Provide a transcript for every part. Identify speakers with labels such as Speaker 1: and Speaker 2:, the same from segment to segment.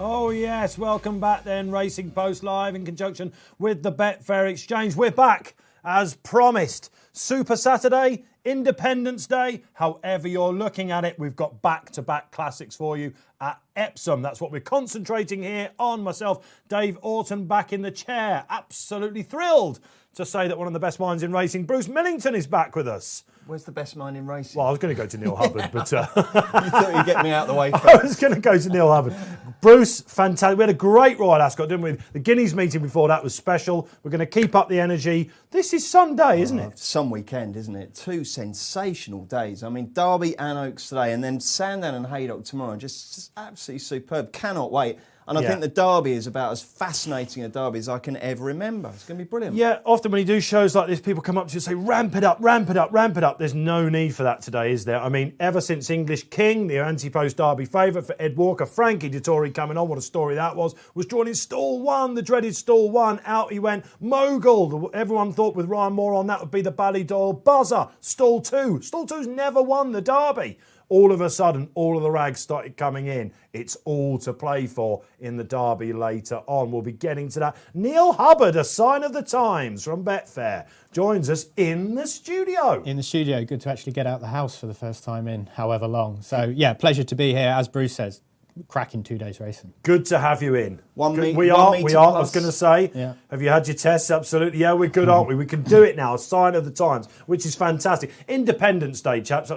Speaker 1: Oh yes, welcome back then, Racing Post Live in conjunction with the Betfair Exchange. We're back as promised. Super Saturday, Independence Day, however you're looking at it, we've got back-to-back classics for you at Epsom. That's what we're concentrating here on. Myself, Dave Orton, back in the chair. Absolutely thrilled to say that one of the best minds in racing, Bruce Millington, is back with us.
Speaker 2: Where's the best mind in racing?
Speaker 1: Well, I was going to go to Neil Hubbard, but...
Speaker 2: You thought you'd get me out of the way first.
Speaker 1: I was going to go to Neil Hubbard. Bruce, fantastic. We had a great Royal Ascot, didn't we? The Guineas meeting before that was special. We're going to keep up the energy. This is Sunday, isn't it?
Speaker 2: Some weekend, isn't it? 2 sensational days. I mean, Derby and Oaks today, and then Sandown and Haydock tomorrow. Just absolutely superb. Cannot wait. And I think the Derby is about as fascinating a Derby as I can ever remember. It's going to be brilliant.
Speaker 1: Yeah, often when you do shows like this, people come up to you and say, ramp it up, ramp it up, ramp it up. There's no need for that today, is there? I mean, ever since English King, the anti-post Derby favourite for Ed Walker, Frankie Dettori coming on, what a story that was drawn in stall 1, the dreaded stall 1. Out he went. Mogul, everyone thought with Ryan Moore on, that would be the Ballydoyle buzzer. Stall 2. Stall 2's never won the Derby. All of a sudden, all of the rags started coming in. It's all to play for in the Derby later on. We'll be getting to that. Neil Hubbard, a sign of the times from Betfair, joins us in the studio.
Speaker 3: In the studio. Good to actually get out the house for the first time in however long. So, yeah, pleasure to be here. As Bruce says, cracking 2 days racing.
Speaker 1: Good to have you in.
Speaker 2: We
Speaker 1: are. I was going to say, Have you had your tests? Absolutely. Yeah, we're good, aren't we? We can do it now. A sign of the times, which is fantastic. Independence Day, chaps.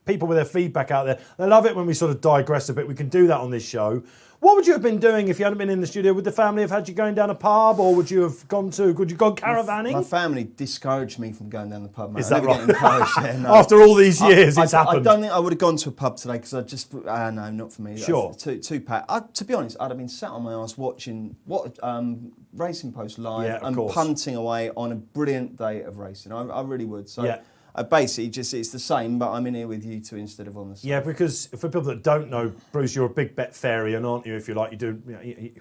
Speaker 1: People with their feedback out there, they love it when we sort of digress a bit. We can do that on this show. What would you have been doing if you hadn't been in the studio? Would the family have had you going down a pub, or would you have gone caravanning?
Speaker 2: My family discouraged me from going down the pub, mate.
Speaker 1: Is that right?
Speaker 2: No.
Speaker 1: After all these years, it's happened.
Speaker 2: I don't think I would have gone to a pub today because I just, no, not for me.
Speaker 1: Sure.
Speaker 2: Too packed. To be honest, I'd have been sat on my arse watching Racing Post Live and punting away on a brilliant day of racing. I really would. So. Yeah. Basically, it's the same, but I'm in here with you two instead of on the side.
Speaker 1: Yeah, because for people that don't know, Bruce, you're a big Betfarian, aren't you? If you like, you do.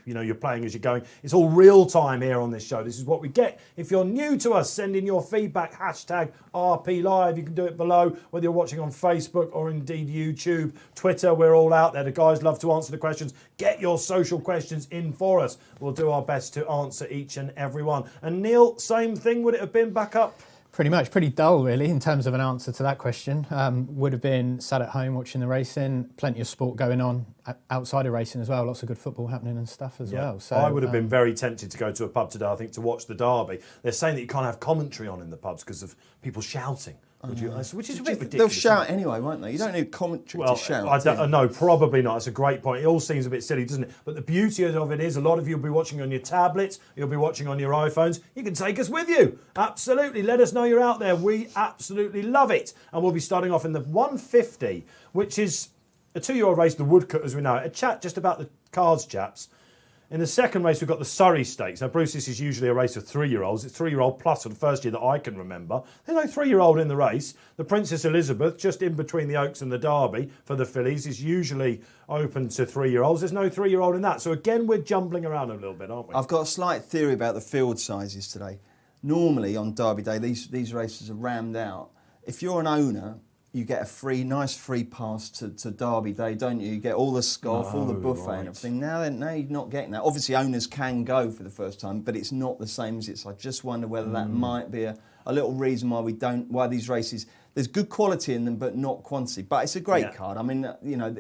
Speaker 1: You're playing as you're going. It's all real time here on this show. This is what we get. If you're new to us, send in your feedback. #RP Live. You can do it below, whether you're watching on Facebook or indeed YouTube, Twitter. We're all out there. The guys love to answer the questions. Get your social questions in for us. We'll do our best to answer each and every one. And Neil, same thing. Would it have been back up?
Speaker 3: Pretty much, pretty dull really in terms of an answer to that question. Would have been sat at home watching the racing, plenty of sport going on outside of racing as well, lots of good football happening and stuff as well. So
Speaker 1: I would have been very tempted to go to a pub today, I think, to watch the Derby. They're saying that you can't have commentary on in the pubs because of people shouting. Which is a bit ridiculous.
Speaker 2: They'll shout anyway, won't they? You don't need commentary to shout.
Speaker 1: No, probably not. It's a great point. It all seems a bit silly, doesn't it? But the beauty of it is a lot of you will be watching on your tablets, you'll be watching on your iPhones. You can take us with you. Absolutely. Let us know you're out there. We absolutely love it. And we'll be starting off in the 150, which is a 2-year-old race, the Woodcote, as we know it. A chat just about the cards, chaps. In the second race, we've got the Surrey Stakes. Now, Bruce, this is usually a race of 3-year-olds. It's 3-year-old plus for the first year that I can remember. There's no 3-year-old in the race. The Princess Elizabeth, just in between the Oaks and the Derby for the fillies, is usually open to 3-year-olds. There's no 3-year-old in that. So, again, we're jumbling around a little bit, aren't we?
Speaker 2: I've got a slight theory about the field sizes today. Normally, on Derby Day, these races are rammed out. If you're an owner, you get a nice free pass to Derby Day, don't you? You get all the scoff, all the buffet and everything. Now you're not getting that. Obviously, owners can go for the first time, but it's not the same as it's. I just wonder whether that might be a little reason why these races. There's good quality in them, but not quantity. But it's a great card. I mean,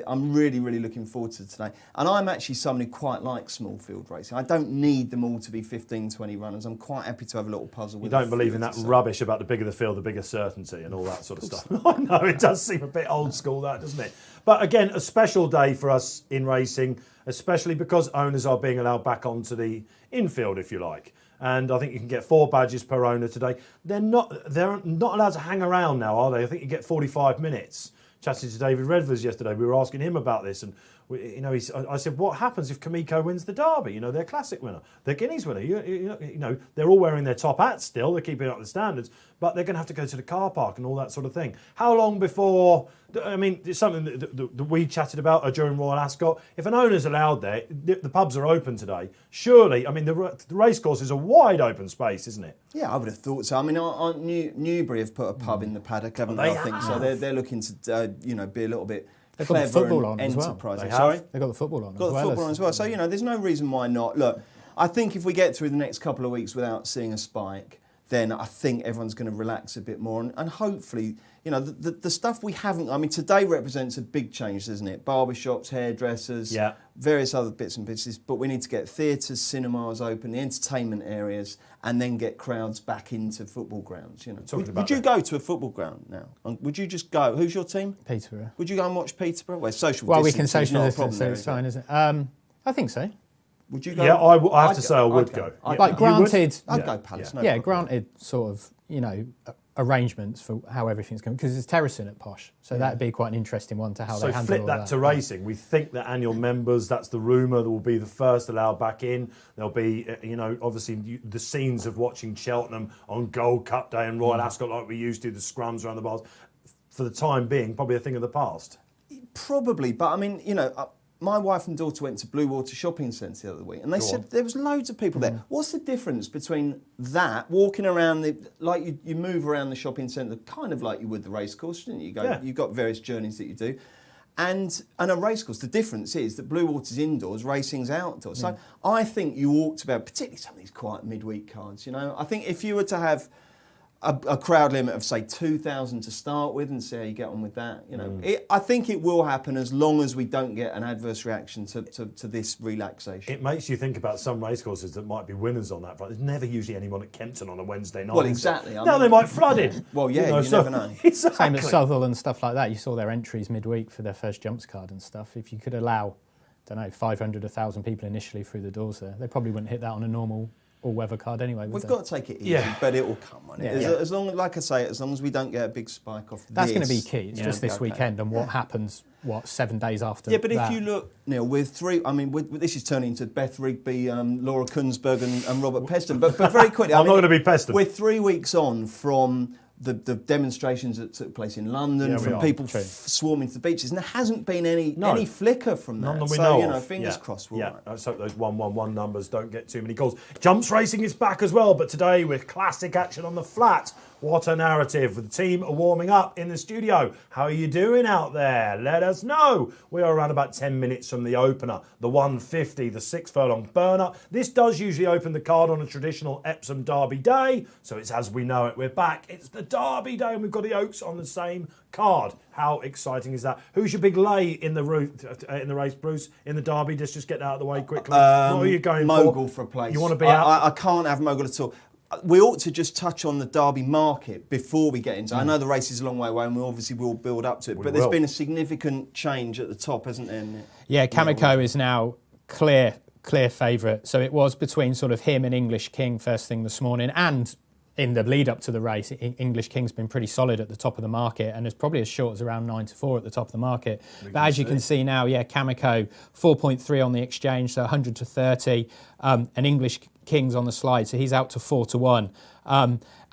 Speaker 2: I'm really, really looking forward to today. And I'm actually someone who quite likes small field racing. I don't need them all to be 15, 20 runners. I'm quite happy to have a little puzzle with
Speaker 1: You don't believe in that rubbish about the bigger the field, the bigger certainty and all that sort of stuff. I know, it does seem a bit old school, that, doesn't it? But again, a special day for us in racing, especially because owners are being allowed back onto the infield, if you like. And I think you can get 4 badges per owner today. They're not allowed to hang around now, are they? I think you get 45 minutes. Chatted to David Redvers yesterday. We were asking him about this, and I said, "What happens if Kamiko wins the Derby? Their classic winner, their Guineas winner. They're all wearing their top hats still. They're keeping up the standards, but they're going to have to go to the car park and all that sort of thing. How long before? I mean, it's something that we chatted about during Royal Ascot. If an owner's allowed there, the pubs are open today. Surely, I mean, the racecourse is a wide open space, isn't it?
Speaker 2: Yeah, I would have thought so. I mean, Newbury have put a pub in the paddock, haven't they? I think so. They're looking to be a little bit
Speaker 3: They've got the
Speaker 2: clever
Speaker 3: football
Speaker 2: and
Speaker 3: on as well.
Speaker 2: enterprising.
Speaker 1: They have.
Speaker 2: Sorry?
Speaker 3: They've got the football on
Speaker 2: Got
Speaker 3: as
Speaker 2: the
Speaker 3: well.
Speaker 2: football on as well. So, there's no reason why not. Look, I think if we get through the next couple of weeks without seeing a spike, then I think everyone's going to relax a bit more. And hopefully, the stuff we haven't... I mean, today represents a big change, doesn't it? Barbershops, hairdressers, various other bits and pieces. But we need to get theatres, cinemas open, the entertainment areas, and then get crowds back into football grounds. Would you go to a football ground now? Would you just go? Who's your team?
Speaker 3: Peterborough.
Speaker 2: Would you go and watch Peterborough? Well,
Speaker 3: we can social distance, so it's fine, isn't it? I think so.
Speaker 2: Would you go?
Speaker 1: Yeah, I have to say I would go.
Speaker 3: Granted,
Speaker 2: I'd go Palace.
Speaker 3: Yeah, granted, sort of, arrangements for how everything's going, because there's terracing at Posh, so that'd be quite an interesting one to how they handle all that.
Speaker 1: So flip that to racing. We think that annual members, that's the rumour, that will be the first allowed back in. There'll be, obviously the scenes of watching Cheltenham on Gold Cup Day and Royal Ascot like we used to, the scrums around the bars. For the time being, probably a thing of the past.
Speaker 2: Probably, but I mean, my wife and daughter went to Blue Water Shopping Centre the other week, and they said there was loads of people there. What's the difference between that, walking around, like you move around the shopping centre, kind of like you would the racecourse, didn't you? You've got various journeys that you do. And a racecourse, the difference is that Blue Water's indoors, racing's outdoors. So I think you ought to be able, particularly some of these quiet midweek cards, I think if you were to have a crowd limit of, say, 2,000 to start with and see how you get on with that. I think it will happen as long as we don't get an adverse reaction to this relaxation.
Speaker 1: It makes you think about some racecourses that might be winners on that front. There's never usually anyone at Kempton on a Wednesday night.
Speaker 2: Well, exactly.
Speaker 1: Now they might flood it.
Speaker 2: Well, yeah, you never know.
Speaker 1: Exactly.
Speaker 3: Same at Southwell and stuff like that. You saw their entries midweek for their first jumps card and stuff. If you could allow, 500, 1,000 people initially through the doors there, they probably wouldn't hit that on a normal all-weather card anyway.
Speaker 2: We've got to take it easy, but it will come on it. As long as, like I say, as long as we don't get a big spike off
Speaker 3: that's going to be key. It's just this weekend and what happens, 7 days after
Speaker 2: Yeah, but
Speaker 3: that.
Speaker 2: if you look, Neil, with three, this is turning into Beth Rigby, Laura Kunsberg and Robert Peston, but very quickly.
Speaker 1: I'm not going to be Peston.
Speaker 2: We're 3 weeks on from the demonstrations that took place in London, from people swarming to the beaches, and there hasn't been any flicker from that.
Speaker 1: None that we
Speaker 2: so,
Speaker 1: know of.
Speaker 2: fingers crossed.
Speaker 1: Let's hope those 111 numbers don't get too many calls. Jumps racing is back as well, but today with classic action on the flat. What a narrative. The team are warming up in the studio. How are you doing out there? Let us know. We are around about 10 minutes from the opener, the 150, the 6 furlong burner. This does usually open the card on a traditional Epsom Derby day, so it's as we know it. We're back. It's the Derby day, and we've got the Oaks on the same card. How exciting is that? Who's your big lay in the race, Bruce? In the Derby? Just get that out of the way quickly. What are you going
Speaker 2: Mogul for a place.
Speaker 1: You want to be out?
Speaker 2: I can't have Mogul at all. We ought to just touch on the Derby market before we get into it. I know the race is a long way away and we obviously will build up to it, but there's been a significant change at the top, hasn't there?
Speaker 3: Yeah, Kamiko is now clear favourite. So it was between sort of him and English King first thing this morning, and in the lead up to the race, English King's been pretty solid at the top of the market and is probably as short as around 9-4 at the top of the market. But as you can see now, Kamiko 4.3 on the exchange, so 100 to 30, and English King's on the slide, so he's out to 4-1.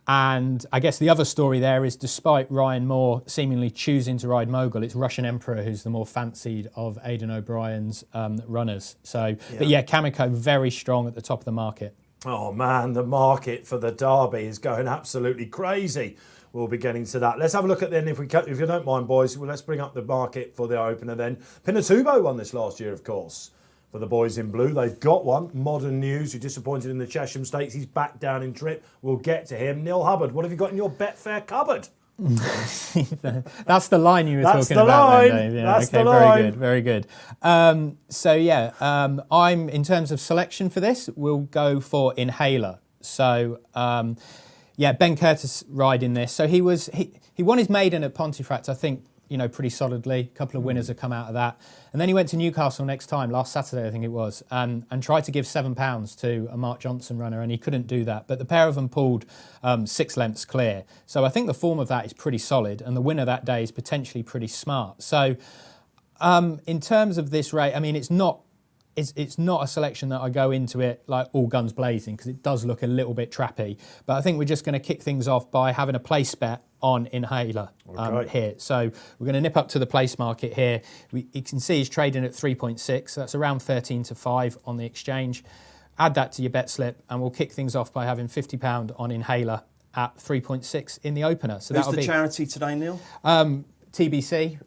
Speaker 3: And I guess the other story there is, despite Ryan Moore seemingly choosing to ride Mogul, it's Russian Emperor who's the more fancied of Aidan O'Brien's runners. So, but Kamiko very strong at the top of the market.
Speaker 1: Oh man, the market for the Derby is going absolutely crazy. We'll be getting to that. Let's have a look at then, if you don't mind, boys. Well, let's bring up the market for the opener then. Pinatubo won this last year, of course. For the boys in blue, they've got one. Modern News, who disappointed in the Chesham Stakes. He's back down in trip. We'll get to him. Neil Hubbard, what have you got in your Betfair cupboard?
Speaker 3: That's the line you were talking about then, Dave. Yeah, the line. Very good. I'm, in terms of selection for this, we'll go for Inhaler. So, Ben Curtis riding this. So he won his maiden at Pontefract, I think, pretty solidly. A couple of winners have come out of that. And then he went to Newcastle next time, last Saturday, I think it was, and tried to give £7 to a Mark Johnson runner, and he couldn't do that. But the pair of them pulled 6 lengths clear. So I think the form of that is pretty solid, and the winner that day is potentially pretty smart. So in terms of this race, it's not a selection that I go into it like all guns blazing, because it does look a little bit trappy. But I think we're just going to kick things off by having a place bet on Inhaler here. So we're going to nip up to the place market here. You can see he's trading at 3.6, so that's around 13 to 5 on the exchange. Add that to your bet slip, and we'll kick things off by having £50 on Inhaler at 3.6 in the opener. So
Speaker 2: who's the charity today, Neil?
Speaker 3: TBC,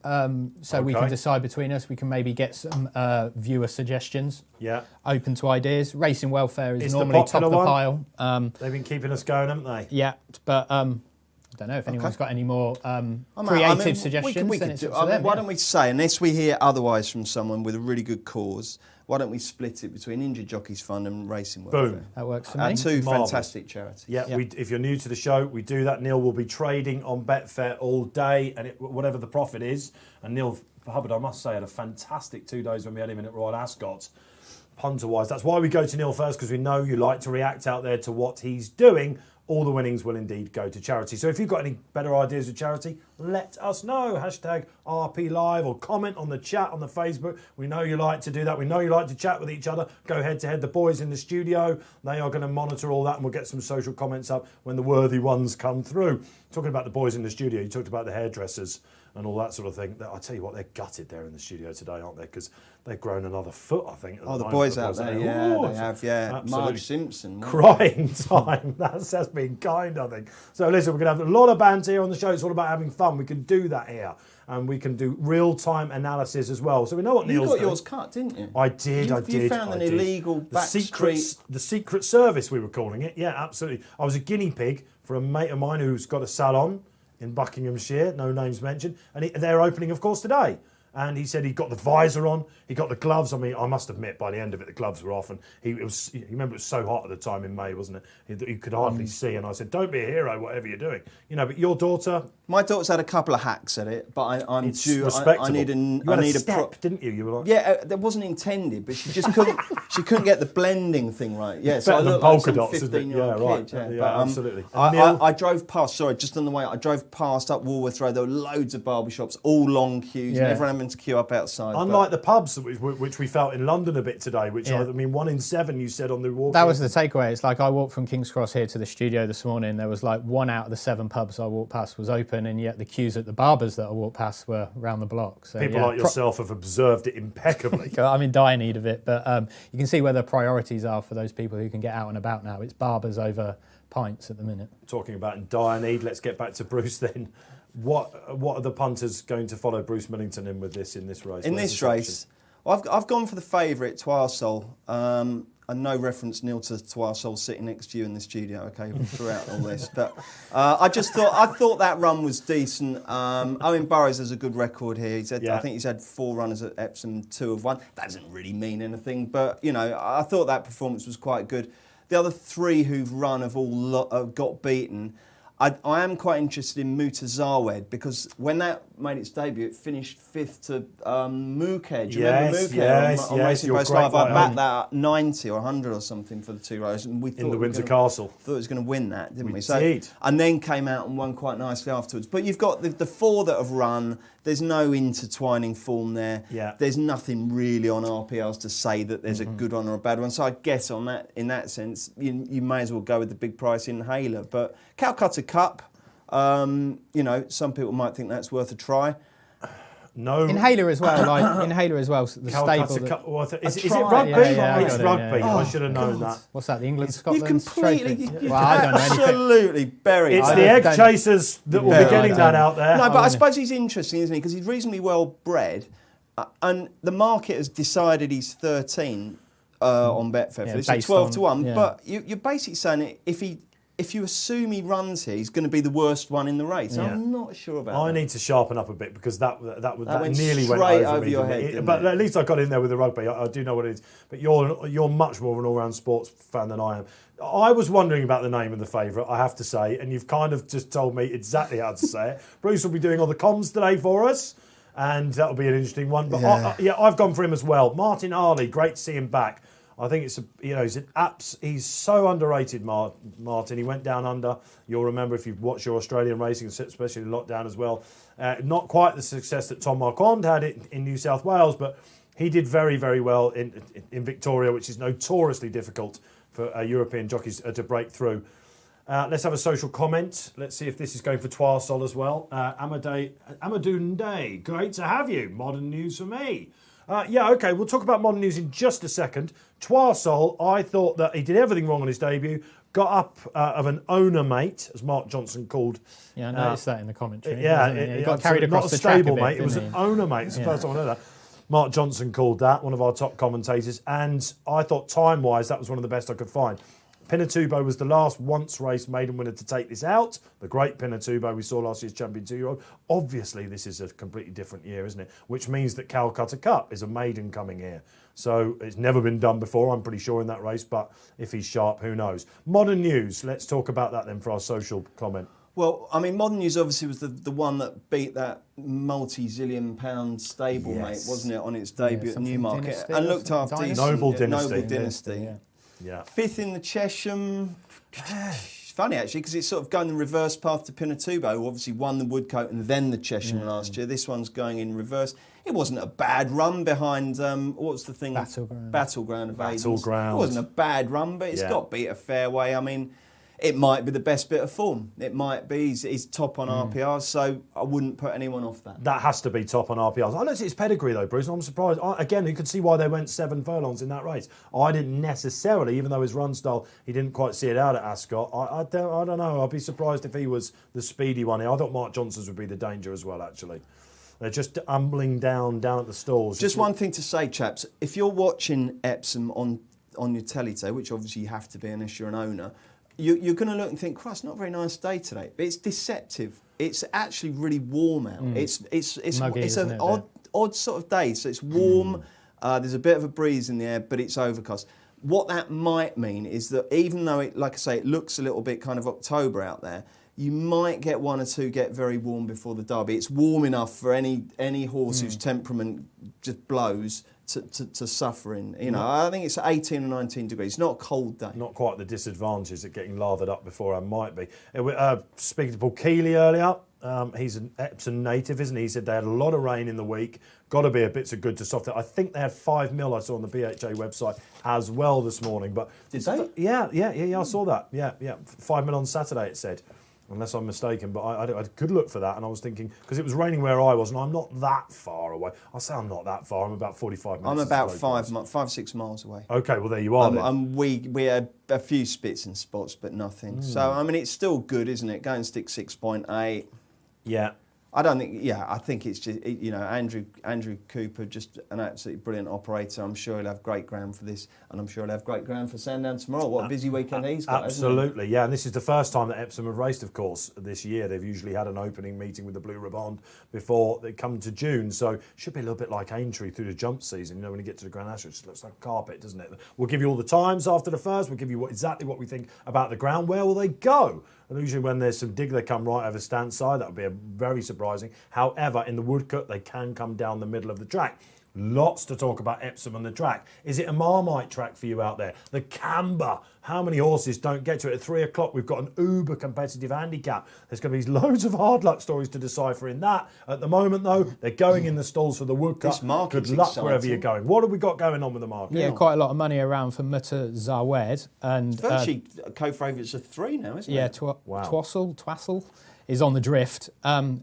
Speaker 3: so we can
Speaker 1: Okay.
Speaker 3: decide between us. We can maybe get some viewer suggestions.
Speaker 1: Yeah.
Speaker 3: Open to ideas. Racing welfare is
Speaker 1: It's the
Speaker 3: normally top
Speaker 1: popular
Speaker 3: of the
Speaker 1: one.
Speaker 3: pile.
Speaker 1: They've been keeping us going, haven't they?
Speaker 3: Yeah, but I don't know if anyone's got any more
Speaker 2: I
Speaker 3: creative
Speaker 2: mean,
Speaker 3: suggestions.
Speaker 2: we
Speaker 3: then
Speaker 2: could
Speaker 3: it's
Speaker 2: do,
Speaker 3: up to them,
Speaker 2: why
Speaker 3: yeah.
Speaker 2: don't we say, unless we hear otherwise from someone with a really good cause, why don't we split it between Injured Jockeys Fund and Racing Welfare?
Speaker 1: Boom.
Speaker 3: That works for me.
Speaker 2: Two
Speaker 1: Marvellous.
Speaker 2: fantastic charities.
Speaker 1: Yeah,
Speaker 3: Yeah.
Speaker 1: if you're new to the show, we do that. Neil will be trading on Betfair all day, and whatever the profit is. And Neil Hubbard, I must say, had a fantastic 2 days when we had him in at Royal Ascot. Punter-wise, that's why we go to Neil first, because we know you like to react out there to what he's doing. All the winnings will indeed go to charity. So if you've got any better ideas of charity, let us know. Hashtag RP Live or comment on the chat on the Facebook. We know you like to do that. We know you like to chat with each other. Go head to head. The boys in the studio, they are going to monitor all that, and we'll get some social comments up when the worthy ones come through. Talking about the boys in the studio, you talked about the hairdressers and all that sort of thing. I tell you what, they're gutted there in the studio today, aren't they? Because they've grown another foot, I think.
Speaker 2: Oh, the boys out there, yeah,
Speaker 1: Ooh,
Speaker 2: they have, yeah.
Speaker 1: absolutely
Speaker 2: Marge Simpson.
Speaker 1: crying time. That's been kind, I think. So listen, we're going to have a lot of banter here on the show. It's all about having fun. We can do that here. And we can do real-time analysis as well. So we know what
Speaker 2: You
Speaker 1: Neil's
Speaker 2: got
Speaker 1: doing.
Speaker 2: yours cut, didn't you?
Speaker 1: I did.
Speaker 2: You found an illegal
Speaker 1: the secret service, we were calling it. Yeah, absolutely. I was a guinea pig for a mate of mine who's got a salon in Buckinghamshire, no names mentioned, and they're opening, of course, today. And he said he got the visor on, he got the gloves. I mean, I must admit, by the end of it, the gloves were off. And you remember it was so hot at the time in May, wasn't it? You could hardly see. And I said, don't be a hero, whatever you're doing. You know, but your daughter...
Speaker 2: My daughter's had a couple of hacks at it, but I'm
Speaker 1: It's
Speaker 2: due.
Speaker 1: respectable.
Speaker 2: I need
Speaker 1: you had
Speaker 2: a
Speaker 1: a step, didn't you? You were like...
Speaker 2: Yeah, that wasn't intended, but she just couldn't. She couldn't get the blending thing right. Yeah, so I
Speaker 1: better than
Speaker 2: looked like
Speaker 1: polka
Speaker 2: some
Speaker 1: dots, isn't it?
Speaker 2: 15-year-old
Speaker 1: Yeah, right.
Speaker 2: kid.
Speaker 1: Yeah, absolutely.
Speaker 2: I drove past. Sorry, just on the way, I drove past up Woolworth Road. There were loads of barber shops, all long queues, and everyone having to queue up outside.
Speaker 1: Unlike the pubs, which we felt in London a bit today, which I mean, 1 in 7 you said on the walk.
Speaker 3: That was the takeaway. It's like I walked from King's Cross here to the studio this morning. There was like 1 out of the 7 pubs I walked past was open, and yet the queues at the barbers that I walked past were around the block. So
Speaker 1: People like yourself have observed it impeccably.
Speaker 3: I'm in dire need of it, but you can see where the priorities are for those people who can get out and about now. It's barbers over pints at the minute.
Speaker 1: Talking about in dire need, let's get back to Bruce then. What are the punters going to follow Bruce Millington in with this race?
Speaker 2: In this race, well, I've gone for the favourite, Twarsol. And no reference, Neil, to Twarsol sitting next to you in the studio, okay, throughout all this. But I thought that run was decent. Owen Burrows has a good record here. I think he's had 4 runners at Epsom, 2 have won. That doesn't really mean anything, but, you know, I thought that performance was quite good. The other 3 who've run have all got beaten. I am quite interested in Mutazawed because when that made its debut, it finished 5th to Mookhead. Remember Mookhead on Racing Post Live? I backed that at 90 or 100 or something for the 2 rows, and we thought
Speaker 1: in the Windsor Castle.
Speaker 2: Thought it was going to win that, didn't we?
Speaker 1: Did.
Speaker 2: And then came out and won quite nicely afterwards. But you've got the 4 that have run. There's no intertwining form there.
Speaker 1: Yeah.
Speaker 2: There's nothing really on RPLs to say that there's a good one or a bad one. So I guess in that sense, you may as well go with the big price inhaler. But Calcutta Cup, you know, some people might think that's worth a try.
Speaker 1: No.
Speaker 3: Inhaler as well, Inhaler as well. The stable.
Speaker 1: Is it rugby?
Speaker 3: Yeah,
Speaker 1: it's rugby. I should have known that.
Speaker 3: What's that? The England
Speaker 2: You
Speaker 3: Scotland
Speaker 2: completely,
Speaker 3: trophy? Well, I don't know anything.
Speaker 2: absolutely buried.
Speaker 1: It's the egg chasers that will be getting that out there.
Speaker 2: No, but I suppose he's interesting, isn't he? Because he's reasonably well bred, and the market has decided he's 13 on Betfair for this, so 12 to 1.
Speaker 3: Yeah.
Speaker 2: But you're basically saying if you assume he runs here, he's going to be the worst one in the race.
Speaker 1: Yeah.
Speaker 2: I'm not sure about that.
Speaker 1: I need to sharpen up a bit because that
Speaker 2: went
Speaker 1: nearly went
Speaker 2: straight
Speaker 1: over
Speaker 2: over
Speaker 1: me.
Speaker 2: your head, didn't
Speaker 1: But
Speaker 2: it?
Speaker 1: at least I got in there with the rugby. I do know what it is. But you're much more of an all-round sports fan than I am. I was wondering about the name of the favourite, I have to say, and you've kind of just told me exactly how to say it. Bruce will be doing all the comms today for us, and that'll be an interesting one. But I've gone for him as well. Martin Harley, great to see him back. I think he's so underrated, Martin. He went down under. You'll remember if you've watched your Australian racing, especially the lockdown as well. Not quite the success that Tom Marquand had in New South Wales, but he did very, very well in Victoria, which is notoriously difficult for European jockeys to break through. Let's have a social comment. Let's see if this is going for Twarsol as well. Amadou Day, great to have you. Modern news for me. OK, we'll talk about modern news in just a second. Twarsol, I thought that he did everything wrong on his debut. got up of an owner mate, as Mark Johnson called.
Speaker 3: Yeah, I noticed that in the commentary.
Speaker 1: He
Speaker 3: got carried across the track a bit,
Speaker 1: mate. It was an owner mate. It's the first time I know that. Mark Johnson called that, one of our top commentators, and I thought time-wise that was one of the best I could find. Pinatubo was the last once-race maiden winner to take this out. The great Pinatubo we saw last year's champion 2-year-old. Obviously, this is a completely different year, isn't it? Which means that Calcutta Cup is a maiden coming here. So it's never been done before, I'm pretty sure, in that race. But if he's sharp, who knows? Modern News. Let's talk about that then for our social comment.
Speaker 2: Well, I mean, Modern News obviously was the one that beat that multi-zillion pound stablemate, wasn't it, on its debut at Newmarket, and looked after
Speaker 1: Noble Dynasty.
Speaker 2: Noble Dynasty.
Speaker 1: Yeah.
Speaker 2: Fifth in the Chesham. It's funny actually because it's sort of going the reverse path to Pinatubo, who obviously won the Woodcote and then the Chesham last year. This one's going in reverse. It wasn't a bad run behind what's the thing? Battleground of Aidens. It wasn't a bad run, but it's got beat a fair way. I mean, it might be the best bit of form. It might be. He's top on RPRs, so I wouldn't put anyone off that.
Speaker 1: That has to be top on RPRs. I looked at his pedigree though, Bruce, and I'm surprised. Again, you could see why they went 7 furlongs in that race. I didn't necessarily, even though his run style, he didn't quite see it out at Ascot. I don't know. I'd be surprised if he was the speedy one here. I thought Mark Johnson's would be the danger as well, actually. They're just umbling down at the stalls.
Speaker 2: Just one thing to say, chaps. If you're watching Epsom on your telly today, which obviously you have to be unless you're an owner, you're going to look and think, Christ, not a very nice day today. But it's deceptive. It's actually really warm out. It's
Speaker 3: Muggy,
Speaker 2: it's an odd sort of day. So it's warm. There's a bit of a breeze in the air, but it's overcast. What that might mean is that even though it, like I say, it looks a little bit kind of October out there, you might get one or two get very warm before the Derby. It's warm enough for any horse whose temperament just blows to suffer in. You know, I think it's 18 or 19 degrees. It's not a cold day.
Speaker 1: Not quite the disadvantage that getting lathered up beforehand might be. Speaking to Paul Keeley earlier, he's an Epsom native, isn't he? He said they had a lot of rain in the week. Got to be a bit of good to soften it. I think they had 5 mil, I saw on the BHA website as well this morning. But
Speaker 2: did they?
Speaker 1: Yeah, I saw that. Yeah. 5 mil on Saturday, it said. Unless I'm mistaken, but I could look for that, and I was thinking, because it was raining where I was, and I'm not that far away. I'll say I'm not that far, I'm about 45 minutes.
Speaker 2: I'm about 5-6 miles away.
Speaker 1: Okay, well there you are then.
Speaker 2: We had a few spits and spots, but nothing. So, I mean, it's still good, isn't it? Go and stick 6.8.
Speaker 1: Yeah.
Speaker 2: I don't think. Yeah, I think it's just Andrew Cooper, just an absolutely brilliant operator. I'm sure he'll have great ground for this, and I'm sure he'll have great ground for Sandown tomorrow. What a busy weekend he's got.
Speaker 1: Absolutely, yeah. And this is the first time that Epsom have raced, of course, this year. They've usually had an opening meeting with the Blue Riband before they come to June, so it should be a little bit like Aintree through the jump season. You know, when you get to the Grand National, it just looks like carpet, doesn't it? We'll give you all the times after the first. We'll give you exactly what we think about the ground. Where will they go? And usually when there's some dig, they come right over stand side. That would be very surprising. However, in the Woodcote, they can come down the middle of the track. Lots to talk about Epsom and the track. Is it a Marmite track for you out there? The Camber. How many horses don't get to it? At 3 o'clock, we've got an uber competitive handicap. There's going to be loads of hard luck stories to decipher in that. At the moment, though, they're going in the stalls for the Woodcote. Good luck exciting. Wherever you're going. What have we got going on with the market?
Speaker 3: Yeah, quite a lot of money around for Mutta Zawed. And
Speaker 2: virtually co-favourites of 3 now, isn't it?
Speaker 3: Yeah, Twassle is on the drift.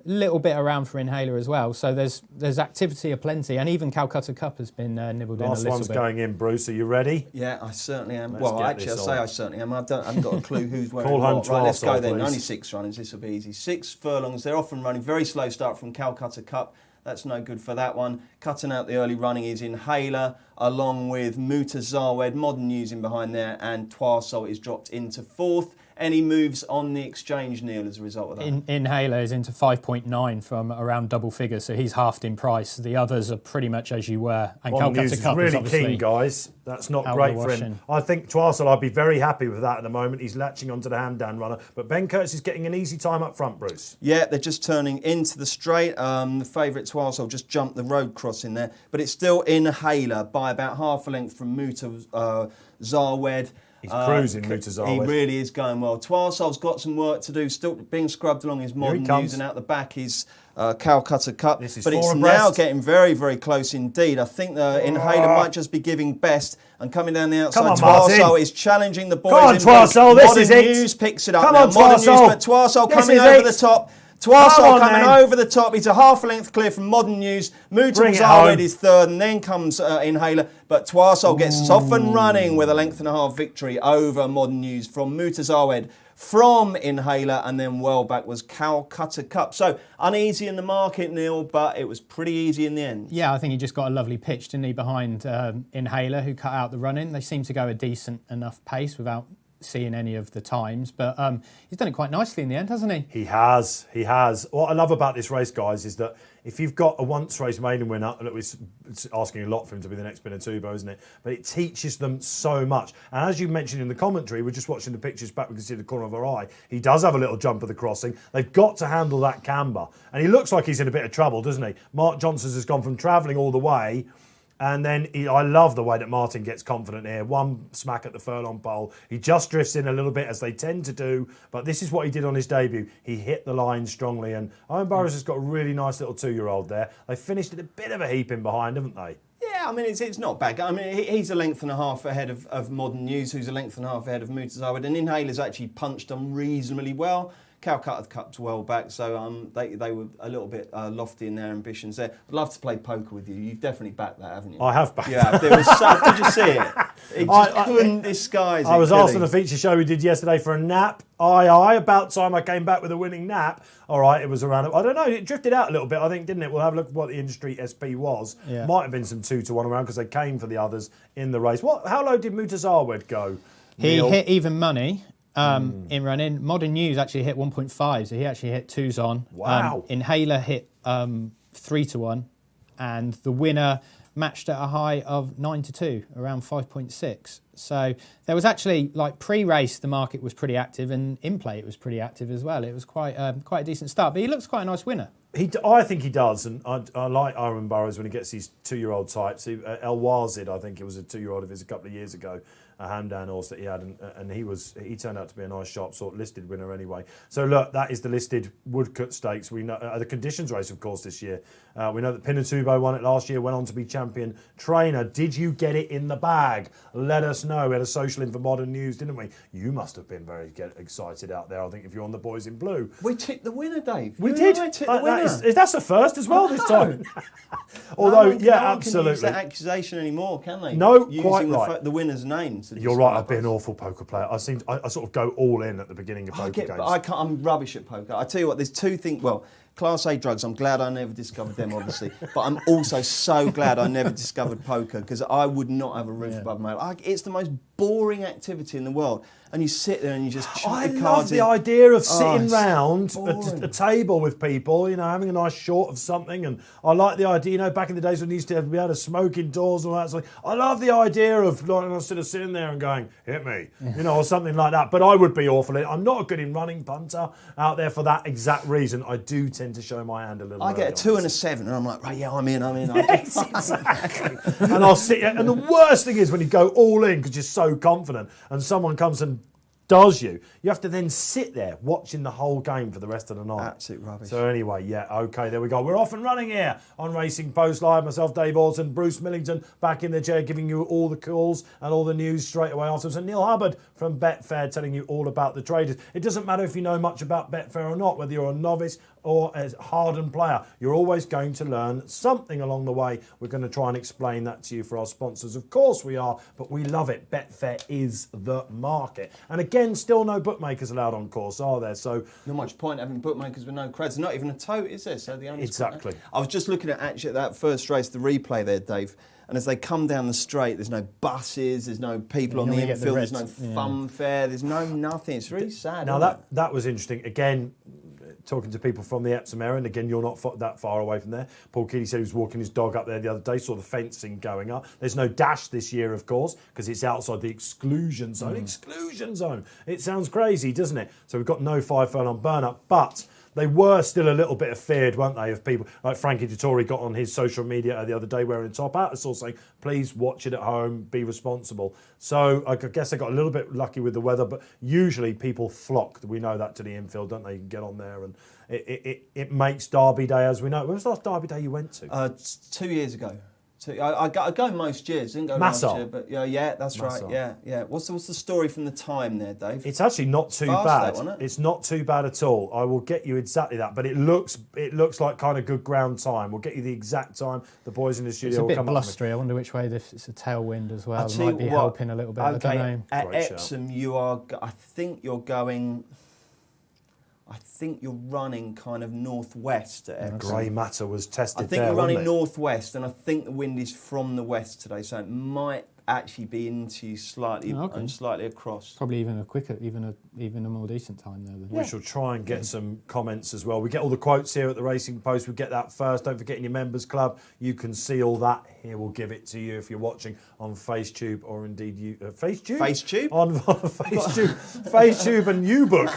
Speaker 3: Little bit around for Inhaler as well. So there's activity aplenty, and even Calcutta Cup has been nibbled in a little bit.
Speaker 1: Last one's going in, Bruce. Are you ready?
Speaker 2: Yeah, I certainly am. I certainly am. I haven't got a clue who's wearing
Speaker 1: Call home
Speaker 2: what. Right, let's go then.
Speaker 1: Please.
Speaker 2: Only 6 runnings. This will be easy. 6 furlongs. They're often running. Very slow start from Calcutta Cup. That's no good for that one. Cutting out the early running is Inhaler, along with Mutta Zawed, Modern News in behind there, and Twarsol is dropped into 4th. Any moves on the exchange, Neil, as a result of that?
Speaker 3: Inhaler is into 5.9 from around double figures, so he's halved in price. The others are pretty much as you were. And Calcutta Cup is really
Speaker 1: keen, guys. That's not great for him. I think Twarsel, I'd be very happy with that at the moment. He's latching onto the Hamdan runner. But Ben Curtis is getting an easy time up front, Bruce.
Speaker 2: Yeah, they're just turning into the straight. The favourite Twarsel just jumped the road crossing there. But it's still Inhaler by about half a length from Mutta Zawed.
Speaker 1: He's cruising, Mutta Zawed.
Speaker 2: He really is going well. Twarsol's got some work to do, still being scrubbed along his Modern News, and out the back is Calcutta Cup. But it's now getting very, very close indeed. I think the Inhaler might just be giving best. And coming down the outside, Twarsol is challenging the boys.
Speaker 1: Come on, Twarsol, this is it.
Speaker 2: Modern News picks it up
Speaker 1: Come
Speaker 2: now.
Speaker 1: on, Twarsol.
Speaker 2: But Twarsol coming over the top. Twarsall coming over the top. He's a half a length clear from Modern News. Mutum Zarwed is third, and then comes Inhaler. But Twarsall gets us off and running with a length and a half victory over Modern News from Mutum Zarwed, from Inhaler, and then well back was Calcutta Cup. So uneasy in the market, Neil, but it was pretty easy in the end.
Speaker 3: Yeah, I think he just got a lovely pitch, didn't he, behind Inhaler, who cut out the run-in. They seem to go a decent enough pace without seeing any of the times, but he's done it quite nicely in the end, hasn't he?
Speaker 1: He has. What I love about this race, guys, is that if you've got a once-race maiden winner, look, it's asking a lot for him to be the next Pinatubo, isn't it? But it teaches them so much. And as you mentioned in the commentary, we're just watching the pictures back, we can see the corner of our eye. He does have a little jump of the crossing. They've got to handle that camber. And he looks like he's in a bit of trouble, doesn't he? Mark Johnson's has gone from travelling all the way. And then I love the way that Martin gets confident here. One smack at the furlong pole. He just drifts in a little bit, as they tend to do. But this is what he did on his debut. He hit the line strongly. And Owen Burrows has got a really nice little 2-year-old there. They finished at a bit of a heap in behind, haven't they?
Speaker 2: Yeah, I mean, it's not bad. I mean, he's a length and a half ahead of Modern News, who's a length and a half ahead of Mutum. And Inhaler's actually punched on reasonably well. Calcutta Cup's well back, so they were a little bit lofty in their ambitions there. I'd love to play poker with you. You've definitely backed that, haven't you?
Speaker 1: I have backed
Speaker 2: that. There was did you see it? It just couldn't disguise it.
Speaker 1: I was asked on the feature show we did yesterday for a nap. About time I came back with a winning nap. All right, it was around, I don't know, it drifted out a little bit, I think, didn't it? We'll have a look at what the industry SP was.
Speaker 3: Yeah.
Speaker 1: Might have been some 2-1 around because they came for the others in the race. How low did Mutum Zarwed go, Neil?
Speaker 3: He hit even money. In running. Modern News actually hit 1.5, so he actually hit 2s on.
Speaker 1: Wow.
Speaker 3: Inhaler hit 3-1, and the winner matched at a high of 9-2, around 5.6. So there was actually, like, pre-race, the market was pretty active, and in play it was pretty active as well. It was quite a decent start, but he looks quite a nice winner.
Speaker 1: I think he does, and I like Owen Burrows when he gets these 2-year-old types. El Wazid, I think it was a 2-year-old of his a couple of years ago, a Hamdan horse that he had, and he turned out to be a nice, sharp sort of listed winner anyway. So look, that is the listed Woodcote Stakes. We know the conditions race, of course, this year. We know that Pinatubo won it last year, went on to be champion trainer. Did you get it in the bag? Let us know. We had a social in for Modern News, didn't we? You must have been very excited out there, I think, if you're on the Boys in Blue.
Speaker 2: We tipped the winner, Dave.
Speaker 1: We did.
Speaker 2: I tipped the winner.
Speaker 1: That's a first as well this time. Although,
Speaker 2: no one
Speaker 1: absolutely.
Speaker 2: Can use that accusation anymore, can they?
Speaker 1: No,
Speaker 2: using
Speaker 1: quite right.
Speaker 2: The winner's name.
Speaker 1: You're right. I've been an awful poker player. I sort of go all in at the beginning of poker games.
Speaker 2: But I'm rubbish at poker. I tell you what, there's two things. Well, Class A drugs, I'm glad I never discovered them, obviously. But I'm also so glad I never discovered poker, because I would not have a roof above my head. It's the most boring activity in the world. And you sit there and you just chuck your cards in.
Speaker 1: I love the idea of sitting round a table with people, having a nice short of something. And I like the idea, back in the days when you used to be able to smoke indoors and all that. So I love the idea of sort of sitting there and going, hit me, or something like that. But I would be awful. I'm not a good in running punter out there for that exact reason. I do tend to show my hand a little.
Speaker 2: I get a 2 and a 7 and I'm like, right, yeah, I'm in.
Speaker 1: Yes, exactly. And I'll sit, and the worst thing is when you go all in because you're so confident and someone comes and does you have to then sit there watching the whole game for the rest of the night.
Speaker 2: Absolute rubbish.
Speaker 1: So anyway, okay, there we go. We're off and running here on Racing Post Live. Myself, Dave Orton, Bruce Millington back in the chair giving you all the calls and all the news straight away afterwards. And Neil Hubbard from Betfair telling you all about the traders. It doesn't matter if you know much about Betfair or not, whether you're a novice or a hardened player. You're always going to learn something along the way. We're going to try and explain that to you for our sponsors. Of course we are, but we love it. Betfair is the market. And again, still no bookmakers allowed on course, are there? So
Speaker 2: not much point having bookmakers with no creds. Not even a tote, is there? So the only
Speaker 1: exactly.
Speaker 2: I was just looking at actually that first race, the replay there, Dave. And as they come down the straight, there's no buses, there's no people on the infield, there's no funfair, there's no nothing. It's really sad.
Speaker 1: Now that was interesting. Again, talking to people from the Epsom area, and again, you're not that far away from there. Paul Keeley said he was walking his dog up there the other day, saw the fencing going up. There's no dash this year, of course, because it's outside the exclusion zone. Exclusion zone. It sounds crazy, doesn't it? So we've got no 5 furlong burn-up, but they were still a little bit afeared, weren't they, of people like Frankie Dettori got on his social media the other day wearing a top hat. I saw saying, please watch it at home, be responsible. So I guess they got a little bit lucky with the weather, but usually people flock, we know that, to the infield, don't they? You can get on there and it makes Derby Day, as we know. When was the last Derby Day you went to?
Speaker 2: 2 years ago. I go most years. Didn't go
Speaker 1: Massa.
Speaker 2: last year, but yeah, that's
Speaker 1: Massa.
Speaker 2: right. Yeah. What's the story from the time there, Dave?
Speaker 1: It's actually not too
Speaker 2: Fast,
Speaker 1: bad.
Speaker 2: that, wasn't it?
Speaker 1: It's not too bad at all. I will get you exactly that, but it looks like kind of good ground time. We'll get you the exact time. The boys in the studio
Speaker 3: It's a
Speaker 1: will
Speaker 3: bit
Speaker 1: come
Speaker 3: blustery. I wonder which way it's a tailwind as well.
Speaker 2: I'll
Speaker 3: It
Speaker 2: tell
Speaker 3: might
Speaker 2: you
Speaker 3: be
Speaker 2: what,
Speaker 3: helping a little bit.
Speaker 2: Okay,
Speaker 3: I don't know.
Speaker 2: at
Speaker 1: Great shout.
Speaker 2: Epsom, I think you're running kind of northwest at Epsom.
Speaker 1: Grey matter was tested
Speaker 2: I think
Speaker 1: there,
Speaker 2: you're running
Speaker 1: wasn't it?
Speaker 2: northwest, and I think the wind is from the west today, so it might actually be into you slightly and slightly across.
Speaker 3: Probably even a quicker, even a more decent time there.
Speaker 1: We shall try and get some comments as well. We get all the quotes here at the Racing Post. We get that first. Don't forget in your members club, you can see all that. Here we'll give it to you if you're watching on FaceTube or indeed you FaceTube.
Speaker 2: FaceTube
Speaker 1: On FaceTube, FaceTube and YouBook,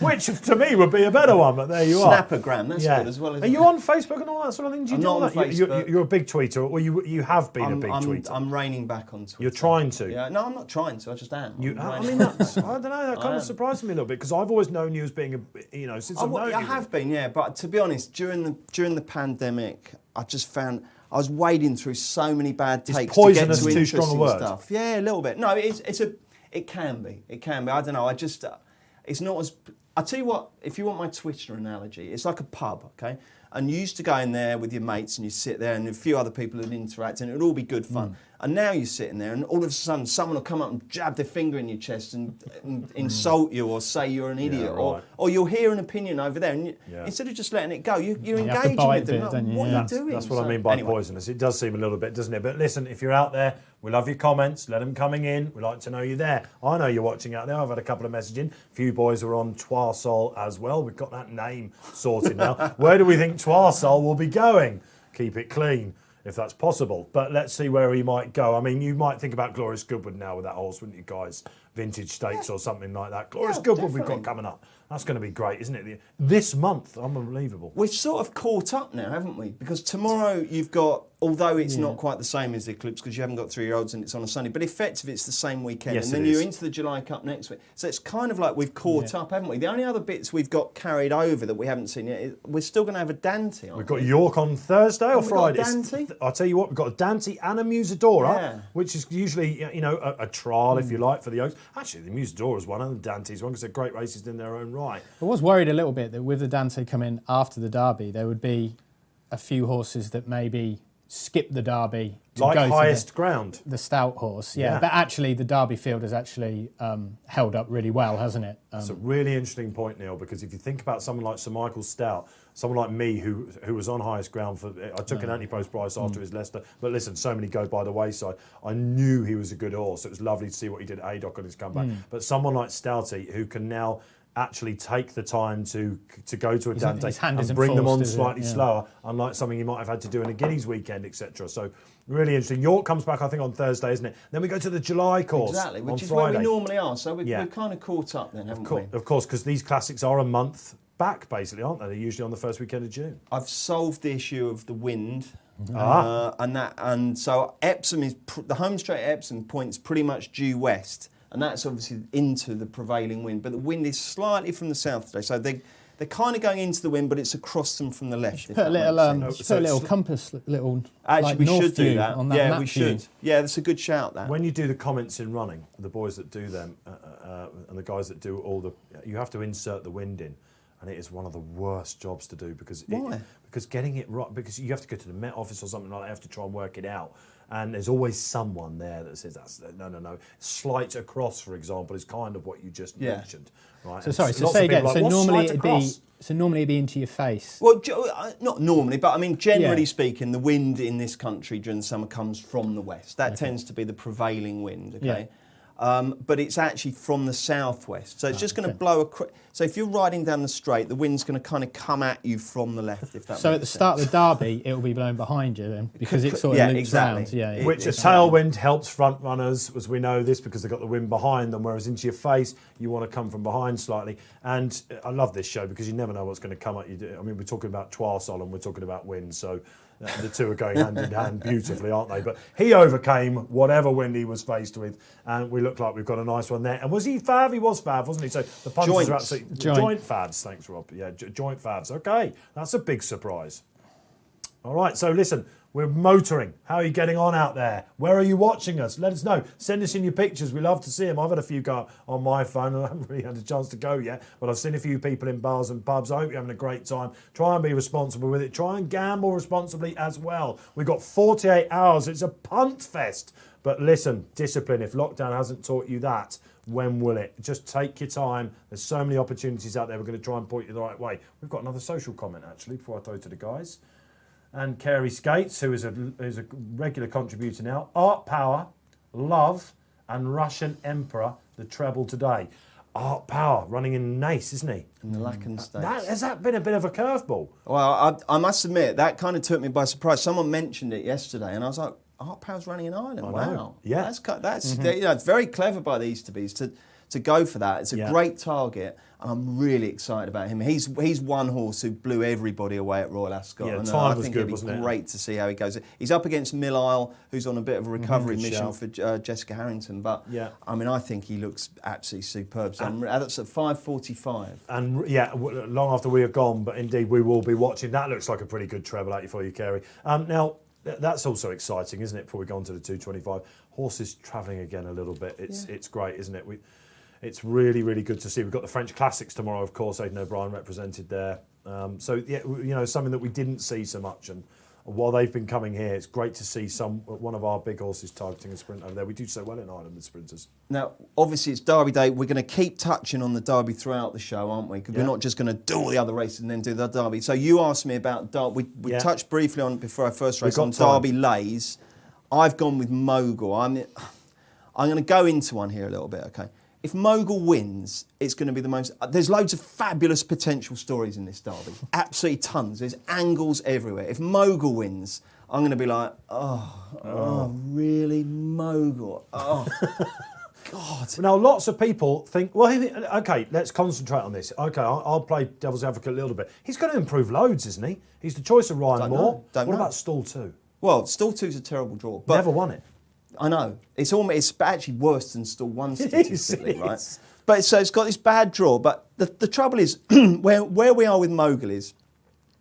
Speaker 1: which to me would be a better one. But there you are.
Speaker 2: Snappergram, that's good as well.
Speaker 1: Are you on Facebook and all that sort of thing? Do you
Speaker 2: I'm
Speaker 1: do
Speaker 2: not
Speaker 1: all
Speaker 2: on
Speaker 1: that?
Speaker 2: Facebook.
Speaker 1: You're a big tweeter, or you have been a big tweeter.
Speaker 2: I'm reining back on Twitter.
Speaker 1: You're trying to.
Speaker 2: Yeah, no, I'm not trying to. I just am.
Speaker 1: I don't know. That kind of surprised me a little bit because I've always known you as being since I've known you.
Speaker 2: I have been, yeah. But to be honest, during the pandemic, I just found I was wading through so many bad takes
Speaker 1: poisonous
Speaker 2: to get to
Speaker 1: too strong a
Speaker 2: interesting
Speaker 1: word?
Speaker 2: stuff. Yeah, a little bit. No, it can be. It can be. I don't know. It's not as. I'll tell you what. If you want my Twitter analogy, it's like a pub, okay? And you used to go in there with your mates and you sit there and a few other people would interact and it would all be good fun. And now you're sitting there and all of a sudden someone will come up and jab their finger in your chest and insult you or say you're an idiot.
Speaker 1: Right.
Speaker 2: Or you'll hear an opinion over there and instead of just letting it go, you're
Speaker 3: You have to
Speaker 2: engaging
Speaker 3: bite
Speaker 2: with them.
Speaker 3: it, don't you?
Speaker 2: What
Speaker 3: Yeah.
Speaker 2: are you doing?
Speaker 1: That's what I mean by poisonous. It does seem a little bit, doesn't it? But listen, if you're out there, we love your comments. Let them coming in. We like to know you're there. I know you're watching out there. I've had a couple of messaging. A few boys are on Twarsol as well. We've got that name sorted now. Where do we think Twarsol will be going? Keep it clean, if that's possible. But let's see where he might go. I mean, you might think about Glorious Goodwood now with that horse, wouldn't you guys? Vintage Stakes or something like that. Glorious Goodwood we've got coming up. That's going to be great, isn't it? This month, unbelievable.
Speaker 2: We've sort of caught up now, haven't we? Because tomorrow you've got, although it's not quite the same as the Eclipse because you haven't got 3-year-olds and it's on a Sunday, but effectively it's the same weekend.
Speaker 1: Yes,
Speaker 2: and then
Speaker 1: it
Speaker 2: you're
Speaker 1: is.
Speaker 2: into the July Cup next week. So it's kind of like we've caught up, haven't we? The only other bits we've got carried over that we haven't seen yet, is we're still going to have a Dante on.
Speaker 1: We've got York on Thursday or
Speaker 2: Have we got a
Speaker 1: Friday.
Speaker 2: Dante?
Speaker 1: I'll tell you what, we've got a Dante and a Musadora,
Speaker 2: Yeah.
Speaker 1: which is usually a trial, if you like, for the Oaks. Actually, the Musadora's one and the Dante's one because they're great races in their own right.
Speaker 3: I was worried a little bit that with the Dante coming after the Derby, there would be a few horses that maybe skip the Derby to
Speaker 1: Like
Speaker 3: go
Speaker 1: highest
Speaker 3: to
Speaker 1: ground.
Speaker 3: the stout horse.
Speaker 1: Yeah.
Speaker 3: But actually the Derby field has actually held up really well, hasn't it?
Speaker 1: That's a really interesting point, Neil, because if you think about someone like Sir Michael Stout, someone like me who was on highest ground for, I took an anti-post price after his Leicester, but listen, so many go by the wayside. I knew he was a good horse. It was lovely to see what he did at ADOC on his comeback. But someone like Stouty who can now actually take the time to go to a Dante
Speaker 3: his hand
Speaker 1: and
Speaker 3: isn't
Speaker 1: bring them on
Speaker 3: forced, is it?
Speaker 1: slightly
Speaker 3: Yeah.
Speaker 1: slower, unlike something he might have had to do in a Guineas weekend, etc. So really interesting. York comes back, I think, on Thursday, isn't it? Then we go to the July course
Speaker 2: Exactly,
Speaker 1: on
Speaker 2: which is
Speaker 1: Friday.
Speaker 2: where we normally are. So we're
Speaker 1: Yeah.
Speaker 2: kind of caught up then, haven't we?
Speaker 1: Of course, because these classics are a month back, basically, aren't they? They're usually on the first weekend of June.
Speaker 2: I've solved the issue of the wind, and so Epsom is the home straight at Epsom points pretty much due west, and that's obviously into the prevailing wind. But the wind is slightly from the south today, so they're kind of going into the wind, but it's across them from the left. if
Speaker 3: Put a
Speaker 2: that
Speaker 3: little,
Speaker 2: makes sense.
Speaker 3: put a little compass, little
Speaker 2: Actually,
Speaker 3: like
Speaker 2: we
Speaker 3: north
Speaker 2: should do
Speaker 3: view
Speaker 2: that.
Speaker 3: on that
Speaker 2: Yeah,
Speaker 3: map
Speaker 2: we
Speaker 3: view.
Speaker 2: should. Yeah, that's a good shout. That
Speaker 1: When you do the comments in running, the boys that do them and the guys that do all the, you have to insert the wind in, and it is one of the worst jobs to do because because getting it right, because you have to go to the Met office or something like that, you have to try and work it out. And there's always someone there that says, no. Slight across, for example, is kind of what you just mentioned. Right?
Speaker 3: So sorry, so
Speaker 1: Lots
Speaker 3: say
Speaker 1: of people
Speaker 3: again.
Speaker 1: are like,
Speaker 3: So
Speaker 1: "What's
Speaker 3: normally
Speaker 1: slight
Speaker 3: it'd be
Speaker 1: across?"
Speaker 3: normally it'd be into your face.
Speaker 2: Well, not normally, but I mean, generally
Speaker 3: Yeah.
Speaker 2: speaking, the wind in this country during the summer comes from the west. That tends to be the prevailing wind, okay? But it's actually from the southwest. So it's just going to blow so if you're riding down the straight, the wind's going to kind of come at you from the left, if that
Speaker 3: So
Speaker 2: makes
Speaker 3: at the
Speaker 2: sense.
Speaker 3: start of the Derby, it will be blowing behind you then, because it sort of loops
Speaker 2: exactly.
Speaker 3: round. Yeah.
Speaker 1: Which a tailwind helps front runners, as we know this, because they've got the wind behind them, whereas into your face, you want to come from behind slightly. And I love this show because you never know what's going to come at you. I mean, we're talking about Twarsol and we're talking about wind, so the two are going hand in hand beautifully, aren't they? But he overcame whatever wind he was faced with, and we look like we've got a nice one there. And was he Fav? He was Fav, wasn't he? So the punters are absolutely... Joint Favs, thanks, Rob. Yeah, joint Favs. Okay, that's a big surprise. All right, so listen, We're motoring. How are you getting on out there? Where are you watching us? Let us know. Send us in your pictures. We love to see them. I've had a few go on my phone and I haven't really had a chance to go yet, but I've seen a few people in bars and pubs. I hope you're having a great time. Try and be responsible with it. Try and gamble responsibly as well. We've got 48 hours. It's a punt fest. But listen, discipline. If lockdown hasn't taught you that, when will it? Just take your time. There's so many opportunities out there. We're going to try and point you the right way. We've got another social comment, actually, before I throw to the guys. And Carey Skates, who is a regular contributor now. Art Power, Love, and Russian Emperor, the treble today. Art Power running in Nace, isn't he?
Speaker 2: In the Lacken Stakes.
Speaker 1: Has that been a bit of a curveball?
Speaker 2: Well, I must admit, that kind of took me by surprise. Someone mentioned it yesterday, and I was like, Art Power's running in Ireland. Wow.
Speaker 1: Yeah.
Speaker 2: That's it's very clever by the Easterbees to go for that. It's a great target, and I'm really excited about him. He's one horse who blew everybody away at Royal Ascot.
Speaker 1: Yeah,
Speaker 2: and
Speaker 1: time
Speaker 2: I
Speaker 1: was
Speaker 2: think
Speaker 1: good,
Speaker 2: it'd
Speaker 1: wasn't
Speaker 2: be
Speaker 1: it?
Speaker 2: great to see how he goes. He's up against Mill Isle, who's on a bit of a recovery
Speaker 1: good
Speaker 2: mission
Speaker 1: shout.
Speaker 2: for Jessica Harrington. But I mean, I think he looks absolutely superb. So that's at 5:45.
Speaker 1: And long after we are gone, but indeed we will be watching. That looks like a pretty good treble out for you, Carey. Now, that's also exciting, isn't it, before we go on to the 225? Horses travelling again a little bit. It's great, isn't it? It's really, really good to see. We've got the French Classics tomorrow, of course, Aidan O'Brien represented there. Something that we didn't see so much. And while they've been coming here, it's great to see one of our big horses targeting a sprint over there. We do so well in Ireland with sprinters.
Speaker 2: Now, obviously, it's Derby Day. We're going to keep touching on the Derby throughout the show, aren't we? Because we're not just going to do all the other races and then do the Derby. So you asked me about Derby. We touched briefly on before our first race on Derby Lays. I've gone with Mogul. I'm going to go into one here a little bit, okay? If Mogul wins, it's going to be the most... There's loads of fabulous potential stories in this Derby. Absolutely tons. There's angles everywhere. If Mogul wins, I'm going to be like, really, Mogul? Oh, God.
Speaker 1: Now, lots of people think, well, OK, let's concentrate on this. OK, I'll play devil's advocate a little bit. He's going to improve loads, isn't he? He's the choice of Ryan Moore. What about Stall 2?
Speaker 2: Well, Stall 2's a terrible draw. But
Speaker 1: never won it.
Speaker 2: I know. It's actually worse than Stall 1 statistically, right? But so it's got this bad draw. But the trouble is, where we are with Mogul is,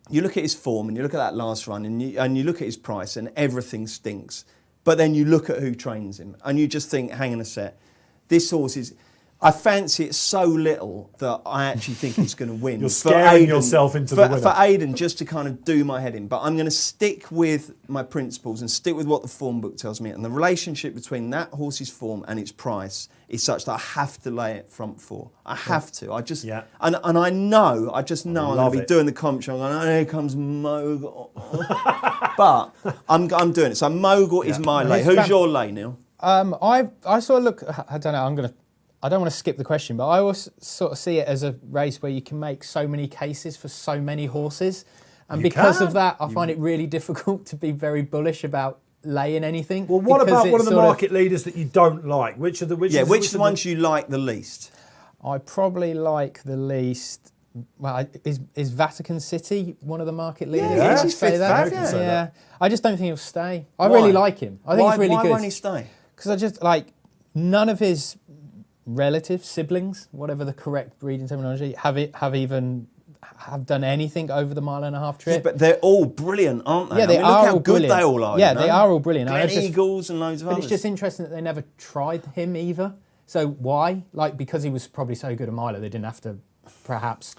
Speaker 2: you look at his form and you look at that last run and you look at his price and everything stinks. But then you look at who trains him and you just think, hang on a sec, this horse is... I fancy it so little that I actually think it's going to win.
Speaker 1: You're scaring yourself into the winner.
Speaker 2: For Aidan, just to kind of do my head in. But I'm going to stick with my principles and stick with what the form book tells me. And the relationship between that horse's form and its price is such that I have to lay it front four. I have to. And I know I'm going to be doing the commentary. I'm going, here comes Mogul. But I'm doing it. So Mogul is my lay. Who's your lay, Neil?
Speaker 3: I sort of look... I don't know, I don't want to skip the question, but I always sort of see it as a race where you can make so many cases for so many horses. And because of that, I find it really difficult to be very bullish about laying anything.
Speaker 1: Well, what about one of the market leaders that you don't like? Which
Speaker 2: ones you like the least?
Speaker 3: I probably like the least... Well, is Vatican City one of the market leaders?
Speaker 2: Yeah, he's fifth favourite.
Speaker 3: Yeah. I just don't think he'll stay. I really like him. I think he's really good.
Speaker 2: Why won't he stay?
Speaker 3: Because I just, none of his... relatives, siblings, whatever the correct breeding terminology, have done anything over the 1.5 mile trip.
Speaker 2: Yeah, but they're all brilliant, aren't they?
Speaker 3: Yeah, they are
Speaker 2: look how
Speaker 3: all
Speaker 2: good
Speaker 3: brilliant.
Speaker 2: they all are.
Speaker 3: Yeah, they are all brilliant.
Speaker 2: Eagles and loads of others.
Speaker 3: But it's just interesting that they never tried him either. So why? Because he was probably so good a miler, they didn't have to perhaps,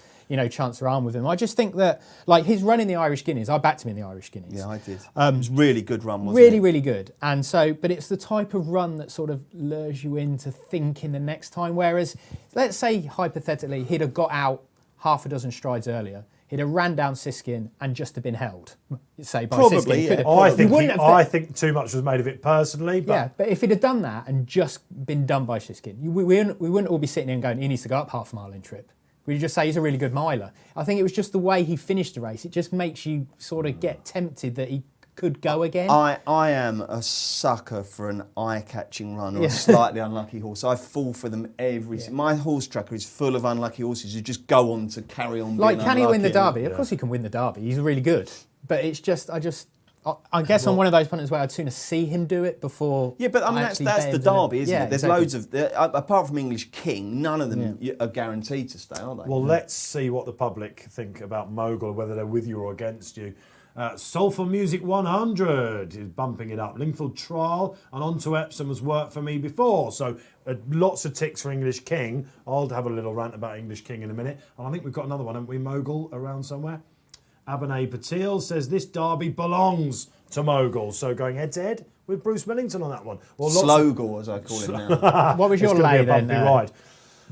Speaker 3: chance their arm with him. I just think that, his run in the Irish Guineas, I backed him in the Irish Guineas.
Speaker 2: Yeah, I did. It was really good run, wasn't it?
Speaker 3: Really, really good. And so, but it's the type of run that sort of lures you into thinking the next time. Whereas, let's say, hypothetically, he'd have got out half a dozen strides earlier. He'd have ran down Siskin and just have been held, say, by
Speaker 2: Probably,
Speaker 3: Siskin.
Speaker 1: Yeah. I think too much was made of it personally. But
Speaker 3: yeah, but if he'd have done that and just been done by Siskin, we wouldn't all be sitting here and going, he needs to go up half a mile in trip. We'd just say he's a really good miler. I think it was just the way he finished the race. It just makes you sort of get tempted that he could go again.
Speaker 2: I am a sucker for an eye-catching run or a slightly unlucky horse. I fall for them every... My horse tracker is full of unlucky horses who just go on to carry on being
Speaker 3: can he win the
Speaker 2: unlucky.
Speaker 3: Derby? Of course he can win the Derby. He's really good. But it's just... I guess I'm one of those punters where I'd sooner see him do it before...
Speaker 2: Yeah, but I mean, that's the Derby, isn't it? There's loads of... apart from English King, none of them are guaranteed to stay, are they?
Speaker 1: Well, let's see what the public think about Mogul, whether they're with you or against you. Sulphur Music 100 is bumping it up. Lingfield Trial and on to Epsom has worked for me before. So lots of ticks for English King. I'll have a little rant about English King in a minute. And I think we've got another one, haven't we? Mogul around somewhere. Abinay Patil says this derby belongs to Mogul. So going head-to-head with Bruce Millington on that one. Well,
Speaker 2: Slogul, as I call him now.
Speaker 3: What was your lay then,
Speaker 1: ride.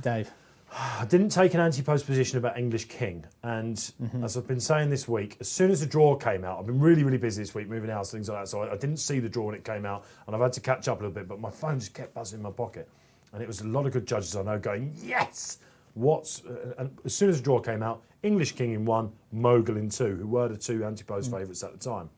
Speaker 3: Dave?
Speaker 1: I didn't take an anti-post position about English King, and as I've been saying this week, as soon as the draw came out, I've been really, really busy this week, moving house, things like that, so I didn't see the draw when it came out, and I've had to catch up a little bit, but my phone just kept buzzing in my pocket, and it was a lot of good judges I know going, yes! And as soon as the draw came out, English King in 1, Mogul in 2, who were the 2 anti-post favourites at the time.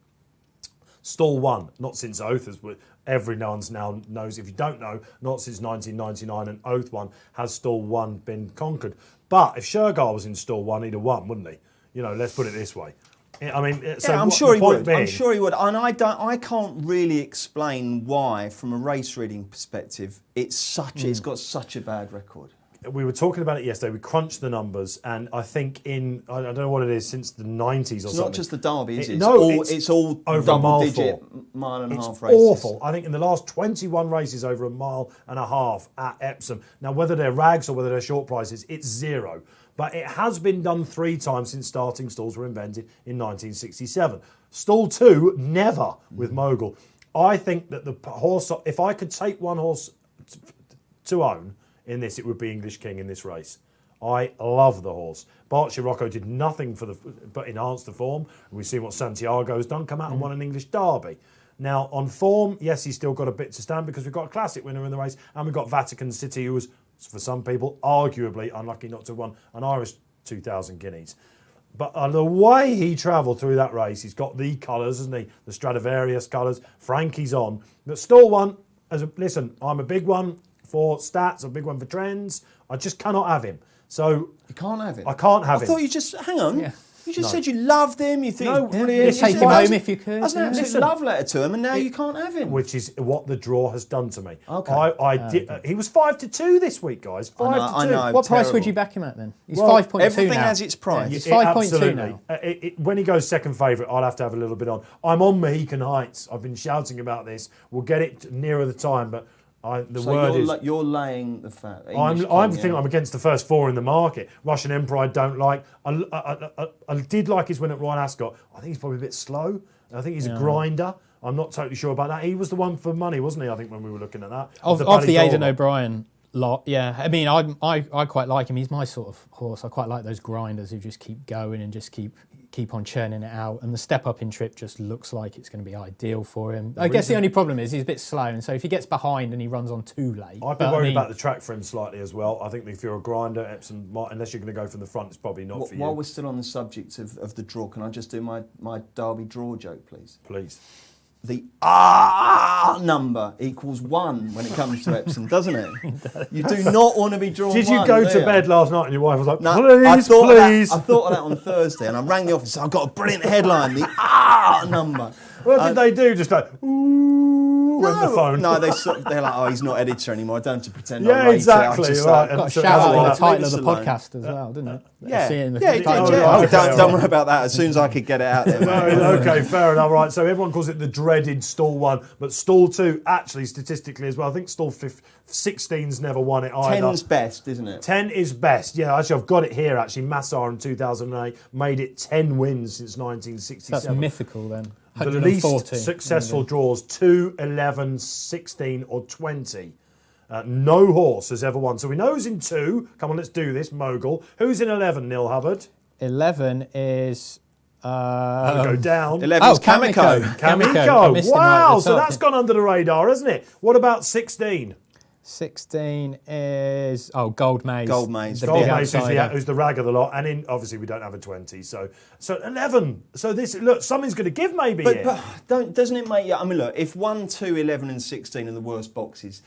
Speaker 1: Stall 1, not since Oath, as everyone now knows. If you don't know, not since 1999, and Oath 1 has Stall 1 been conquered. But if Shergar was in Stall 1, he'd have won, wouldn't he? You know, let's put it this way. I mean, so
Speaker 2: I'm sure he would.
Speaker 1: Being,
Speaker 2: I'm sure he would. And I can't really explain why, from a race reading perspective, it's got such a bad record.
Speaker 1: We were talking about it yesterday. We crunched the numbers, and I think I don't know what it is, since the 90s or something.
Speaker 2: It's not just the Derby, is it?
Speaker 1: It's
Speaker 2: all
Speaker 1: over
Speaker 2: double-digit mile and a half races.
Speaker 1: It's awful. I think in the last 21 races over a mile and a half at Epsom. Now, whether they're rags or whether they're short prices, it's 0. But it has been done 3 times since starting stalls were invented in 1967. Stall 2, never with Mogul. I think that the horse, if I could take one horse to own in this, it would be English King in this race. I love the horse. Berkshire Rocco did nothing but enhance the form. We've seen what Santiago's done, come out and won an English Derby. Now, on form, yes, he's still got a bit to stand because we've got a classic winner in the race, and we've got Vatican City, who was, for some people, arguably unlucky not to have won an Irish 2,000 guineas. But the way he travelled through that race, he's got the colours, hasn't he? The Stradivarius colours. Frankie's on. But Stall 1, listen, I'm a big one for stats, a big one for trends. I just cannot have him. So
Speaker 2: you can't have him.
Speaker 1: I can't have him.
Speaker 2: I thought you just hang on.
Speaker 3: Yeah.
Speaker 2: You just said you loved him. You think
Speaker 1: No,
Speaker 2: he's brilliant.
Speaker 3: Just take him home if you could.
Speaker 2: That's an absolute
Speaker 1: Listen,
Speaker 2: love letter to him, and now you can't have him.
Speaker 1: Which is what the draw has done to me.
Speaker 2: Okay.
Speaker 1: I did. He was 5-2 this week, guys. 5-2.
Speaker 2: I know.
Speaker 3: What price
Speaker 2: terrible.
Speaker 3: would you back him at then? He's
Speaker 1: Well,
Speaker 3: 5.2 now.
Speaker 2: Everything has its price.
Speaker 3: It's 5.2
Speaker 1: absolutely.
Speaker 3: now.
Speaker 1: When he goes second favourite, I'll have to have a little bit on. I'm on Mohican Heights. I've been shouting about this. We'll get it nearer the time, but
Speaker 2: you're laying the fat.
Speaker 1: I'm thinking I'm against the first 4 in the market. Russian Emperor I don't like. I did like his win at Ryan Ascot. I think he's probably a bit slow. I think he's a grinder. I'm not totally sure about that. He was the one for money, wasn't he? I think when we were looking at that.
Speaker 3: Of the Aidan O'Brien lot, yeah. I mean, I quite like him. He's my sort of horse. I quite like those grinders who just keep going and just keep on churning it out. And the step up in trip just looks like it's going to be ideal for him. I guess the only problem is he's a bit slow, and so if he gets behind and he runs on too late.
Speaker 1: I'd be worried about the track for him slightly as well. I think if you're a grinder, Epsom, unless you're going to go from the front, it's probably not for you.
Speaker 2: While we're still on the subject of the draw, can I just do my Derby draw joke, please?
Speaker 1: Please.
Speaker 2: The number equals 1 when it comes to Epsom, doesn't it? You do not want to be drawn.
Speaker 1: Did you go to bed last night and your wife was like,
Speaker 2: no,
Speaker 1: please, please?
Speaker 2: I thought of that on Thursday, and I rang the office. I've got a brilliant headline. The number.
Speaker 1: What did they do? Just like, ooh, went the phone.
Speaker 2: No, they're like, oh, he's not editor anymore. I don't have to pretend.
Speaker 1: Yeah,
Speaker 2: I'm
Speaker 1: exactly. Right.
Speaker 3: Got a shout out in the title of the podcast as well, didn't it?
Speaker 2: Yeah,
Speaker 1: Okay.
Speaker 2: Don't worry about that. As soon as I could get it out there.
Speaker 1: Okay, fair enough. Right, so everyone calls it the dreaded Stall 1, but Stall 2, actually, statistically as well, I think Stall 16's never won it either.
Speaker 2: 10's best, isn't it?
Speaker 1: 10 is best. Yeah, actually, I've got it here, actually. Massar in 2008 made it 10 wins since 1967.
Speaker 3: So that's mythical then.
Speaker 1: The least successful draws, 2, 11, 16 or 20. No horse has ever won. So we know who's in 2. Come on, let's do this, Mogul. Who's in 11, Neil Hubbard?
Speaker 3: 11 is...
Speaker 1: go down.
Speaker 2: 11's Kamiko.
Speaker 1: Kamiko. Wow, so that's gone under the radar, hasn't it? What about 16?
Speaker 3: 16 is Gold Maze.
Speaker 2: Gold Maze.
Speaker 1: Gold Maze who's the rag of the lot, and obviously we don't have a 20. So 11. So this something's going to give maybe.
Speaker 2: But doesn't it make you? I mean, look, if 1, 2, 11, and 16 are the worst boxes,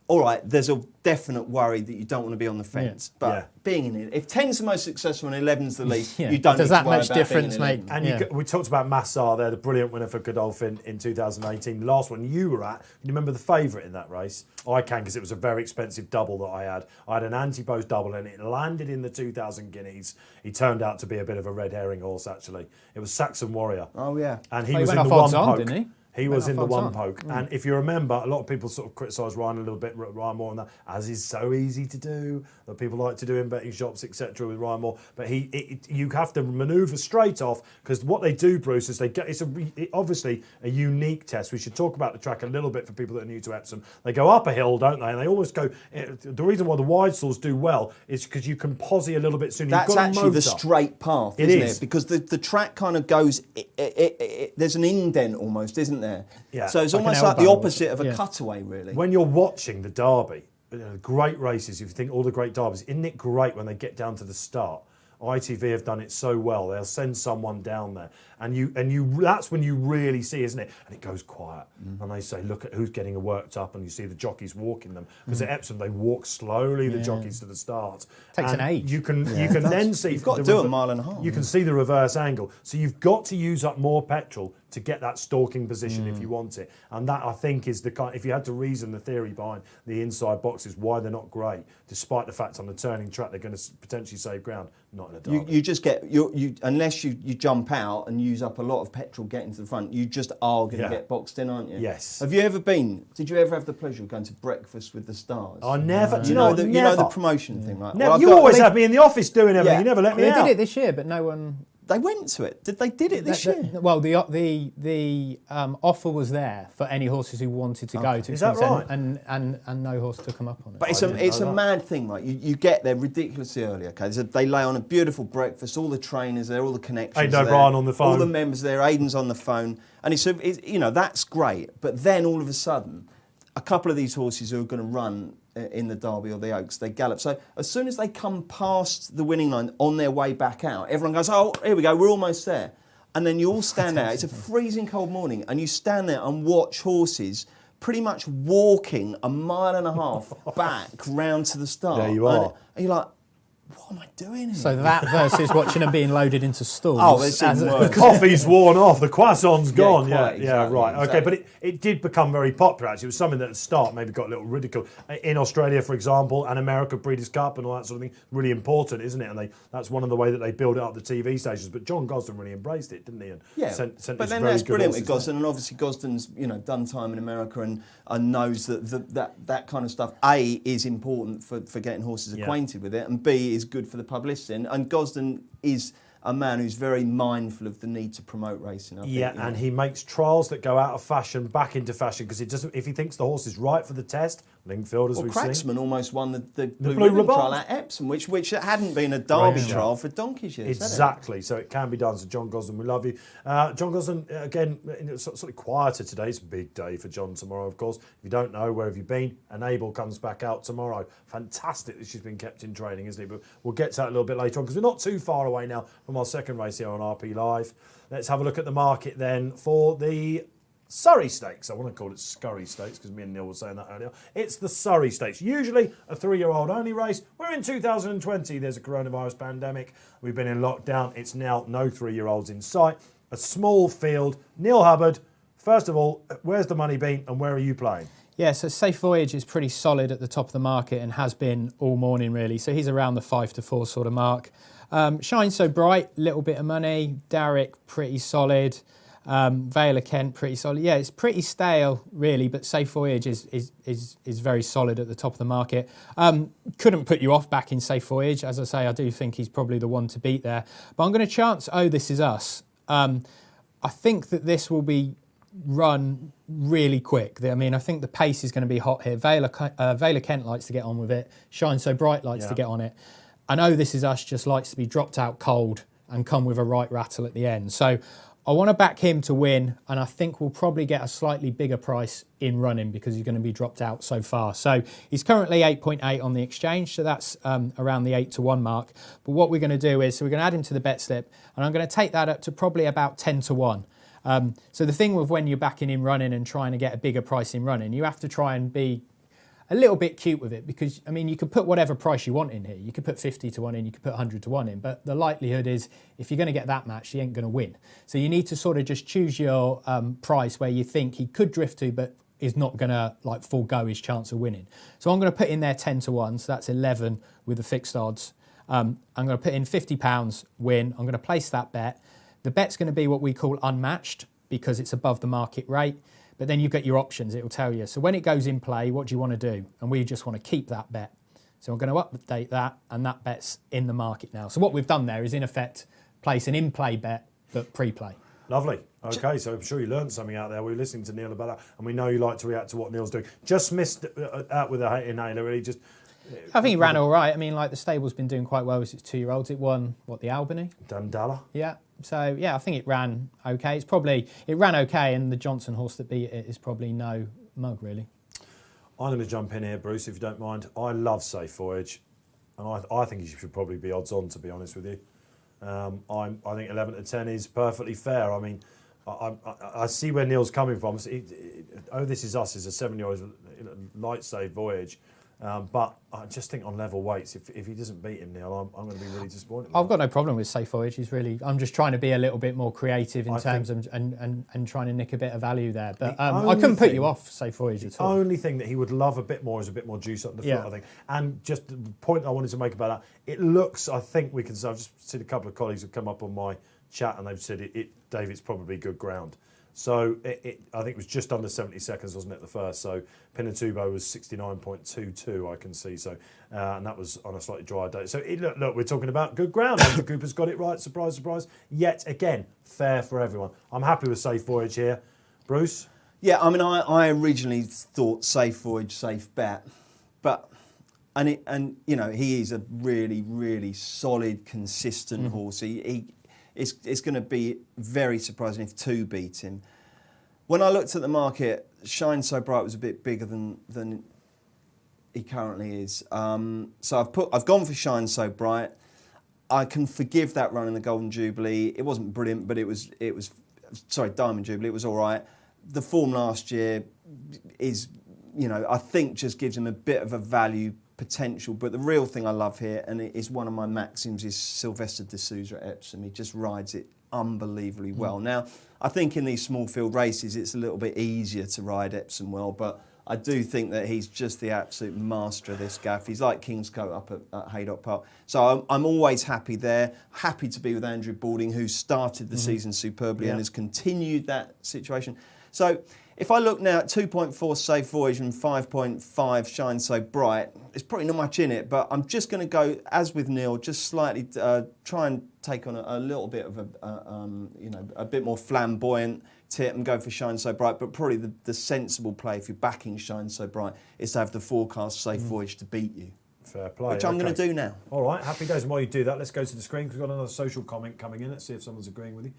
Speaker 2: all right, there's a definite worry that you don't want to be on the fence. But being in it, if 10's the most successful and 11's the least, you don't
Speaker 3: Does
Speaker 2: need
Speaker 3: that
Speaker 2: to worry
Speaker 3: much
Speaker 2: about
Speaker 3: difference
Speaker 2: being in
Speaker 3: make?
Speaker 2: 11.
Speaker 1: And we talked about Massar there, the brilliant winner for Godolphin in 2018. The last one you were at, can you remember the favourite in that race? I can, because it was a very expensive double that I had. I had an anti-post double and it landed in the 2,000 guineas. He turned out to be a bit of a red herring horse, actually. It was Saxon Warrior.
Speaker 2: Oh, yeah.
Speaker 1: And he
Speaker 3: Well, he
Speaker 1: was
Speaker 3: went
Speaker 1: in the
Speaker 3: off
Speaker 1: one
Speaker 3: odds on,
Speaker 1: poke.
Speaker 3: didn't he?
Speaker 1: He was in the
Speaker 3: off odds
Speaker 1: one
Speaker 3: on.
Speaker 1: poke. And if you remember, a lot of people sort of criticised Ryan a little bit, Ryan Moore, on that, as is so easy to do, that people like to do in betting shops, etc., with Ryan Moore. But you have to manoeuvre straight off, because what they do, Bruce, is it's obviously a unique test. We should talk about the track a little bit for people that are new to Epsom. They go up a hill, don't they? And they almost go. The reason why the wide stalls do well is because you can posse a little bit sooner.
Speaker 2: That's actually the straight path, isn't it? Because the track kind of goes. There's an indent almost, isn't there?
Speaker 1: Yeah.
Speaker 2: So it's
Speaker 3: Like
Speaker 2: almost
Speaker 3: an
Speaker 2: like the
Speaker 3: elbow.
Speaker 2: opposite of a cutaway, really.
Speaker 1: When you're watching the Derby, great races, if you think all the great Derbies, isn't it great when they get down to the start? ITV have done it so well. They'll send someone down there, and you that's when you really see, isn't it? And it goes quiet, and they say, look at who's getting worked up, and you see the jockeys walking them, because at Epsom they walk slowly, the jockeys, to the start.
Speaker 3: Takes an age.
Speaker 1: You can then see.
Speaker 2: You've got to do a mile and a half.
Speaker 1: You can see the reverse angle, so you've got to use up more petrol to get that stalking position if you want it. And that, I think, is the kind. If you had to reason the theory behind the inside boxes, why they're not great, despite the fact on the turning track they're going to potentially save ground, not in a Derby.
Speaker 2: You just get you unless you jump out and use up a lot of petrol getting to the front. You just are going to get boxed in, aren't you?
Speaker 1: Yes.
Speaker 2: Have you ever been? Did you ever have the pleasure of going to breakfast with the stars?
Speaker 1: I never. Do
Speaker 2: You know the promotion thing, right?
Speaker 1: Never,
Speaker 2: Well,
Speaker 1: you always have me in the office doing everything.
Speaker 2: Yeah.
Speaker 1: You never let me
Speaker 3: They
Speaker 1: out.
Speaker 3: did it this year, but no one.
Speaker 2: They went to it. They did it this year?
Speaker 3: Well, the offer was there for any horses who wanted to go to.
Speaker 1: Is that right?
Speaker 3: And no horse took them up on it.
Speaker 2: But it's a mad thing, right? You get there ridiculously early, okay? They lay on a beautiful breakfast, all the trainers there, all the connections
Speaker 1: Aidan
Speaker 2: there.
Speaker 1: O'Brien on the phone.
Speaker 2: All the members there, Aidan's on the phone. And it's that's great. But then all of a sudden, a couple of these horses who are going to run in the Derby or the Oaks, they gallop. So as soon as they come past the winning line on their way back out, everyone goes, oh, here we go, we're almost there. And then you all stand out. It's a freezing cold morning, and you stand there and watch horses pretty much walking a mile and a half back round to the start.
Speaker 1: There you are.
Speaker 2: And you're like, what am I doing here?
Speaker 3: So that versus watching them being loaded into stalls.
Speaker 2: Oh, it's even
Speaker 1: The
Speaker 2: worse.
Speaker 1: coffee's worn off, the croissant's gone. Yeah,
Speaker 2: quite,
Speaker 1: yeah,
Speaker 2: exactly,
Speaker 1: right. Okay,
Speaker 2: exactly.
Speaker 1: but it did become very popular, actually. It was something that at the start maybe got a little ridiculed. In Australia, for example, and America, Breeders' Cup and all that sort of thing, really important, isn't it? And that's one of the way that they build up the TV stations. But John Gosden really embraced it, didn't he? And
Speaker 2: Yeah,
Speaker 1: sent
Speaker 2: but
Speaker 1: his
Speaker 2: then
Speaker 1: very
Speaker 2: that's
Speaker 1: good
Speaker 2: brilliant
Speaker 1: horses
Speaker 2: with Gosden, and obviously Gosden's done time in America and knows that kind of stuff A is important for getting horses acquainted with it, and B is good for the publicity. And Gosden is a man who's very mindful of the need to promote racing. I think,
Speaker 1: and he makes trials that go out of fashion back into fashion, because it doesn't. If he thinks the horse is right for the test, Lingfield, as
Speaker 2: Well,
Speaker 1: we've seen.
Speaker 2: Cracksman almost won the Blue
Speaker 1: Blue
Speaker 2: Ribbon
Speaker 1: Ribbon.
Speaker 2: trial at Epsom, which hadn't been a Derby
Speaker 1: Right.
Speaker 2: trial for donkey's years. had it?
Speaker 1: Exactly, so it can be done. So John Gosden, we love you. John Gosden, again, sort of quieter today. It's a big day for John tomorrow, of course. If you don't know, where have you been? Enable comes back out tomorrow. Fantastic that she's been kept in training, isn't it? But we'll get to that a little bit later on, because we're not too far away now from our second race here on RP Live. Let's have a look at the market then for the Surrey Stakes. I want to call it Scurry Stakes because me and Neil were saying that earlier. It's the Surrey Stakes. Usually a 3-year-old only race. We're in 2020. There's a coronavirus pandemic. We've been in lockdown. It's now no 3-year-olds in sight. A small field. Neil Hubbard, first of all, where's the money been and where are you playing?
Speaker 3: Yeah, so Safe Voyage is pretty solid at the top of the market and has been all morning, really. So he's around the 5 to 4 sort of mark. Shine So Bright, little bit of money. Darrick, pretty solid. Vale of Kent, pretty solid. Yeah, it's pretty stale, really, but Safe Voyage is very solid at the top of the market. Couldn't put you off back in Safe Voyage. As I say, I do think he's probably the one to beat there. But I'm going to chance This Is Us. I think that this will be run really quick. I mean, I think the pace is going to be hot here. Vale of Kent likes to get on with it. Shine So Bright likes to get on it. I know This Is Us just likes to be dropped out cold and come with a right rattle at the end. So I want to back him to win, and I think we'll probably get a slightly bigger price in running because he's going to be dropped out so far. So he's currently 8.8 on the exchange, so that's around the 8 to 1 mark. But what we're going to do is, so we're going to add him to the bet slip, and I'm going to take that up to probably about 10 to 1. So the thing with when you're backing in running and trying to get a bigger price in running, you have to try and be a little bit cute with it because, I mean, you could put whatever price you want in here. You could put 50 to 1 in, you could put 100 to 1 in, but the likelihood is if you're going to get that match, you ain't going to win. So you need to sort of just choose your price where you think he could drift to, but is not going to like forego his chance of winning. So I'm going to put in there 10 to 1, so that's 11 with the fixed odds. I'm going to put in £50 win. I'm going to place that bet. The bet's going to be what we call unmatched because it's above the market rate. But then you get your options, it will tell you. So when it goes in play, what do you want to do? And we just want to keep that bet. So I'm going to update that, and that bet's in the market now. So what we've done there is, in effect, place an in-play bet, but pre-play.
Speaker 1: Lovely. Okay, so I'm sure you learned something out there. We were listening to Neil about that, and we know you like to react to what Neil's doing. Just missed out with a inhaler, really. Just.
Speaker 3: I think he ran all right. I mean, like, the stable's been doing quite well with its 2-year-olds. It won, the Albany?
Speaker 1: Dandala?
Speaker 3: Yeah. So, yeah, I think it ran okay. It ran okay, and the Johnson horse that beat it is probably no mug, really.
Speaker 1: I'm going to jump in here, Bruce, if you don't mind. I love Safe Voyage, and I think he should probably be odds on, to be honest with you. I think 11 to 10 is perfectly fair. I mean, I see where Neil's coming from. Oh, This Is Us is a 7-year-old light Safe Voyage. But I just think on level weights, if he doesn't beat him, Neil, I'm going to be really disappointed.
Speaker 3: I've got no problem with Safe Voyage. I'm just trying to be a little bit more creative in terms of and trying to nick a bit of value there. But I couldn't put you off Safe Voyage at all.
Speaker 1: The only thing that he would love a bit more is a bit more juice up the foot, I think. And just the point I wanted to make about that, it looks, I think we can say, I've just seen a couple of colleagues have come up on my chat and they've said, Dave, it's probably good ground. So I think it was just under 70 seconds, wasn't it, the first? So Pinatubo was 69.22, I can see. So and that was on a slightly drier day. So look, we're talking about good ground. Andrew Cooper's got it right. Surprise, surprise. Yet again, fair for everyone. I'm happy with Safe Voyage here. Bruce?
Speaker 2: Yeah, I mean, I originally thought Safe Voyage, safe bet, but and you know, he is a really, really solid, consistent horse. It's going to be very surprising if 2 beat him. When I looked at the market, Shine So Bright was a bit bigger than he currently is. So I've gone for Shine So Bright. I can forgive that run in the Golden Jubilee. It wasn't brilliant, but it was Diamond Jubilee. It was all right. The form last year is, you know, I think just gives him a bit of a value potential, but the real thing I love here, and it is one of my maxims, is Sylvester de Souza at Epsom. He just rides it unbelievably well. Now, I think in these small field races it's a little bit easier to ride Epsom well, but I do think that he's just the absolute master of this gaff. He's like Kingscote up at Haydock Park. So I'm always happy there, happy to be with Andrew Balding, who started the season superbly and has continued that situation. So if I look now at 2.4 Safe Voyage and 5.5 Shine So Bright, there's probably not much in it, but I'm just going to go, as with Neil, just slightly try and take on a little bit of a bit more flamboyant tip and go for Shine So Bright. But probably the sensible play, if you're backing Shine So Bright, is to have the forecast Safe Voyage to beat you.
Speaker 1: Fair play.
Speaker 2: Which I'm going to do now.
Speaker 1: All right, happy days. And while you do that, let's go to the screen because we've got another social comment coming in. Let's see if someone's agreeing with you.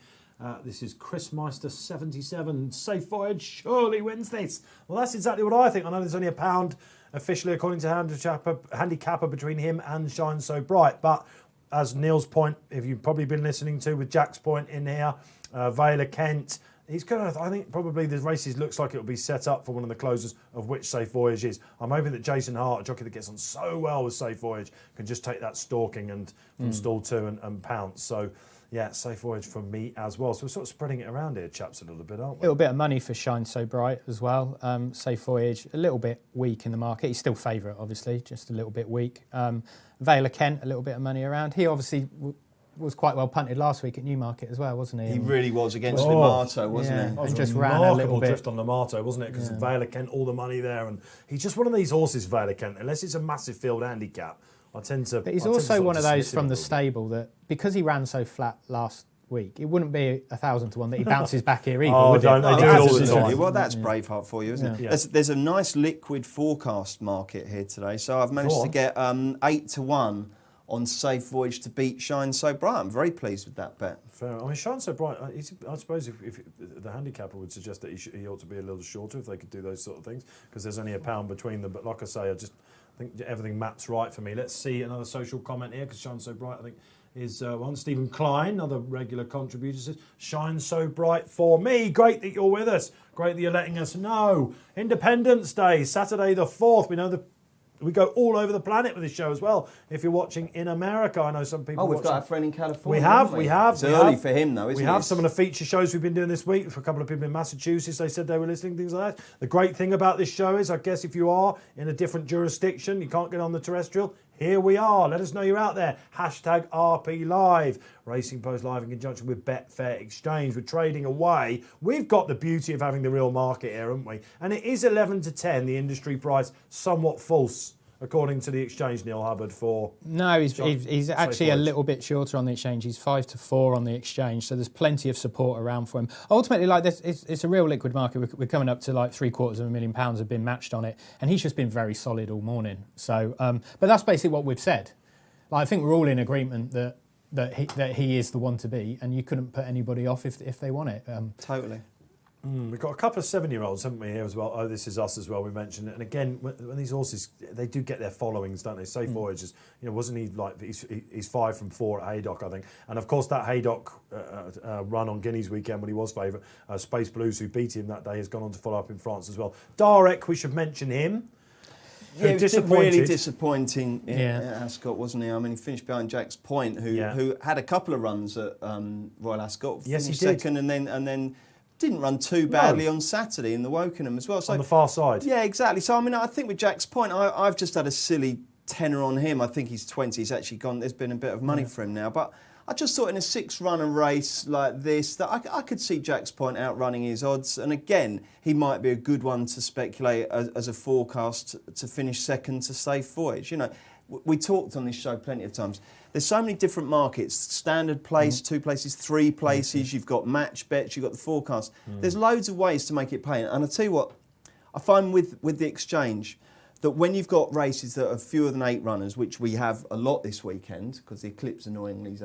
Speaker 1: This is Chris Meister 77. Safe Voyage surely wins this. Well, that's exactly what I think. I know there's only £1 officially, according to handicapper, between him and Shine So Bright. But as Neil's point, if you've probably been listening to, with Jack's point in here, Vale of Kent, he's going to, I think probably the races looks like it'll be set up for one of the closers, of which Safe Voyage is. I'm hoping that Jason Hart, a jockey that gets on so well with Safe Voyage, can just take that stalking and from stall 2 and pounce. So yeah, Safe Voyage from me as well. So we're sort of spreading it around here, chaps, a little bit, aren't we?
Speaker 3: A little bit of money for Shine So Bright as well. Safe Voyage, a little bit weak in the market. He's still favourite, obviously, just a little bit weak. Vale of Kent, a little bit of money around. He obviously was quite well punted last week at Newmarket as well, wasn't he?
Speaker 2: He really was against Limato, wasn't he?
Speaker 3: And just ran a little bit.
Speaker 1: Drift on Limato, wasn't it? Because Vale of Kent, all the money there, and he's just one of these horses, Vale of Kent. Unless it's a massive field handicap, I tend to.
Speaker 3: But he's also one of those from the stable that, because he ran so flat last week, it wouldn't be 1,000 to 1 that he bounces back here either, would
Speaker 1: don't
Speaker 3: it?
Speaker 1: they do it all the time?
Speaker 2: Well, that's Braveheart for you, isn't it?
Speaker 1: Yeah.
Speaker 2: There's a nice liquid forecast market here today, so I've managed to get 8 to 1 on Safe Voyage to beat Shine So Bright. I'm very pleased with that bet.
Speaker 1: Fair. I mean, Shine So Bright, I suppose if the handicapper would suggest that he ought to be a little shorter if they could do those sort of things, because there's only £1 between them. But like I say, I think everything maps right for me. Let's see another social comment here, because Shine So Bright, I think, is one. Stephen Klein, another regular contributor, says, "Shine so bright for me. Great that you're with us. Great that you're letting us know." Independence Day, Saturday the 4th. We go all over the planet with this show as well. If you're watching in America, I know some people.
Speaker 2: Oh, we've
Speaker 1: watching.
Speaker 2: got our friend in California.
Speaker 1: We have.
Speaker 2: It's early for him, though, isn't it?
Speaker 1: We have some of the feature shows we've been doing this week. For a couple of people in Massachusetts, they said they were listening, things like that. The great thing about this show is, I guess, if you are in a different jurisdiction, you can't get on the terrestrial. Here we are. Let us know you're out there. Hashtag RP Live. Racing Post Live in conjunction with Betfair Exchange. We're trading away. We've got the beauty of having the real market here, haven't we? And it is 11 to 10, the industry price, somewhat false, according to the exchange, Neil Hubbard, for...
Speaker 3: No, he's actually a little bit shorter on the exchange. He's 5 to 4 on the exchange, so there's plenty of support around for him. Ultimately, like this, it's a real liquid market. We're coming up to like £750,000 have been matched on it, and he's just been very solid all morning. So, but that's basically what we've said. Like, I think we're all in agreement that he is the one to beat, and you couldn't put anybody off if they want it.
Speaker 2: Totally.
Speaker 1: We've got a couple of 7-year-olds, haven't we, here as well? Oh, This Is Us as well, we mentioned it. And again, when these horses, they do get their followings, don't they? Safe Voyage, wasn't he like, he's 5 from 4 at Haydock, I think. And of course, that Haydock run on Guineas weekend when he was favourite, Space Blues, who beat him that day, has gone on to follow up in France as well. Darek, we should mention him.
Speaker 2: Yeah, he was really disappointing at Ascot, wasn't he? I mean, he finished behind Jack's Point, who had a couple of runs at Royal Ascot.
Speaker 1: Yes, he
Speaker 2: did.
Speaker 1: Second,
Speaker 2: and then didn't run too badly on Saturday in the Wokingham as well. So,
Speaker 1: on the far side.
Speaker 2: Yeah, exactly. So, I mean, I think with Jack's Point, I've just had a silly tenner on him. I think he's 20. He's actually gone. There's been a bit of money for him now. But I just thought in a 6-runner race like this that I could see Jack's Point outrunning his odds. And again, he might be a good one to speculate as a forecast to finish second to Safe Voyage. You know, we talked on this show plenty of times. There's so many different markets, standard place, 2 places, 3 places, you've got match bets, you've got the forecast. There's loads of ways to make it play. And I'll tell you what, I find with the exchange, that when you've got races that are fewer than 8 runners, which we have a lot this weekend, because the Eclipse annoyingly is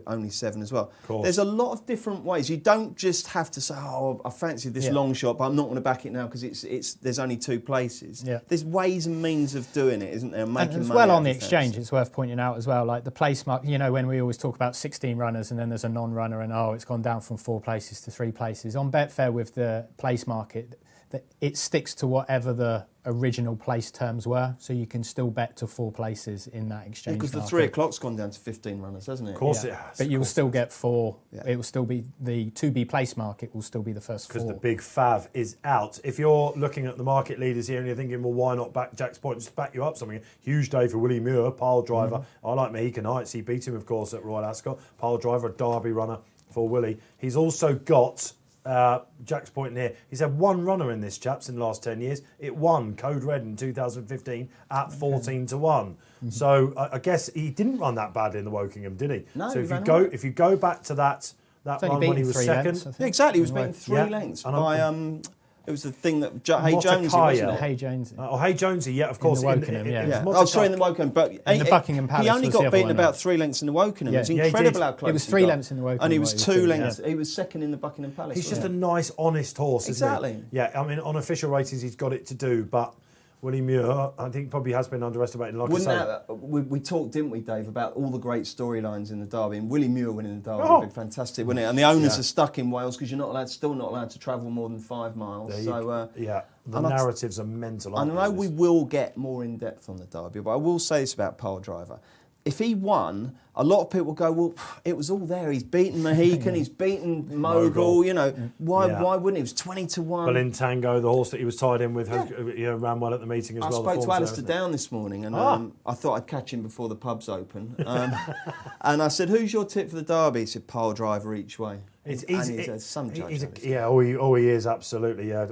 Speaker 2: only 7 as well, there's a lot of different ways. You don't just have to say, oh, I fancy this long shot, but I'm not going to back it now because there's only 2 places. Yeah. There's ways and means of doing it, isn't there?
Speaker 3: And as well on the exchange, it's worth pointing out as well, like the place mark, when we always talk about 16 runners and then there's a non-runner and, it's gone down from 4 places to 3 places. On Betfair with the place market, it sticks to whatever the original place terms were, so you can still bet to 4 places in that exchange.
Speaker 2: Because the 3 o'clock's gone down to 15 runners, hasn't it?
Speaker 1: Of course it has.
Speaker 3: But you'll still get 4. Yeah. It will still be the to-be place market will still be the first 4.
Speaker 1: Because the big fav is out. If you're looking at the market leaders here and you're thinking, well, why not back Jack's Point? Just back you up something. Huge day for Willie Muir, pile driver. I like Mahika Knights. He beat him, of course, at Royal Ascot. Pile driver, a Derby runner for Willie. He's also got... Jack's Point in here. He's had 1 runner in this, chaps, in the last 10 years. It won Code Red in 2015 at 14 to 1. So I guess he didn't run that badly in the Wokingham, did he?
Speaker 2: No.
Speaker 1: So if you go back to that run when he was second,
Speaker 2: lengths, exactly, he was beaten 3 lengths by it was the thing that Hay Jonesy, wasn't it?
Speaker 3: Hay Jonesy.
Speaker 1: Hay Jonesy, yeah, of course.
Speaker 3: In the Wokingham,
Speaker 2: in the Wokingham, but
Speaker 3: in the Buckingham Palace.
Speaker 2: He only got beaten about 3 lengths in the Wokingham. It's incredible how close
Speaker 3: it was 3 lengths in the Wokingham.
Speaker 2: And he was 2 lengths. He was second in the Buckingham Palace.
Speaker 1: He's just a nice, honest horse, isn't he?
Speaker 2: Exactly.
Speaker 1: Yeah, I mean, on official ratings, he's got it to do, but Willie Muir, I think, probably has been underestimated. Like
Speaker 2: we talked, didn't we, Dave, about all the great storylines in the Derby, and Willie Muir winning the Derby would be fantastic, wouldn't it? And the owners are stuck in Wales because you're still not allowed to travel more than 5 miles.
Speaker 1: The narratives are mental.
Speaker 2: I know we will get more in depth on the Derby, but I will say this about Pile Driver. If he won, a lot of people go, well, it was all there. He's beaten Mohican, he's beaten Mogul. Why wouldn't he? It was 20 to 1.
Speaker 1: Belintango, the horse that he was tied in with, ran well at the meeting as well.
Speaker 2: I spoke to Alistair Down this morning, and I thought I'd catch him before the pubs open. And I said, who's your tip for the Derby? He said, Pile Driver each way. He's some judge.
Speaker 1: He is, absolutely. Yeah,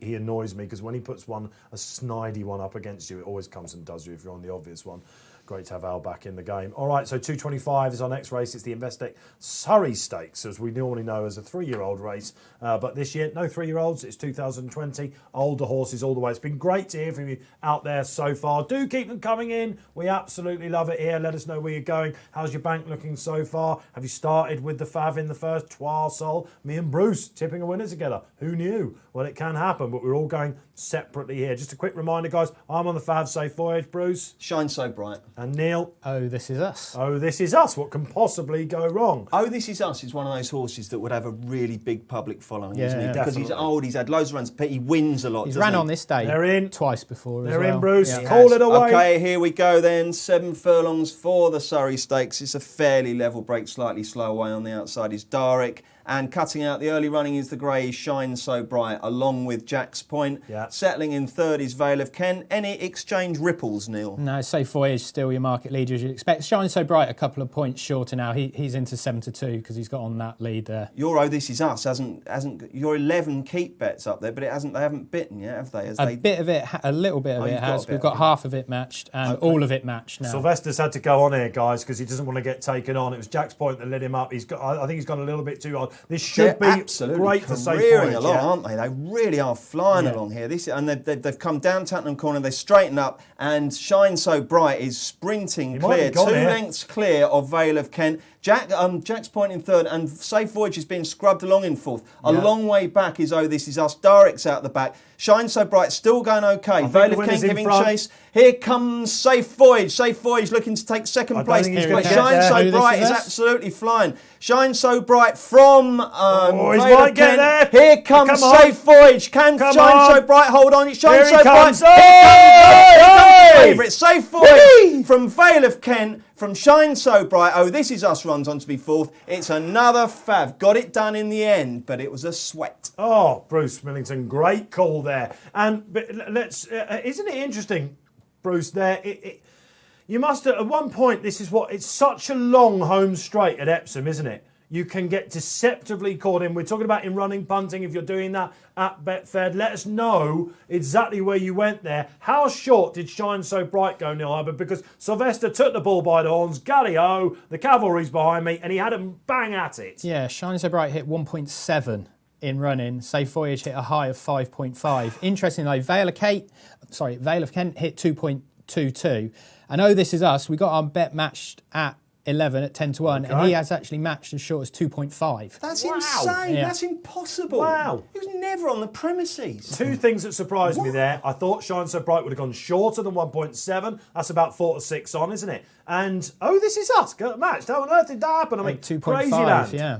Speaker 1: he annoys me because when he puts a snidey one up against you, it always comes and does you if you're on the obvious one. Great to have Al back in the game. All right, so 2:25 is our next race. It's the Investec Surrey Stakes, as we normally know as a 3-year-old race. But this year, no 3-year-olds. It's 2020. Older horses all the way. It's been great to hear from you out there so far. Do keep them coming in. We absolutely love it here. Let us know where you're going. How's your bank looking so far? Have you started with the Fav in the first? Trois Sol, me and Bruce tipping a winner together. Who knew? Well, it can happen, but we're all going separately here. Just a quick reminder, guys. I'm on the Fav Safe Voyage. Bruce?
Speaker 2: Shine so bright.
Speaker 1: And Neil?
Speaker 3: Oh, This Is Us.
Speaker 1: Oh, This Is Us. What can possibly go wrong?
Speaker 2: Oh, This Is Us is one of those horses that would have a really big public following, isn't he?
Speaker 3: Yeah,
Speaker 2: Because he's
Speaker 1: definitely.
Speaker 2: old, he's had loads of runs, but he wins a lot,
Speaker 3: He's
Speaker 2: doesn't
Speaker 3: ran
Speaker 2: he?
Speaker 3: on this day
Speaker 1: They're in.
Speaker 3: twice before as
Speaker 1: They're
Speaker 3: well.
Speaker 1: in, Bruce.
Speaker 3: Yeah.
Speaker 1: Call it away.
Speaker 2: Okay, here we go then. 7 furlongs for the Surrey Stakes. It's a fairly level break, slightly slow away on the outside is Darrick. And cutting out the early running is the grey Shine So Bright, along with Jack's Point.
Speaker 1: Yeah.
Speaker 2: Settling in third is Vale of Kent. Any exchange ripples, Neil?
Speaker 3: No, Safe Voyage still your market leader as you'd expect. Shine So Bright a couple of points shorter now. He's into 7-2 because he's got on that lead there.
Speaker 2: Your Oh This Is Us hasn't your 11 keep bets up there, but they haven't bitten yet, have they?
Speaker 3: A little bit of it
Speaker 2: you've got
Speaker 3: has.
Speaker 2: a bit
Speaker 3: We've got
Speaker 2: of it.
Speaker 3: half of it matched and all of it matched now.
Speaker 1: Sylvester's had to go on here, guys, because he doesn't want to get taken on. It was Jack's Point that led him up. I think he's gone a little bit too hard. This should be
Speaker 2: absolutely
Speaker 1: great for Safe
Speaker 2: careering
Speaker 1: Voyage,
Speaker 2: along,
Speaker 1: yeah.
Speaker 2: aren't they? They really are flying along here. They've come down Tattenham Corner, they straighten up, and Shine So Bright is sprinting
Speaker 1: He might
Speaker 2: clear,
Speaker 1: be gone
Speaker 2: 2
Speaker 1: here.
Speaker 2: lengths clear of Vale of Kent. Jack's Point in third, and Safe Voyage is being scrubbed along in fourth. A long way back is Oh This Is Us. Darrick's out the back. Shine So Bright still going okay.
Speaker 1: think
Speaker 2: Vale
Speaker 1: the
Speaker 2: of
Speaker 1: winner's
Speaker 2: Kent
Speaker 1: in
Speaker 2: giving
Speaker 1: front.
Speaker 2: chase. Here comes Safe Voyage. Safe Voyage looking to take second
Speaker 1: I don't
Speaker 2: place.
Speaker 1: think he's
Speaker 3: gonna
Speaker 2: But
Speaker 3: get
Speaker 2: Shine
Speaker 3: there.
Speaker 2: So
Speaker 3: Oh This
Speaker 2: Bright
Speaker 3: Is
Speaker 2: is
Speaker 3: Us.
Speaker 2: absolutely flying. Shine So Bright from
Speaker 1: he
Speaker 2: Vale
Speaker 1: might
Speaker 2: of
Speaker 1: get
Speaker 2: Kent.
Speaker 1: there.
Speaker 2: Here comes
Speaker 1: Come on.
Speaker 2: Safe Voyage. Can
Speaker 1: Come
Speaker 2: Shine
Speaker 1: on.
Speaker 2: So Bright hold on? Shine
Speaker 1: Here he
Speaker 2: So
Speaker 1: comes.
Speaker 2: Bright.
Speaker 1: Oh!
Speaker 2: Favourite Safe Voyage from Vale of Kent. From Shine So Bright. Oh, This Is Us runs on to be fourth. It's another fav. Got it done in the end, but it was a sweat.
Speaker 1: Oh, Bruce Millington, great call there. But isn't it interesting, Bruce? You must at one point. It's such a long home straight at Epsom, isn't it? You can get deceptively caught in. We're talking about in running punting. If you're doing that at Betfair, let us know exactly where you went there. How short did Shine So Bright go, Neil Hubbard? Because Sylvester took the bull by the horns, Gallio, the cavalry's behind me, and he had him bang at it.
Speaker 3: Yeah, Shine So Bright hit 1.7 in running. Safe Voyage hit a high of 5.5. Interestingly, Vale of Kent hit 2.22. And Oh This Is Us, we got our bet matched at 11 at 10-1, and he has actually matched as short as 2.5.
Speaker 2: That's
Speaker 1: Wow.
Speaker 2: insane.
Speaker 3: Yeah.
Speaker 2: That's impossible.
Speaker 1: Wow.
Speaker 2: He was never on the premises.
Speaker 1: Two things that surprised me there. I thought Shine So Bright would have gone shorter than 1.7. That's about 4 to 6 on, isn't it? And Oh This Is Us got matched. How on earth did that happen? I mean,
Speaker 3: Like 2.5,
Speaker 1: crazy land.
Speaker 3: yeah.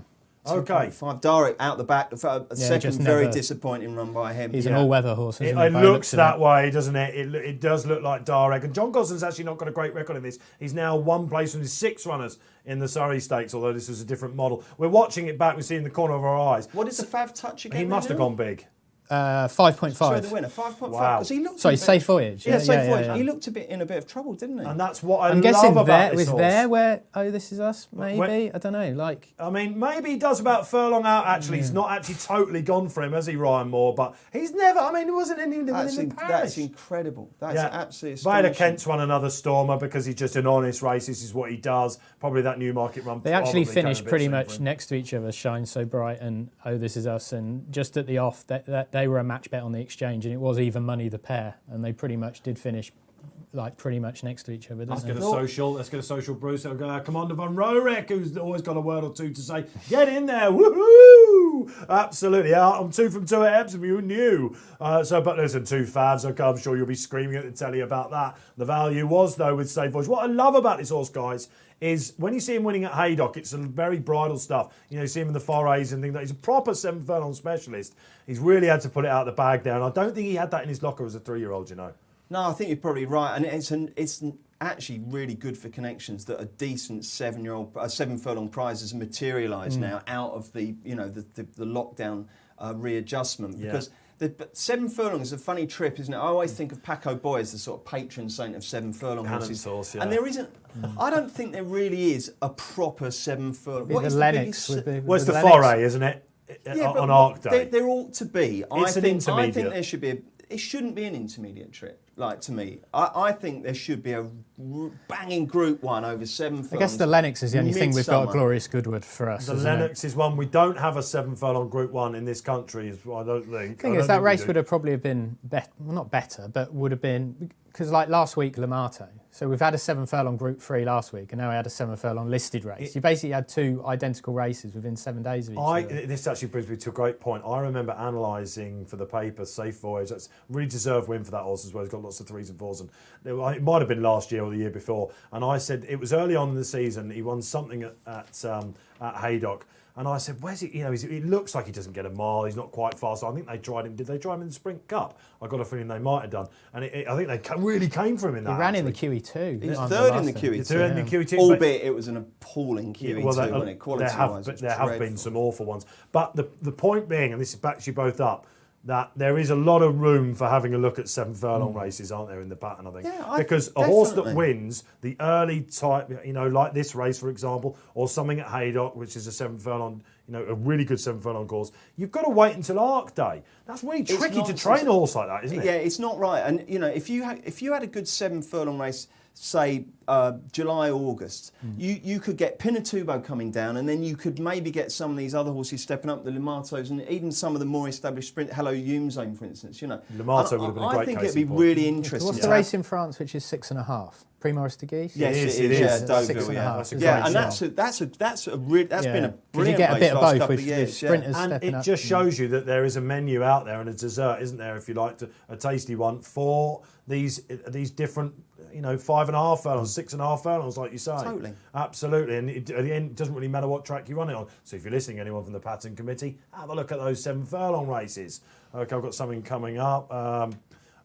Speaker 1: Okay.
Speaker 2: 5 Darrick out the back. A second
Speaker 3: just
Speaker 2: very
Speaker 3: never-
Speaker 2: disappointing run by him.
Speaker 3: He's
Speaker 1: Yeah.
Speaker 3: an all-weather horse, isn't
Speaker 1: It
Speaker 3: he?
Speaker 1: looks that way, doesn't it? It does look like Darrick. And John Goslin's actually not got a great record in this. He's now one place from his 6 runners in the Surrey Stakes, although this is a different model. We're watching it back. We see in the corner of our eyes.
Speaker 2: What is the fav touch again?
Speaker 1: He must have
Speaker 2: Neil?
Speaker 1: gone big.
Speaker 3: 5.5.
Speaker 2: Sorry, the winner, 5.5.
Speaker 1: Wow.
Speaker 2: 'Cause he looked
Speaker 3: Sorry,
Speaker 2: a bit-
Speaker 3: Safe Voyage.
Speaker 2: Yeah, Safe Voyage.
Speaker 3: yeah.
Speaker 2: He looked in a bit of trouble, didn't he?
Speaker 1: And that's what I
Speaker 3: I'm
Speaker 1: love
Speaker 3: guessing
Speaker 1: about
Speaker 3: there
Speaker 1: this
Speaker 3: was
Speaker 1: horse.
Speaker 3: there where Oh This Is Us, maybe. I don't know. Like,
Speaker 1: I mean, maybe he does about furlong out. Actually, he's not actually totally gone for him, has he, Ryan Moore? But he's never. I mean, it wasn't in the
Speaker 2: That's
Speaker 1: parish.
Speaker 2: incredible. That's
Speaker 1: Yeah.
Speaker 2: absolutely
Speaker 1: Vale of
Speaker 2: astonishing.
Speaker 1: Kent's won another stormer because he's just an honest race. This is what he does. Probably that Newmarket run.
Speaker 3: they actually
Speaker 1: probably came a
Speaker 3: finished
Speaker 1: bit
Speaker 3: pretty
Speaker 1: soon for
Speaker 3: much
Speaker 1: him.
Speaker 3: next to each other, Shine So Bright and Oh This Is Us. And just at the off, that they were a match bet on the exchange, and it was even money the pair. And they pretty much did finish like pretty much next to each other,
Speaker 1: Let's
Speaker 3: didn't
Speaker 1: get
Speaker 3: they?
Speaker 1: a social. Let's get a social, Bruce. Commander Von Roerich, who's always got a word or two to say. Get in there, woohoo! Absolutely. Yeah, I'm 2 from 2 at Epsom. You knew. But listen, 2 favs. Okay, I'm sure you'll be screaming at the telly about that. The value was though with Safe Voice. What I love about this horse, guys, is when you see him winning at Haydock, it's some very bridal stuff. You know, you see him in the forays and things like that. He's a proper 7 furlong specialist. He's really had to put it out of the bag there, and I don't think he had that in his locker as a 3-year-old. You know.
Speaker 2: No, I think you're probably right, and it's actually really good for connections that a decent 7 furlong prize has materialised now out of the lockdown readjustment because. But 7 furlong is a funny trip, isn't it? I always think of Paco Boy as the sort of patron saint of 7 furlong horses.
Speaker 1: Horse, yeah.
Speaker 2: And there isn't, I don't think there really is a proper 7 furlong.
Speaker 3: The Lennox would be.
Speaker 1: Well, it's the
Speaker 3: Lennox.
Speaker 1: foray, isn't it?
Speaker 2: Yeah,
Speaker 1: On Arc Day.
Speaker 2: There ought to be.
Speaker 1: It's an intermediate.
Speaker 2: I think there should be. It shouldn't be an intermediate trip. Like to me, I think there should be a banging Group 1 over 7 furlongs.
Speaker 3: I guess the Lennox is the only thing we've got
Speaker 2: Midsummer.
Speaker 3: at Glorious Goodwood for us.
Speaker 1: The
Speaker 3: isn't
Speaker 1: Lennox is one. We don't have a 7 furlong Group 1 in this country, I don't think.
Speaker 3: The thing is, that race would have probably been not better, but would have been because like last week, Lamato, So we've had a 7 furlong Group 3 last week, and now we had a 7 furlong listed race. You basically had 2 identical races within 7 days of each other.
Speaker 1: This actually brings me to a great point. I remember analysing for the paper Safe Voyage. That's a really deserved win for that horse as well. He's got lots of 3s and 4s. And it might have been last year or the year before. And I said it was early on in the season. He won something at Haydock. And I said, where's he? You know, it looks like he doesn't get a mile. He's not quite fast. I think they tried him. Did they try him in the Sprint Cup? I got a feeling they might have done. And I think they really came for him in that.
Speaker 3: He ran in the QE2.
Speaker 2: He was third in the QE2.
Speaker 1: Third in the QE2.
Speaker 2: Albeit it was an appalling QE2, wasn't it? Quality-wise,
Speaker 1: there have been some awful ones. But the point being, and this backs you both up, that there is a lot of room for having a look at 7 furlong races, aren't there, in the pattern, I think?
Speaker 2: Yeah,
Speaker 1: because a horse that wins the early type, you know, like this race, for example, or something at Haydock, which is a 7 furlong, you know, a really good 7 furlong course, you've got to wait until Arc Day. That's really tricky to train a horse like that, isn't it?
Speaker 2: Yeah, it's not right. And, you know, if you had a good 7 furlong race, say July, August, you could get Pinatubo coming down, and then you could maybe get some of these other horses stepping up, the Limatos, and even some of the more established sprint, Hello Youmzone, for instance, you know.
Speaker 1: Limato would have been a great
Speaker 2: I think
Speaker 1: case
Speaker 2: it'd be
Speaker 1: in point.
Speaker 2: really interesting.
Speaker 3: What's the race in France, which is 6.5? Prix de Guiche?
Speaker 2: Yes,
Speaker 1: it is.
Speaker 2: Yeah, Deauville,
Speaker 3: 6.5.
Speaker 2: yeah.
Speaker 3: That's a
Speaker 2: Yeah,
Speaker 3: great
Speaker 2: and
Speaker 3: shout.
Speaker 2: that's been a brilliant
Speaker 3: you get a
Speaker 2: race
Speaker 3: bit of
Speaker 2: last
Speaker 3: both
Speaker 2: couple
Speaker 3: with
Speaker 2: of years.
Speaker 3: sprinters
Speaker 1: And
Speaker 3: stepping
Speaker 1: it
Speaker 3: up.
Speaker 1: just shows you that there is a menu out there and a dessert, isn't there, if you like, a tasty one for these different, you know, 5.5 furlongs, 6.5 furlongs, like you say.
Speaker 2: Totally.
Speaker 1: Absolutely. And at the end, it doesn't really matter what track you run it on. So if you're listening, anyone from the Pattern Committee, have a look at those 7 furlong races. Okay, I've got something coming up.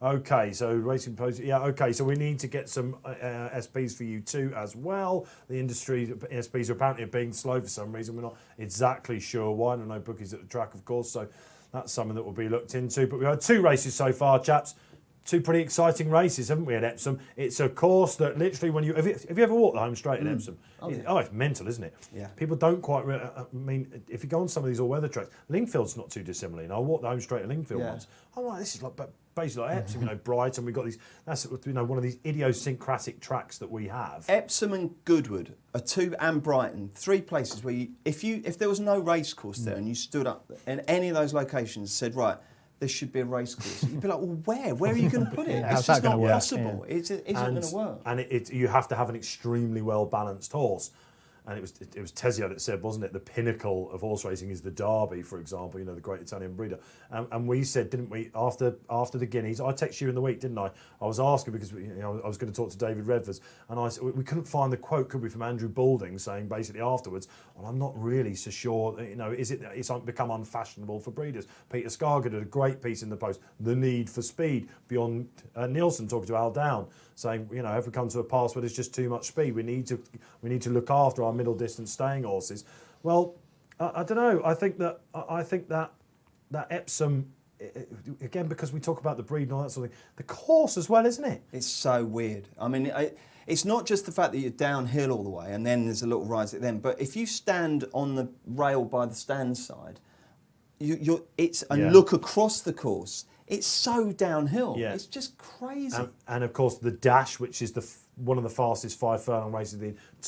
Speaker 1: Okay, so racing post. Yeah, okay, so we need to get some SPs for you too as well. The industry SPs are apparently being slow for some reason. We're not exactly sure why. There are no bookies at the track, of course, so that's something that will be looked into. But we've had 2 races so far, chaps. 2 pretty exciting races, haven't we, at Epsom? It's a course that literally, when you have you ever walked the home straight at Epsom? It's mental, isn't it?
Speaker 2: Yeah.
Speaker 1: People don't quite. I mean, if you go on some of these all-weather tracks, Lingfield's not too dissimilar. You know, I walked the home straight at Lingfield once. I'm like, this is like basically like Epsom. You know, Brighton. We've got these. That's, you know, one of these idiosyncratic tracks that we have.
Speaker 2: Epsom and Goodwood are 2, and Brighton, 3 places where if there was no race course there and you stood up in any of those locations and said, right, there should be a race course, you'd be like, well, where are you going to put it? It's just not possible. It isn't going to work.
Speaker 1: And you have to have an extremely well balanced horse. And it was Tezio that said, wasn't it, the pinnacle of horse racing is the Derby, for example, you know, the great Italian breeder. And we said, didn't we, after the Guineas, I texted you in the week, didn't I? I was asking because I was going to talk to David Redvers, and I said, we couldn't find the quote, could we, from Andrew Balding saying basically afterwards, well, I'm not really so sure, you know, it's become unfashionable for breeders. Peter Scarger did a great piece in the Post, The Need for Speed, beyond Nielsen talking to Al Down, saying, you know, have we come to a pass where there's just too much speed? We need to look after our middle distance staying horses. Well, I don't know. I think that Epsom, again, because we talk about the breed and all that sort of thing, the course as well, isn't it?
Speaker 2: It's so weird. I mean, it's not just the fact that you're downhill all the way and then there's a little rise at the end, but if you stand on the rail by the stand side, look across the course, it's so downhill. Yeah. It's just crazy.
Speaker 1: And of course, the dash, which is one of the fastest 5 furlong races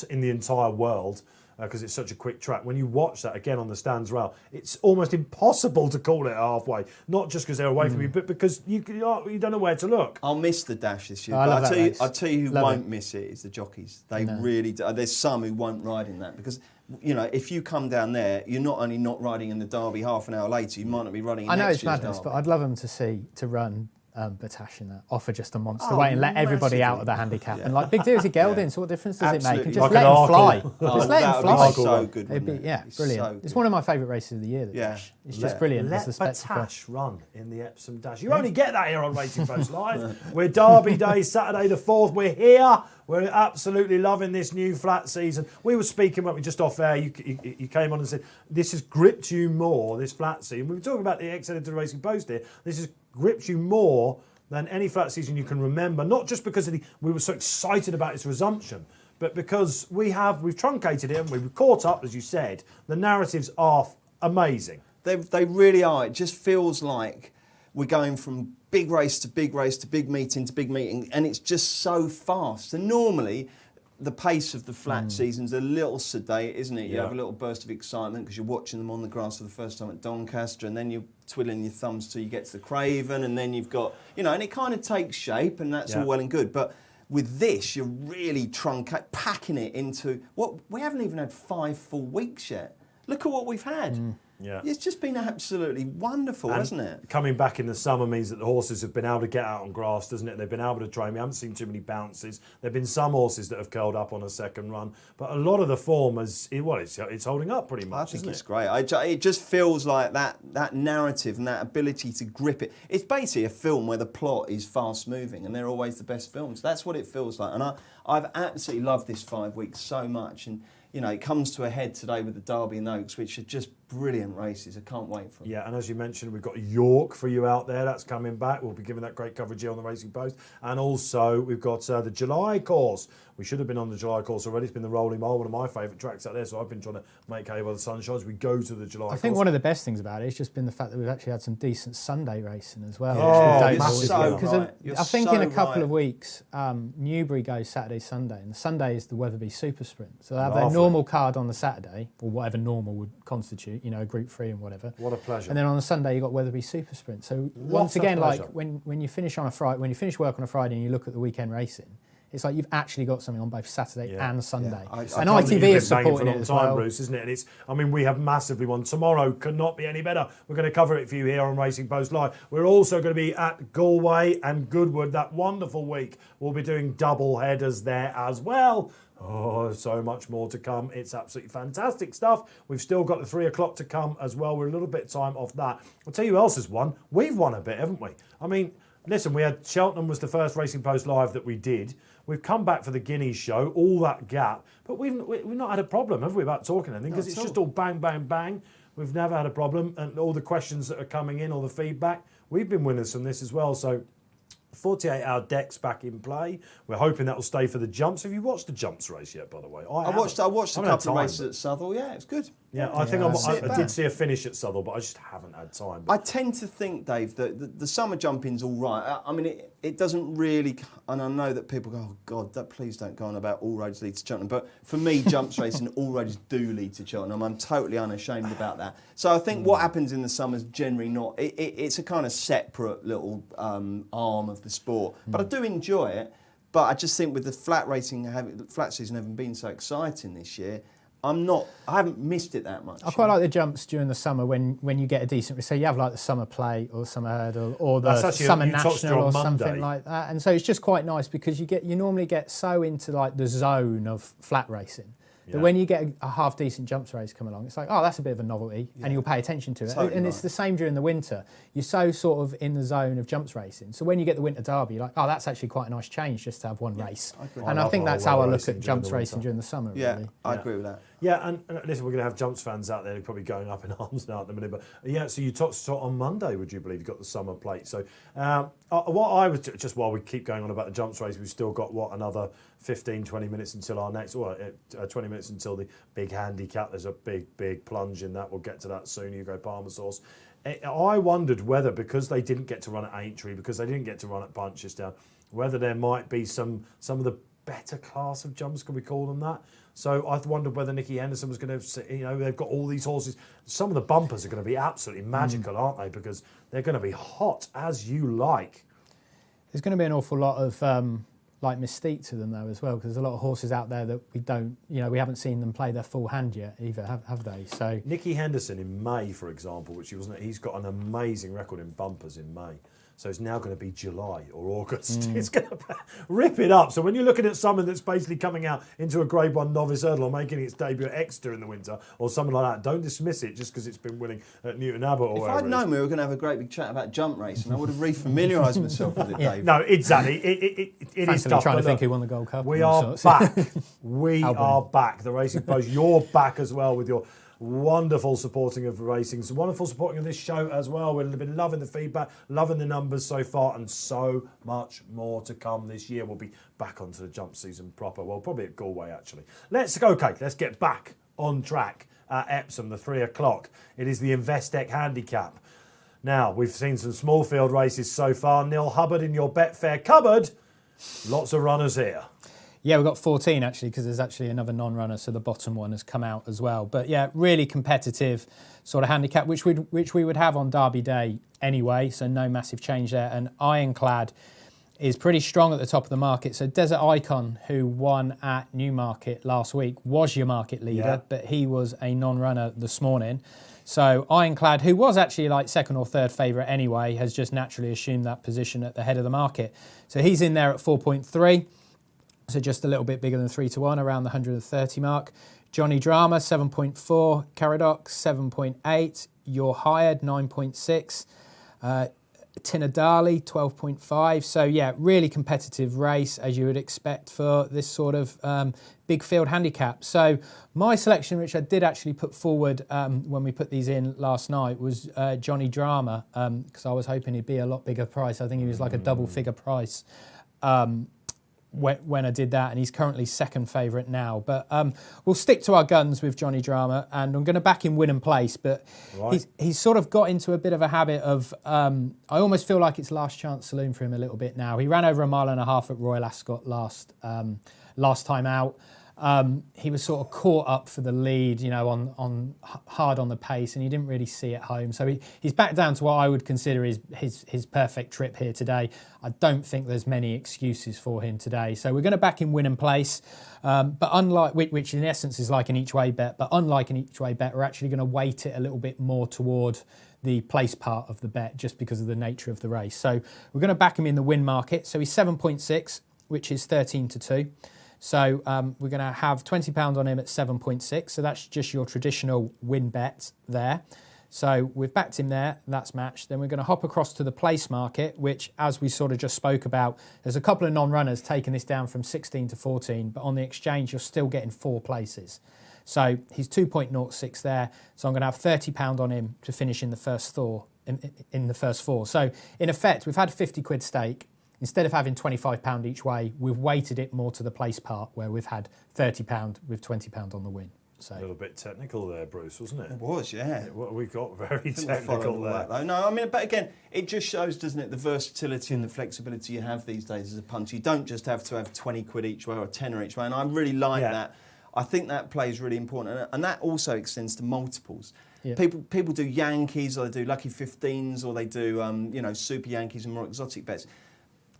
Speaker 1: in the entire world, because it's such a quick track. When you watch that again on the stands rail, it's almost impossible to call it halfway. Not just because they're away from you, but because you don't know where to look.
Speaker 2: I'll miss the dash this year.
Speaker 3: I'll
Speaker 2: tell you who won't miss it is the jockeys. They really do. There's some who won't ride in that because, you know, if you come down there, you're not only not riding in the Derby half an hour later, you might not be running in
Speaker 3: I know
Speaker 2: next
Speaker 3: it's
Speaker 2: year's
Speaker 3: madness,
Speaker 2: Derby.
Speaker 3: but I'd love them to run Batash in that, offer just a monster weight and let everybody out of the handicap. And like big deal is a gelding, so what difference does it make? And just
Speaker 1: Like
Speaker 3: let
Speaker 1: an
Speaker 3: him fly.
Speaker 1: Arkle.
Speaker 3: Just let him
Speaker 2: That
Speaker 3: fly.
Speaker 2: would be so good.
Speaker 3: It'd be,
Speaker 2: It's
Speaker 3: brilliant.
Speaker 2: so
Speaker 3: It's
Speaker 2: good.
Speaker 3: one of my favourite races of the year. Dash. It's just brilliant.
Speaker 1: Let
Speaker 3: It's the spectacle.
Speaker 1: Batash run in the Epsom Dash. You only get that here on Racing Post Live. We're Derby Day, Saturday the 4th. We're here. We're absolutely loving this new flat season. We were speaking when we just off air. You came on and said this has gripped you more, this flat season. We were talking about the ex-editor of Racing Post here. This has gripped you more than any flat season you can remember. Not just because we were so excited about its resumption, but because we've truncated it and we've caught up, as you said. The narratives are amazing.
Speaker 2: They really are. It just feels like we're going from big race to big race to big meeting to big meeting, and it's just so fast. And normally, the pace of the flat season's a little sedate, isn't it? You have a little burst of excitement because you're watching them on the grass for the first time at Doncaster, and then you're twiddling your thumbs till you get to the Craven, and then you've got, you know, and it kind of takes shape, and that's all well and good. But With this, you're really packing it into what we haven't even had 5 full weeks yet. Look at what we've had.
Speaker 1: Yeah.
Speaker 2: It's just been absolutely wonderful, hasn't it?
Speaker 1: Coming back in the summer means that the horses have been able to get out on grass, doesn't it? They've been able to train. We haven't seen too many bounces. There have been some horses that have curled up on a second run, but a lot of the form it's holding up pretty much.
Speaker 2: I think it's great. It just feels like that narrative and that ability to grip it. It's basically a film where the plot is fast moving, and they're always the best films. That's what it feels like, and I've absolutely loved this 5 weeks so much. And it comes to a head today with the Derby and Oaks, which are just brilliant races. I can't wait for them.
Speaker 1: Yeah, and as you mentioned, we've got York for you out there. That's coming back. We'll be giving that great coverage here on the Racing Post. And also, we've got the July course. We should have been on the July course already. It's been the Rolling Mile, one of my favourite tracks out there. So I've been trying to make hay while the sun shines. We go to the July course.
Speaker 3: I think one of the best things about it has just been the fact that we've actually had some decent Sunday racing as well.
Speaker 2: You're
Speaker 3: I think in a couple
Speaker 2: right.
Speaker 3: of weeks, Newbury goes Saturday, Sunday, and the Sunday is the Weatherby Super Sprint. So they have their
Speaker 1: Lovely.
Speaker 3: normal card on the Saturday, or whatever normal would constitute, a Group 3 and whatever.
Speaker 1: What a pleasure.
Speaker 3: And then on the Sunday you've got Weatherby Super Sprint. So once again, like when you finish on a Friday, when you finish work on a Friday and you look at the weekend racing, it's like you've actually got something on both Saturday and Sunday.
Speaker 2: Yeah.
Speaker 3: And ITV is supporting it as well.
Speaker 1: Bruce, isn't it? And we have massively won. Tomorrow could not be any better. We're going to cover it for you here on Racing Post Live. We're also going to be at Galway and Goodwood that wonderful week. We'll be doing double headers there as well. Oh, so much more to come. It's absolutely fantastic stuff. We've still got the 3 o'clock to come as well. We're a little bit time off that. I'll tell you who else has won. We've won a bit, haven't we? I mean, listen, we had Cheltenham was the first Racing Post Live that we did. We've come back for the Guineas show, all that gap. But we've not had a problem, have we, about talking anything? Because it's just all bang, bang, bang. We've never had a problem. And all the questions that are coming in, all the feedback, we've been winners from this as well. So 48-hour decks back in play. We're hoping that will stay for the jumps. Have you watched the jumps race yet, by the way?
Speaker 2: I watched a couple of races at Southall. Yeah, it's good.
Speaker 1: Yeah, I think I did see a finish at Southall, but I just haven't had time.
Speaker 2: I tend to think, Dave, that the summer jumping's all right. I mean, it doesn't really, and I know that people go, oh God, please don't go on about all roads lead to Cheltenham. But for me, jumps racing, all roads do lead to Cheltenham. I'm totally unashamed about that. So I think what happens in the summer is generally not. It's a kind of separate little arm of the sport. But I do enjoy it. But I just think with the flat season having been so exciting this year, I haven't missed it that much.
Speaker 3: I quite like the jumps during the summer when you get a decent. So you have like the summer plate or the summer hurdle or the summer national or something like that, and so it's just quite nice because you normally get so into like the zone of flat racing. But when you get a half decent jumps race come along, it's like, oh, that's a bit of a novelty, and you'll pay attention to it.
Speaker 2: Totally
Speaker 3: and it's the same during the winter. You're so sort of in the zone of jumps racing. So when you get the winter derby, you're like, oh, that's actually quite a nice change just to have one race. And I think that's how I look at jumps racing during the summer.
Speaker 2: Yeah,
Speaker 3: really.
Speaker 2: I agree with that.
Speaker 1: Yeah, and listen, we're going to have jumps fans out there who are probably going up in arms now at the minute. But yeah, so you talked on Monday, would you believe, you got the summer plate. So what I was, just while we keep going on about the jumps race, we've still got, another 15, 20 minutes until our next, 20 minutes until the big handicap. There's a big plunge in that. We'll get to that soon, Hugo Palmer source. I wondered whether, because they didn't get to run at Aintree, because they didn't get to run at Punchestown, whether there might be some of the better class of jumps, can we call them that? So I wondered whether Nicky Henderson was going to, they've got all these horses. Some of the bumpers are going to be absolutely magical, aren't they? Because they're going to be hot as you like.
Speaker 3: There's going to be an awful lot of mystique to them though as well, because there's a lot of horses out there that we don't, we haven't seen them play their full hand yet either, have they? So
Speaker 1: Nicky Henderson in May, for example, he's got an amazing record in bumpers in May. So it's now going to be July or August. It's going to rip it up. So when you're looking at someone that's basically coming out into a Grade 1 novice hurdle or making its debut at Exeter in the winter or something like that, don't dismiss it just because it's been winning at Newton Abbot or wherever.
Speaker 2: If I'd known we were going to have a great big chat about jump racing, I would have re-familiarised myself with it, Dave.
Speaker 1: No, exactly. It is tough.
Speaker 3: Trying to think who won the Gold Cup.
Speaker 1: We are back. We are back. The Racing Post, you're back as well with your wonderful supporting of racing, some wonderful supporting of this show as well. We've been loving the feedback, loving the numbers so far, and so much more to come this year. We'll be back onto the jump season proper. Well, probably at Galway actually. Let's get back on track at Epsom, the 3 o'clock. It is the Investec Handicap. Now, we've seen some small field races so far. Neil Hubbard in your Betfair cupboard. Lots of runners here.
Speaker 3: Yeah, we've got 14 actually, because there's actually another non-runner, so the bottom one has come out as well. But yeah, really competitive sort of handicap, which we would have on Derby Day anyway, so no massive change there. And Ironclad is pretty strong at the top of the market. So Desert Icon, who won at Newmarket last week, was your market leader, but he was a non-runner this morning. So Ironclad, who was actually like second or third favourite anyway, has just naturally assumed that position at the head of the market. So he's in there at 4.3, so just a little bit bigger than 3-1, around the 130 mark. Johnny Drama, 7.4, Caradoc, 7.8, You're Hired, 9.6, Tinadali, 12.5. So yeah, really competitive race as you would expect for this sort of big field handicap. So my selection, which I did actually put forward when we put these in last night, was Johnny Drama, because I was hoping he'd be a lot bigger price. I think he was like a double figure price when I did that, and he's currently second favourite now. But we'll stick to our guns with Johnny Drama, and I'm going to back him win and place. But he's sort of got into a bit of a habit of, I almost feel like it's last chance saloon for him a little bit now. He ran over 1.5 miles at Royal Ascot last time out. He was sort of caught up for the lead, you know, on hard on the pace, and he didn't really see it home. So he's back down to what I would consider his perfect trip here today. I don't think there's many excuses for him today. So we're going to back him win and place, but unlike, which in essence is like an each way bet, but unlike an each way bet, we're actually going to weight it a little bit more toward the place part of the bet, just because of the nature of the race. So we're going to back him in the win market. So he's 7.6, which is 13-2. So we're going to have £20 on him at 7.6. So that's just your traditional win bet there. So we've backed him there. That's matched. Then we're going to hop across to the place market, which, as we sort of just spoke about, there's a couple of non-runners taking this down from 16 to 14. But on the exchange, you're still getting 4 places. So he's 2.06 there. So I'm going to have £30 on him to finish in the first four. In the first 4. So in effect, we've had a 50 quid stake. Instead of having £25 each way, we've weighted it more to the place part, where we've had £30 with £20 on the win. So
Speaker 1: a little bit technical there, Bruce, wasn't it?
Speaker 2: It was, yeah.
Speaker 1: We got very technical there.
Speaker 2: That, though. No, I mean, but again, it just shows, doesn't it, the versatility and the flexibility you have these days as a punter. You don't just have to have 20 quid each way or a tenner each way, and I really like that. I think that play is really important, and that also extends to multiples. Yeah. People do Yankees, or they do Lucky 15s, or they do Super Yankees and more exotic bets.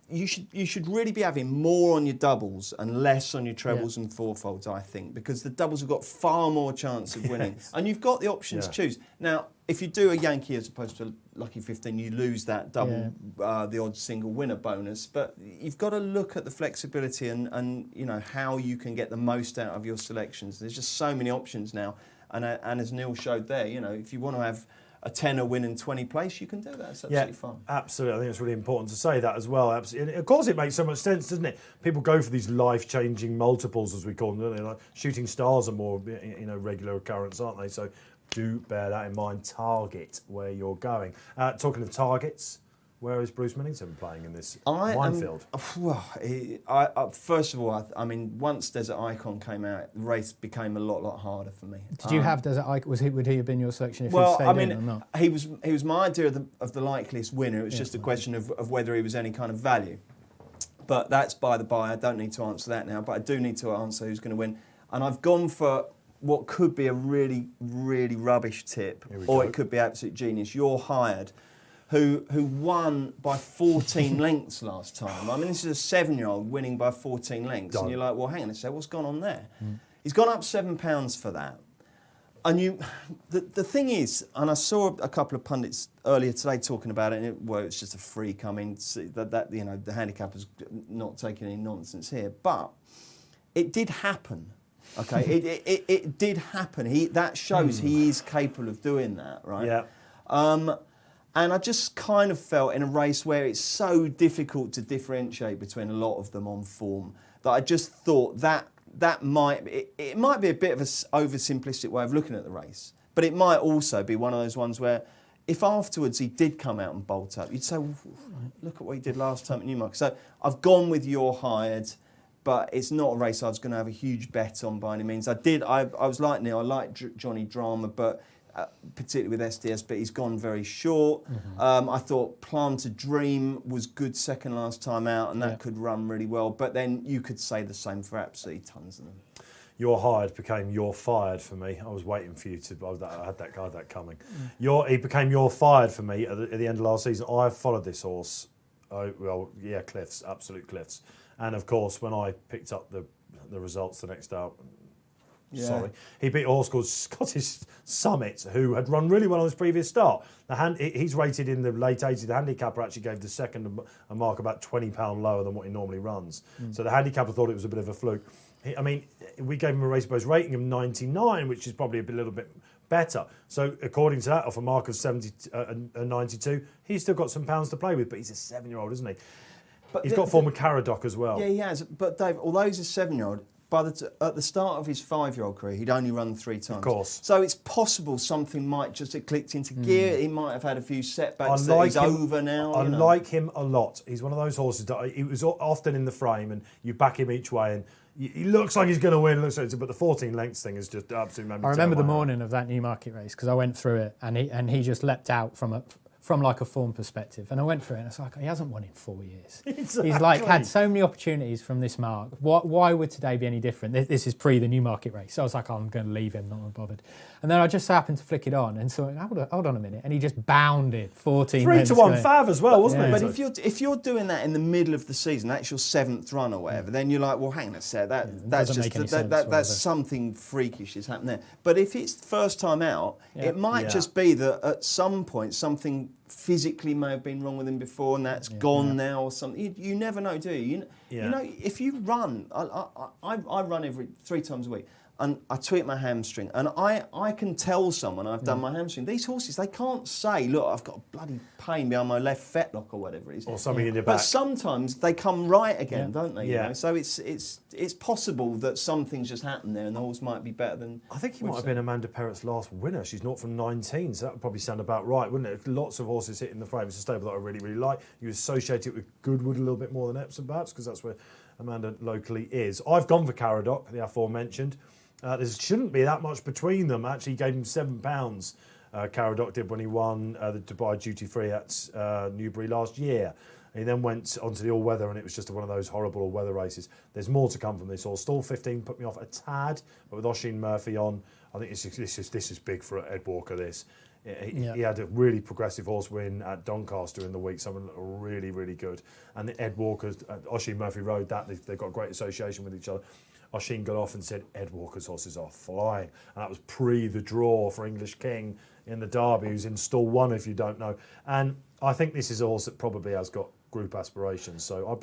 Speaker 2: You should really be having more on your doubles and less on your trebles and fourfolds, I think, because the doubles have got far more chance of winning. And you've got the options to choose. Now, if you do a Yankee as opposed to a Lucky 15, you lose that double, the odd single winner bonus. But you've got to look at the flexibility and you know, how you can get the most out of your selections. There's just so many options now. And as Neil showed there, you know, if you want to have a tenner win in 20 place, you can do that. It's absolutely fine.
Speaker 1: Absolutely. I think it's really important to say that as well. Absolutely. And of course, it makes so much sense, doesn't it? People go for these life-changing multiples, as we call them, don't they? Like shooting stars are more, regular occurrence, aren't they? So do bear that in mind. Target where you're going. Talking of targets, where is Bruce Millington playing in this minefield?
Speaker 2: First of all, I mean, once Desert Icon came out, the race became a lot harder for me.
Speaker 3: Did you have Desert Icon? Would he have been your selection if he stayed in or not?
Speaker 2: He was my idea of the likeliest winner. It was just a question of whether he was any kind of value. But that's by the by. I don't need to answer that now. But I do need to answer who's going to win. And I've gone for what could be a really, really rubbish tip, or it could be absolute genius. You're Hired, who won by 14 lengths last time. I mean, this is a 7-year-old winning by 14 lengths. And you're like, well, hang on a sec, what's gone on there? He's gone up £7 for that. And the thing is, and I saw a couple of pundits earlier today talking about it, and it's just a freak. I mean, the handicapper's not taking any nonsense here. But it did happen. Okay, it did happen. That shows he is capable of doing that, right?
Speaker 1: Yeah.
Speaker 2: And I just kind of felt in a race where it's so difficult to differentiate between a lot of them on form that I just thought that might be a bit of an oversimplistic way of looking at the race, but it might also be one of those ones where if afterwards he did come out and bolt up, you'd say, well, look at what he did last time at Newmarket. So I've gone with You're Hired, but it's not a race I was going to have a huge bet on by any means. I was like Neil, I like Johnny Drama, but particularly with SDS, but he's gone very short. I thought Planted Dream was good second last time out, and that could run really well. But then you could say the same for absolutely tons of them.
Speaker 1: You're Hired became You're Fired for me. I was waiting for you to. I had that coming. He became You're Fired for me at the end of last season. I've followed this horse Oh, well, yeah, cliffs, absolute cliffs. And of course, when I picked up the results the next day, he beat a horse called Scottish Summit, who had run really well on his previous start. He's rated in the late 80s. The handicapper actually gave the second a mark about £20 lower than what he normally runs. So the handicapper thought it was a bit of a fluke. We gave him a race post rating of 99, which is probably a little bit better. So according to that, off a mark of 92, he's still got some pounds to play with, but he's a 7-year-old, isn't he? But he's got form with Caradoc as well.
Speaker 2: Yeah, he has. But Dave, although he's a 7-year-old, at the start of his 5-year-old career, he'd only run 3 times.
Speaker 1: Of course.
Speaker 2: So it's possible something might just have clicked into gear. He might have had a few setbacks. He's over now.
Speaker 1: I like him a lot. He's one of those horses that he was often in the frame, and you back him each way, and he looks like he's going to win. But the 14 lengths thing is just absolutely.
Speaker 3: I remember the morning of that Newmarket race because I went through it, and he just leapt out from like a form perspective, and I went through it and it's like, he hasn't won in 4 years.
Speaker 1: Exactly.
Speaker 3: He's like had so many opportunities from this mark. Why would today be any different? This is pre the Newmarket race. So I was like, I'm going to leave him, not bothered. And then I just happened to flick it on and saw, hold on a minute, and he just bounded 14
Speaker 1: 3-1 Fav as well, wasn't it?
Speaker 2: But if you're doing that in the middle of the season, that's your 7th run or whatever, then you're like, well, hang on a sec, that's something freakish has happened there. But if it's the first time out, it might just be that at some point something physically may have been wrong with him before, and that's gone now or something. You never know, do you? You know, if you run, I run 3 times a week, and I tweak my hamstring, and I can tell someone I've done my hamstring. These horses, they can't say, look, I've got a bloody pain behind my left fetlock or whatever it is.
Speaker 1: Or something in your back.
Speaker 2: But sometimes they come right again, don't they?
Speaker 1: Yeah.
Speaker 2: You know? So it's possible that something's just happened there and the horse might be better than...
Speaker 1: I think he might have been Amanda Perrett's last winner. She's not from 19, so that would probably sound about right, wouldn't it? Lots of horses hitting the frame. It's a stable that I really, really like. You associate it with Goodwood a little bit more than Epsom, perhaps, because that's where Amanda locally is. I've gone for Caradoc, the aforementioned. There shouldn't be that much between them. Actually, he gave him £7. Caradoc did when he won the Dubai Duty Free at Newbury last year. He then went onto the all-weather, and it was just one of those horrible all-weather races. There's more to come from this horse. Stall 15 put me off a tad, but with Oisin Murphy on, I think this is big for Ed Walker. He had a really progressive horse win at Doncaster in the week, something really, really good. And Ed Walker's, Oisin Murphy rode that. They've got a great association with each other. Oisin got off and said, Ed Walker's horses are flying. And that was pre the draw for English King in the Derby, who's in stall 1, if you don't know. And I think this is a horse that probably has got group aspirations. So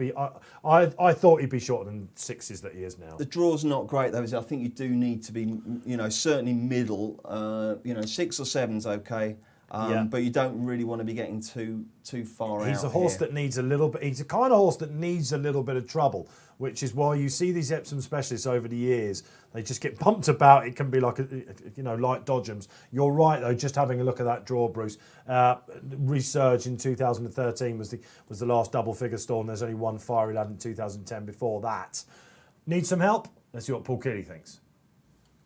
Speaker 1: I thought he'd be shorter than 6s that he is now.
Speaker 2: The draw's not great, though, is it? I think you do need to be, certainly middle. 6 or 7's okay. But you don't really want to be getting too far out.
Speaker 1: He's a horse that needs a little bit. He's a kind of horse that needs a little bit of trouble, which is why you see these Epsom specialists over the years. They just get bumped about. It can be like like Dodgems. You're right though. Just having a look at that draw, Bruce. Resurge in 2013 was the last double figure stall, and there's only one fiery lad in 2010 before that. Need some help? Let's see what Paul Keeley thinks.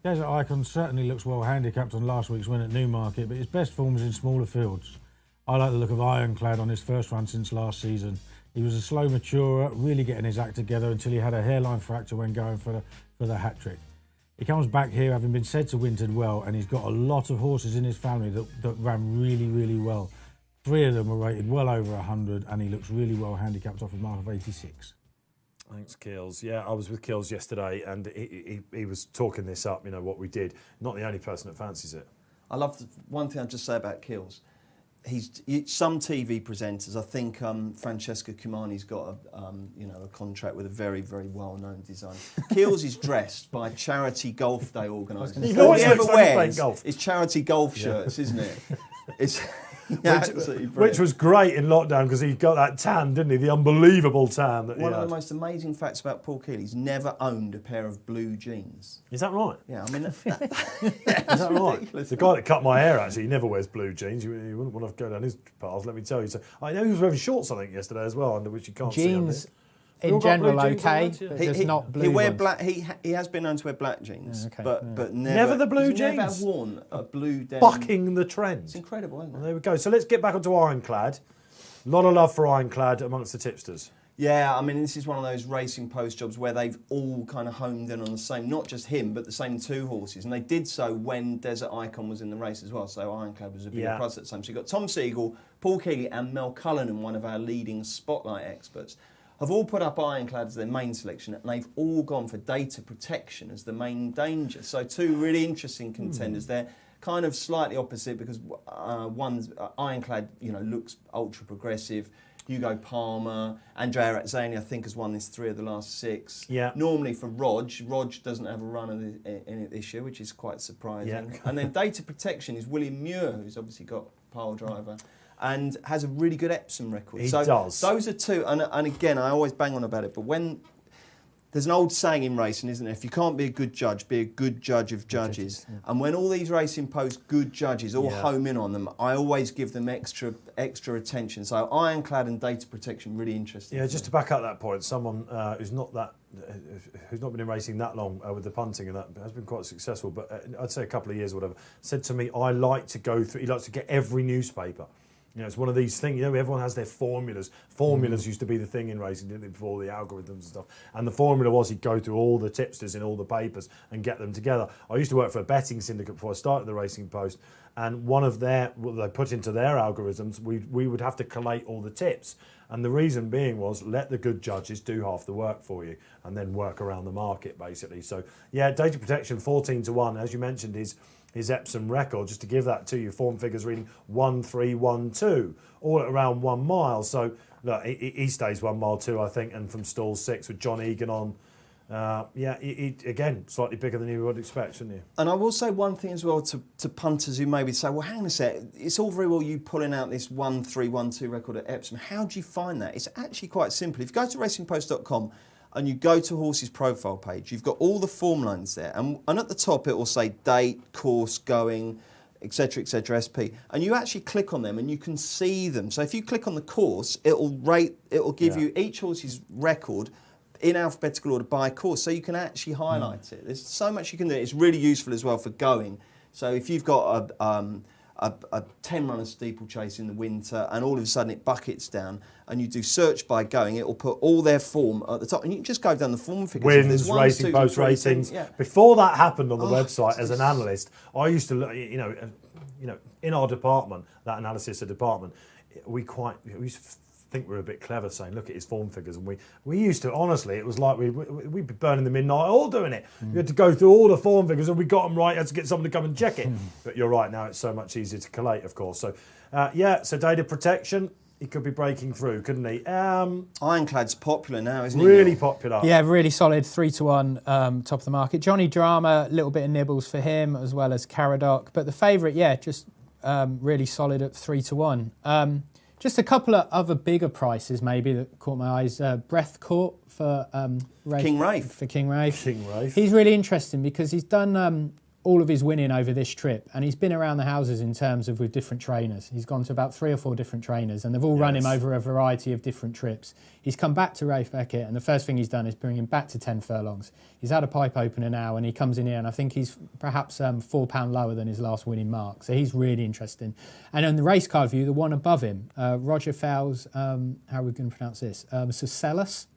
Speaker 4: Desert Icon certainly looks well handicapped on last week's win at Newmarket, but his best form is in smaller fields. I like the look of Ironclad on his first run since last season. He was a slow maturer, really getting his act together until he had a hairline fracture when going for the hat-trick. He comes back here having been said to wintered well, and he's got a lot of horses in his family that ran really, really well. 3 of them were rated well over 100, and he looks really well handicapped off a mark of 86.
Speaker 1: Thanks, Keels. Yeah, I was with Keels yesterday, and he was talking this up, what we did. Not the only person that fancies it.
Speaker 2: I love one thing I'll just say about Keels. Some TV presenters, I think Francesca Cumani's got a contract with a very, very well-known designer. Keels is dressed by charity golf day organisers. All he ever wears is charity golf shirts, isn't it? It's...
Speaker 1: Which was great in lockdown because he got that tan, didn't he? The unbelievable tan.
Speaker 2: One of the most amazing facts about Paul Keeley, he's never owned a pair of blue jeans.
Speaker 1: Is that right?
Speaker 2: Yeah, I mean...
Speaker 1: Is that right? The guy that cut my hair, actually, he never wears blue jeans. You wouldn't want to go down his path, let me tell you. So I know he was wearing shorts, I think, yesterday as well, under which you can't see on this.
Speaker 3: In general, okay, but just not blue.
Speaker 2: He wear black. He has been known to wear black jeans, but
Speaker 1: never the blue jeans.
Speaker 2: Never worn a blue denim.
Speaker 1: Bucking the trend.
Speaker 2: It's incredible, isn't it?
Speaker 1: Well, there we go. So let's get back onto Ironclad. A lot of love for Ironclad amongst the tipsters.
Speaker 2: Yeah, I mean, this is one of those Racing Post jobs where they've all kind of homed in on the same, not just him, but the same two horses. And they did so when Desert Icon was in the race as well. So Ironclad was a bigger price at the time. So you've got Tom Siegel, Paul Keeley and Mel Cullinan, one of our leading Spotlight experts, have all put up Ironclad as their main selection, and they've all gone for data protection as the main danger. So two really interesting contenders. They're kind of slightly opposite because one's Ironclad, looks ultra progressive. Hugo Palmer, Andrea Razzani, I think, has won this 3 of the last 6.
Speaker 1: Yeah.
Speaker 2: Normally for Rog doesn't have a run in it this year, which is quite surprising.
Speaker 1: Yeah.
Speaker 2: And then data protection is William Muir, who's obviously got pile driver, and has a really good Epsom record.
Speaker 1: He does.
Speaker 2: Those are two, and again, I always bang on about it, but when... There's an old saying in racing, isn't there? If you can't be a good judge, be a good judge of judges. Yeah. And when all these Racing Post good judges all home in on them, I always give them extra attention. So Ironclad and data protection, really interesting.
Speaker 1: Yeah, just to back up that point, someone who's not been in racing that long with the punting and that has been quite successful, but I'd say a couple of years or whatever, said to me, he likes to get every newspaper. It's one of these things, everyone has their formulas. Formulas used to be the thing in racing, didn't they, before the algorithms and stuff. And the formula was he'd go through all the tipsters in all the papers and get them together. I used to work for a betting syndicate before I started the Racing Post, and one of what they put into their algorithms, we would have to collate all the tips. And the reason being was let the good judges do half the work for you and then work around the market, basically. So, data protection, 14-1, as you mentioned, is his Epsom record. Just to give that to you, form figures reading 1-3-1-2, all at around 1 mile. So look, he stays 1 mile too, I think, and from stall 6 with John Egan on. Again, slightly bigger than you would expect, shouldn't you?
Speaker 2: And I will say one thing as well to punters who maybe say, well, hang on a sec, it's all very well you pulling out this 1-3-1-2 record at Epsom. How do you find that? It's actually quite simple. If you go to racingpost.com and you go to horse's profile page, you've got all the form lines there, and at the top it will say date, course, going, etc., SP, and you actually click on them and you can see them. So if you click on the course, it will give you each horse's record in alphabetical order by course, so you can actually highlight it. There's so much you can do. It's really useful as well for going. So if you've got a 10-runner steeplechase in the winter and all of a sudden it buckets down and you do search by going, it will put all their form at the top, and you can just go down the form figures.
Speaker 1: Wins, Racing Post ratings. Yeah. Before that happened on the website, as an analyst, I used to look, in our department, that analysis department, we used to think we were a bit clever, saying, look at his form figures, and we used to, honestly, it was like we'd be burning the midnight oil doing it. We had to go through all the form figures, and we got them right, had to get someone to come and check it. But you're right, now it's so much easier to collate, of course. So, so data protection, he could be breaking through, couldn't he?
Speaker 2: Ironclad's popular now, isn't he?
Speaker 1: Really popular.
Speaker 3: Yeah, really solid, 3-1, top of the market. Johnny Drama, a little bit of nibbles for him, as well as Caradoc. But the favourite, just really solid at 3-1. Just a couple of other bigger prices maybe that caught my eyes. Breath Court for
Speaker 2: King Rafe.
Speaker 3: For King Rafe.
Speaker 1: King Rafe.
Speaker 3: He's really interesting because he's done all of his winning over this trip, and he's been around the houses in terms of with different trainers. He's gone to about 3 or 4 different trainers, and they've all run him over a variety of different trips. He's come back to Rafe Beckett, and the first thing he's done is bring him back to 10 furlongs. He's had a pipe opener now, and he comes in here, and I think he's perhaps £4 lower than his last winning mark. So he's really interesting. And on the race card view, the one above him, Roger Fowles, how are we going to pronounce this? Sucellus.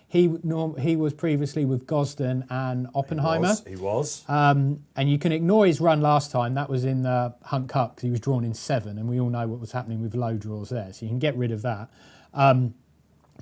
Speaker 3: He was previously with Gosden and Oppenheimer.
Speaker 1: He was.
Speaker 3: And you can ignore his run last time. That was in the Hunt Cup because he was drawn in 7, and we all know what was happening with low draws there. So you can get rid of that.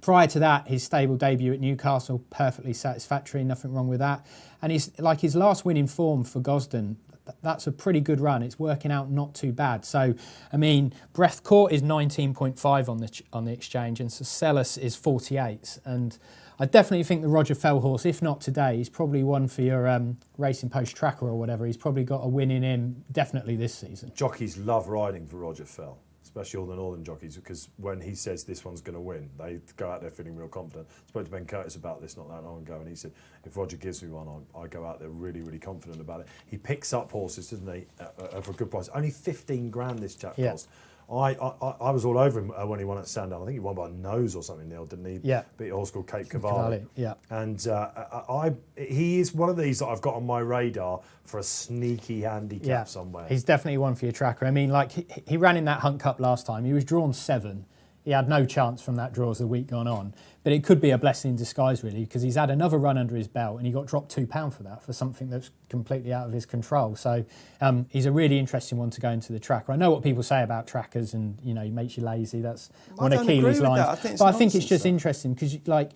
Speaker 3: Prior to that, his stable debut at Newcastle, perfectly satisfactory, nothing wrong with that. And his last winning form for Gosden, that's a pretty good run. It's working out not too bad. So, I mean, Breath Court is 19.5 on the exchange, and Sucellus is 48. And I definitely think the Roger Fell horse, if not today, he's probably one for your Racing Post tracker or whatever. He's probably got a win in him definitely this season.
Speaker 1: Jockeys love riding for Roger Fell, especially all the northern jockeys, because when he says this one's going to win, they go out there feeling real confident. I spoke to Ben Curtis about this not that long ago, and he said, if Roger gives me one, I go out there really, really confident about it. He picks up horses, doesn't he, for a good price. Only 15 grand this chap cost. I was all over him when he won at Sandown. I think he won by a nose or something, Neil, didn't he?
Speaker 3: Yeah.
Speaker 1: Beat a horse called Cape Cavalli.
Speaker 3: Yeah.
Speaker 1: And he is one of these that I've got on my radar for a sneaky handicap somewhere.
Speaker 3: He's definitely one for your tracker. I mean, like, he ran in that Hunt Cup last time. He was drawn 7. he had no chance from that draw as the week gone on. But it could be a blessing in disguise, really, because he's had another run under his belt and he got dropped £2 for that, for something that's completely out of his control. So he's a really interesting one to go into the tracker. I know what people say about trackers and, you know, he makes you lazy. That's one of Keely's lines. I think it's just interesting because, like,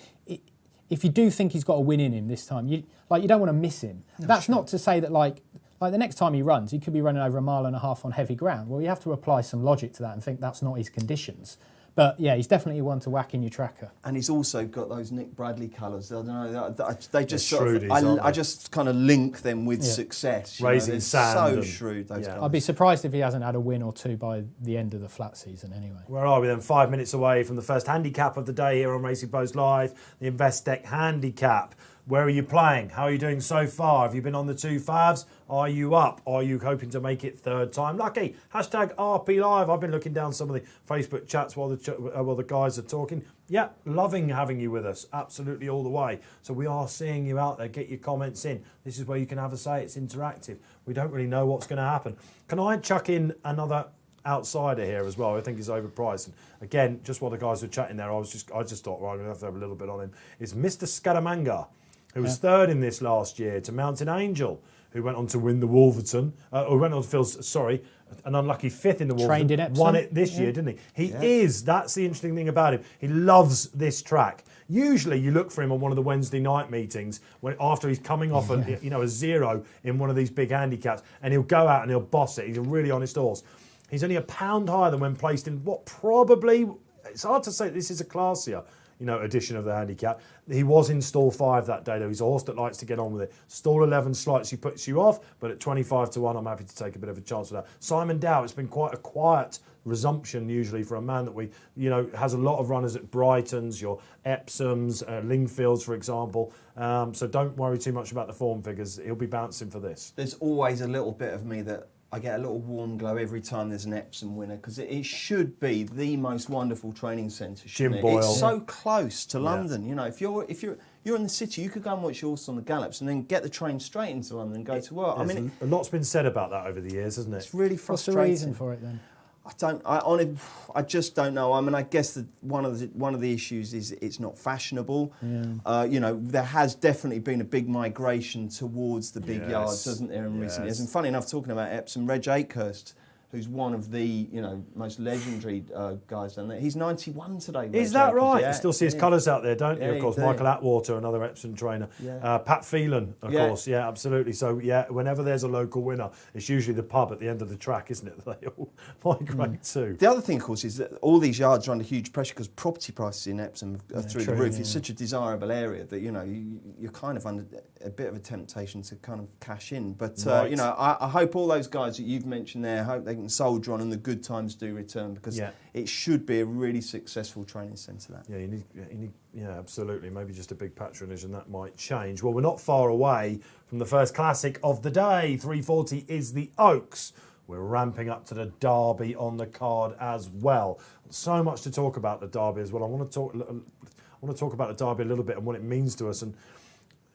Speaker 3: if you do think he's got a win in him this time, you don't want to miss him. No, that's not to say that, like the next time he runs, he could be running over 1.5 miles on heavy ground. Well, you have to apply some logic to that and think that's not his conditions. But yeah, he's definitely one to whack in your tracker. And
Speaker 2: he's also got those Nick Bradley colours. I don't know. They just sort of, I just kind of link them with success.
Speaker 1: Raising sand.
Speaker 2: So shrewd, those guys.
Speaker 3: I'd be surprised if he hasn't had a win or two by the end of the flat season anyway.
Speaker 1: Where are we then? 5 minutes away from the first handicap of the day here on Racing Post Live, the Investec Handicap. Where are you playing? How are you doing so far? Have you been on the 2 faves? Are you up? Are you hoping to make it third time lucky? Hashtag RP Live. I've been looking down some of the Facebook chats while the guys are talking. Yeah, loving having you with us. Absolutely all the way. So we are seeing you out there. Get your comments in. This is where you can have a say. It's interactive. We don't really know what's going to happen. Can I chuck in another outsider here as well? I think he's overpriced. And again, just while the guys were chatting there, I just thought, right, I'm going to have a little bit on him. It's Mr. Scaramanga, who was third in this last year to Mountain Angel, who went on to win the Wolverton, or went on to feel, an unlucky fifth in the Wolverton.
Speaker 3: Trained in Epsom.
Speaker 1: Won it this year, didn't he? That's the interesting thing about him. He loves this track. Usually you look for him on one of the Wednesday night meetings after he's coming off a 0 in one of these big handicaps, and he'll go out and he'll boss it. He's a really honest horse. He's only £1 higher than when placed in what probably, it's hard to say this is a classier, edition of the handicap. He was in stall 5 that day, though. He's a horse that likes to get on with it. Stall 11 slightly puts you off, but at 25 to 1, I'm happy to take a bit of a chance with that. Simon Dow, it's been quite a quiet resumption usually for a man that has a lot of runners at Brightons, your Epsoms, Lingfields, for example. So don't worry too much about the form figures. He'll be bouncing for this.
Speaker 2: There's always a little bit of me that I get a little warm glow every time there's an Epsom winner, because it should be the most wonderful training centre.
Speaker 1: Jim Boyle.
Speaker 2: It's so close to London. If you're in the city, you could go and watch your horse on the gallops and then get the train straight into London and go to work. I mean,
Speaker 1: a lot's been said about that over the years, hasn't it?
Speaker 2: It's really frustrating.
Speaker 3: What's the reason for it then?
Speaker 2: I just don't know. I mean, I guess that one of the issues is it's not fashionable. Yeah. There has definitely been a big migration towards the big yards, hasn't there, in recent years? And funny enough, talking about Epsom, Reg Akehurst, who's one of the most legendary guys down there. He's 91 today.
Speaker 1: Is that right? Yeah, you still see his colours out there, don't you? Of course, Michael Atwater, another Epsom trainer. Yeah. Pat Phelan, of course. Yeah, absolutely. So, whenever there's a local winner, it's usually the pub at the end of the track, isn't it, that they all migrate to.
Speaker 2: The other thing, of course, is that all these yards are under huge pressure because property prices in Epsom are through the roof. It's such a desirable area that, you're kind of under a bit of a temptation to kind of cash in. But, I hope all those guys that you've mentioned there, I hope they can soldier on and the good times do return, because it should be a really successful training centre. That
Speaker 1: you need absolutely, maybe just a big patronage and that might change. Well, we're not far away from the first classic of the day. 3:40 is the Oaks. We're ramping up to the Derby on the card as well. So much to talk about the Derby as well. I want to talk about the Derby a little bit and what it means to us. And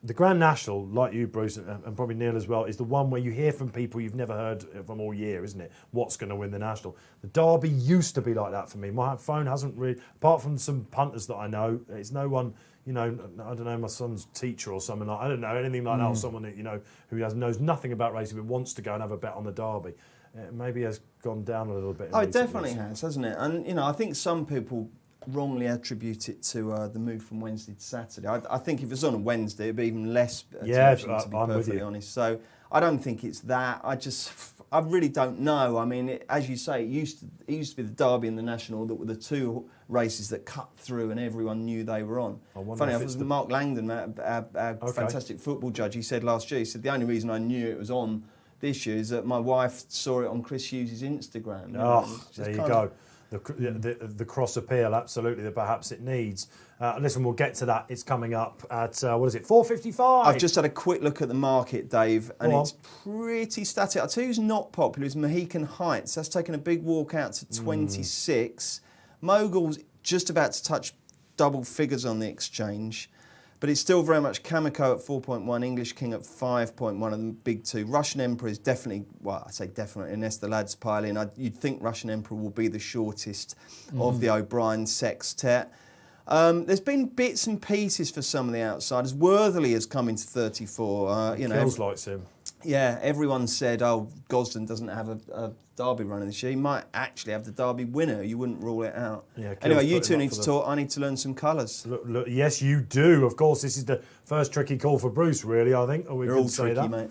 Speaker 1: the Grand National, like you, Bruce, and probably Neil as well, is the one where you hear from people you've never heard from all year, isn't it? What's going to win the National? The Derby used to be like that for me. My phone hasn't really, apart from some punters that I know, it's no one, I don't know, my son's teacher or something like, I don't know, anything like that, or someone that, who knows nothing about racing but wants to go and have a bet on the Derby. Maybe has gone down a little bit.
Speaker 2: It definitely has, hasn't it? And, I think some people wrongly attribute it to the move from Wednesday to Saturday. I think if it was on a Wednesday, it'd be even less attention, to be perfectly honest. So I don't think it's that. I really don't know. I mean, as you say, it used to be the Derby and the National that were the two races that cut through and everyone knew they were on. Funny enough, it was Mark Langdon, our fantastic football judge. He said last year, the only reason I knew it was on this year is that my wife saw it on Chris Hughes' Instagram.
Speaker 1: There you go. The cross appeal, absolutely, that perhaps it needs. Listen, we'll get to that. It's coming up at, 4:55?
Speaker 2: I've just had a quick look at the market, Dave, and it's pretty static. I'll tell you who's not popular is Mohican Heights. That's taken a big walk out to 26. Mogul's just about to touch double figures on the exchange. But it's still very much Kamiko at 4.1, English King at 5.1 of the big two. Russian Emperor is definitely, well, I say definitely, unless the lads pile in. You'd think Russian Emperor will be the shortest of the O'Brien sextet. There's been bits and pieces for some of the outsiders. Worthily has come into 34.
Speaker 1: Kills likes him.
Speaker 2: Yeah, everyone said, oh, Gosden doesn't have a Derby running this year. He might actually have the Derby winner. You wouldn't rule it out. Yeah, anyway, you two need to talk. I need to learn some colours.
Speaker 1: Look, yes, you do. Of course, this is the first tricky call for Bruce, really, I think.
Speaker 2: They're all tricky, mate.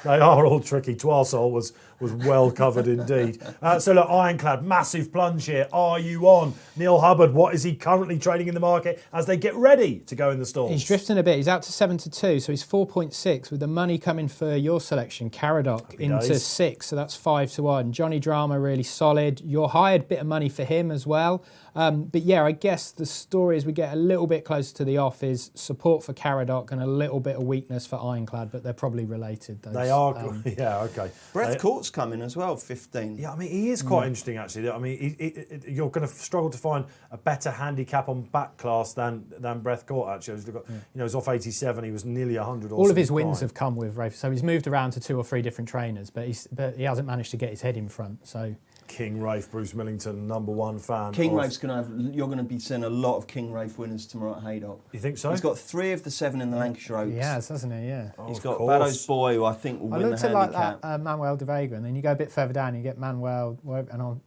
Speaker 1: They are all tricky. Twarsole was well covered indeed. So look, Ironclad, massive plunge here. Are you on? Neil Hubbard, what is he currently trading in the market as they get ready to go in the stalls?
Speaker 3: He's drifting a bit. He's out to 7-2, so he's 4.6 with the money coming for your selection, Caradoc, into 6, so that's 5-1. Johnny Drama really solid. Your hired bit of money for him as well. But yeah, I guess the story as we get a little bit closer to the off is support for Caradoc and a little bit of weakness for Ironclad, but they're probably related. Those,
Speaker 1: they are, yeah, okay.
Speaker 2: Brett Court's coming as well, 15.
Speaker 1: Yeah, I mean, he is quite interesting, actually. I mean, you're going to struggle to find a better handicap on back class than Brett Court, actually. He's off 87, he was nearly 100.
Speaker 3: All of his wins have come with Rafe, so he's moved around to 2 or 3 different trainers, but he hasn't managed to get his head in front, so...
Speaker 1: King Rafe, Bruce Millington, #1 fan.
Speaker 2: King Rafe's you're going to be seeing a lot of King Rafe winners tomorrow at Haydock.
Speaker 1: You think so?
Speaker 2: He's got 3 of the 7 in the Lancashire Oaks.
Speaker 3: Yes, hasn't he? Yeah.
Speaker 2: He's got Baddo's Boy, who I think will win the handicap.
Speaker 3: I looked at like that Manuel de Vega, and then you go a bit further down, you get Manuel, and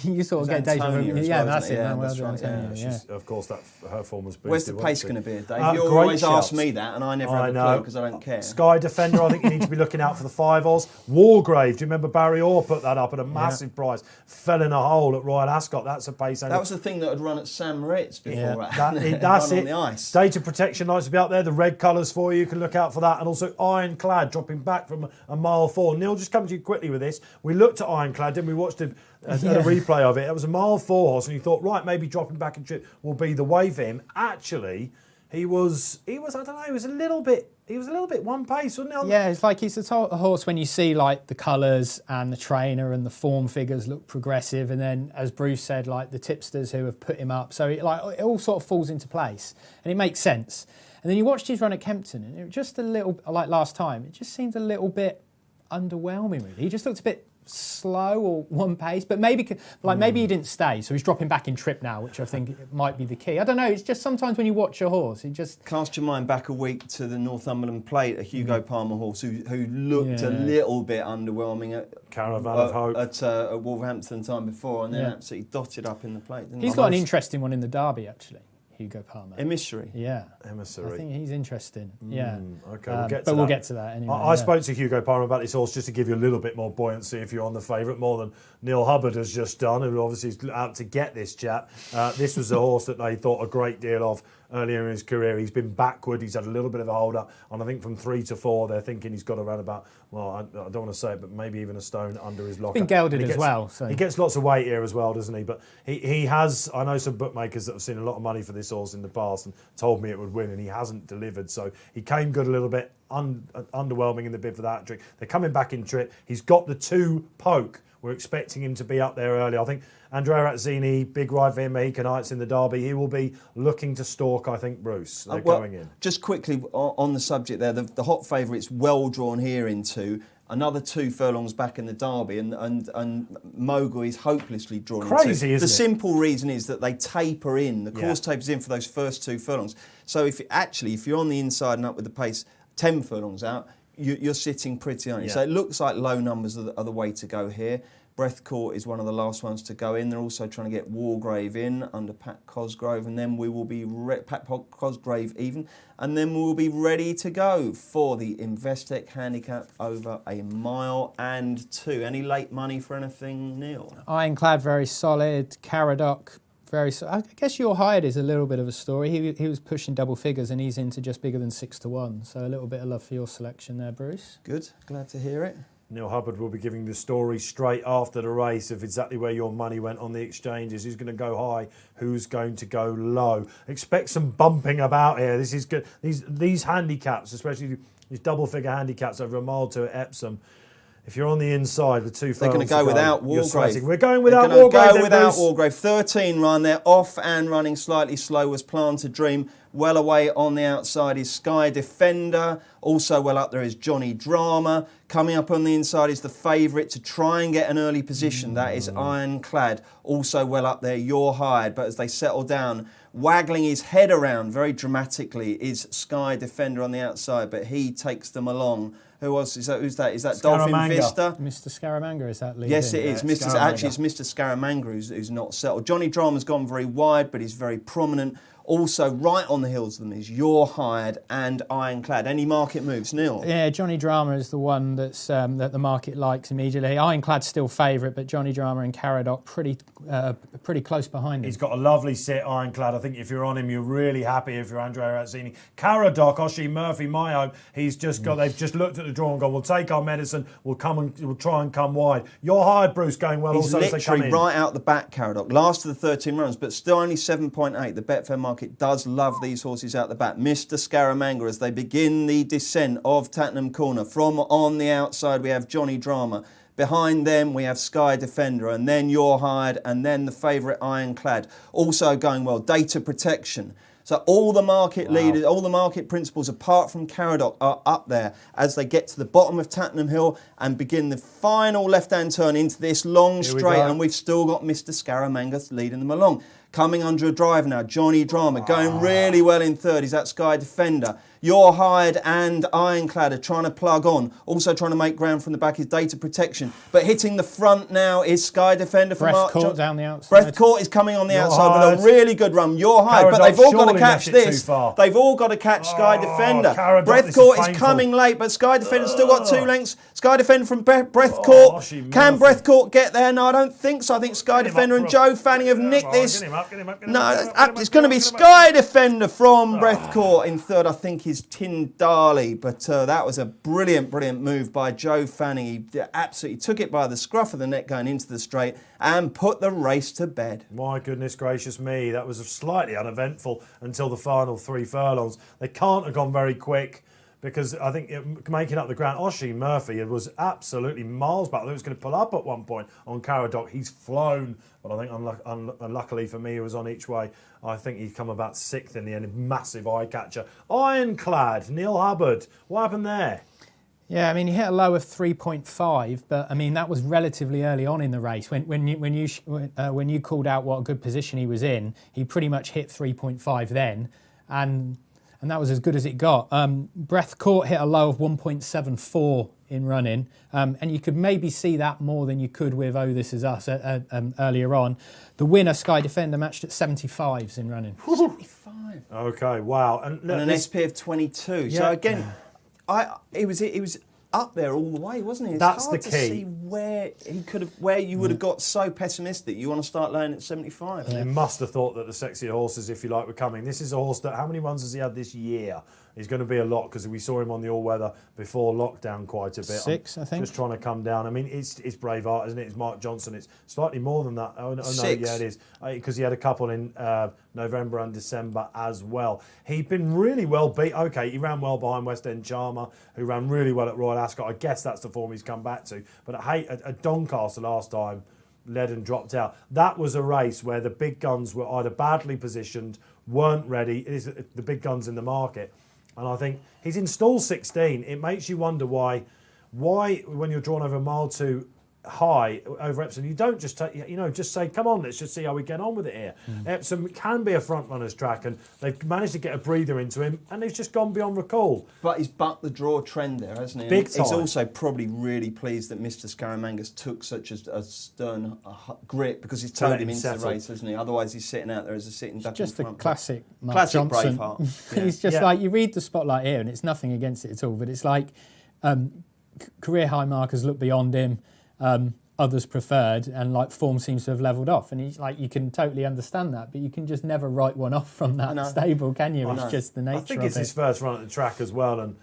Speaker 3: you sort of get deja vu. Yeah, that's it. Manuel de Antonio.
Speaker 1: Of course, her form was boosted.
Speaker 2: Where's the pace going to be, Dave? You always ask me that, and I never have a clue because I don't care.
Speaker 1: Sky Defender, I think you need to be looking out for the 5 Oz. Wargrave, do you remember Barry Orr put that up at a massive price? Fell in a hole at Royal Ascot. That's a pace.
Speaker 2: That was the thing that had run at Sam Ritz before.
Speaker 1: That's it.
Speaker 2: On the ice.
Speaker 1: Data protection lights to be out there. The red colours for you. You can look out for that. And also Ironclad dropping back from a mile 4. Neil, just come to you quickly with this. We looked at Ironclad, didn't we? Watched a replay of it. It was a mile 4 horse, and you thought, right, maybe dropping back and trip will be the way for him. Actually, he was. I don't know. He was a little bit one pace, wasn't he?
Speaker 3: Yeah, it's like he's the horse when you see like the colours and the trainer and the form figures look progressive, and then as Bruce said, like the tipsters who have put him up, so it all sort of falls into place and it makes sense. And then you watched his run at Kempton, and it was just a little, like last time, it just seemed a little bit underwhelming. Really, he just looked a bit slow or one pace, but maybe he didn't stay, so he's dropping back in trip now, which I think might be the key. I don't know, it's just sometimes when you watch a horse, it just...
Speaker 2: Cast your mind back a week to the Northumberland Plate, a Hugo Palmer horse who looked a little bit underwhelming at
Speaker 1: Caravan of Hope
Speaker 2: at Wolverhampton the time before, and then absolutely dotted up in the Plate, didn't he?
Speaker 3: He's got an interesting one in the Derby, actually. Hugo Palmer.
Speaker 2: Emissary.
Speaker 3: Yeah.
Speaker 1: Emissary.
Speaker 3: I think he's interesting. Yeah.
Speaker 1: Okay, we'll get to that.
Speaker 3: But we'll get to that anyway.
Speaker 1: I spoke to Hugo Palmer about this horse just to give you a little bit more buoyancy if you're on the favourite, more than Neil Hubbard has just done, who obviously is out to get this chap. This was a horse that they thought a great deal of earlier in his career. He's been backward, he's had a little bit of a hold up, and I think from 3 to 4 they're thinking he's got around about, well, I don't want to say it, but maybe even a stone under his locker.
Speaker 3: Been gelded as well. So.
Speaker 1: He gets lots of weight here as well, doesn't he? But he has, I know some bookmakers that have seen a lot of money for this horse in the past and told me it would win, and he hasn't delivered. So he came good a little bit, underwhelming in the bid for that trick. They're coming back in trip. He's got the 2 poke. We're expecting him to be up there early. I think Andrea Azzini, big ride for him, Mohican Heights in the Derby. He will be looking to stalk, I think, Bruce. They're going in.
Speaker 2: Just quickly on the subject there, the hot favourites well drawn here into another 2 furlongs back in the Derby, and Mogul is hopelessly drawn
Speaker 1: Crazy,
Speaker 2: into.
Speaker 1: isn't it?
Speaker 2: The simple reason is that they taper in. The course tapers in for those first 2 furlongs. So if you're on the inside and up with the pace 10 furlongs out, you're sitting pretty on it. So it looks like low numbers are the way to go here. Breathcourt is one of the last ones to go in. They're also trying to get Wargrave in under Pat Cosgrove, and then we will be Pat Cosgrave even, and then we will be ready to go for the Investec Handicap over a mile and 2. Any late money for anything, Neil?
Speaker 3: Ironclad very solid. Caradoc very solid. I guess your hired is a little bit of a story. He was pushing double figures and he's into just bigger than 6-1. So a little bit of love for your selection there, Bruce.
Speaker 2: Good, glad to hear it.
Speaker 1: Neil Hubbard will be giving the story straight after the race of exactly where your money went on the exchanges. Who's going to go high? Who's going to go low? Expect some bumping about here. This is good. These handicaps, especially these double-figure handicaps over a mile 2 at Epsom. If you're on the inside with 2 furlongs,
Speaker 2: they're going to go without Wargrave.
Speaker 1: We're going without Wargrave.
Speaker 2: Go without Wargrave. 13 run. They're off and running slightly slow was Planted Dream. Well away on the outside is Sky Defender. Also well up there is Johnny Drama. Coming up on the inside is the favourite to try and get an early position. That is Ironclad. Also well up there, You're Hired. But as they settle down, waggling his head around very dramatically is Sky Defender on the outside. But he takes them along. Who else is that? Who's that? Is that Dolphin Vista?
Speaker 3: Mr. Scaramanga, is that leading?
Speaker 2: Yes, it is. Actually, it's Mr. Scaramanga who's not settled. Johnny Drama's gone very wide, but he's very prominent. Also, right on the heels of them is You're Hired and Ironclad. Any market moves, Neil?
Speaker 3: Yeah, Johnny Drama is the one that's that the market likes immediately. Ironclad's still favourite, but Johnny Drama and Caradoc pretty close behind him.
Speaker 1: He's got a lovely sit, Ironclad. I think if you're on him, you're really happy if you're Andrea Razzini. Caradoc, Oshie Murphy, my hope. They've just looked at the draw and gone, we'll take our medicine, we'll try and come wide. You're Hired, Bruce, going well
Speaker 2: He's
Speaker 1: also as they come
Speaker 2: literally
Speaker 1: in.
Speaker 2: right out the back, Caradoc. Last of the 13 runs, but still only 7.8. The Betfair market does love these horses out the back. Mr. Scaramanga as they begin the descent of Tattenham Corner. From on the outside, we have Johnny Drama. Behind them, we have Sky Defender, and then You're Hired, and then the favourite Ironclad. Also going well, Data Protection. So all the market leaders, all the market principals, apart from Caradoc, are up there as they get to the bottom of Tattenham Hill and begin the final left-hand turn into this long straight. And we've still got Mr. Scaramanga leading them along. Coming under a drive now, Johnny Drama going really well in third. He's that Sky Defender. You're Hired and Ironclad are trying to plug on. Also trying to make ground from the back is Data Protection. But hitting the front now is Sky Defender from Mark Johnson.
Speaker 3: Breath Court down the outside.
Speaker 2: Breath Court is coming on the outside with a really good run. You're Hired, but they've all got to catch this. They've all got to catch Sky Defender.
Speaker 1: Caradoc,
Speaker 2: Breath Court is coming late, but Sky Defender's still got 2 lengths. Sky Defender from Breath Court. Can Breath Court get there? No, I don't think so. I think Sky Defender and Joe Fanning have nicked this. No, it's going to be Sky Defender from Breath Court in third. I think is Tyndali, but that was a brilliant move by Joe Fanning. He absolutely took it by the scruff of the neck going into the straight and put the race to bed.
Speaker 1: My goodness gracious me, that was slightly uneventful until the final 3 furlongs. They can't have gone very quick, because I think making up the ground, Oshie Murphy was absolutely miles back. I think it was going to pull up at one point on Caradoc. He's flown, but I think unluckily for me, he was on each way. I think he'd come about 6th in the end. Massive eye catcher. Ironclad, Neil Hubbard. What happened there?
Speaker 3: Yeah, I mean, he hit a low of 3.5, but I mean that was relatively early on in the race. When you called out what a good position he was in, he pretty much hit 3.5 then, and that was as good as it got. Breath Court hit a low of 1.74 in running, and you could maybe see that more than you could with Oh This Is Us earlier on. The winner, Sky Defender, matched at 75s in running.
Speaker 2: 75.
Speaker 1: Okay, wow. And
Speaker 2: an SP of 22.
Speaker 1: Yeah.
Speaker 2: So again, it was up there all the way, wasn't it? It's
Speaker 1: That's
Speaker 2: hard
Speaker 1: the
Speaker 2: to
Speaker 1: key.
Speaker 2: see where you would have got so pessimistic. You want to start laying at 75.
Speaker 1: You must have thought that the sexier horses, if you like, were coming. This is a horse that, how many runs has he had this year? He's going to be a lot, because we saw him on the all-weather before lockdown quite a bit.
Speaker 3: 6, I think.
Speaker 1: Just trying to come down. I mean, it's Braveheart, isn't it? It's Mark Johnson. It's slightly more than that. Oh, no,
Speaker 2: 6.
Speaker 1: Yeah, it is. Because he had a couple in November and December as well. He'd been really well beat. Okay, he ran well behind West End Charmer, who ran really well at Royal Ascot. I guess that's the form he's come back to. But at Doncaster last time, led and dropped out. That was a race where the big guns were either badly positioned, weren't ready. It is the big guns in the market. And I think he's in stall 16. It makes you wonder why when you're drawn over a mile too high over Epsom, you don't just just say, come on, let's just see how we get on with it here. Epsom can be a front runner's track, and they've managed to get a breather into him, and he's just gone beyond recall.
Speaker 2: But he's bucked the draw trend there, hasn't he?
Speaker 1: Big time.
Speaker 2: He's also probably really pleased that Mr. Scaramangas took such a stern grip, because he's turned him into the race, hasn't he? Otherwise he's sitting out there as a sitting duck
Speaker 3: Just
Speaker 2: in
Speaker 3: a
Speaker 2: front.
Speaker 3: classic Mark Johnson.
Speaker 2: Braveheart. Yeah.
Speaker 3: He's just like, you read the spotlight here, and it's nothing against it at all, but it's like career high markers look beyond him. Others preferred, and like form seems to have levelled off, and he's like, you can totally understand that, but you can just never write one off from that stable, can you? It's just the nature of it.
Speaker 1: I think it's his first run at the track as well, and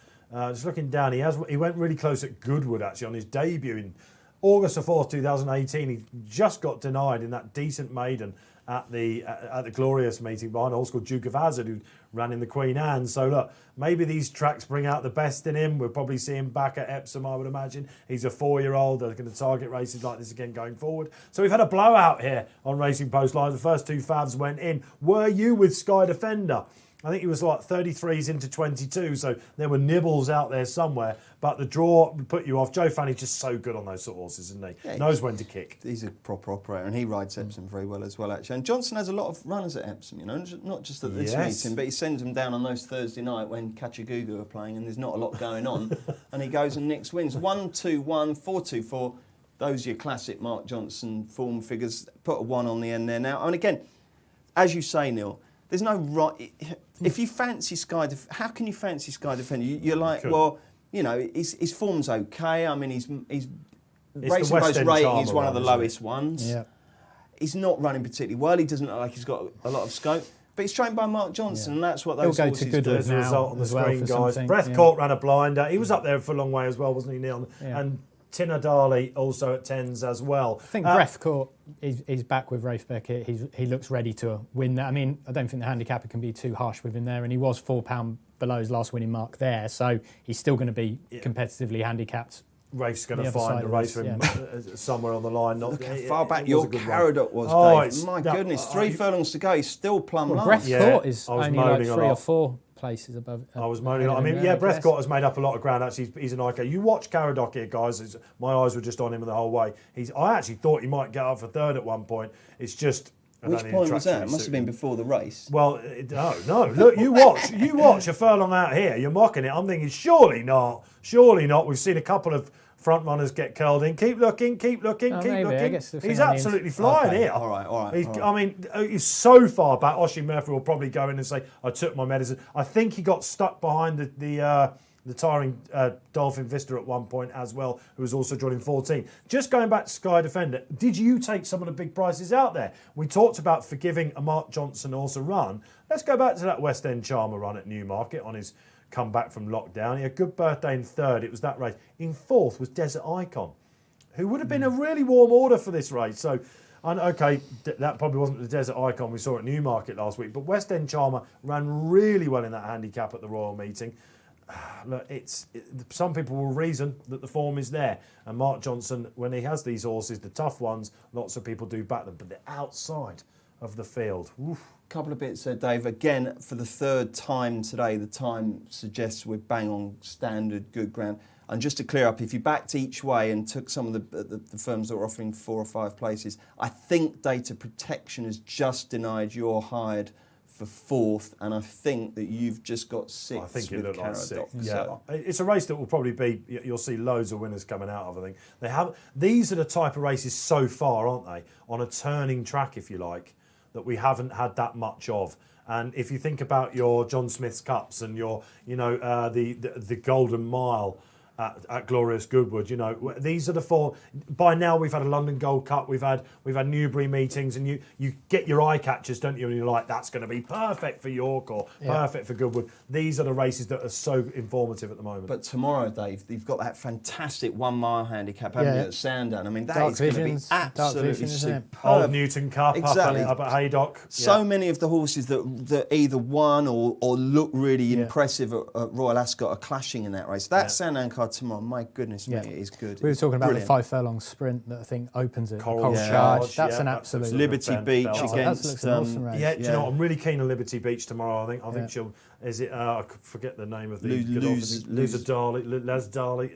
Speaker 1: just looking down, he went really close at Goodwood actually on his debut in August the 4th, 2018. He just got denied in that decent maiden at the Glorious meeting behind a horse called Duke of Hazzard, who ran in the Queen Anne. So look, maybe these tracks bring out the best in him. We'll probably see him back at Epsom, I would imagine. He's a 4-year-old. They're going to target races like this again going forward. So we've had a blowout here on Racing Post Live. The first 2 favs went in. Were you with Sky Defender? I think he was like 33s into 22, so there were nibbles out there somewhere. But the draw put you off. Joe Fanny's just so good on those sort of horses, isn't he?
Speaker 2: Yeah,
Speaker 1: knows when to kick.
Speaker 2: He's a proper operator, and he rides Epsom very well as well, actually. And Johnson has a lot of runners at Epsom, you know, not just at this meeting, but he sends them down on those Thursday night when Kachagugu are playing and there's not a lot going on, and he goes and nicks wins. 1-2-1, 4-2-4. Those are your classic Mark Johnson form figures. Put a 1 on the end there now. And again, as you say, Neil, there's no right. If you fancy how can you fancy Sky Defender? You're like, well, you know, his form's okay. I mean, he's Racing Post rating is one of the lowest ones.
Speaker 3: Yeah.
Speaker 2: He's not running particularly well. He doesn't look like he's got a lot of scope. But he's trained by Mark Johnson, and that's what those
Speaker 3: He'll go
Speaker 2: horses
Speaker 3: to
Speaker 2: do.
Speaker 1: There's a result on the screen, guys.
Speaker 3: something,
Speaker 1: Breathcourt ran a blinder. He was up there for a long way as well, wasn't he, Neil?
Speaker 3: Yeah.
Speaker 1: And Tinadali also at 10s as well.
Speaker 3: I think Breathcourt is back with Rafe Beckett. He looks ready to win that. I mean, I don't think the handicapper can be too harsh with him there, and he was £4 below his last winning mark there, so he's still going to be competitively handicapped.
Speaker 1: Rafe's going to find a race for him somewhere on the line.
Speaker 2: Look how far back your Caradoc was, Dave. My goodness, 3 furlongs to go. He's still plumb low.
Speaker 3: Breathcourt is only like 3 or 4 places above.
Speaker 1: I was moaning. I mean, Breathcourt has made up a lot of ground. Actually, he's an icon. You watch Caradoc here, guys. My eyes were just on him the whole way. I actually thought he might get up for third at one point. It's just.
Speaker 2: Which point was that? It must have been before the race.
Speaker 1: Well, no. Look, you watch a furlong out here. You're mocking it. I'm thinking, surely not. We've seen a couple of front runners get curled in. Keep looking. Keep looking. He's absolutely flying here.
Speaker 2: All right.
Speaker 1: I mean, he's so far back. Oisin Murphy will probably go in and say, "I took my medicine." I think he got stuck behind the tiring Dolphin Vista at one point as well, who was also joining 14. Just going back to Sky Defender, did you take some of the big prices out there? We talked about forgiving a Mark Johnson horse a run. Let's go back to that West End Charmer run at Newmarket on his comeback from lockdown. He had Good Birthday in third. It was that race. In fourth was Desert Icon, who would have been a really warm order for this race. So, okay, that probably wasn't the Desert Icon we saw at Newmarket last week, but West End Charmer ran really well in that handicap at the Royal Meeting. Look, some people will reason that the form is there, and Mark Johnson, when he has these horses, the tough ones, lots of people do back them, but they're outside of the field. Oof.
Speaker 2: Couple of bits there, Dave. Again, for the third time today, the time suggests we're bang on standard, good ground. And just to clear up, if you backed each way and took some of the firms that were offering 4 or 5 places, I think Data Protection has just denied your hired for 4th, and I think that you've just got 6th.
Speaker 1: I think it looked like 6th. Yeah,
Speaker 2: so.
Speaker 1: It's a race that will probably be. You'll see loads of winners coming out of. I think these are the type of races so far, aren't they? On a turning track, if you like, that we haven't had that much of. And if you think about your John Smith's Cups and your, the Golden Mile at Glorious Goodwood, these are the 4. By now we've had a London Gold Cup, we've had Newbury meetings, and you get your eye catchers, don't you? And you're like, that's going to be perfect for York or perfect for Goodwood. These are the races that are so informative at the moment.
Speaker 2: But tomorrow, Dave, you've got that fantastic 1 mile handicap, haven't you, at Sandown? I mean, that
Speaker 3: Dark
Speaker 2: is going to be absolutely superb.
Speaker 1: Old Newton Cup
Speaker 2: exactly.
Speaker 1: up at Haydock.
Speaker 2: So many of the horses that either won or look really impressive at Royal Ascot are clashing in that race. That Sandown card tomorrow, my goodness me, it is good.
Speaker 3: We were talking about
Speaker 2: brilliant.
Speaker 3: the 5 furlong sprint that I think opens it.
Speaker 1: Coral
Speaker 3: Charge. That's an absolute
Speaker 2: Liberty Beach against.
Speaker 3: That looks an awesome race.
Speaker 1: Yeah, do you know what? I'm really keen on Liberty Beach tomorrow. I think she'll. Is it? I forget the name of the Les Darley.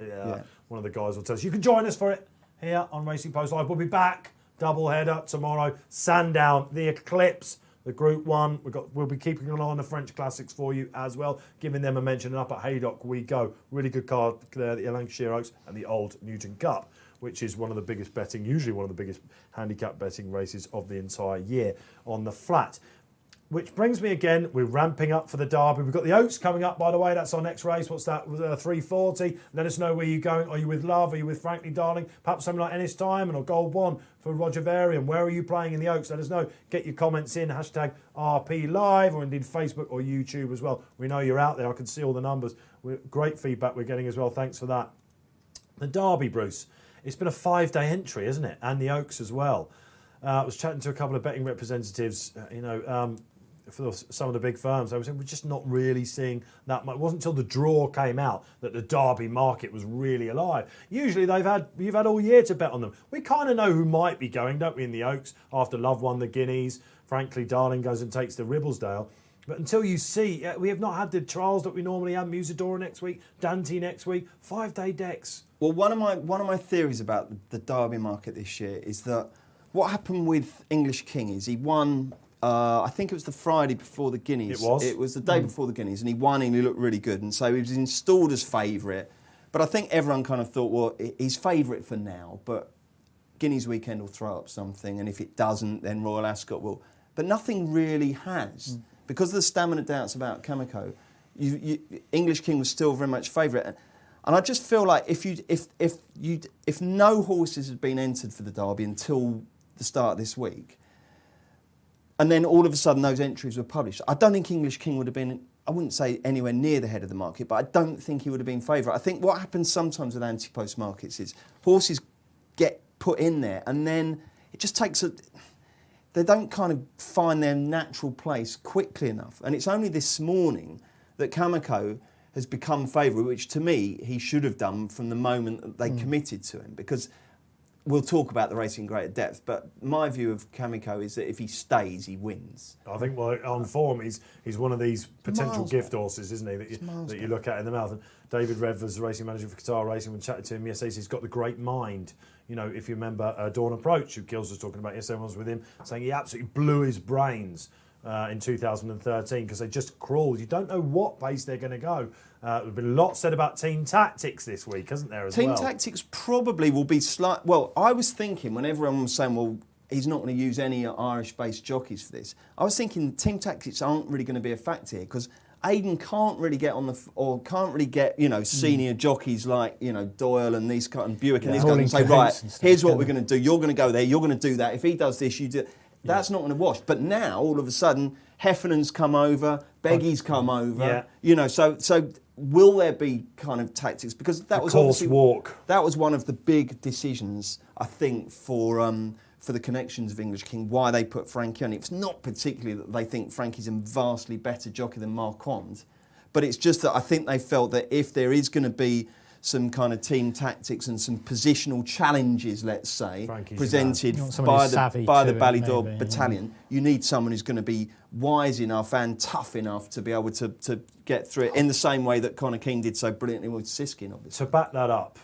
Speaker 1: One of the guys will tell us. You can join us for it here on Racing Post Live. We'll be back. Double header tomorrow. Sandown, the Eclipse. The Group 1, we'll be keeping an eye on the French Classics for you as well, giving them a mention. And up at Haydock we go. Really good card there, the Lancashire Oaks and the Old Newton Cup, which is one of the biggest usually one of the biggest handicap betting races of the entire year on the flat. Which brings me again, we're ramping up for the Derby. We've got the Oaks coming up, by the way. That's our next race. What's that? 3:40. Let us know where you're going. Are you with Love? Are you with Frankly Darling? Perhaps something like Ennis Diamond or Gold One for Roger Varian. Where are you playing in the Oaks? Let us know. Get your comments in. Hashtag RP Live or indeed Facebook or YouTube as well. We know you're out there. I can see all the numbers. Great feedback we're getting as well. Thanks for that. The Derby, Bruce. It's been a 5-day entry, isn't it? And the Oaks as well. I was chatting to a couple of betting representatives, for some of the big firms. I was saying we're just not really seeing that much. It wasn't until the draw came out that the Derby market was really alive. Usually you've had all year to bet on them. We kind of know who might be going, don't we, in the Oaks, after Love won the Guineas. Frankly, Darling goes and takes the Ribblesdale. But until you see, we have not had the trials that we normally have. Musadora next week, Dante next week, 5-day decks.
Speaker 2: Well, one of my theories about the Derby market this year is that what happened with English King is he won. I think it was the Friday before the Guineas. It was the day before the Guineas, and he won and he looked really good, and so he was installed as favourite. But I think everyone kind of thought, well, he's favourite for now, but Guineas weekend will throw up something, and if it doesn't, then Royal Ascot will. But nothing really has. Because of the stamina doubts about Kamiko, English King was still very much favourite. And I just feel like if no horses had been entered for the Derby until the start of this week, and then all of a sudden those entries were published, I don't think English King would have been, I wouldn't say anywhere near the head of the market, but I don't think he would have been favourite. I think what happens sometimes with anti-post markets is horses get put in there and then it just takes they don't kind of find their natural place quickly enough. And it's only this morning that Kamiko has become favourite, which to me he should have done from the moment that they committed to him. Because we'll talk about the racing in greater depth, but my view of Kamiko is that if he stays, he wins.
Speaker 1: I think, well, on form, he's one of these potential
Speaker 2: Miles
Speaker 1: gift
Speaker 2: back.
Speaker 1: horses, isn't he, that you look at in the mouth. And David Rev, as the racing manager for Qatar Racing, when chatted to him yesterday, he's got the great mind. You know, if you remember Dawn Approach, who Kills was talking about yesterday, was with him, saying he absolutely blew his brains in 2013 because they just crawled. You don't know what pace they're going to go. There's been a lot said about team tactics this week, hasn't there, as well?
Speaker 2: Team tactics probably will be slight. Well, I was thinking when everyone was saying, well, he's not going to use any Irish-based jockeys for this, I was thinking team tactics aren't really going to be a factor here because Aidan can't really get can't really get, senior jockeys like, Doyle and these and Buick and these guys and say, right, here's what we're going to do. You're going to go there. You're going to do that. If he does this, you do. That's not going to wash. But now, all of a sudden, Heffernan's come over, Beggy's come over. So will there be kind of tactics? Because that was obviously that was one of the big decisions, I think, for the connections of English King, why they put Frankie on. It's not particularly that they think Frankie's a vastly better jockey than Marquand, but it's just that I think they felt that if there is going to be some kind of team tactics and some positional challenges, let's say,
Speaker 1: Frankie's
Speaker 2: presented by the Ballydor battalion, you need someone who's going to be wise enough and tough enough to be able to get through it in the same way that Conor King did so brilliantly with Siskin, obviously.
Speaker 1: To back that up,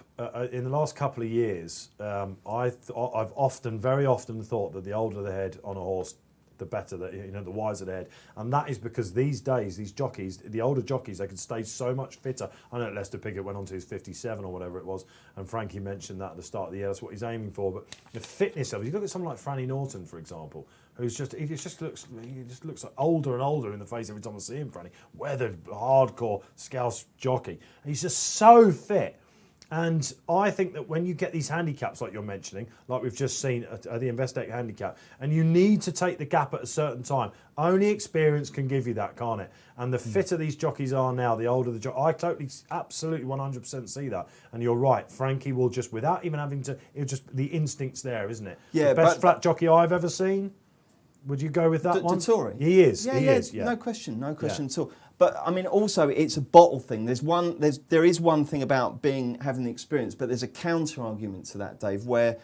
Speaker 1: in the last couple of years, I've very often thought that the older the head on a horse, the better, the wiser the head. And that is because these days, these jockeys, the older jockeys, they can stay so much fitter. I know Lester Piggott went on to his 57 or whatever it was, and Frankie mentioned that at the start of the year. That's what he's aiming for. But the fitness of it, you look at someone like Franny Norton, for example, he just looks like older and older in the face every time I see him, Franny. Weathered, hardcore Scouse jockey. He's just so fit. And I think that when you get these handicaps like you're mentioning, like we've just seen at the Investec Handicap, and you need to take the gap at a certain time, only experience can give you that, can't it? And the fitter these jockeys are now, the older the jockey, I totally, absolutely 100% see that. And you're right, Frankie will just, without even having to, the instinct's there, isn't it?
Speaker 2: Yeah,
Speaker 1: the best flat jockey I've ever seen. Would you go with that one?
Speaker 2: Dettori?
Speaker 1: He is.
Speaker 2: Yeah. No question at all. But I mean, also it's a bottle thing. There is one thing about having the experience, but there's a counter argument to that, Dave, where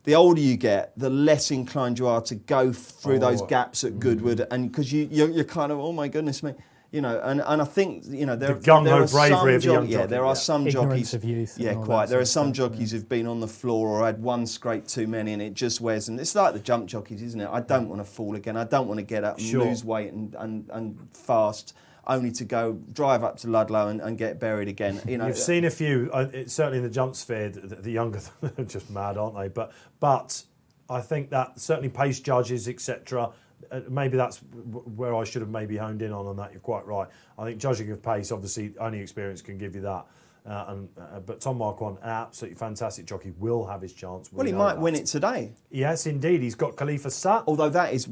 Speaker 2: the older you get, the less inclined you are to go through those gaps at Goodwood, and because you're kind of, oh my goodness me. And I think there
Speaker 1: the gung-ho bravery of the young jockey.
Speaker 2: Yeah, there are some
Speaker 3: Ignorance
Speaker 2: jockeys.
Speaker 3: Of youth.
Speaker 2: Yeah, quite. There are some jockeys who've been on the floor or had one scrape too many, and it just wears them. It's like the jump jockeys, isn't it? I don't want to fall again. I don't want to get up and lose weight and fast, only to go drive up to Ludlow and get buried again.
Speaker 1: You've seen a few, certainly in the jump sphere. The younger are just mad, aren't they? But I think that certainly pace judges, etc. Maybe that's where I should have maybe honed in on that. You're quite right. I think judging of pace, obviously, only experience can give you that. But Tom Marquand, an absolutely fantastic jockey, will have his chance.
Speaker 2: Well, he might win it today.
Speaker 1: Yes, indeed. He's got Khalifa Sat.
Speaker 2: Although that is,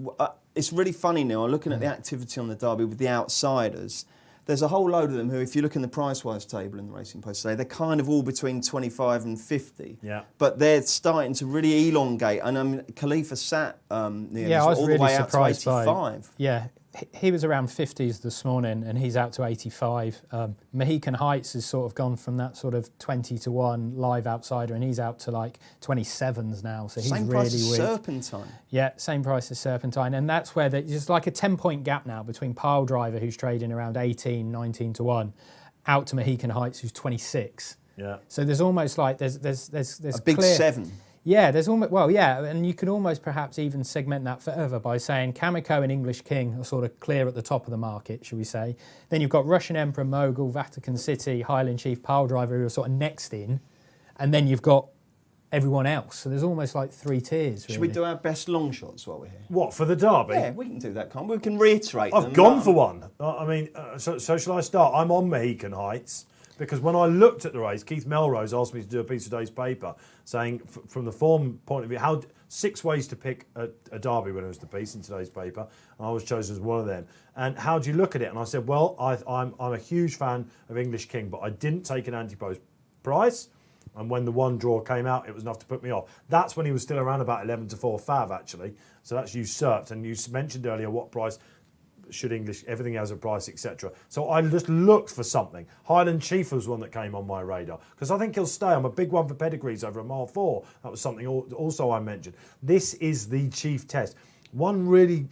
Speaker 2: it's really funny now, looking at the activity on the Derby with the outsiders. There's a whole load of them who, if you look in the price-wise table in the Racing Post today, they're kind of all between 25 and 50.
Speaker 1: Yeah.
Speaker 2: But they're starting to really elongate. And Khalifa Sat
Speaker 3: I was
Speaker 2: all
Speaker 3: really
Speaker 2: the way out to
Speaker 3: surprised
Speaker 2: 85.
Speaker 3: by. Yeah, he was around 50s this morning, and he's out to 85. Mohican Heights has sort of gone from that sort of 20-1 live outsider, and he's out to like 27s now. So he's
Speaker 2: Same
Speaker 3: really
Speaker 2: price as
Speaker 3: weak.
Speaker 2: Serpentine.
Speaker 3: Yeah, same price as Serpentine, and that's where there's like a 10-point gap now between Pile Driver, who's trading around 18, 19-1, out to Mohican Heights, who's 26.
Speaker 1: Yeah.
Speaker 3: So there's almost like there's
Speaker 2: A big
Speaker 3: clear,
Speaker 2: 7.
Speaker 3: Yeah, there's almost, well, yeah, and you could almost perhaps even segment that further by saying Kamiko and English King are sort of clear at the top of the market, should we say. Then you've got Russian Emperor, Mogul, Vatican City, Highland Chief, Pile Driver, who are sort of next in, and then you've got everyone else. So there's almost like 3 tiers, really.
Speaker 2: Should we do our best long shots while we're here?
Speaker 1: What, for the Derby?
Speaker 2: Yeah, we can do that, can't we? We can reiterate
Speaker 1: I've
Speaker 2: them.
Speaker 1: gone for one. I mean, so shall I start? I'm on Mohican Heights because when I looked at the race, Keith Melrose asked me to do a piece of today's paper saying, from the form point of view, 6 ways to pick a Derby winner was the piece in today's paper, and I was chosen as one of them. And how do you look at it? And I said, well, I'm a huge fan of English King, but I didn't take an anti-post price. And when the one draw came out, it was enough to put me off. That's when he was still around about 11-4 fav, actually. So that's usurped. And you mentioned earlier what price should English, everything has a price, etc. So I just looked for something. Highland Chief was one that came on my radar because I think he'll stay. I'm a big one for pedigrees over a mile 4. That was something also I mentioned. This is the chief test. One really,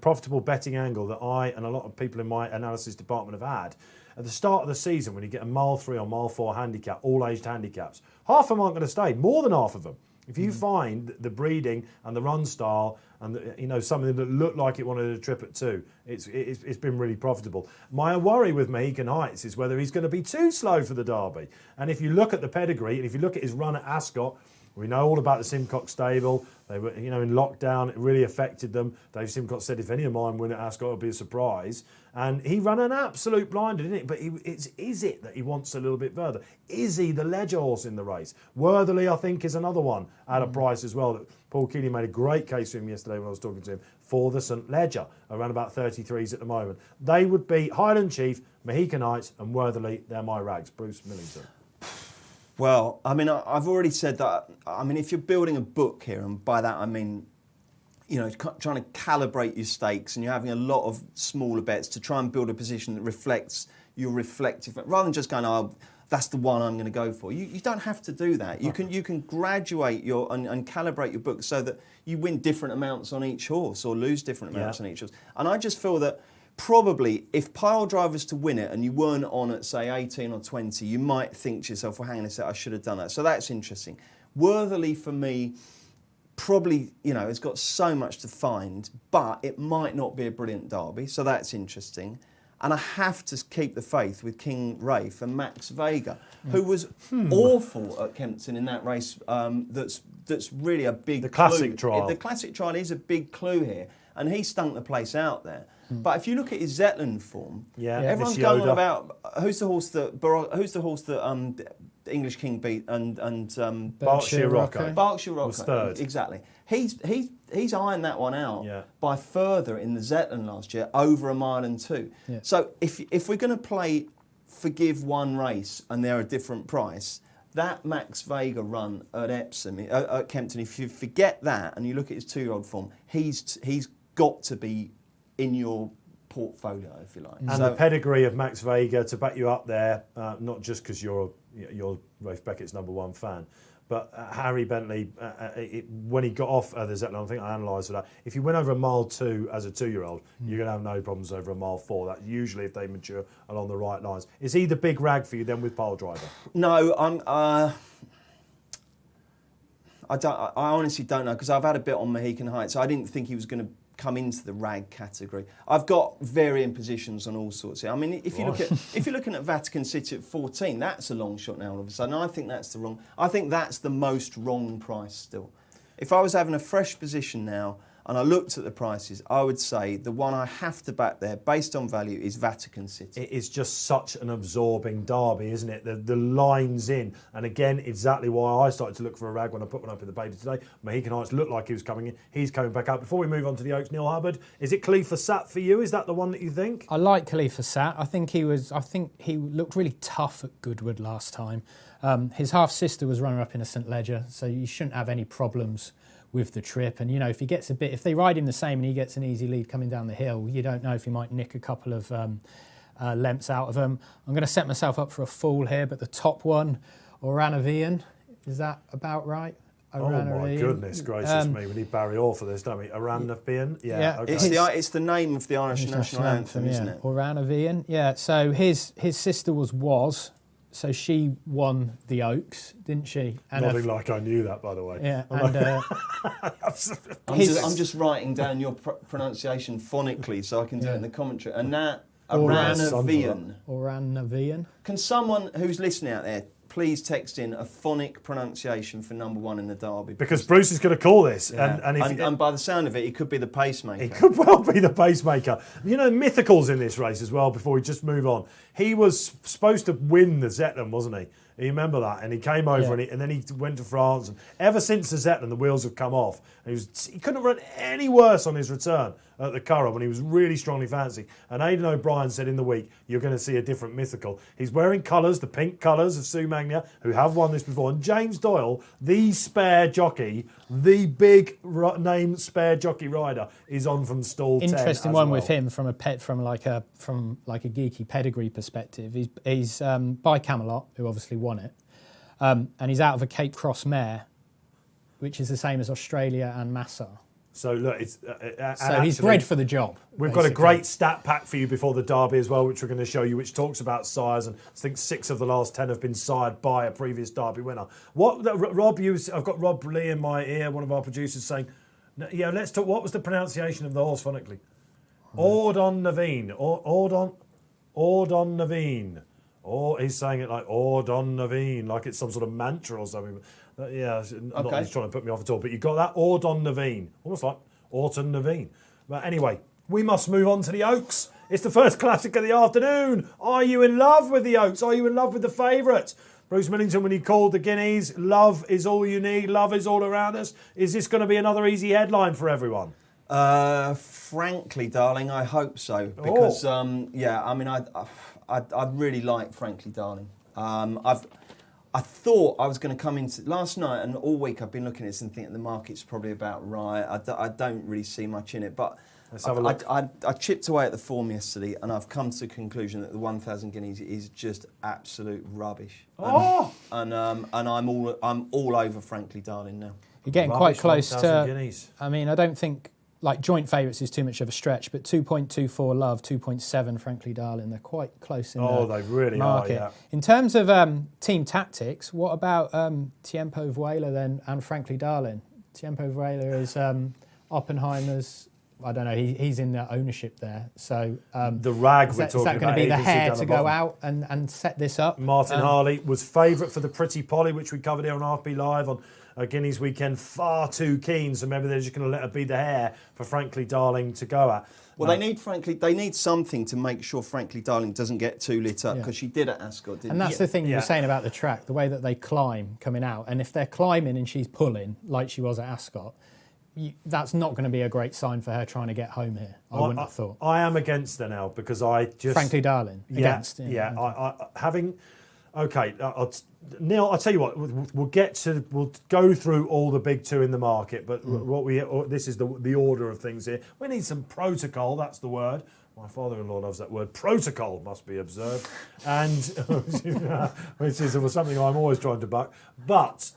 Speaker 1: profitable betting angle that I and a lot of people in my analysis department have had. At the start of the season, when you get a mile 3 or mile 4 handicap, all aged handicaps, half of them aren't going to stay. More than half of them. If you find the breeding and the run style and something that looked like it wanted a trip at 2, it's been really profitable. My worry with Mohican Heights is whether he's going to be too slow for the Derby. And if you look at the pedigree and if you look at his run at Ascot, we know all about the Simcox stable. They were, in lockdown. It really affected them. Dave Simcox said, if any of mine win at Ascot, it'll be a surprise. And he ran an absolute blinder, didn't it? But is it that he wants a little bit further? Is he the ledger horse in the race? Worthily, I think, is another one at a price as well. That Paul Keeley made a great case for him yesterday when I was talking to him for the St Ledger, around about 33s at the moment. They would be Highland Chief, Mohican Heights, and Worthily. They're my rags. Bruce Millington.
Speaker 2: Well, I mean, I've already said that. I mean, if you're building a book here, and by that I mean, trying to calibrate your stakes, and you're having a lot of smaller bets to try and build a position that reflects your reflective, rather than just going, oh, that's the one I'm going to go for. You don't have to do that. You can graduate and calibrate your book so that you win different amounts on each horse or lose different amounts on each horse. And I just feel that probably if Pile Driver's to win it and you weren't on at, say, 18 or 20, you might think to yourself, well, hang on a sec, I should have done that. So that's interesting. Worthily, for me, probably, it's got so much to find, but it might not be a brilliant Derby, so that's interesting. And I have to keep the faith with King Rafe and Max Vega, who was awful at Kempton in that race. That's really a big
Speaker 1: The classic
Speaker 2: clue.
Speaker 1: trial.
Speaker 2: The classic trial is a big clue here, and he stunk the place out there. But if you look at his Zetland form, everyone's going on about who's the horse that English King beat and
Speaker 1: Berkshire Rocco.
Speaker 2: Berkshire Rocco
Speaker 1: was third.
Speaker 2: Exactly. He's ironed that one out by further in the Zetland last year over a mile and 2. Yeah. So if we're going to play forgive one race and they're a different price, that Max Vega run at Epsom at Kempton, if you forget that and you look at his 2-year-old form, he's got to be in your portfolio, if you like.
Speaker 1: And the pedigree of Max Vega to back you up there, not just because you're Rafe Beckett's #1 fan, but Harry Bentley, when he got off the Zetland, I think I analysed that. If you went over a mile 2 as a 2-year-old, you're going to have no problems over a mile 4. That's usually if they mature along the right lines. Is he the big rag for you then with Pile Driver?
Speaker 2: No, I honestly don't know, because I've had a bit on Mohican Heights. I didn't think he was going to come into the rag category. I've got varying positions on all sorts here. I mean, if you're looking at Vatican City at 14, that's a long shot now all of a sudden. I think that's the most wrong price still. If I was having a fresh position now and I looked at the prices, I would say the one I have to back there, based on value, is Vatican City.
Speaker 1: It is just such an absorbing derby, isn't it? The lines in. And again, exactly why I started to look for a rag when I put one up in the paper today. Mohican Heights looked like he was coming in. He's coming back out. Before we move on to the Oaks, Neil Hubbard, is it Khalifa Sat for you? Is that the one that you think?
Speaker 3: I like Khalifa Sat. I think he looked really tough at Goodwood last time. His half-sister was runner-up in a St Ledger, so you shouldn't have any problems with the trip. And, if they ride him the same and he gets an easy lead coming down the hill, you don't know if he might nick a couple of lengths out of him. I'm going to set myself up for a fall here, but the top one, Oranavian, is that about right?
Speaker 1: Oh my goodness gracious me! We need Barry Orr for this, don't we? Oranavian, yeah. Okay.
Speaker 2: It's the name of the Irish national anthem, isn't it?
Speaker 3: Oranavian, yeah. So his sister was. So she won the Oaks, didn't she? And
Speaker 1: Nothing like I knew that, by the way.
Speaker 3: Yeah, and
Speaker 2: I'm just writing down your pronunciation phonically so I can do it in the commentary. And that Oranavian. Can someone who's listening out there please text in a phonic pronunciation for number one in the Derby?
Speaker 1: Because Bruce is going to call this.
Speaker 2: Yeah. And by the sound of it, he could be the pacemaker.
Speaker 1: He could well be the pacemaker. Mythical's in this race as well, before we just move on. He was supposed to win the Zetland, wasn't he? You remember that? And he came over and then he went to France. And ever since the Zetland, the wheels have come off. And he couldn't have run any worse on his return at the Curragh when he was really strongly fancied. And Aidan O'Brien said in the week, you're going to see a different Mythical. He's wearing colours, the pink colours of Sue Magnia, who have won this before. And James Doyle, the spare jockey, the big name spare jockey rider, is on from stall 10.
Speaker 3: Interesting one with him from a geeky pedigree perspective. He's by Camelot, who obviously won it, and he's out of a Cape Cross mare, which is the same as Australia and Massa.
Speaker 1: So look, it's
Speaker 3: he's bred for the job.
Speaker 1: We've got a great stat pack for you before the Derby as well, which we're going to show you, which talks about sires, and I think 6 of the last 10 have been sired by a previous Derby winner. I've got Rob Lee in my ear, one of our producers, saying, "Yeah, let's talk." What was the pronunciation of the horse phonically? Ordon Naveen. Ordon Naveen. Or he's saying it like Ordon Naveen, like it's some sort of mantra or something. Not that he's trying to put me off at all, but you got that Ordon Naveen, almost like Orton Naveen. But anyway, we must move on to the Oaks. It's the first classic of the afternoon. Are you in love with the Oaks? Are you in love with the favourite? Bruce Millington, when he called the Guineas, love is all you need, love is all around us. Is this going to be another easy headline for everyone?
Speaker 2: Frankly, darling, I hope so. Because, I really like Frankly Darling. I thought I was going to come into last night, and all week I've been looking at this and thinking the market's probably about right. I don't really see much in it, but
Speaker 1: let's have a look.
Speaker 2: I chipped away at the form yesterday, and I've come to the conclusion that the 1,000 guineas is just absolute rubbish. And I'm all over Frankly Darling now.
Speaker 3: You're getting quite close to. Guineas. I mean, I don't think joint favourites is too much of a stretch, but 2.24 Love, 2.7 Frankly Darling, they're quite close in the
Speaker 1: they really
Speaker 3: market.
Speaker 1: Are, yeah.
Speaker 3: In terms of team tactics, what about Tiempo Vuela then and Frankly Darling? Tiempo Vuela is Oppenheimer's. I don't know. He's in the ownership there. So
Speaker 1: the rag we're talking about.
Speaker 3: Is that going to be the hare to go out and set this up?
Speaker 1: Martin Harley was favourite for the Pretty Polly, which we covered here on RP Live on Guineas weekend. Far too keen, so maybe they're just going to let her be the hare for Frankly Darling to go at.
Speaker 2: Well, they need something to make sure Frankly Darling doesn't get too lit up, because she did at Ascot, didn't she?
Speaker 3: And that's the thing you were saying about the track, the way that they climb coming out. And if they're climbing and she's pulling like she was at Ascot, that's not going to be a great sign for her trying to get home here. I wouldn't have thought.
Speaker 1: I am against her now because I just
Speaker 3: Frankly Darling against.
Speaker 1: Neil, I'll tell you what. We'll go through all the big two in the market, but this is the order of things here. We need some protocol. That's the word. My father-in-law loves that word. Protocol must be observed, and which is something I'm always trying to buck. But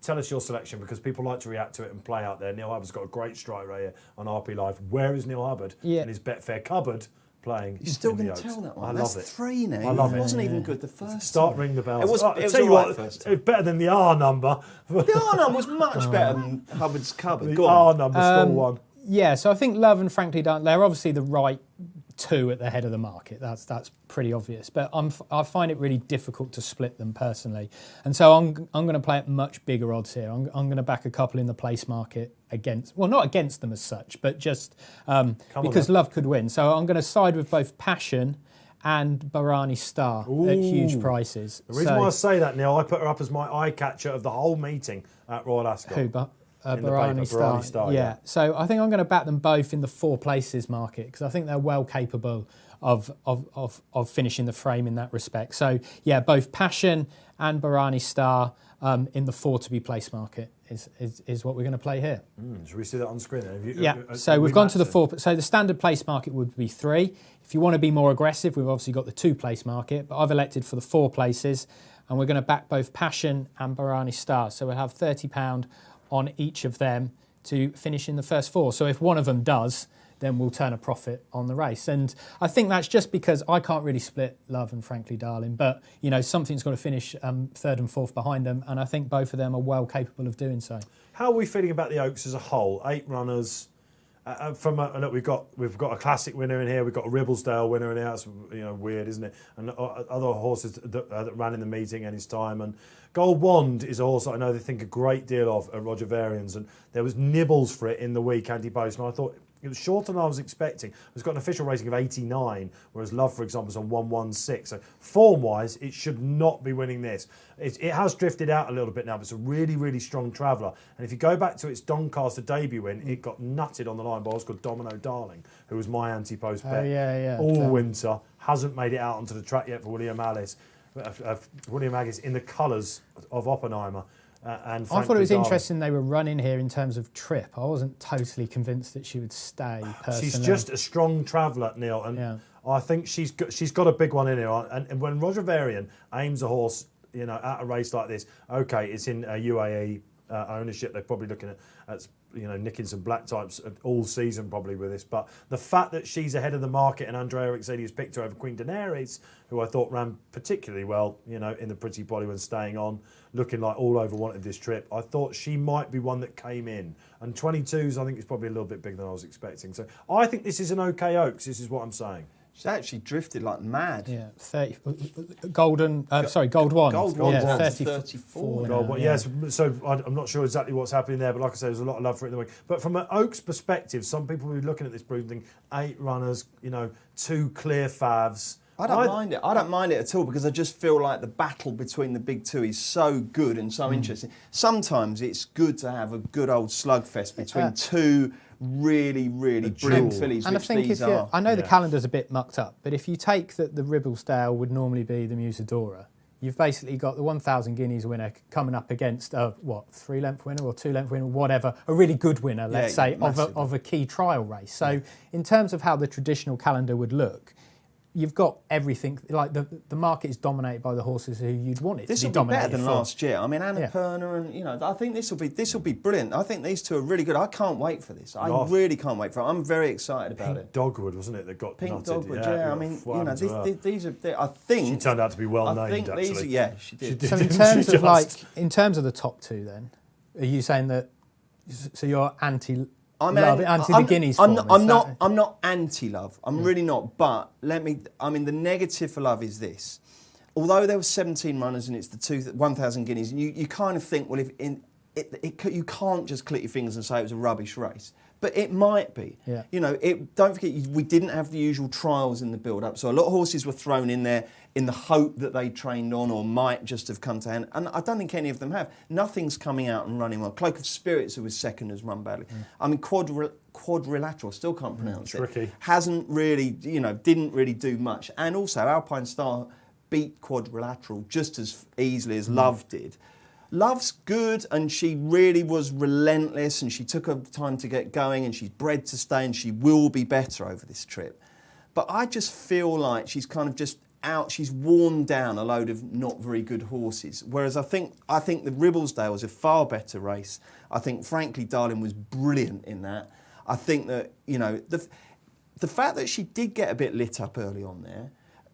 Speaker 1: tell us your selection, because people like to react to it and play out there. Neil Hubbard's got a great strike right here on RP Live. Where is Neil Hubbard in his Betfair cupboard playing?
Speaker 2: You're still going to tell that one.
Speaker 1: I love it.
Speaker 2: 3 now.
Speaker 1: I love it.
Speaker 2: It wasn't even good the first
Speaker 1: Start
Speaker 2: time.
Speaker 1: ring the bells.
Speaker 2: It was
Speaker 1: first time. It's better than the R number.
Speaker 2: The R number was much better than Hubbard's cupboard.
Speaker 1: The R number, still one.
Speaker 3: Yeah, so I think Love and Frankly Darling, they're obviously the right two at the head of the market. That's pretty obvious. But I find it really difficult to split them personally. And so I'm going to play at much bigger odds here. I'm going to back a couple in the place market not against them as such, but just because Love could win. So I'm going to side with both Passion and Barani Star at huge prices.
Speaker 1: The reason why I say that, Neil, I put her up as my eye catcher of the whole meeting at Royal Ascot.
Speaker 3: Who, Barani Star. Yeah. So I think I'm going to back them both in the 4 places market, because I think they're well capable of finishing the frame in that respect. So yeah, both Passion and Barani Star in the 4 to be placed market is what we're going to play here.
Speaker 1: Should we see that on screen?
Speaker 3: So we've gone to the 4. So the standard place market would be 3. If you want to be more aggressive, we've obviously got the 2 place market, but I've elected for the 4 places, and we're going to back both Passion and Barani Star. So we'll have £30 on each of them to finish in the first 4. So if one of them does, then we'll turn a profit on the race. And I think that's just because I can't really split Love and Frankly Darling, but something's got to finish 3rd and 4th behind them, and I think both of them are well capable of doing so.
Speaker 1: How are we feeling about the Oaks as a whole? 8 runners. Look, we've got a classic winner in here. We've got a Ribblesdale winner in here. That's weird, isn't it? And other horses that ran in the meeting and his time. And Gold Wand is a horse that I know they think a great deal of at Roger Varian's, and there was nibbles for it in the week, anti-post, and I thought it was shorter than I was expecting. It's got an official rating of 89, whereas Love, for example, is on 116. So form-wise, it should not be winning this. It has drifted out a little bit now, but it's a really, really strong traveller. And if you go back to its Doncaster debut win, it got nutted on the line by a horse called Domino Darling, who was my anti-post bet all winter. Hasn't made it out onto the track yet for William Alice. William Agis in the colours of Oppenheimer. I thought
Speaker 3: it was interesting they were running here in terms of trip. I wasn't totally convinced that she would stay, personally.
Speaker 1: She's just a strong traveller, Neil, and I think she's got a big one in here. And when Roger Varian aims a horse, at a race like this, okay, it's in UAE ownership. They're probably looking at nicking some black types all season probably with this. But the fact that she's ahead of the market and Andrea Rixelius picked her over Queen Daenerys, who I thought ran particularly well, in the Pretty Body when staying on, looking like all over wanted this trip. I thought she might be one that came in. And 22s, I think, is probably a little bit bigger than I was expecting. So I think this is an okay Oaks. This is what I'm saying.
Speaker 2: She's actually drifted like mad.
Speaker 3: Yeah, 30. Gold Wand.
Speaker 2: Gold Wand,
Speaker 3: 34.
Speaker 1: Gold Wand, yes. So I'm not sure exactly what's happening there, but like I say, there's a lot of love for it in the week. But from an Oaks perspective, some people will be looking at this breed and think 8 runners, 2 clear favs.
Speaker 2: I don't mind it. I don't mind it at all because I just feel like the battle between the big 2 is so good and so interesting. Sometimes it's good to have a good old slugfest between 2 really, really brilliant fillies,
Speaker 3: and
Speaker 2: which
Speaker 3: I think
Speaker 2: these are.
Speaker 3: I know the calendar's a bit mucked up, but if you take that the Ribblesdale would normally be the Musadora, you've basically got the 1,000 guineas winner coming up against a 3-length winner or 2-length winner, whatever, a really good winner, let's say, of a key trial race. So in terms of how the traditional calendar would look, you've got everything, like the market is dominated by the horses who you'd want it to be dominated.
Speaker 2: This will be better than last year. I mean, Annapurna and, I think this will be brilliant. I think these 2 are really good. I can't wait for this. I really can't wait for it. I'm very excited about it.
Speaker 1: Dogwood, wasn't it, that got
Speaker 2: Pink
Speaker 1: nutted?
Speaker 2: Dogwood, I mean, these are, I think...
Speaker 1: She turned out to be well named, actually.
Speaker 2: She did.
Speaker 3: So in terms of the top 2 then, are you saying that, so you're anti the Guineas form?
Speaker 2: I'm not anti-Love. I'm really not. But the negative for Love is this. Although there were 17 runners and it's the 1,000 guineas, and you kind of think, well, you can't just click your fingers and say it was a rubbish race. But it might be.
Speaker 3: Yeah.
Speaker 2: Don't forget, we didn't have the usual trials in the build-up. So a lot of horses were thrown in there in the hope that they trained on or might just have come to hand. And I don't think any of them have. Nothing's coming out and running well. Cloak of Spirits, who was second, has run badly. I mean, Quadrilateral, still can't pronounce it.
Speaker 1: Tricky.
Speaker 2: Hasn't really, didn't really do much. And also, Alpine Star beat Quadrilateral just as easily as Love did. Love's good, and she really was relentless, and she took her time to get going, and she's bred to stay, and she will be better over this trip. But I just feel like she's kind of just out. She's worn down a load of not very good horses. Whereas I think the Ribblesdale was a far better race. I think, frankly, Darling was brilliant in that. I think that the fact that she did get a bit lit up early on there.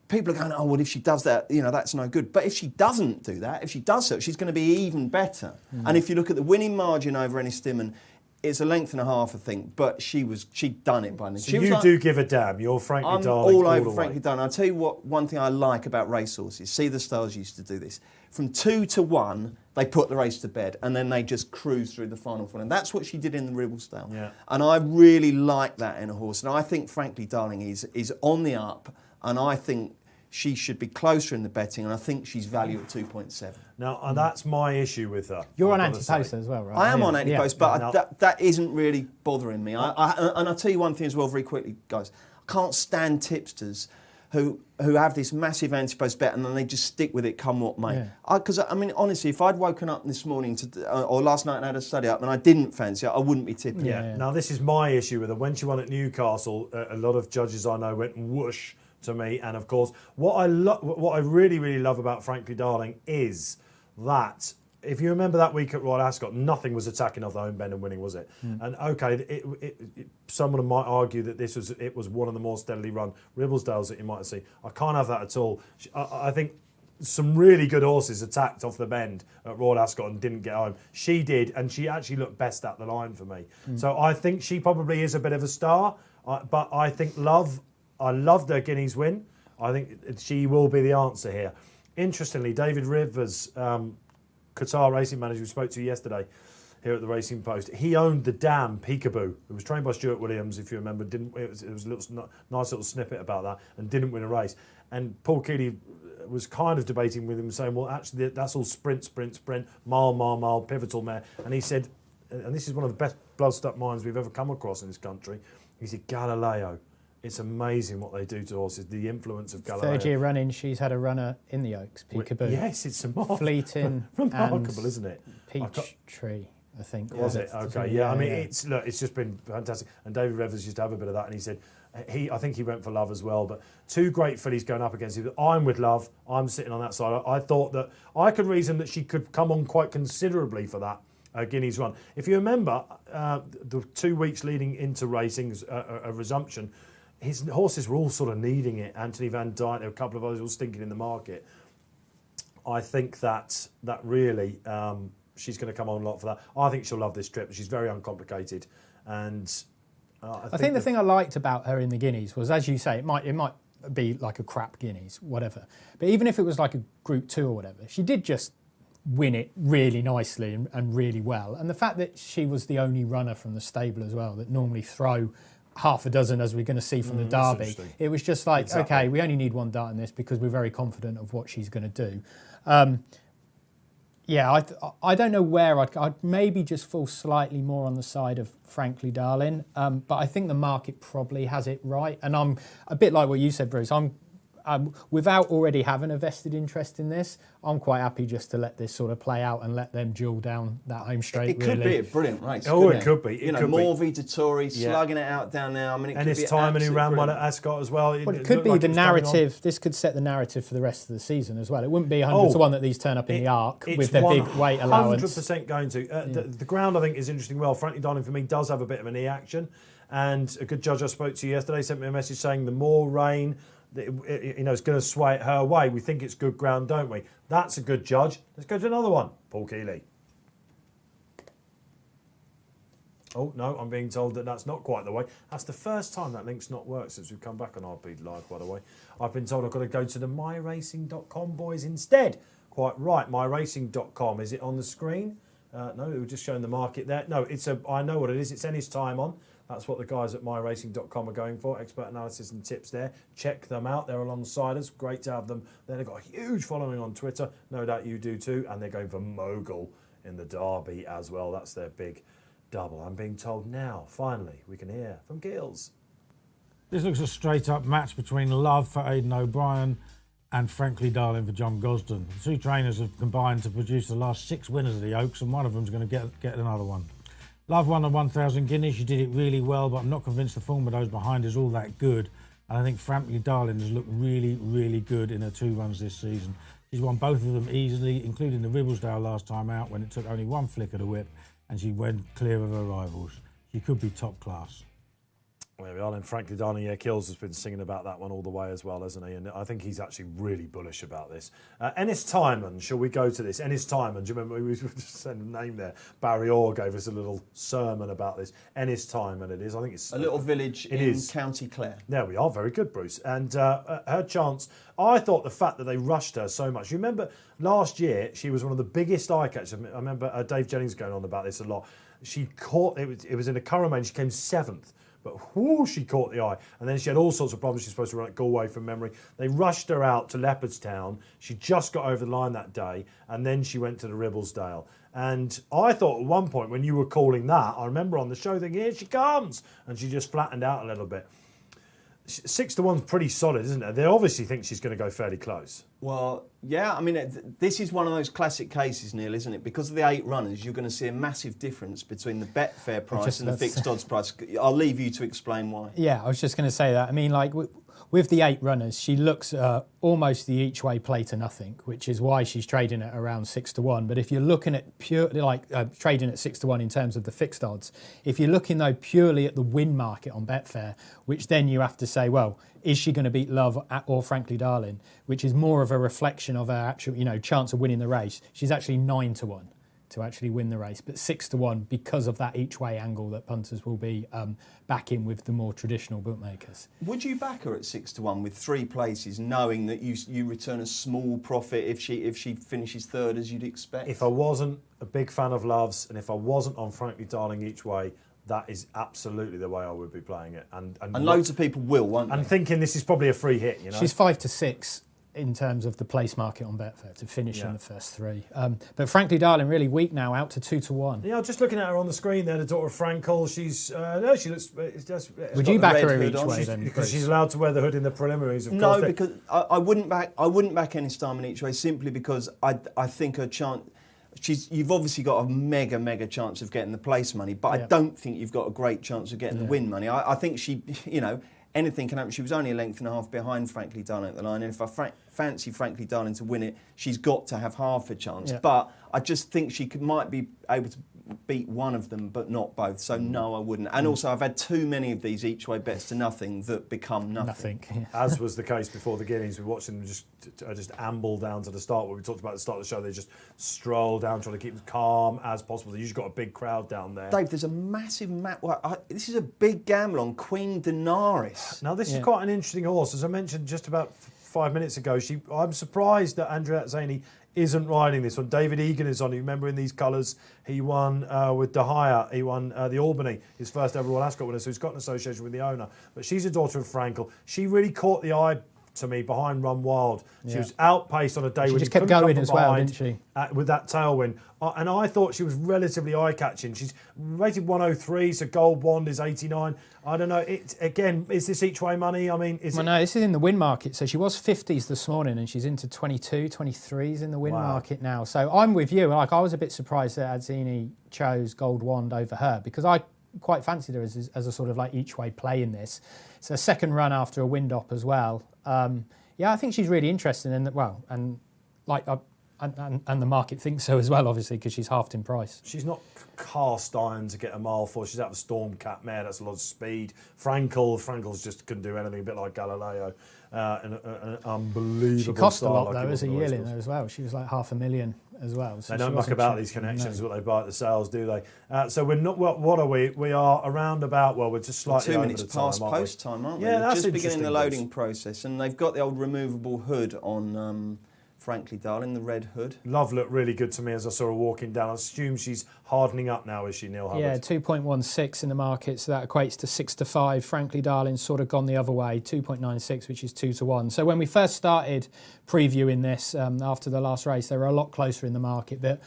Speaker 2: People are going, oh, well, if she does that, that's no good. But if she doesn't do that, if she does so, she's going to be even better. And if you look at the winning margin over Ennis Stimmen, it's a length and a half, I think, but she'd done it by then.
Speaker 1: So you do give a damn. You're Frankly Darling
Speaker 2: all over Frankly Darling. I'll tell you what, one thing I like about racehorses, See the Stars used to do this. From 2 to 1, they put the race to bed, and then they just cruise through the final 4. And that's what she did in the Ribblesdale. Yeah. And I really like that in a horse. And I think Frankly Darling is on the up, and I think she should be closer in the betting, and I think she's valued at 2.7.
Speaker 1: Now, and that's my issue with her.
Speaker 3: You're on anti-post as well, right?
Speaker 2: I am on anti-post, but that isn't really bothering me. And I'll tell you one thing as well very quickly, guys. can't stand tipsters who have this massive antipose bet and then they just stick with it come what may. Because, I mean, honestly, if I'd woken up this morning or last night and had a study up and I didn't fancy it, I wouldn't be tipping.
Speaker 1: Yeah. Now, this is my issue with her. When she won at Newcastle, a lot of judges I know went whoosh to me. And, of course, what I really, really love about Frankly Darling is that if you remember that week at Royal Ascot, nothing was attacking off the home bend and winning, was it? And okay, someone might argue that it was one of the more steadily run Ribblesdales that you might have seen. I can't have that at all. I think some really good horses attacked off the bend at Royal Ascot and didn't get home. She did, and she actually looked best at the line for me. So I think she probably is a bit of a star, but I think I loved her Guineas win. I think she will be the answer here. Interestingly, David Rivers, Qatar racing manager we spoke to yesterday here at the Racing Post, he owned the Dam Peekaboo. It was trained by Stuart Williams, if you remember. It was a nice little snippet about that, and didn't win a race. And Paul Keeley was kind of debating with him, saying, well, actually, that's all sprint, mile, pivotal mare. And he said, and this is one of the best blood-stuck minds we've ever come across in this country, he said, Galileo. It's amazing what they do to horses, the influence of Galileo.
Speaker 3: Third year running, she's had a runner in the Oaks, Peekaboo.
Speaker 1: Yes, it's
Speaker 3: Fleeting
Speaker 1: remarkable,
Speaker 3: and isn't it? Peachtree, I think.
Speaker 1: Was it? Okay, yeah. I mean, it's just been fantastic. And David Revers used to have a bit of that, and he said, I think he went for Love as well. But two great fillies going up against him. I'm with Love. I'm sitting on that side. I thought that I could reason that she could come on quite considerably for that Guineas run. If you remember, the 2 weeks leading into racing's a resumption, his horses were all sort of needing it. Anthony Van Dyke, there were a couple of others all stinking in the market. I think that really she's going to come on a lot for that. I think she'll love this trip. She's very uncomplicated, and I think
Speaker 3: the thing I liked about her in the Guineas was, as you say, it might be like a crap Guineas, whatever. But even if it was like a Group 2 or whatever, she did just win it really nicely and really well. And the fact that she was the only runner from the stable as well that normally throw half a dozen, as we're going to see from the Derby. It was just like, okay, we only need one dart in this because we're very confident of what she's going to do. I don't know where I'd maybe just fall slightly more on the side of Frankly Darling, but I think the market probably has it right. And I'm a bit like what you said, Bruce. Without already having a vested interest in this, I'm quite happy just to let this sort of play out and let them duel down that home straight.
Speaker 2: It could be a brilliant race.
Speaker 1: Oh, it could be.
Speaker 2: Morvey to Tory, slugging it out down there. I mean,
Speaker 1: and it's time and he ran one at Ascot as well.
Speaker 3: It could be the narrative. This could set the narrative for the rest of the season as well. It wouldn't be 100 to 1 that these turn up in the Arc with their big weight allowance.
Speaker 1: 100% going to. The ground, I think, is interesting. Well, Frankly Darling for me does have a bit of an knee action, and a good judge I spoke to yesterday sent me a message saying the more rain, it's going to sway it her way. We think it's good ground, don't we? That's a good judge. Let's go to another one. Paul Keeley. Oh, no, I'm being told that that's not quite the way. That's the first time that link's not worked since we've come back on RP Live, by the way. I've been told I've got to go to the myracing.com boys instead. Quite right, myracing.com. Is it on the screen? No, it was just showing the market there. No, I know what it is. It's Ennis Time on. That's what the guys at myracing.com are going for. Expert analysis and tips there. Check them out. They're alongside us. Great to have them. They've got a huge following on Twitter. No doubt you do too. And they're going for Mogul in the Derby as well. That's their big double. I'm being told now, finally, we can hear from Gills.
Speaker 4: This looks a straight-up match between Love for Aidan O'Brien and Frankly Darling for John Gosden. The two trainers have combined to produce the last 6 winners of the Oaks, and one of them's going to get another one. Love won the 1,000 Guineas. She did it really well, but I'm not convinced the form of those behind is all that good. And I think Frankly Darling has looked really, really good in her 2 runs this season. She's won both of them easily, including the Ribblesdale last time out when it took only 1 flick of the whip, and she went clear of her rivals. She could be top class.
Speaker 1: There we are, and Frankly Darling, Kills has been singing about that one all the way as well, hasn't he? And I think he's actually really bullish about this. Ennis Timon, shall we go to this? Ennis Timon, do you remember, we just said a name there. Barry Orr gave us a little sermon about this. Ennis Timon it is, I think it's...
Speaker 2: A little village in County Clare.
Speaker 1: There we are, very good, Bruce. And her chance, I thought the fact that they rushed her so much. You remember last year, she was one of the biggest eye catchers. I remember Dave Jennings going on about this a lot. She caught, it was in a Curragh Main, she came 7th. But she caught the eye. And then she had all sorts of problems. She's supposed to run at Galway from memory. They rushed her out to Leopardstown. She just got over the line that day. And then she went to the Ribblesdale. And I thought at one point when you were calling that, I remember on the show thinking, here she comes. And she just flattened out a little bit. 6-1's pretty solid, isn't it? They obviously think she's going to go fairly close.
Speaker 2: Well, yeah, I mean, this is one of those classic cases, Neil, isn't it? Because of the 8 runners, you're going to see a massive difference between the Betfair price and the fixed odds price. I'll leave you to explain why.
Speaker 3: Yeah, I was just going to say that. I mean, like, with the 8 runners, she looks almost the each way play to nothing, which is why she's trading at around 6-1. But if you're looking at purely trading at 6-1 in terms of the fixed odds, if you're looking though purely at the win market on Betfair, which then you have to say, well, is she going to beat Love or Frankly Darling, which is more of a reflection of her actual, chance of winning the race. She's actually 9-1 to actually win the race, but 6-1 because of that each way angle that punters will be backing with the more traditional bookmakers.
Speaker 2: Would you back her at 6-1 with 3 places, knowing that you return a small profit if she finishes third as you'd expect?
Speaker 1: If I wasn't a big fan of Loves, and if I wasn't on Frankly Darling each way, that is absolutely the way I would be playing it. And
Speaker 2: loads of people will, won't they?
Speaker 1: And thinking this is probably a free hit,
Speaker 3: She's 5-6 in terms of the place market on Betfair to finish in the first 3. But Frankly Darling really weak now, out to 2-1.
Speaker 1: Yeah, just looking at her on the screen there, the daughter of Frankel, she's she looks.
Speaker 3: Would you back her each way then?
Speaker 1: Because she's allowed to wear the hood in the preliminaries. Of
Speaker 2: no,
Speaker 1: course.
Speaker 2: because I wouldn't back Ennis Diamond each way simply because I think her chance. You've obviously got a mega chance of getting the place money, but I don't think you've got a great chance of getting the win money. I think she, anything can happen. She was only a length and a half behind Frankly Darling at the line, and if I fancy Frankly Darling to win it, she's got to have half a chance. Yeah. But I just think she might be able to beat one of them, but not both. So no, I wouldn't. And also, I've had too many of these each way bets to nothing that become nothing.
Speaker 1: As was the case before the Guineas. We watched them just amble down to the start. What we talked about at the start of the show, they just stroll down, trying to keep as calm as possible. They usually got a big crowd down there.
Speaker 2: Dave, there's a massive this is a big gamble on Queen Daenerys.
Speaker 1: Now, this is quite an interesting horse. As I mentioned just about 5 minutes ago, I'm surprised that Andrea Zaney isn't riding this one. David Egan is on. You remember in these colours, he won with De Gea. He won the Albany, his first ever Royal Ascot winner, so he's got an association with the owner. But she's a daughter of Frankel. She really caught the eye to me behind Run Wild. She was outpaced on a day when
Speaker 3: she just kept going as well, didn't she?
Speaker 1: With that tailwind. And I thought she was relatively eye-catching. She's rated 103, so Gold Wand is 89. I don't know. Again, is this each-way money? I mean,
Speaker 3: no, this is in the win market. So she was 50s this morning, and she's into 22, 23s in the win market now. So I'm with you. I was a bit surprised that Azzini chose Gold Wand over her, because I quite fancied her as a sort of like each-way play in this. It's a second run after a wind-up as well. I think she's really interesting in that. Well, and the market thinks so as well, obviously, because she's halved in price.
Speaker 1: She's not cast iron to get a mile for. She's out of a Stormcat mare. That's a lot of speed. Frankel's just couldn't do anything. A bit like Galileo, an unbelievable.
Speaker 3: She cost a lot though as a yearling though as well. She was like $500,000 as well. So
Speaker 1: they don't muck about these connections. What they buy at the sales, do they? So we're not. What are we? We are around about. Well, we're just slightly
Speaker 2: 2
Speaker 1: over
Speaker 2: minutes
Speaker 1: the time,
Speaker 2: past post time, aren't we?
Speaker 1: Yeah, that's
Speaker 2: just beginning the loading
Speaker 1: interesting.
Speaker 2: process, and they've got the old removable hood on. Frankly Darling, the red hood.
Speaker 1: Love looked really good to me as I saw her walking down. I assume she's hardening up now, is she, Neil Hubbard?
Speaker 3: Yeah, 2.16 in the market, so that equates to 6-5. Frankly Darling's sort of gone the other way, 2.96, which is 2-1. So when we first started previewing this after the last race, they were a lot closer in the market. But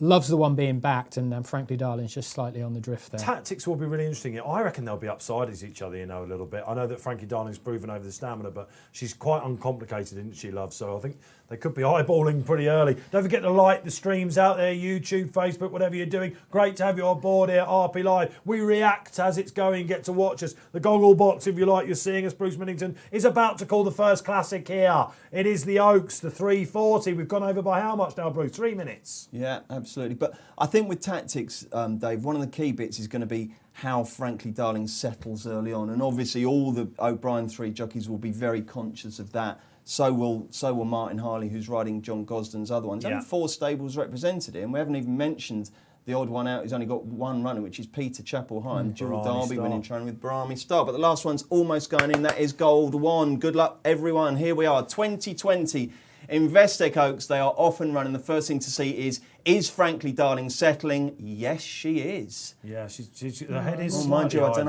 Speaker 3: Love's the one being backed, and Frankly Darling's just slightly on the drift there.
Speaker 1: Tactics will be really interesting. I reckon they'll be upside as each other, a little bit. I know that Frankly Darling's proven over the stamina, but she's quite uncomplicated, isn't she, Love? So I think they could be eyeballing pretty early. Don't forget to like the streams out there, YouTube, Facebook, whatever you're doing. Great to have you on board here, RP Live. We react as it's going, get to watch us. The goggle box, if you like, you're seeing us. Bruce Millington is about to call the first classic here. It is the Oaks, the 340. We've gone over by how much now, Bruce? 3 minutes.
Speaker 2: Yeah, absolutely. But I think with tactics, Dave, one of the key bits is going to be how Frankly Darling settles early on. And obviously all the O'Brien 3 jockeys will be very conscious of that. So will Martin Harley, who's riding John Gosden's other ones. Only 4 stables represented here, and we haven't even mentioned the odd one out who's only got one runner, which is Peter Chapelheim, dual Derby winning training with Brahmi Star. But the last one's almost going in, that is Gold Wand. Good luck, everyone. Here we are, 2020. Investec Oaks, they are off and running. The first thing to see is Is Frankly Darling settling? Yes, she is.
Speaker 1: Yeah, the head is
Speaker 2: Oh,
Speaker 1: slightly
Speaker 2: mind you, I
Speaker 1: high
Speaker 2: don't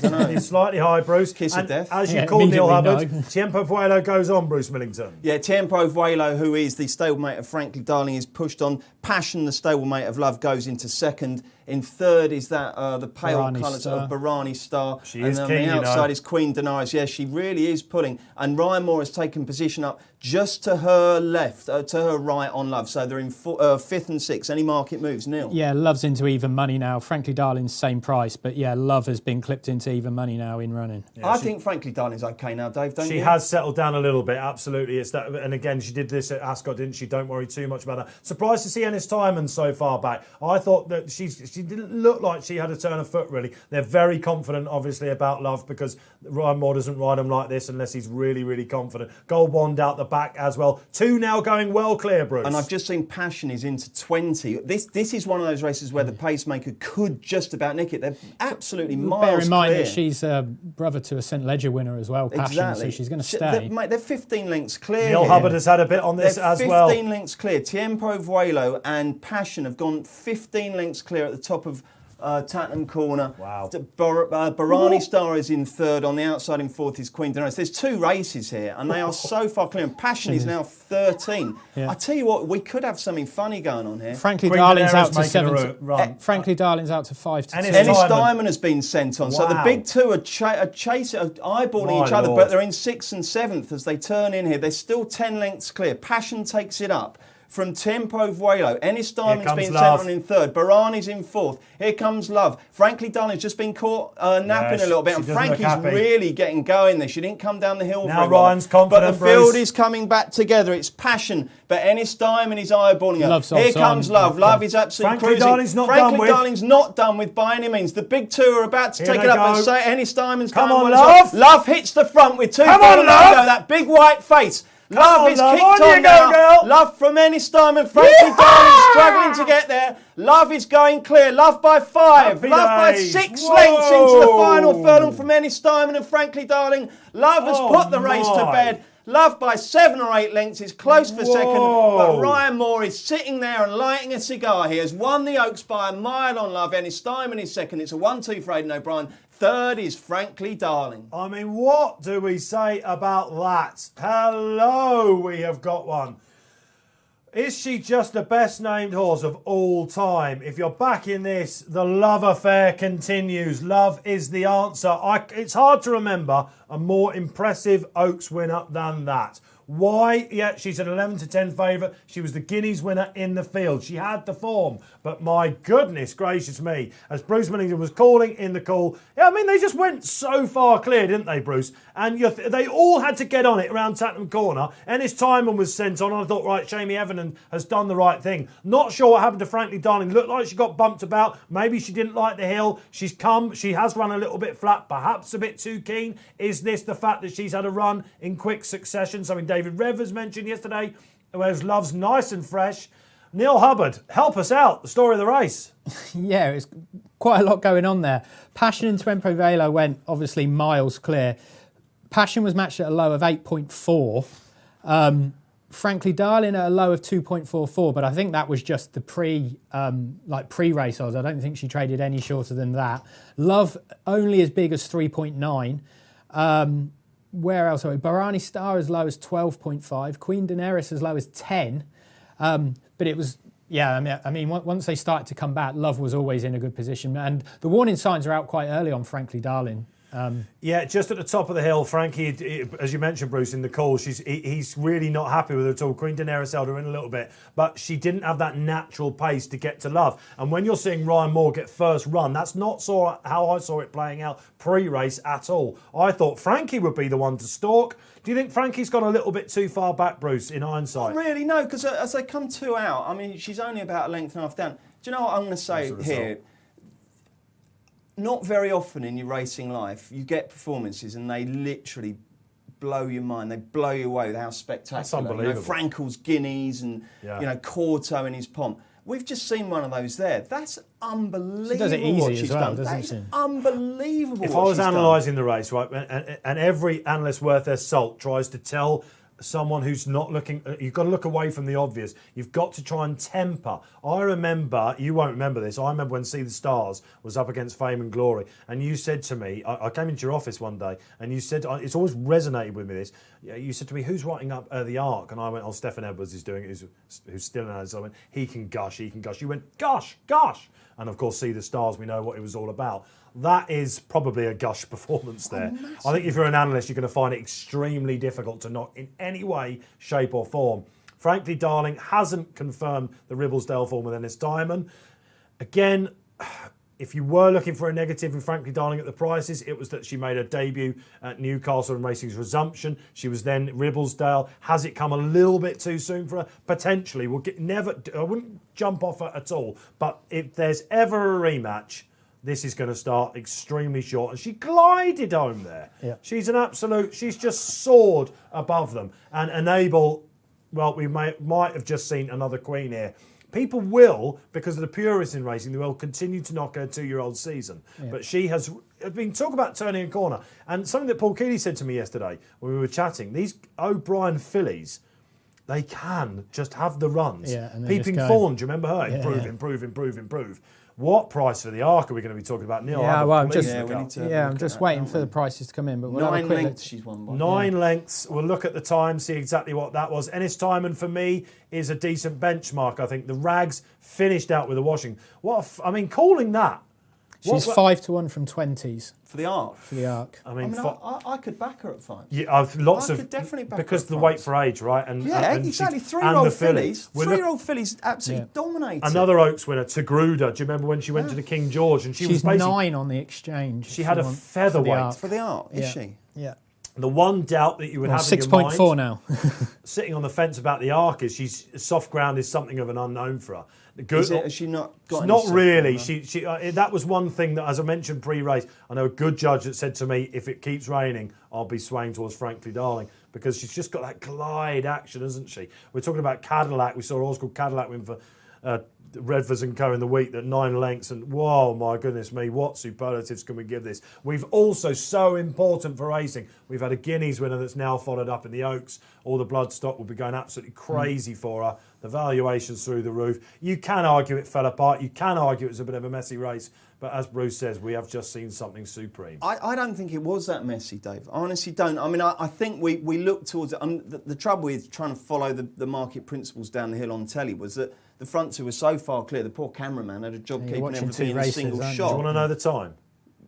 Speaker 1: there.
Speaker 2: know.
Speaker 1: It's slightly high, Bruce.
Speaker 2: Kiss of death.
Speaker 1: As you
Speaker 3: Yeah,
Speaker 1: called Neil
Speaker 3: immediately
Speaker 1: Hubbard,
Speaker 3: no.
Speaker 1: Tiempo Vuelo goes on, Bruce Millington.
Speaker 2: Yeah, Tiempo Vuelo, who is the stablemate of Frankly Darling, is pushed on. Passion, the stablemate of Love, goes into second. In third is that the pale
Speaker 3: Barani
Speaker 2: colours
Speaker 3: Star.
Speaker 2: of Barani Star.
Speaker 1: She
Speaker 2: and
Speaker 1: is
Speaker 2: on
Speaker 1: keen,
Speaker 2: the
Speaker 1: you know.
Speaker 2: outside is Queen Denies. Yeah, she really is pulling. And Ryan Moore has taken position up just to her left, to her right on Love. So they're in fifth and sixth. Any market moves, Neil?
Speaker 3: Yeah, Love's into even money now. Frankly Darling's same price, but yeah, Love has been clipped into even money now in running.
Speaker 1: Yeah,
Speaker 2: I think Frankly Darling's okay now, Dave, don't you?
Speaker 1: She has settled down a little bit, absolutely. It's that, and again, she did this at Ascot, didn't she? Don't worry too much about that. Surprised to see Ennis Timon so far back. I thought that she didn't look like she had a turn of foot, really. They're very confident, obviously, about Love, because Ryan Moore doesn't ride them like this unless he's really, really confident. Gold Bond out the back as well. Two now going well clear, Bruce.
Speaker 2: And I've just seen Passion is into 20. This is one of those races where the pacemaker could just about nick it. They're absolutely miles
Speaker 3: Bear in mind
Speaker 2: clear.
Speaker 3: that she's a brother to a St Ledger winner as well, Passion,
Speaker 2: Exactly.
Speaker 3: so she's going to stay.
Speaker 2: They're 15 lengths clear.
Speaker 1: Neil
Speaker 2: here.
Speaker 1: Hubbard has had a bit on this
Speaker 2: They're
Speaker 1: as
Speaker 2: 15
Speaker 1: well.
Speaker 2: lengths clear. Tiempo Vuelo and Passion have gone 15 lengths clear at the top of Tattenham Corner.
Speaker 1: Wow.
Speaker 2: Barani Star is in third. On the outside in fourth is Queen Denies. There's two races here, and they are so far clear. And Passion is now 13.
Speaker 3: Yeah.
Speaker 2: I tell you what, we could have something funny going on here.
Speaker 3: Frankly
Speaker 1: Queen
Speaker 3: Darling's
Speaker 1: Daenerys
Speaker 3: out to
Speaker 1: making a
Speaker 3: 7.
Speaker 1: run.
Speaker 3: Frankly Darling's out to 5 to
Speaker 1: And
Speaker 3: 2.
Speaker 1: it's
Speaker 2: Ennis
Speaker 1: Diamond.
Speaker 2: Diamond has been sent on. So the
Speaker 1: Wow.
Speaker 2: big two are eyeballing
Speaker 1: My
Speaker 2: each other,
Speaker 1: Lord.
Speaker 2: but they're in 6th and 7th as they turn in here. They're still 10 lengths clear. Passion takes it up from Tiempo Vuelo. Ennis Diamond's
Speaker 1: comes
Speaker 2: been
Speaker 1: Love.
Speaker 2: sent on in third. Barani's in fourth. Here comes Love. Frankly Darling's just been caught napping a little bit,
Speaker 1: she
Speaker 2: and
Speaker 1: doesn't look
Speaker 2: Frankie's
Speaker 1: happy.
Speaker 2: really getting going there. She didn't come down the hill
Speaker 1: Now
Speaker 2: very well.
Speaker 1: Ryan's
Speaker 2: But
Speaker 1: confident,
Speaker 2: the field
Speaker 1: Bruce.
Speaker 2: is coming back together. It's Passion, but Ennis Diamond is eyeballing her.
Speaker 3: Love's
Speaker 2: Here
Speaker 3: offside.
Speaker 2: comes Love. Love is absolutely
Speaker 1: Frankly
Speaker 2: cruising.
Speaker 1: Darling's not
Speaker 2: Frankly
Speaker 1: done with.
Speaker 2: Darling's not done with by any means. The big two are about to
Speaker 1: Here
Speaker 2: take
Speaker 1: they
Speaker 2: it up,
Speaker 1: go.
Speaker 2: and say Ennis Diamond's
Speaker 1: Come
Speaker 2: going
Speaker 1: on,
Speaker 2: well as
Speaker 1: Love.
Speaker 2: well. Love hits the front with 2
Speaker 1: Come on,
Speaker 2: furlongs to
Speaker 1: Love.
Speaker 2: go. That big white face. Love
Speaker 1: on,
Speaker 2: is
Speaker 1: Love.
Speaker 2: kicked
Speaker 1: On you
Speaker 2: on
Speaker 1: go,
Speaker 2: now.
Speaker 1: girl.
Speaker 2: Love from Ennis Diamond. Frankly Darling struggling to get there. Love is going clear. Love by 5.
Speaker 1: Happy
Speaker 2: Love by
Speaker 1: days.
Speaker 2: 6
Speaker 1: Whoa.
Speaker 2: lengths into the final furlong from Ennis Diamond and Frankly Darling. Love has
Speaker 1: Oh,
Speaker 2: put the race to
Speaker 1: my.
Speaker 2: bed. Love by 7 or 8 lengths is close for second,
Speaker 1: Whoa.
Speaker 2: but Ryan Moore is sitting there and lighting a cigar. He has won the Oaks by a mile on Love. Ennis Diamond is second. It's a 1-2 for Aidan O'Brien. Third is Frankly Darling.
Speaker 1: I mean, what do we say about that? Hello, we have got one. Is she just the best named horse of all time? If you're backing this, the love affair continues. Love is the answer. It's hard to remember a more impressive Oaks winner than that. Why? Yeah, she's an 11 to 10 favourite. She was the Guineas winner in the field. She had the form. But my goodness gracious me, as Bruce Millington was calling in the call, yeah, I mean, they just went so far clear, didn't they, Bruce? And they all had to get on it around Tattenham Corner. Ennis Timon was sent on. I thought, right, Shamie Evan has done the right thing. Not sure what happened to Frankly Darling. Looked like she got bumped about. Maybe she didn't like the hill. She has run a little bit flat, perhaps a bit too keen. Is this the fact that she's had a run in quick succession? Something David Revers mentioned yesterday, whereas Love's nice and fresh. Neil Hubbard, help us out. The story of the race.
Speaker 3: Yeah, it's quite a lot going on there. Passion and Tiempo Vuelo went obviously miles clear. Passion was matched at a low of 8.4. Frankly Darling at a low of 2.44, but I think that was just the pre-race odds. I don't think she traded any shorter than that. Love only as big as 3.9. Where else? Barani Star as low as 12.5. Queen Daenerys as low as 10. But it was, yeah, I mean, once they started to come back, Love was always in a good position. And the warning signs are out quite early on Frankly Darling.
Speaker 1: Yeah, just at the top of the hill, Frankie, as you mentioned, Bruce, in the call, he's really not happy with her at all. Queen Daenerys held her in a little bit, but she didn't have that natural pace to get to Love. And when you're seeing Ryan Moore get first run, that's not how I saw it playing out pre-race at all. I thought Frankie would be the one to stalk. Do you think Frankie's gone a little bit too far back, Bruce, in hindsight?
Speaker 2: Not really, no, because as they come 2 out, I mean, she's only about a length and a half down. Do you know what I'm going to say here? Not very often in your racing life, you get performances and they literally blow your mind. They blow you away with how spectacular.
Speaker 1: That's unbelievable.
Speaker 2: Frankel's Guineas and, Corto in his pomp. We've just seen one of those there. That's unbelievable.
Speaker 3: She does it
Speaker 2: what
Speaker 3: easy
Speaker 2: she's
Speaker 3: as well,
Speaker 2: done.
Speaker 3: doesn't
Speaker 2: That's
Speaker 3: she?
Speaker 2: unbelievable.
Speaker 1: If
Speaker 2: what
Speaker 1: I was
Speaker 2: she's done.
Speaker 1: analysing the race, right, and every analyst worth their salt tries to tell someone who's not looking, you've got to look away from the obvious. You've got to try and temper. I remember, you won't remember this, I remember when See the Stars was up against Fame and Glory, and you said to me, I came into your office one day, and you said, it's always resonated with me this, you said to me, who's writing up the Arc? And I went, Stephen Edwards is doing it, who's still in it. So I went, he can gush. You went, gosh. And of course, See the Stars, we know what it was all about. That is probably a gush performance there. I think if you're an analyst, you're going to find it extremely difficult to knock in any way, shape or form. Frankly, Darling hasn't confirmed the Ribblesdale form with Ennis Diamond. Again, if you were looking for a negative in Frankly Darling at the prices, it was that she made her debut at Newcastle and Racing's resumption. She was then Ribblesdale. Has it come a little bit too soon for her? Potentially. I wouldn't jump off her at all. But if there's ever a rematch, this is going to start extremely short. And she glided home there.
Speaker 3: Yeah.
Speaker 1: She's an absolute, she's just soared above them and enable, well, we might have just seen another queen here. People will, because of the purists in racing, they will continue to knock her 2-year-old season. Yeah. But she has been talk about turning a corner. And something that Paul Keeley said to me yesterday when we were chatting, these O'Brien fillies, they can just have the runs.
Speaker 3: Yeah,
Speaker 1: Peeping Fawn, do you remember her? Improve. What price for the Arc are we going to be talking about, Neil?
Speaker 3: I'm just waiting for the prices to come in. But we'll
Speaker 2: 9 lengths she's won by.
Speaker 1: 9 lengths. We'll look at the time, see exactly what that was. Ennis Diamond, for me, is a decent benchmark. I think the Rags finished out with a washing. Calling that.
Speaker 3: She's 5-1 from 20s.
Speaker 2: For the Arc?
Speaker 3: For the Arc.
Speaker 2: I could back her at 5.
Speaker 1: Yeah, I could
Speaker 2: definitely back
Speaker 1: because
Speaker 2: her
Speaker 1: the
Speaker 2: at
Speaker 1: weight
Speaker 2: 5.
Speaker 1: for age, right? And
Speaker 2: exactly.
Speaker 1: And
Speaker 2: 3-year-old
Speaker 1: the filly.
Speaker 2: fillies. 3-year-old fillies absolutely dominated.
Speaker 1: Another Oaks winner, Tagruda. Do you remember when she went to the King George and she's was basically
Speaker 3: 9 on the Exchange?
Speaker 1: She had a featherweight
Speaker 2: for the Arc. Is she?
Speaker 3: Yeah.
Speaker 1: The one doubt that you would have
Speaker 3: 6.4 now.
Speaker 1: sitting on the fence about the Arc is she's soft ground is something of an unknown for her.
Speaker 2: Has she not got any
Speaker 1: not really.
Speaker 2: She
Speaker 1: that was one thing that, as I mentioned pre-race, I know a good judge that said to me, if it keeps raining, I'll be swaying towards Frankly Darling because she's just got that glide action, isn't she? We're talking about Cadillac. We saw a horse called Cadillac win for Redvers and Co in the week, that 9 lengths, and whoa, my goodness me, what superlatives can we give this? We've also, so important for racing, we've had a Guineas winner that's now followed up in the Oaks. All the bloodstock will be going absolutely crazy for her. The valuation's through the roof. You can argue it fell apart. You can argue it was a bit of a messy race. But as Bruce says, we have just seen something supreme.
Speaker 2: I don't think it was that messy, Dave. I honestly don't. I mean, I think we look towards it. The trouble with trying to follow the market principles down the hill on telly was that the front two were so far clear. The poor cameraman had a job keeping everything in a single shot.
Speaker 1: Do you want to know the time?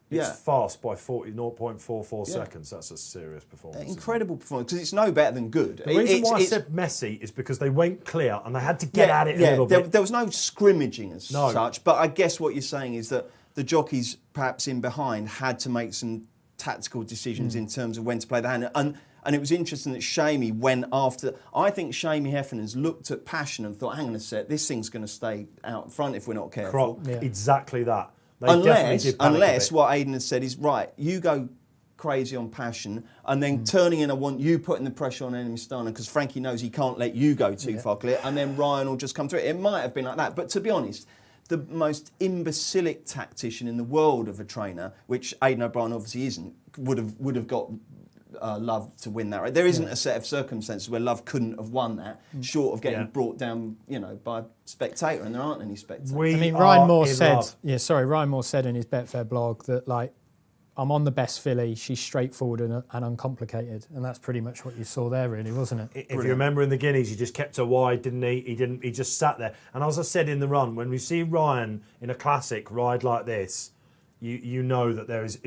Speaker 2: Yeah.
Speaker 1: It's fast by 0.44 seconds. That's a serious performance.
Speaker 2: Incredible performance, because it's no better than good.
Speaker 1: The reason why I said messy is because they went clear and they had to get at it a little bit.
Speaker 2: There was no scrimmaging as such, but I guess what you're saying is that the jockeys, perhaps in behind, had to make some tactical decisions in terms of when to play the hand. And it was interesting that Shamey went after. I think Shamey Heffernan's looked at Passion and thought, hang on a sec, this thing's going to stay out front if we're not careful.
Speaker 1: Exactly that.
Speaker 2: Unless what Aidan has said is, right, you go crazy on Passion, and then turning in, I want you putting the pressure on Enemy Stana, because Frankie knows he can't let you go too far clear, and then Ryan will just come through. It might have been like that, but to be honest, the most imbecilic tactician in the world of a trainer, which Aidan O'Brien obviously isn't, would have got Love to win that. Right? There isn't a set of circumstances where Love couldn't have won that, short of getting brought down, by a spectator, and there aren't any spectators.
Speaker 3: Ryan Moore said in his Betfair blog that, like, I'm on the best filly. She's straightforward and uncomplicated, and that's pretty much what you saw there, really, wasn't it?
Speaker 1: If you remember in the Guineas, he just kept her wide, didn't he? He just sat there. And as I said in the run, when we see Ryan in a classic ride like this, you know that there is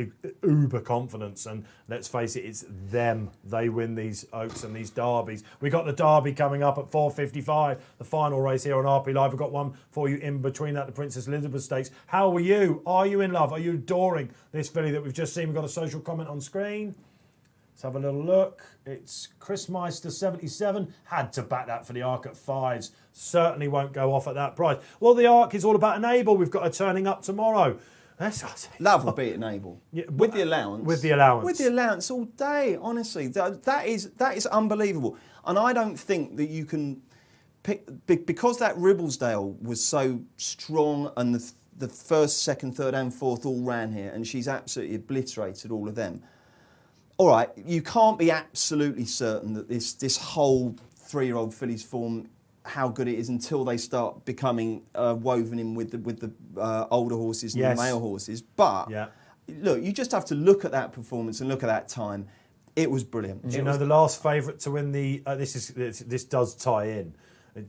Speaker 1: uber confidence, and let's face it, it's them. They win these Oaks and these Derbies. We got the Derby coming up at 4:55, the final race here on RP Live. We've got one for you in between that, the Princess Elizabeth Stakes. How are you? Are you in love? Are you adoring this filly that we've just seen? We've got a social comment on screen. Let's have a little look. It's Chris Meister 77. Had to back that for the Arc at 5s. Certainly won't go off at that price. Well, the Arc is all about Enable. We've got her turning up tomorrow.
Speaker 2: Love will beat Enable. With the allowance.
Speaker 1: With the allowance.
Speaker 2: With the allowance all day, honestly. That is unbelievable. And I don't think that you can pick, because that Ribblesdale was so strong, and the first, second, third and fourth all ran here, and she's absolutely obliterated all of them. all right, you can't be absolutely certain that this whole 3-year-old filly's form, how good it is, until they start becoming woven in with the older horses and the male horses. But look, you just have to look at that performance and look at that time. It was brilliant.
Speaker 1: Do you know the last favourite to win the? This does tie in.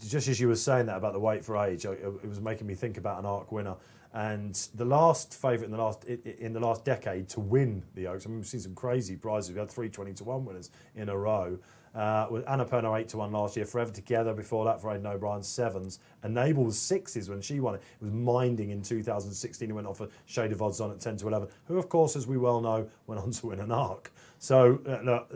Speaker 1: Just as you were saying that about the weight for age, it was making me think about an ARC winner. And the last favourite in the last decade to win the Oaks, I mean, we've seen some crazy prizes. We had 3 20-1 winners in a row. With Annapurna 8-1 last year, Forever Together before that for Aidan O'Brien 7s. Enable was 6s when she won it. It was Minding in 2016 who went off a shade of odds on at 10-11, who of course, as we well know, went on to win an ARC. So look,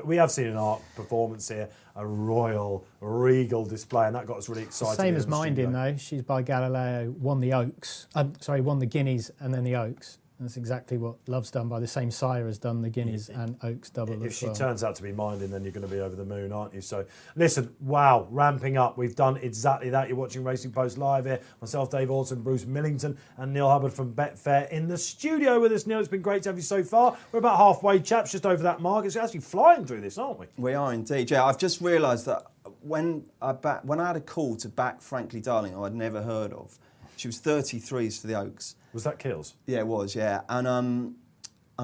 Speaker 1: we have seen an ARC performance here, a royal, regal display, and that got us really excited.
Speaker 3: Same as Minding though. She's by Galileo, won the Oaks. Won the Guineas and then the Oaks. That's exactly what Love's done by the same sire has done the Guineas and Oaks double.
Speaker 1: If she turns out to be Minding, then you're going to be over the moon, aren't you? So, listen, wow, ramping up. We've done exactly that. You're watching Racing Post Live here. Myself, Dave Orton, Bruce Millington and Neil Hubbard from Betfair in the studio with us. Neil, it's been great to have you so far. We're about halfway, chaps, just over that mark. It's actually flying through this, aren't we?
Speaker 2: We are indeed, yeah. I've just realised that when I had a call to back Frankly Darling, who I'd never heard of, she was 33s for the Oaks.
Speaker 1: Was that Kills?
Speaker 2: Yeah, it was, yeah. And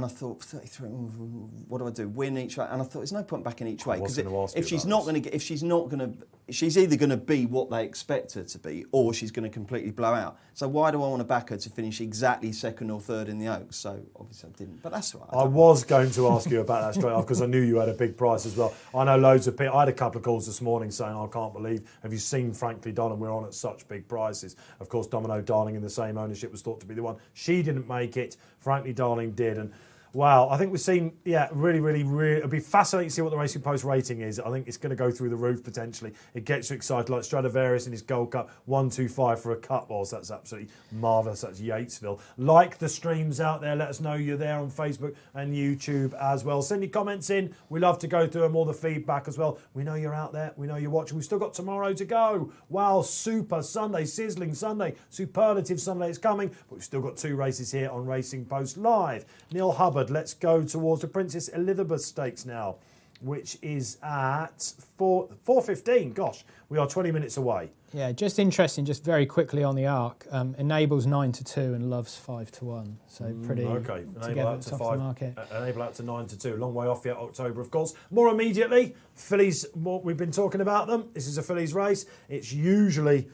Speaker 2: I thought, 33, what do I do? Win each way? And I thought, there's no point backing each way. Because if she's not going to she's either going to be what they expect her to be, or she's going to completely blow out. So why do I want to back her to finish exactly second or third in the Oaks? So obviously I didn't, but that's all right.
Speaker 1: I was going to ask you about that straight off because I knew you had a big price as well. I know loads of people. I had a couple of calls this morning saying, I can't believe, have you seen Frankly Darling? We're on at such big prices. Of course, Domino Darling in the same ownership was thought to be the one. She didn't make it. Frankly Darling did. And wow, I think we've seen, really, it'll be fascinating to see what the Racing Post rating is. I think it's going to go through the roof potentially. It gets you excited, like Stradivarius in his Gold Cup, 125 for a cut balls. That's absolutely marvellous. That's Yatesville. Like the streams out there. Let us know you're there on Facebook and YouTube as well. Send your comments in. We love to go through them, all the feedback as well. We know you're out there. We know you're watching. We've still got tomorrow to go. Wow, super Sunday, sizzling Sunday, superlative Sunday is coming. But we've still got 2 races here on Racing Post Live. Neil Hubbard, let's go towards the Princess Elizabeth Stakes now, which is at 4:15. Gosh, we are 20 minutes away.
Speaker 3: Yeah, just interesting, just very quickly on the ARC. Enables 9-2 and Loves 5-1. So pretty
Speaker 1: okay.
Speaker 3: together at the top of the market.
Speaker 1: Enable out to 9-2. Long way off yet, October, of course. More immediately, fillies, we've been talking about them. This is a fillies race. It's usually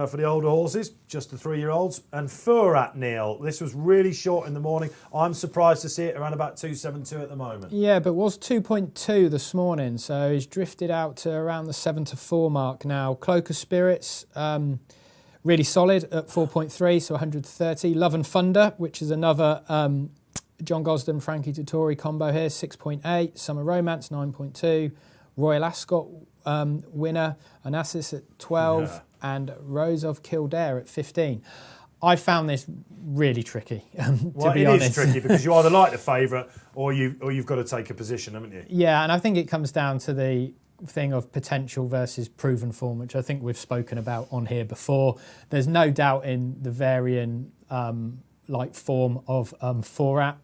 Speaker 1: for the older horses, just the 3-year-olds. And Furat, Neil, this was really short in the morning. I'm surprised to see it around about 2.72 at the moment. Yeah,
Speaker 3: but was 2.2 this morning, so he's drifted out to around the 7-4 mark now. Cloak of Spirits, really solid at 4.3, so 130. Love and Thunder, which is another John Gosden, Frankie Dettori combo here, 6.8. Summer Romance, 9.2. Royal Ascot winner, Onassis at 12. Yeah. And Rose of Kildare at 15. I found this really tricky, to be honest. It is tricky because you either like the favourite or you've got to take a position, haven't you? Yeah, and I think it comes down to the thing of potential versus proven form, which I think we've spoken about on here before. There's no doubt in the varying form of Furat,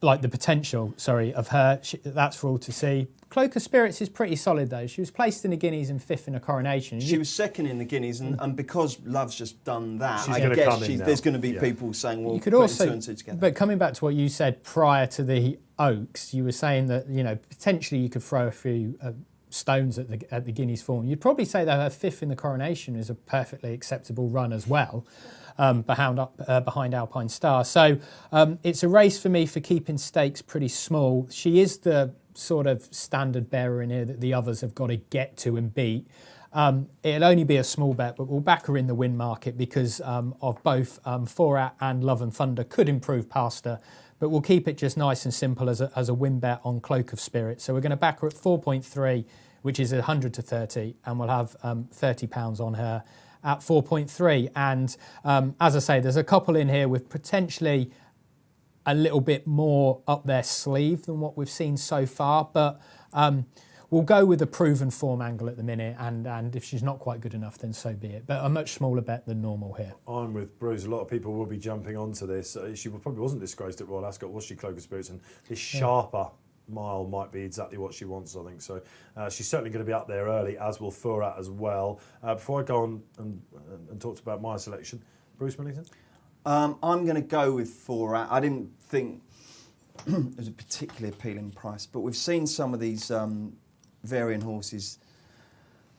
Speaker 3: like the potential, of her. That's for all to see. Cloak of Spirits is pretty solid though. She was placed in the Guineas and 5th in a coronation.
Speaker 2: She was second in the Guineas, and because Love's just done that, I guess there's going to be people saying, well, you could also, 2 and 2 together.
Speaker 3: But coming back to what you said prior to the Oaks, you were saying that potentially you could throw a few stones at the Guineas form. You'd probably say that her 5th in the coronation is a perfectly acceptable run as well. Behind Alpine Star. So it's a race for me for keeping stakes pretty small. She is the sort of standard bearer in here that the others have got to get to and beat. It'll only be a small bet, but we'll back her in the win market because of both Furat and Love and Thunder could improve past her. But we'll keep it just nice and simple as a win bet on Cloak of Spirit. So we're going to back her at 4.3, which is 100 to 30, and we'll have £30 on her at 4.3. And as I say, there's a couple in here with potentially a little bit more up their sleeve than what we've seen so far. But we'll go with a proven form angle at the minute, and if she's not quite good enough, then so be it. But a much smaller bet than normal here.
Speaker 1: I'm with Bruce. A lot of people will be jumping onto this. She probably wasn't disgraced at Royal Ascot, was she, Cloak of Spirits? And this sharper mile might be exactly what she wants, I think. So she's certainly going to be up there early, as will Furat as well. Before I go on and talk about my selection, Bruce Millington?
Speaker 2: I'm going to go with Furat. I didn't think it was a particularly appealing price, but we've seen some of these variant horses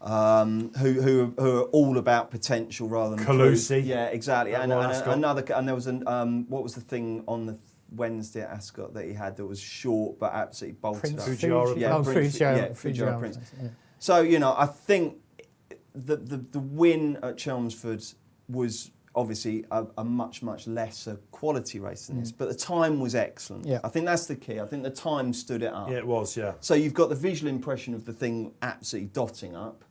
Speaker 2: who are all about potential rather than
Speaker 1: Calusi.
Speaker 2: Yeah, exactly. And there was what was the thing on the Wednesday at Ascot that he had that was short but absolutely bolted up?
Speaker 1: Fujiwara
Speaker 2: Prince. Yeah. So, you know, I think the win at Chelmsford was obviously a much, much lesser quality race than this, but the time was excellent.
Speaker 3: Yeah.
Speaker 2: I think that's the key. I think the time stood it up.
Speaker 1: Yeah, it was, yeah.
Speaker 2: So you've got the visual impression of the thing absolutely dotting up,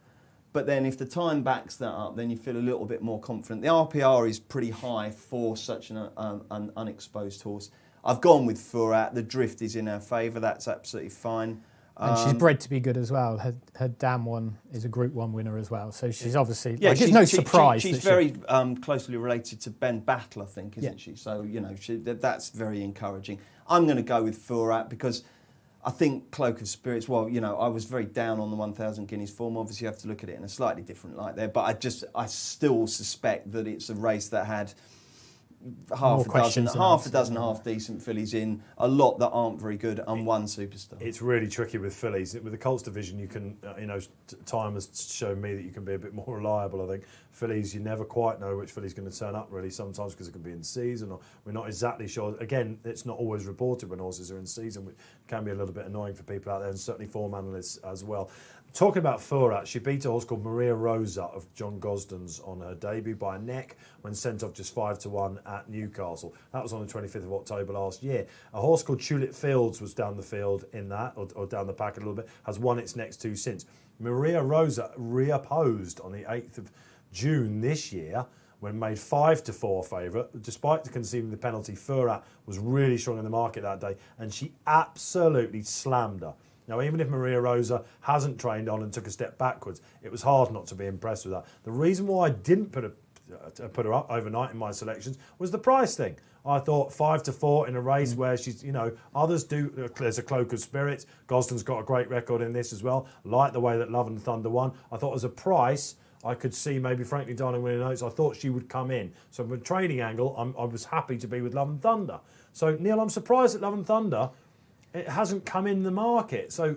Speaker 2: but then if the time backs that up, then you feel a little bit more confident. The RPR is pretty high for such an unexposed horse. I've gone with Furat. The drift is in her favour. That's absolutely fine.
Speaker 3: And she's bred to be good as well. Her dam one is a Group 1 winner as well. So she's obviously, it's no surprise.
Speaker 2: She's very closely related to Ben Battle, I think, isn't she? So, you know, that's very encouraging. I'm going to go with Furat because I think Cloak of Spirits, well, you know, I was very down on the 1,000 guineas form. Obviously, you have to look at it in a slightly different light there. But I still suspect that it's a race that had half a dozen half-decent fillies in, a lot that aren't very good, and one superstar.
Speaker 1: It's really tricky with fillies. With the Colts division, you can, time has shown me that you can be a bit more reliable, I think. Fillies, you never quite know which filly's going to turn up, really, sometimes because it can be in season, or we're not exactly sure. Again, it's not always reported when horses are in season, which can be a little bit annoying for people out there, and certainly form analysts as well. Talking about Furat, she beat a horse called Maria Rosa of John Gosden's on her debut by a neck when sent off just 5-1 at Newcastle. That was on the 25th of October last year. A horse called Tulip Fields was down the field in that, or down the pack a little bit, has won its next two since. Maria Rosa reopposed on the 8th of June this year when made 5-4 favourite. Despite conceding the penalty, Furat was really strong in the market that day, and she absolutely slammed her. Now, even if Maria Rosa hasn't trained on and took a step backwards, it was hard not to be impressed with that. The reason why I didn't put her up overnight in my selections was the price thing. I thought 5-4 in a race where she's, others do. There's a Cloak of Spirits. Gosden's got a great record in this as well. Like the way that Love and Thunder won. I thought as a price, I could see maybe Frankly Darling winning notes. I thought she would come in. So from a trading angle, I was happy to be with Love and Thunder. So, Neil, I'm surprised that Love and Thunder, it hasn't come in the market. So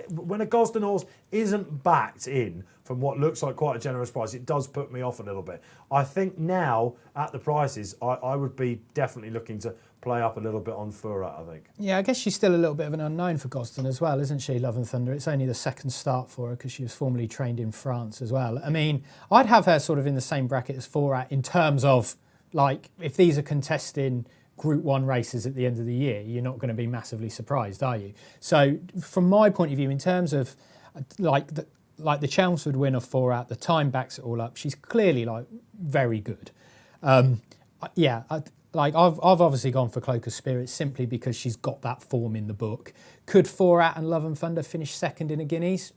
Speaker 1: when a Gosden horse isn't backed in from what looks like quite a generous price, it does put me off a little bit. I think now, at the prices, I would be definitely looking to play up a little bit on Furat, I think.
Speaker 3: Yeah, I guess she's still a little bit of an unknown for Gosden as well, isn't she, Love and Thunder? It's only the second start for her because she was formerly trained in France as well. I mean, I'd have her sort of in the same bracket as Furat in terms of, like, if these are contesting Group 1 races at the end of the year, you're not going to be massively surprised, are you? So from my point of view, in terms of like the Chelmsford win of Furat, the time backs it all up. She's clearly very good. I've obviously gone for Cloak of Spirits simply because she's got that form in the book. Could Furat and Love and Thunder finish second in a Guineas?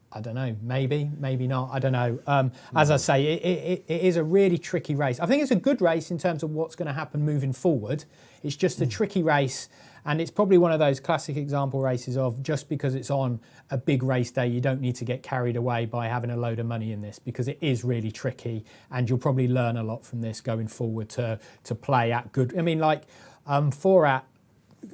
Speaker 3: I don't know, maybe not, I don't know. As I say, it is a really tricky race. I think it's a good race in terms of what's going to happen moving forward. It's just a tricky race, and it's probably one of those classic example races of just because it's on a big race day, you don't need to get carried away by having a load of money in this, because it is really tricky, and you'll probably learn a lot from this going forward to play at good. I mean, Furat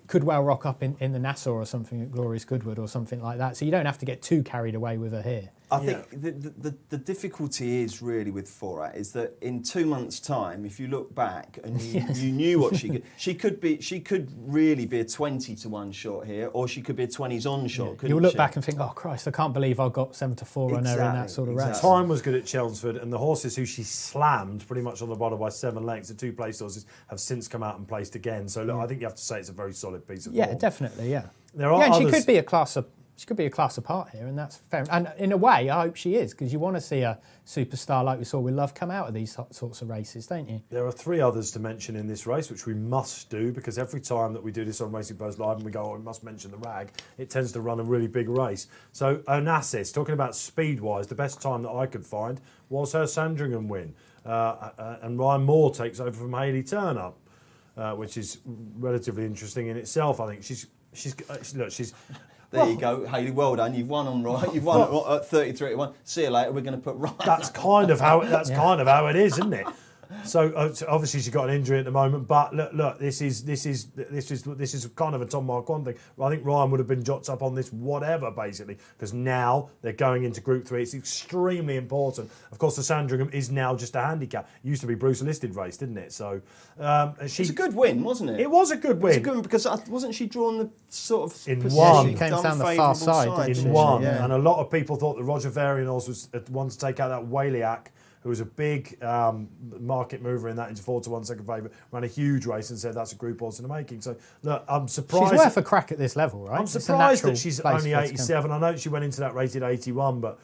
Speaker 3: could well rock up in the Nassau or something at Glorious Goodwood or something like that. So you don't have to get too carried away with her here.
Speaker 2: I think the difficulty is really with Furat is that in 2 months' time, if you look back and you knew what she could really be a 20-1 shot here, or she could be a 20s on shot.
Speaker 3: You'll look back and think, oh Christ, I can't believe I got 7-4 on her in that sort of race.
Speaker 1: Time was good at Chelmsford, and the horses who she slammed pretty much on the bottom by 7 lengths, the two placed horses, have since come out and placed again. So look, I think you have to say it's a very solid piece of form.
Speaker 3: Yeah, definitely, yeah.
Speaker 1: There are others.
Speaker 3: She could be a class she could be a class apart here, and that's fair. And in a way, I hope she is, because you want to see a superstar like we saw with Love come out of these sorts of races, don't you?
Speaker 1: There are 3 others to mention in this race, which we must do, because every time that we do this on Racing Post Live and we go, oh, we must mention the rag, it tends to run a really big race. So Onassis, talking about speed-wise, the best time that I could find was her Sandringham win. And Ryan Moore takes over from Hayley Turner, which is relatively interesting in itself. I think she's
Speaker 2: There you go, Hayley. Well done. You've won on right. You've won at 33-1. See you later. We're going to put right.
Speaker 1: That's kind of how it is, isn't it? So obviously she's got an injury at the moment, but look, this is kind of a Tom Marquand thing. I think Ryan would have been jots up on this whatever, basically, because now they're going into Group 3. It's extremely important. Of course, the Sandringham is now just a handicap. It used to be Bruce listed race, didn't it? So
Speaker 2: it's a good win, wasn't it?
Speaker 1: It was a good win.
Speaker 2: It was a good win because wasn't she drawn the sort of
Speaker 1: in
Speaker 2: position?
Speaker 1: one?
Speaker 3: She came down the far side
Speaker 1: in one, and a lot of people thought that Roger Varianos was one to take out that Waliak, who was a big market mover in that into 4-1 second favourite, ran a huge race and said that's a group horse in the making. So, look, I'm surprised.
Speaker 3: She's worth a crack at this level, right?
Speaker 1: I'm surprised that she's only 87. I know she went into that race at 81, but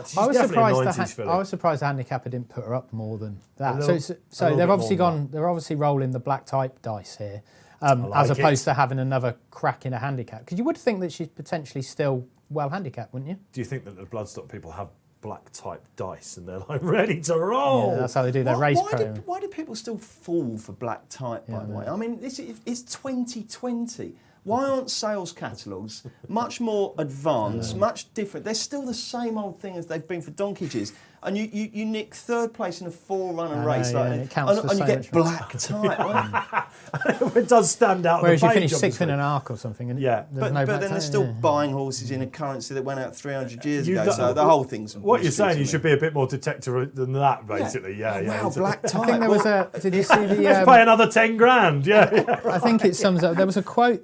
Speaker 1: she's definitely a 90s filly.
Speaker 3: I was surprised the handicapper didn't put her up more than that.
Speaker 1: Little
Speaker 3: They've obviously gone. They're obviously rolling the black type dice here, as opposed to having another crack in a handicap. Because you would think that she's potentially still well handicapped, wouldn't you?
Speaker 1: Do you think that the Bloodstock people have black type dice and they're like ready to roll?
Speaker 3: Yeah, that's how they do their race program.
Speaker 2: Why do people still fall for black type, by the way? I mean, it's 2020. Why aren't sales catalogues much more advanced, much different? They're still the same old thing as they've been for donkey's years. And you nick 3rd place in a 4-runner race,
Speaker 3: and you
Speaker 2: get black type.
Speaker 1: It does stand out.
Speaker 3: Whereas you finish 6th in an arc or something. And
Speaker 2: but then they're still buying horses in a currency that went out 300 years ago. So the whole thing's.
Speaker 1: What you're saying, you should be a bit more detector than that, basically. Yeah.
Speaker 2: Wow, black type.
Speaker 3: I think there was Did you see the?
Speaker 1: Let's pay another 10 grand. Yeah.
Speaker 3: I think it sums up. There was a quote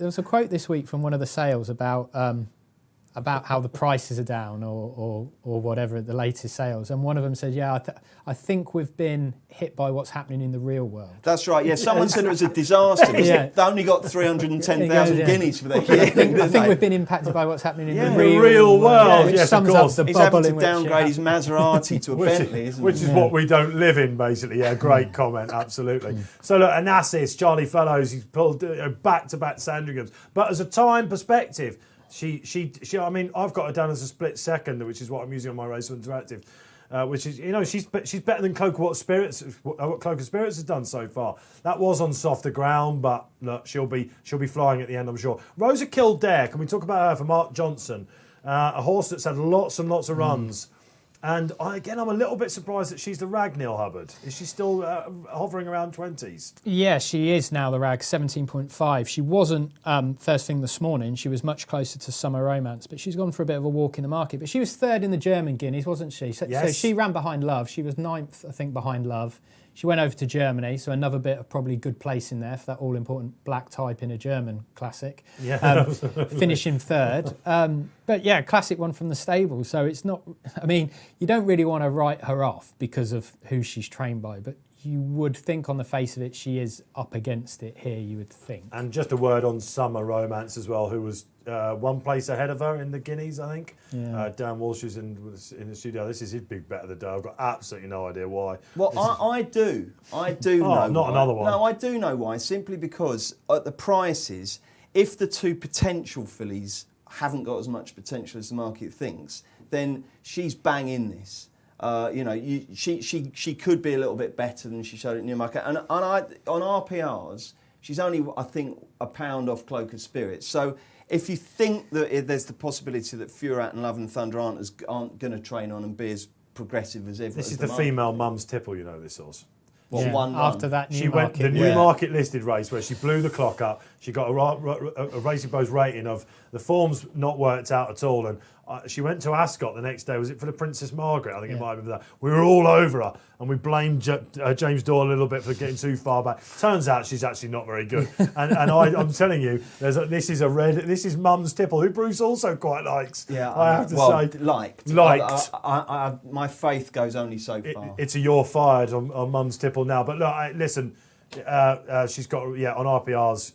Speaker 3: this week from one of the sales about how the prices are down or whatever at the latest sales, and one of them said, I think we've been hit by what's happening in the real world.
Speaker 2: That's right. Yeah, someone said it was a disaster. They only got 310,000 guineas for their year.
Speaker 3: I think we've been impacted by what's happening in the
Speaker 1: real world.
Speaker 3: Which
Speaker 1: yes,
Speaker 3: sums
Speaker 1: of course.
Speaker 3: up the
Speaker 2: He's
Speaker 3: bubble
Speaker 2: having
Speaker 3: in
Speaker 2: to downgrade his Maserati to a Bentley, isn't
Speaker 1: which is what we don't live in, basically. Yeah, great comment, absolutely. So look, Onassis, Charlie Fellows, he's pulled back-to-back Sandringhams, but as a time perspective. She. I mean, I've got her down as a split second, which is what I'm using on my Race Interactive. Which is, she's better than Cloak Spirits. What Cloak Spirits has done so far. That was on softer ground, but look, she'll be flying at the end, I'm sure. Rosa Kildare, can we talk about her for Mark Johnson? A horse that's had lots and lots of runs. And I'm a little bit surprised that she's the rag, Neil Hubbard. Is she still hovering around 20s?
Speaker 3: Yeah, she is now the rag, 17.5. She wasn't first thing this morning. She was much closer to Summer Romance, but she's gone for a bit of a walk in the market. But she was 3rd in the German Guineas, wasn't she? So she ran behind Love. She was 9th, I think, behind Love. She went over to Germany, so another bit of probably good place in there for that all-important black type in a German classic.
Speaker 1: Yeah,
Speaker 3: finishing 3rd. But yeah, classic one from the stable. So it's not, I mean, you don't really want to write her off because of who she's trained by, but you would think on the face of it, she is up against it here, you would think.
Speaker 1: And just a word on Summer Romance as well, who was one place ahead of her in the Guineas, I think. Yeah. Dan Walsh is in the studio. This is his big bet of the day. I've got absolutely no idea why.
Speaker 2: Well, I do know
Speaker 1: not
Speaker 2: why.
Speaker 1: Another one.
Speaker 2: No, I do know why, simply because at the prices, if the 2 potential fillies haven't got as much potential as the market thinks, then she's bang in this. She could be a little bit better than she showed at Newmarket. And on RPRs, she's only, I think, £1 off Cloak of Spirits. So if you think that there's the possibility that Furat and Love and Thunder aren't going to train on and be as progressive as ever.
Speaker 1: This is the female mum's tipple, this horse.
Speaker 2: One
Speaker 3: after that
Speaker 1: she went the Newmarket listed race where she blew the clock up. She got a Racing Post rating of the form's not worked out at all, and she went to Ascot the next day. Was it for the Princess Margaret? I think it might have been that. We were all over her, and we blamed James Dorr a little bit for getting too far back. Turns out she's actually not very good. and I'm telling you, this is Mum's tipple, who Bruce also quite likes.
Speaker 2: Yeah,
Speaker 1: I have to say,
Speaker 2: liked.
Speaker 1: I
Speaker 2: my faith goes only so far.
Speaker 1: It's a you're fired on Mum's tipple now. But look, listen. She's got, on RPRs,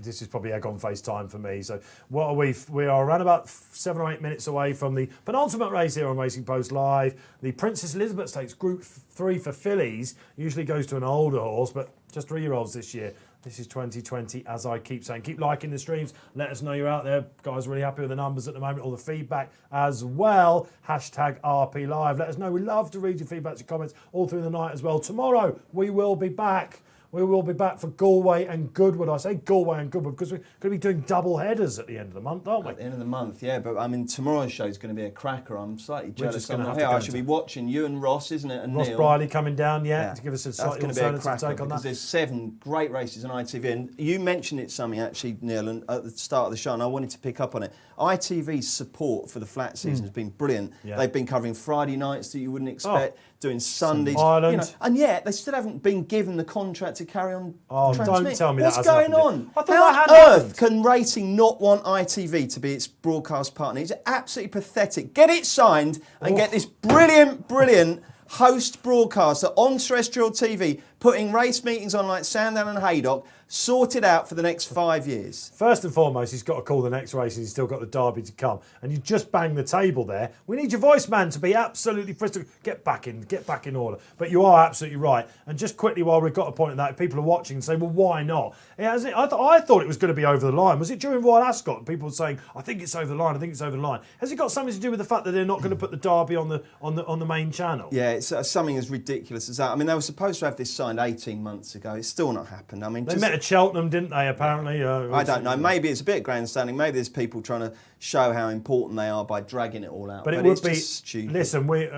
Speaker 1: this is probably egg on face time for me. So what are we? We are around about 7 or 8 minutes away from the penultimate race here on Racing Post Live. The Princess Elizabeth Stakes, Group 3 for fillies, usually goes to an older horse, but just 3-year-olds this year. This is 2020, as I keep saying. Keep liking the streams. Let us know you're out there. Guys, really happy with the numbers at the moment, all the feedback as well. Hashtag RP Live. Let us know. We love to read your feedback, your comments all through the night as well. Tomorrow, we will be back. We will be back for Galway and Goodwood. I say Galway and Goodwood because we're going to be doing double headers at the end of the month, aren't we?
Speaker 2: At the end of the month, yeah. But I mean, tomorrow's show is going to be a cracker. I'm slightly jealous.
Speaker 1: just gonna
Speaker 2: I'm
Speaker 1: have
Speaker 2: not
Speaker 1: to
Speaker 2: here.
Speaker 1: go
Speaker 2: I should be watching you and Ross, isn't it? And
Speaker 1: Ross
Speaker 2: Neil.
Speaker 1: Briley coming down, to give us a
Speaker 2: That's
Speaker 1: slightly
Speaker 2: going to be a
Speaker 1: alternative
Speaker 2: cracker
Speaker 1: take on
Speaker 2: because
Speaker 1: that.
Speaker 2: there's 7 great races on ITV. And you mentioned it something actually, Neil, and at the start of the show, and I wanted to pick up on it. ITV's support for the flat season has been brilliant.
Speaker 1: Yeah.
Speaker 2: They've been covering Friday nights that you wouldn't expect, doing Sundays,
Speaker 1: Ireland.
Speaker 2: and yet they still haven't been given the contract to carry on.
Speaker 1: Oh,
Speaker 2: transmitting.
Speaker 1: don't tell me
Speaker 2: What's
Speaker 1: that hasn't
Speaker 2: going
Speaker 1: happened
Speaker 2: on?
Speaker 1: yet. I thought
Speaker 2: How
Speaker 1: that
Speaker 2: on
Speaker 1: had
Speaker 2: earth can Racing not want ITV to be its broadcast partner? It's absolutely pathetic. Get it signed and get this brilliant host broadcaster on terrestrial TV putting race meetings on like Sandown and Haydock sorted out for the next 5 years.
Speaker 1: First and foremost, he's got to call the next race and he's still got the Derby to come. And you just banged the table there. We need your voice man to be absolutely crystal. Get back in order. But you are absolutely right. And just quickly, while we've got a point in that, if people are watching and say, well, why not? I thought it was going to be over the line. Was it during Royal Ascot? People were saying, I think it's over the line. Has it got something to do with the fact that they're not going to put the Derby on the main channel?
Speaker 2: Yeah, it's something as ridiculous as that. I mean, they were supposed to have this signed 18 months ago. It's still not happened. I mean,
Speaker 1: They met at Cheltenham, didn't they, apparently?
Speaker 2: I don't know. Maybe it's a bit grandstanding. Maybe there's people trying to show how important they are by dragging it all out.
Speaker 1: But it would
Speaker 2: it's
Speaker 1: be
Speaker 2: just stupid.
Speaker 1: Listen, we're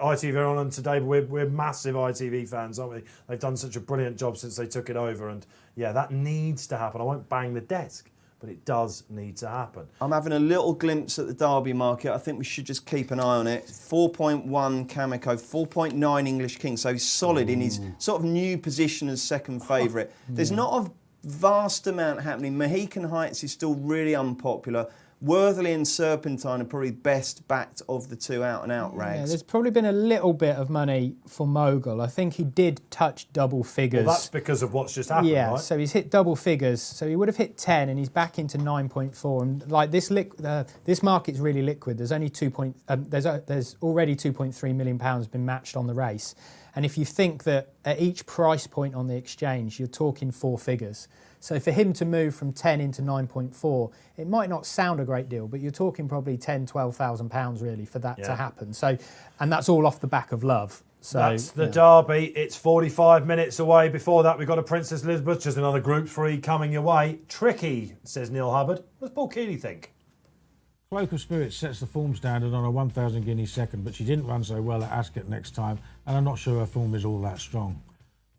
Speaker 1: ITV are on today, but we're massive ITV fans, aren't we? They've done such a brilliant job since they took it over, and yeah, that needs to happen. I won't bang the desk, but it does need to happen.
Speaker 2: I'm having a little glimpse at the Derby market. I think we should just keep an eye on it. 4.1 Kamiko, 4.9 English King. So he's solid in his sort of new position as second favourite. There's not a vast amount happening. Mohican Heights is still really unpopular. Worthley and Serpentine are probably best backed of the two out-and-out rags.
Speaker 3: Yeah, there's probably been a little bit of money for Mogul. I think he did touch double figures.
Speaker 1: Well, that's because of what's just happened,
Speaker 3: yeah,
Speaker 1: right?
Speaker 3: so he's hit double figures. So he would have hit 10, and he's back into 9.4. And like this market's really liquid. There's only there's already 2.3 million pounds been matched on the race. And if you think that at each price point on the exchange, you're talking 4 figures. So for him to move from 10 into 9.4, it might not sound a great deal, but you're talking probably 10, 12,000 pounds really for that to happen. So, and that's all off the back of love. So
Speaker 1: that's the Derby. It's 45 minutes away. Before that, we've got a Princess Elizabeth, just another Group 3 coming your way. Tricky, says Neil Hubbard. What does Paul Keeley think?
Speaker 4: Cloak of Spirit sets the form standard on a 1,000 guinea second, but she didn't run so well at Ascot next time, and I'm not sure her form is all that strong.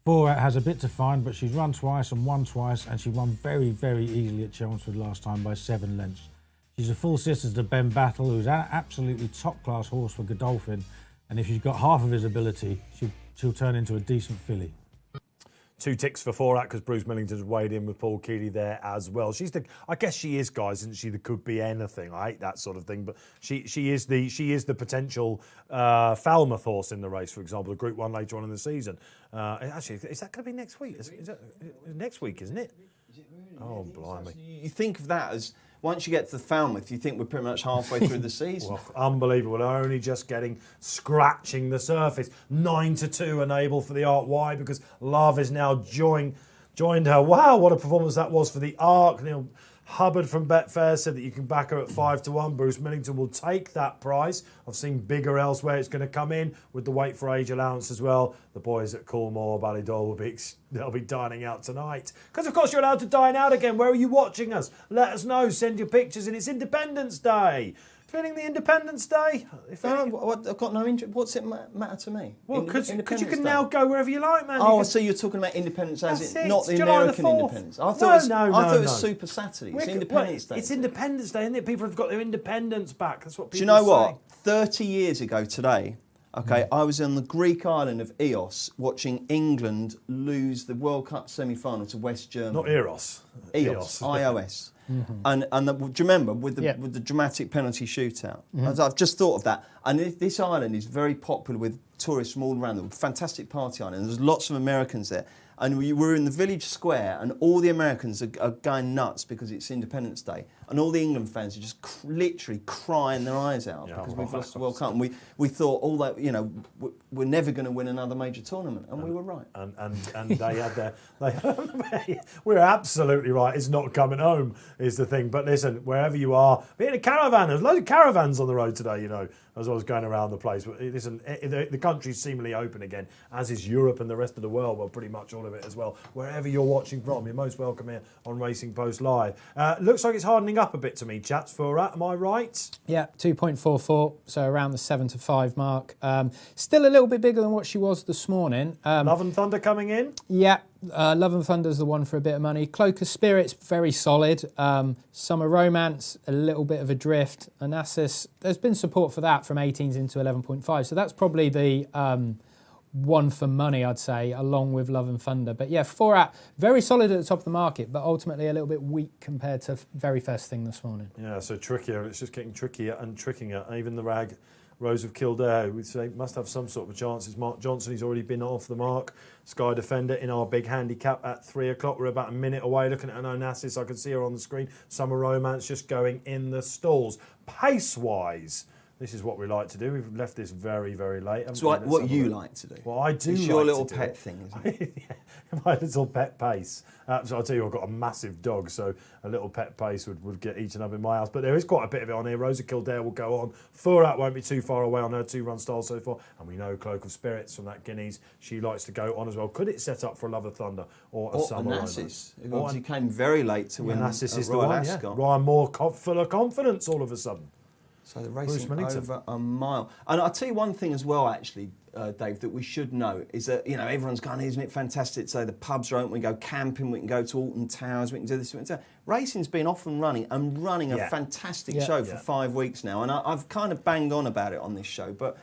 Speaker 4: Borat has a bit to find, but she's run twice and won twice, and she won very, very easily at Chelmsford last time by 7 lengths. She's a full sister to Ben Battle, who's an absolutely top-class horse for Godolphin, and if she's got half of his ability, she'll turn into a decent filly.
Speaker 1: 2 ticks for Forat because Bruce Millington's weighed in with Paul Keeley there as well. I guess she is, guys, isn't she? There could be anything. I hate that sort of thing, but she is the potential Falmouth horse in the race, for example, a Group 1 later on in the season. Actually, is that going to be next week? Is that next week, isn't it? Oh, blimey!
Speaker 2: You think of that as once you get to the Falmouth, you think we're pretty much halfway through the season.
Speaker 1: Well, unbelievable. Only just scratching the surface. 9-2 enable for the Arc. Why? Because Love is now joined her. Wow, what a performance that was for the Arc. Neil Hubbard from Betfair said that you can back her at 5-1. Bruce Millington will take that price. I've seen bigger elsewhere. It's going to come in with the weight for age allowance as well. The boys at Coolmore, Ballydor they'll be dining out tonight. Because of course you're allowed to dine out again. Where are you watching us? Let us know. Send your pictures, and it's Independence Day. Feeling the Independence Day?
Speaker 2: I've got no interest. What's it matter to me?
Speaker 1: Well, because you
Speaker 2: Independence
Speaker 1: can
Speaker 2: Day.
Speaker 1: now go wherever you like, man.
Speaker 2: Oh, so you're talking about Independence Day,
Speaker 1: That's it.
Speaker 2: not the
Speaker 1: July
Speaker 2: American
Speaker 1: the 4th.
Speaker 2: Independence. I thought it was
Speaker 1: no.
Speaker 2: Super Saturday. It's Independence Day.
Speaker 1: It's Independence Day, isn't it? People have got their independence back. That's what people
Speaker 2: Do you know
Speaker 1: say.
Speaker 2: what? 30 years ago today, I was on the Greek island of Ios watching England lose the World Cup semi-final to West Germany.
Speaker 1: Not Eros.
Speaker 2: Eos. IOS. And do you remember with the dramatic penalty shootout? I've just thought of that. And this island is very popular with tourists from all around. Fantastic party on it. And there's lots of Americans there. And we were in the village square, and all the Americans are going nuts because it's Independence Day. And all the England fans are just literally crying their eyes out because we've lost the World Cup. And we thought all that, we're never going to win another major tournament. And we were right.
Speaker 1: And they had their... we're absolutely right. It's not coming home is the thing. But listen, wherever you are, be in a caravan. There's loads of caravans on the road today, as I was going around the place. But listen, the country's seemingly open again, as is Europe and the rest of the world. Well, pretty much all of it as well. Wherever you're watching from, you're most welcome here on Racing Post Live. Looks like it's hardening up a bit to me, chaps, for am I right?
Speaker 3: Yeah, 2.44, so around the 7 to 5 mark. Still a little bit bigger than what she was this morning.
Speaker 1: Love and Thunder coming in?
Speaker 3: Yeah, Love and Thunder's the one for a bit of money. Cloak of Spirits, very solid. Summer Romance, a little bit of a drift. Onassis, there's been support for that from 18s into 11.5, so that's probably the one for money, I'd say, along with Love and Thunder. But yeah, 4 very solid at the top of the market, but ultimately a little bit weak compared to very first thing this morning.
Speaker 1: Yeah, so trickier. It's just getting trickier and trickier. Even the rag Rose of Kildare, we'd say, must have some sort of a chance. It's Mark Johnson, he's already been off the mark. Sky Defender in our big handicap at 3 o'clock. We're about a minute away looking at an Onassis. I can see her on the screen. Summer Romance just going in the stalls. Pace-wise, this is what we like to do. We've left this very, very late.
Speaker 2: It's what you like to do.
Speaker 1: Well, I do.
Speaker 2: It's
Speaker 1: like
Speaker 2: your little
Speaker 1: to
Speaker 2: pet
Speaker 1: do
Speaker 2: thing, isn't it?
Speaker 1: Yeah, my little pet pace. So I'll tell you, I've got a massive dog, so a little pet pace would get eaten up in my house. But there is quite a bit of it on here. Rosa Kildare will go on. Furat won't be too far away on her 2-run style so far. And we know Cloak of Spirits from that Guineas, she likes to go on as well. Could it set up for a Love of Thunder or a Summer Romance?
Speaker 2: He came very late to win.
Speaker 1: Onassis is the
Speaker 2: Royal
Speaker 1: one,
Speaker 2: Ascot.
Speaker 1: Ryan Moore full of confidence all of a sudden.
Speaker 2: So the racing over a mile. And I'll tell you one thing as well, actually, Dave, that we should know is that, everyone's going, isn't it fantastic? So the pubs are open, we can go camping, we can go to Alton Towers, we can do this, we can do that. Racing's been off and running a fantastic show for 5 weeks now. And I've kind of banged on about it on this show. But,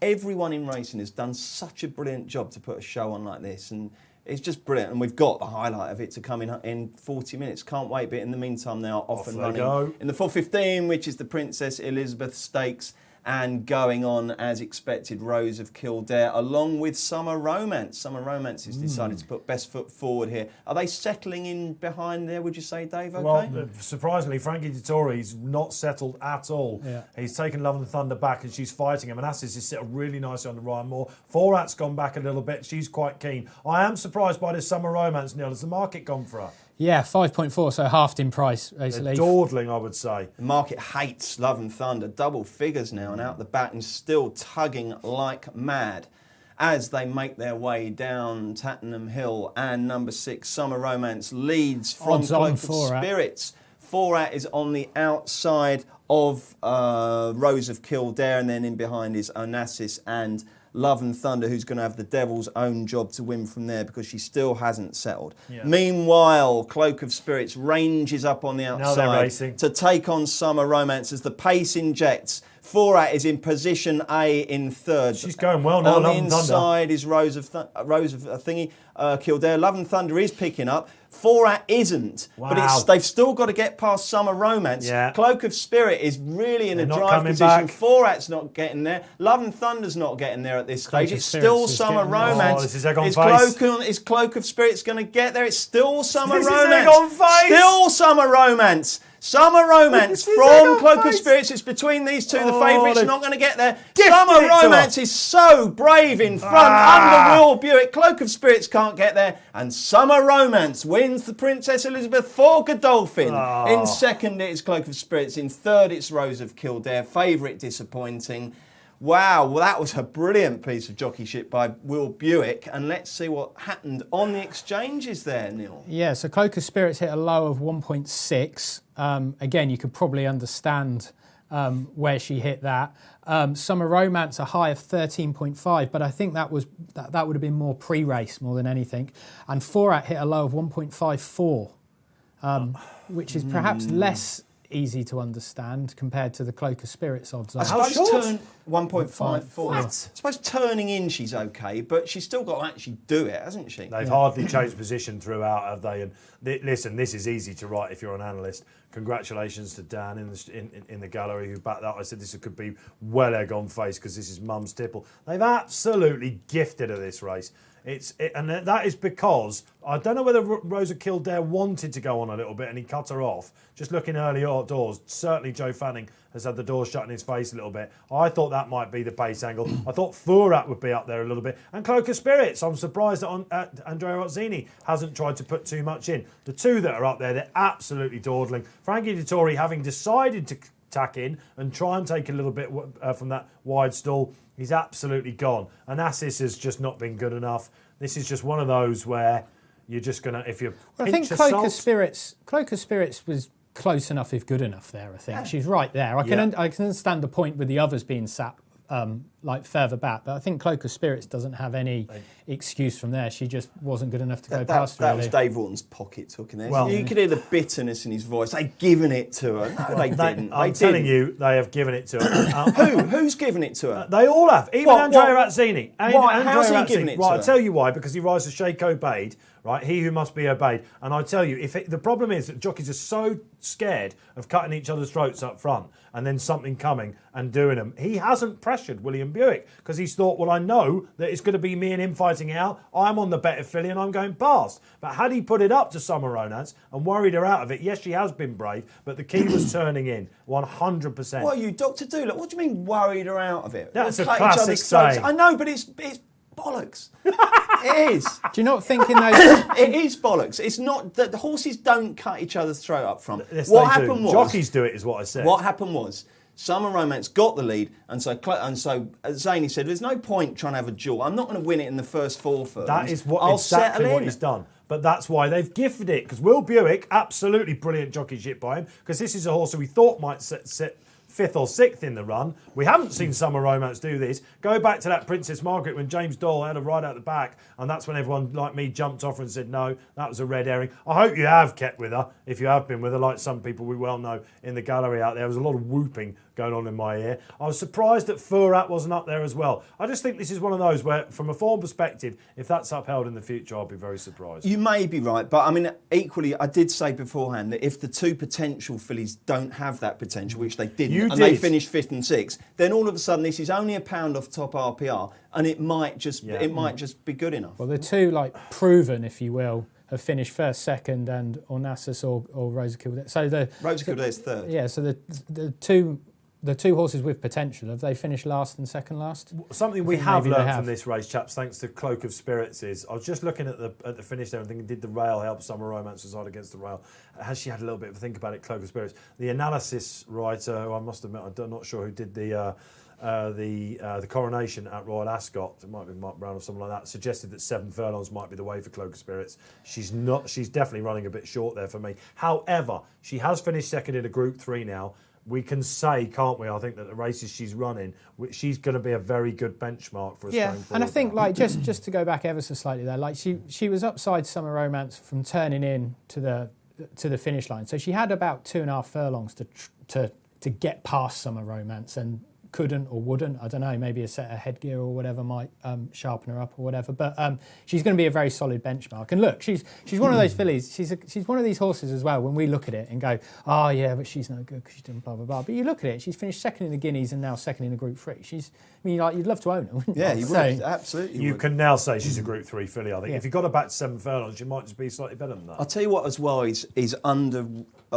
Speaker 2: everyone in racing has done such a brilliant job to put a show on like this. And it's just brilliant, and we've got the highlight of it to come in 40 minutes. Can't wait, but in the meantime, they are off and running.
Speaker 1: Go.
Speaker 2: In the 4:15, which is the Princess Elizabeth Stakes, and going on as expected, Rose of Kildare, along with Summer Romance. Summer Romance has decided to put best foot forward here. Are they settling in behind there, would you say, Dave? Okay?
Speaker 1: Well, surprisingly, Frankie Dettori's not settled at all.
Speaker 3: Yeah.
Speaker 1: He's taken Love and Thunder back and she's fighting him. And Onassis is settled really nicely on the Ryan Moore. Forat's gone back a little bit. She's quite keen. I am surprised by this Summer Romance, Neil. Has the market gone for her?
Speaker 3: Yeah, 5.4, so halved in price, basically.
Speaker 1: They're dawdling, I would say.
Speaker 2: The market hates Love and Thunder. Double figures now and out the back and still tugging like mad as they make their way down Tattenham Hill. And number 6, Summer Romance, leads from Cloak of Spirits. Forat is on the outside of Rose of Kildare, and then in behind is Onassis and Love and Thunder, who's going to have the devil's own job to win from there because she still hasn't settled. Yeah. Meanwhile, Cloak of Spirits ranges up on the outside to take on Summer Romance as the pace injects. Forat is in position A in third.
Speaker 1: She's going well now.
Speaker 2: On the inside is Rose of Kildare. Love and Thunder is picking up. Forat isn't, but they've still got to get past Summer Romance. Yeah. Cloak of Spirit is really in a drive position. Forat's not getting there. Love and Thunder's not getting there at this stage. It's still Summer Romance.
Speaker 1: This is egg on face.
Speaker 2: Is Cloak of Spirit's going to get there? It's still Summer Romance. Still Summer Romance. Summer Romance from Cloak of Spirits. It's between these two. The favourite's not going to get there. Summer Romance is so brave in front under Will Buick. Cloak of Spirits can't get there. And Summer Romance wins the Princess Elizabeth for Godolphin. In second, it's Cloak of Spirits. In third, it's Rose of Kildare. Favourite disappointing. Wow, well, that was a brilliant piece of jockeyship by Will Buick. And let's see what happened on the exchanges there, Neil.
Speaker 3: Yeah, so Cloak of Spirits hit a low of 1.6. Again, you could probably understand where she hit that. Summer Romance, a high of 13.5, but I think that would have been more pre-race more than anything. And Forat hit a low of 1.54, which is perhaps less easy to understand compared to the Cloak of Spirits odds.
Speaker 2: I suppose 1.54. I suppose turning in she's okay, but she's still got to actually do it, hasn't she?
Speaker 1: They've hardly changed position throughout, have they? And listen, this is easy to write if you're an analyst. Congratulations to Dan in the gallery who backed that. I said this could be well egg on face because this is mum's tipple. They've absolutely gifted her this race. And that is because I don't know whether Rosa Kildare wanted to go on a little bit and he cut her off. Just looking early outdoors, certainly Joe Fanning has had the door shut in his face a little bit. I thought that might be the pace angle. I thought Furat would be up there a little bit. And Cloak of Spirits, I'm surprised that Andrea Ozzini hasn't tried to put too much in. The two that are up there, they're absolutely dawdling. Frankie Dettori, having decided to tack in and try and take a little bit from that wide stall, he's absolutely gone. Onassis has just not been good enough. This is just one of those where you're just going to, if you
Speaker 3: I think Cloak of Spirits was close enough if good enough there, I think. Yeah. She's right there. I can understand the point with the others being sat like further back, but I think Cloak of Spirits doesn't have any excuse from there. She just wasn't good enough to go past.
Speaker 2: That was Dave Orton's pocket talking there. Well, you could hear the bitterness in his voice. They've given it to her. No, they didn't.
Speaker 1: I'm telling you, they have given it to her.
Speaker 2: Who's given it to her?
Speaker 1: They all have. Even Andrea Razzini.
Speaker 2: Why? How's he giving it to her?
Speaker 1: I'll tell you why. Because he rides to Sheikh Obeyed. Right, he who must be obeyed. And I tell you, the problem is that jockeys are so scared of cutting each other's throats up front and then something coming and doing them. He hasn't pressured William Buick because he's thought, well, I know that it's going to be me and him fighting it out. I'm on the better filly and I'm going past. But had he put it up to Summer Romance and worried her out of it, yes, she has been brave, but the key was turning in 100%.
Speaker 2: What are you, Dr. Doolittle? What do you mean worried her out of it?
Speaker 1: That's a classic saying.
Speaker 2: I know, but it's bollocks. It is.
Speaker 3: Do you not think in those...
Speaker 2: It is bollocks. It's not that the horses don't cut each other's throat up front.
Speaker 1: Yes, what happened was... Jockeys do it, is what I said.
Speaker 2: What happened was Summer Romance got the lead, and so Zany said, there's no point trying to have a duel. I'm not going to win it in the first four furlongs.
Speaker 1: That is exactly what he's done. But that's why they've gifted it, because Will Buick, absolutely brilliant jockeyship by him, because this is a horse who we thought might sit fifth or sixth in the run. We haven't seen Summer Romance do this. Go back to that Princess Margaret when James Doyle had a ride out the back, and that's when everyone like me jumped off her and said, no, that was a red herring. I hope you have kept with her, if you have been with her, like some people we well know in the gallery out there. There was a lot of whooping going on in my ear. I was surprised that Furat wasn't up there as well. I just think this is one of those where, from a form perspective, if that's upheld in the future, I'll be very surprised.
Speaker 2: You may be right, but I mean, equally, I did say beforehand that if the two potential fillies don't have that potential, which they didn't, they finished fifth and sixth, then all of a sudden this is only a pound off top RPR, and it might just be good enough.
Speaker 3: Well, the two proven, if you will, have finished first, second, and Onassis or Rosa Kildare. So
Speaker 2: Rosa Kildare's third.
Speaker 3: Yeah, so the two horses with potential, have they finished last and second last?
Speaker 1: Something we have learned from this race, chaps, thanks to Cloak of Spirits, is I was just looking at the finish there and thinking, did the rail help Summer Romance decide against the rail? Has she had a little bit of a think about it, Cloak of Spirits? The analysis writer, who I must admit, I'm not sure who did the coronation at Royal Ascot, it might be Mark Brown or something like that, suggested that 7 furlongs might be the way for Cloak of Spirits. She's definitely running a bit short there for me. However, she has finished second in a Group 3 now. We can say, can't we, I think, that the races she's running, she's going to be a very good benchmark for us going forward.
Speaker 3: And I think, just to go back ever so slightly there, she was upside Summer Romance from turning in to the finish line. So she had about 2.5 furlongs to get past Summer Romance, and couldn't or wouldn't, I don't know, maybe a set of headgear or whatever might sharpen her up or whatever, but she's going to be a very solid benchmark. And look, she's one of those fillies, she's one of these horses as well, when we look at it and go, oh yeah, but she's no good because she's doing blah blah blah, but you look at it, she's finished second in the Guineas and now second in the Group 3. You'd love to own her, wouldn't you?
Speaker 2: Yeah, you would, absolutely.
Speaker 1: You can now say she's a Group 3 filly, I think. If you got her back to 7 furlongs, she might just be slightly better than that.
Speaker 2: I'll tell you what as well is under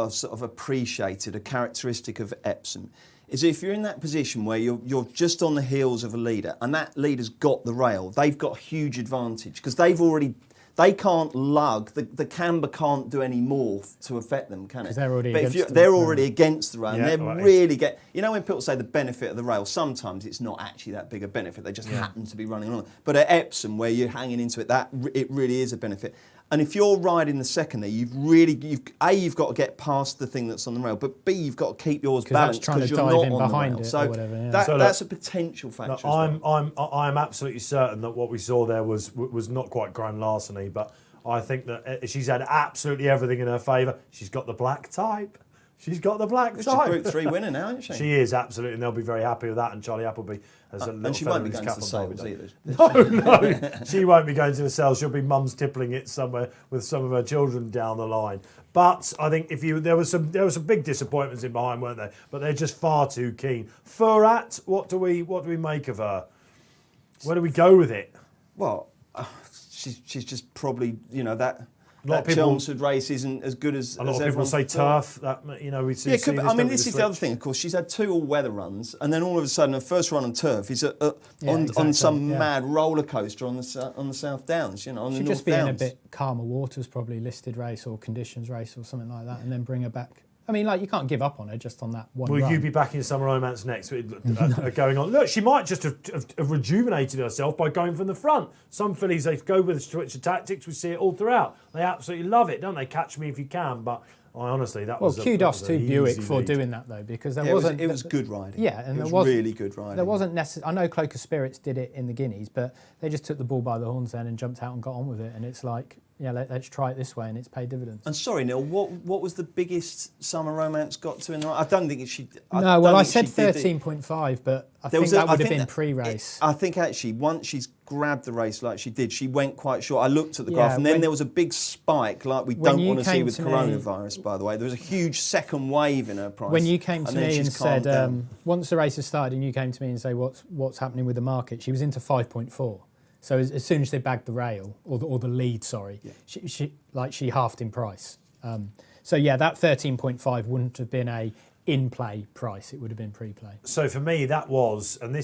Speaker 2: sort of appreciated, a characteristic of Epsom, is if you're in that position where you're just on the heels of a leader and that leader's got the rail, they've got a huge advantage because they can't lug, the camber can't do any more to affect them, can it?
Speaker 3: They're already
Speaker 2: against the rail.
Speaker 3: Yeah,
Speaker 2: and they really get, when people say the benefit of the rail, sometimes it's not actually that big a benefit, they just happen to be running along. But at Epsom, where you're hanging into it, it really is a benefit. And if you're riding the second there, you've got to get past the thing that's on the rail, but B, you've got to keep yours balanced because you're not on the rail. So that's a potential factor.
Speaker 1: I'm absolutely certain that what we saw there was not quite grand larceny, but I think that she's had absolutely everything in her favour. She's got the black type. She's got the black
Speaker 2: She's
Speaker 1: tie.
Speaker 2: Group 3 winner now, isn't she?
Speaker 1: She is, absolutely, and they'll be very happy with that. And Charlie Appleby has a little
Speaker 2: and she
Speaker 1: feather
Speaker 2: won't be
Speaker 1: in his
Speaker 2: going to
Speaker 1: cap
Speaker 2: the
Speaker 1: on Derby
Speaker 2: sales
Speaker 1: Day.
Speaker 2: either.
Speaker 1: No, she won't be going to the sales. She'll be mums tippling it somewhere with some of her children down the line. But I think there were some big disappointments in behind, weren't there? But they're just far too keen. Furat, what do we make of her? Where do we go with it?
Speaker 2: Well, she's just probably, that
Speaker 1: A lot of people-
Speaker 2: Chelmsford race isn't as good as
Speaker 1: A lot of people
Speaker 2: everyone
Speaker 1: say
Speaker 2: thought.
Speaker 1: turf. That we see.
Speaker 2: Yeah, it could be.
Speaker 1: this,
Speaker 2: I mean,
Speaker 1: don't we,
Speaker 2: this is the other thing. Of course, she's had 2 all-weather runs, and then all of a sudden, her first run on turf is on some mad roller coaster on the South Downs. On the
Speaker 3: Should
Speaker 2: North
Speaker 3: just be in a
Speaker 2: Downs.
Speaker 3: bit calmer waters, probably listed race or conditions race or something like that, and then bring her back. I mean, you can't give up on her just on that one
Speaker 1: Will
Speaker 3: run.
Speaker 1: you be back in Summer Romance next week going on? Look, she might just have rejuvenated herself by going from the front. Some fillies, they go with the switch of tactics. We see it all throughout. They absolutely love it, don't they? Catch me if you can. But honestly, that was
Speaker 3: kudos to
Speaker 1: an
Speaker 3: Buick
Speaker 1: easy
Speaker 3: for
Speaker 1: lead.
Speaker 3: doing that, though, because there
Speaker 2: Yeah,
Speaker 3: wasn't...
Speaker 2: It was good riding.
Speaker 3: Yeah, and
Speaker 2: it
Speaker 3: there
Speaker 2: was really good riding.
Speaker 3: There wasn't necessarily... I know Cloak of Spirits did it in the Guineas, but they just took the bull by the horns then and jumped out and got on with it. And it's like, let's try it this way, and it's paid dividends.
Speaker 2: And sorry, Neil, what was the biggest Summer Romance got to in the... I don't think she...
Speaker 3: I said 13.5, but I think that would have been pre-race.
Speaker 2: I think actually, once she's grabbed the race like she did, she went quite short. I looked at the graph, and then there was a big spike like we don't want to see with coronavirus, by the way. There was a huge second wave in her price.
Speaker 3: When you came to
Speaker 2: then
Speaker 3: me
Speaker 2: she's
Speaker 3: and
Speaker 2: calmed
Speaker 3: said,
Speaker 2: down.
Speaker 3: once the race has started and you came to me and say, what's happening with the market, she was into 5.4. So as soon as they bagged the rail, or the lead, she halved in price. That 13.5 wouldn't have been a in-play price, it would have been pre-play.
Speaker 1: So for me, that was, and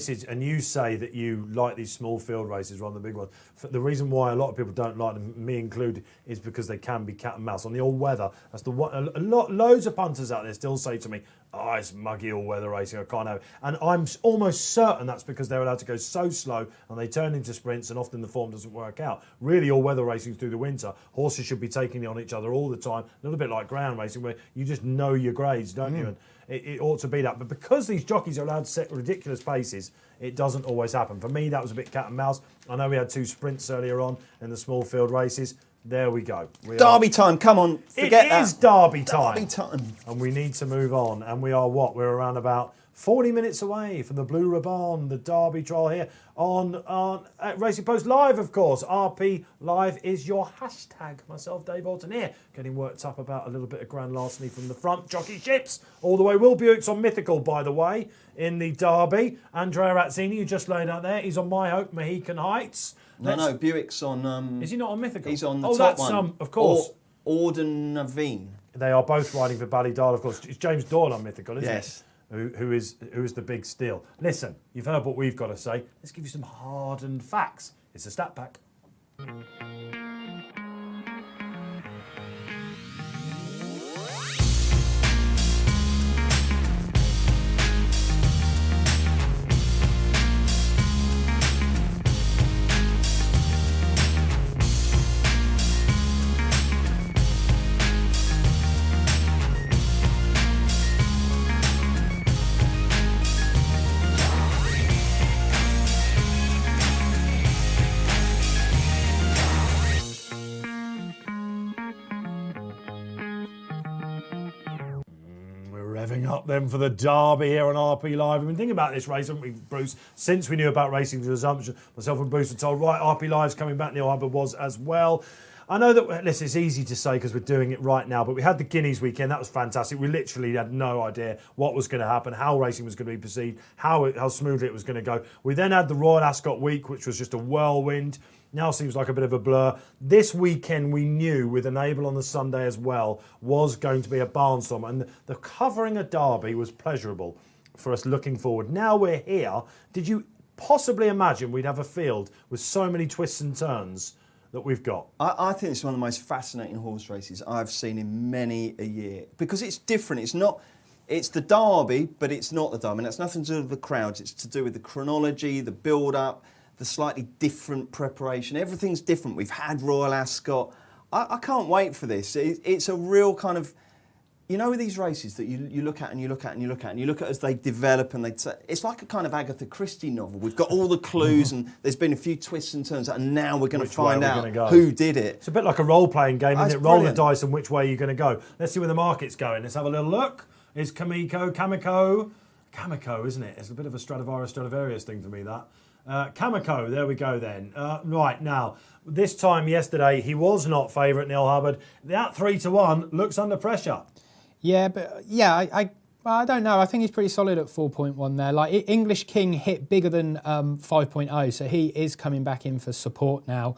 Speaker 1: you say that you like these small field races rather than the big ones. The reason why a lot of people don't like them, me included, is because they can be cat and mouse. On the all-weather, that's the one. Loads of punters out there still say to me, "Oh, it's muggy all-weather racing, I can't have it." And I'm almost certain that's because they're allowed to go so slow and they turn into sprints, and often the form doesn't work out. Really, all-weather racing through the winter, horses should be taking on each other all the time, a little bit like ground racing, where you just know your grades, don't you? And it ought to be that. But because these jockeys are allowed to set ridiculous paces, it doesn't always happen. For me, that was a bit cat and mouse. I know we had 2 sprints earlier on in the small field races. There we go.
Speaker 2: Derby time, come on, forget that.
Speaker 1: It is Derby time.
Speaker 2: Derby time.
Speaker 1: And we need to move on. And we are what? We're around about 40 minutes away from the Blue Ribbon, the Derby trial here on Racing Post Live, of course. RP Live is your hashtag. Myself, Dave Orton here, getting worked up about a little bit of grand larceny from the front. Jockey ships all the way. Will Buick's on Mythical, by the way, in the Derby. Andrea Razzini, who just laid out there, he's on My Hope, Mohican Heights.
Speaker 2: No, Buick's on...
Speaker 1: Is he not on Mythical?
Speaker 2: He's on the top one.
Speaker 1: Of course.
Speaker 2: Auden Naveen.
Speaker 1: They are both riding for Ballydale, of course. It's James Doyle on Mythical, isn't it?
Speaker 2: Yes.
Speaker 1: Who is the big steal. Listen, you've heard what we've got to say. Let's give you some hardened facts. It's a stat pack. Up then for the Derby here on RP Live. We've been thinking about this race, haven't we, Bruce? Since we knew about racing's resumption, myself and Bruce were told, right, RP Live's coming back. Neil Hubbard was as well. I know that, listen, it's easy to say because we're doing it right now, but we had the Guineas weekend. That was fantastic. We literally had no idea what was going to happen, how racing was going to be perceived, how smoothly it was going to go. We then had the Royal Ascot week, which was just a whirlwind. Now seems like a bit of a blur. This weekend we knew, with Enable on the Sunday as well, was going to be a barnstorm. And the covering of Derby was pleasurable for us looking forward. Now we're here. Did you possibly imagine we'd have a field with so many twists and turns that we've got?
Speaker 2: I think it's one of the most fascinating horse races I've seen in many a year. Because it's different. It's the Derby, but it's not the Derby. And that's nothing to do with the crowds. It's to do with the chronology, the build-up, the slightly different preparation. Everything's different. We've had Royal Ascot. I can't wait for this. It's a real kind of You know, with these races that you look at and you look at and you look at and you look at as they develop and it's like a kind of Agatha Christie novel. We've got all the clues and there's been a few twists and turns, and now we're going to find out who did it.
Speaker 1: It's a bit like a role-playing game, isn't it?
Speaker 2: Brilliant.
Speaker 1: Roll the dice and which way you're going to go. Let's see where the market's going. Let's have a little look. Is Kamiko, isn't it? It's a bit of a Stradivarius thing for me, that. Kamiko, there we go then. Right, now, this time yesterday, he was not favourite, Neil Hubbard. That 3-1 looks under pressure.
Speaker 3: Yeah, but I don't know. I think he's pretty solid at 4.1 there. Like, English King hit bigger than 5.0, so he is coming back in for support now.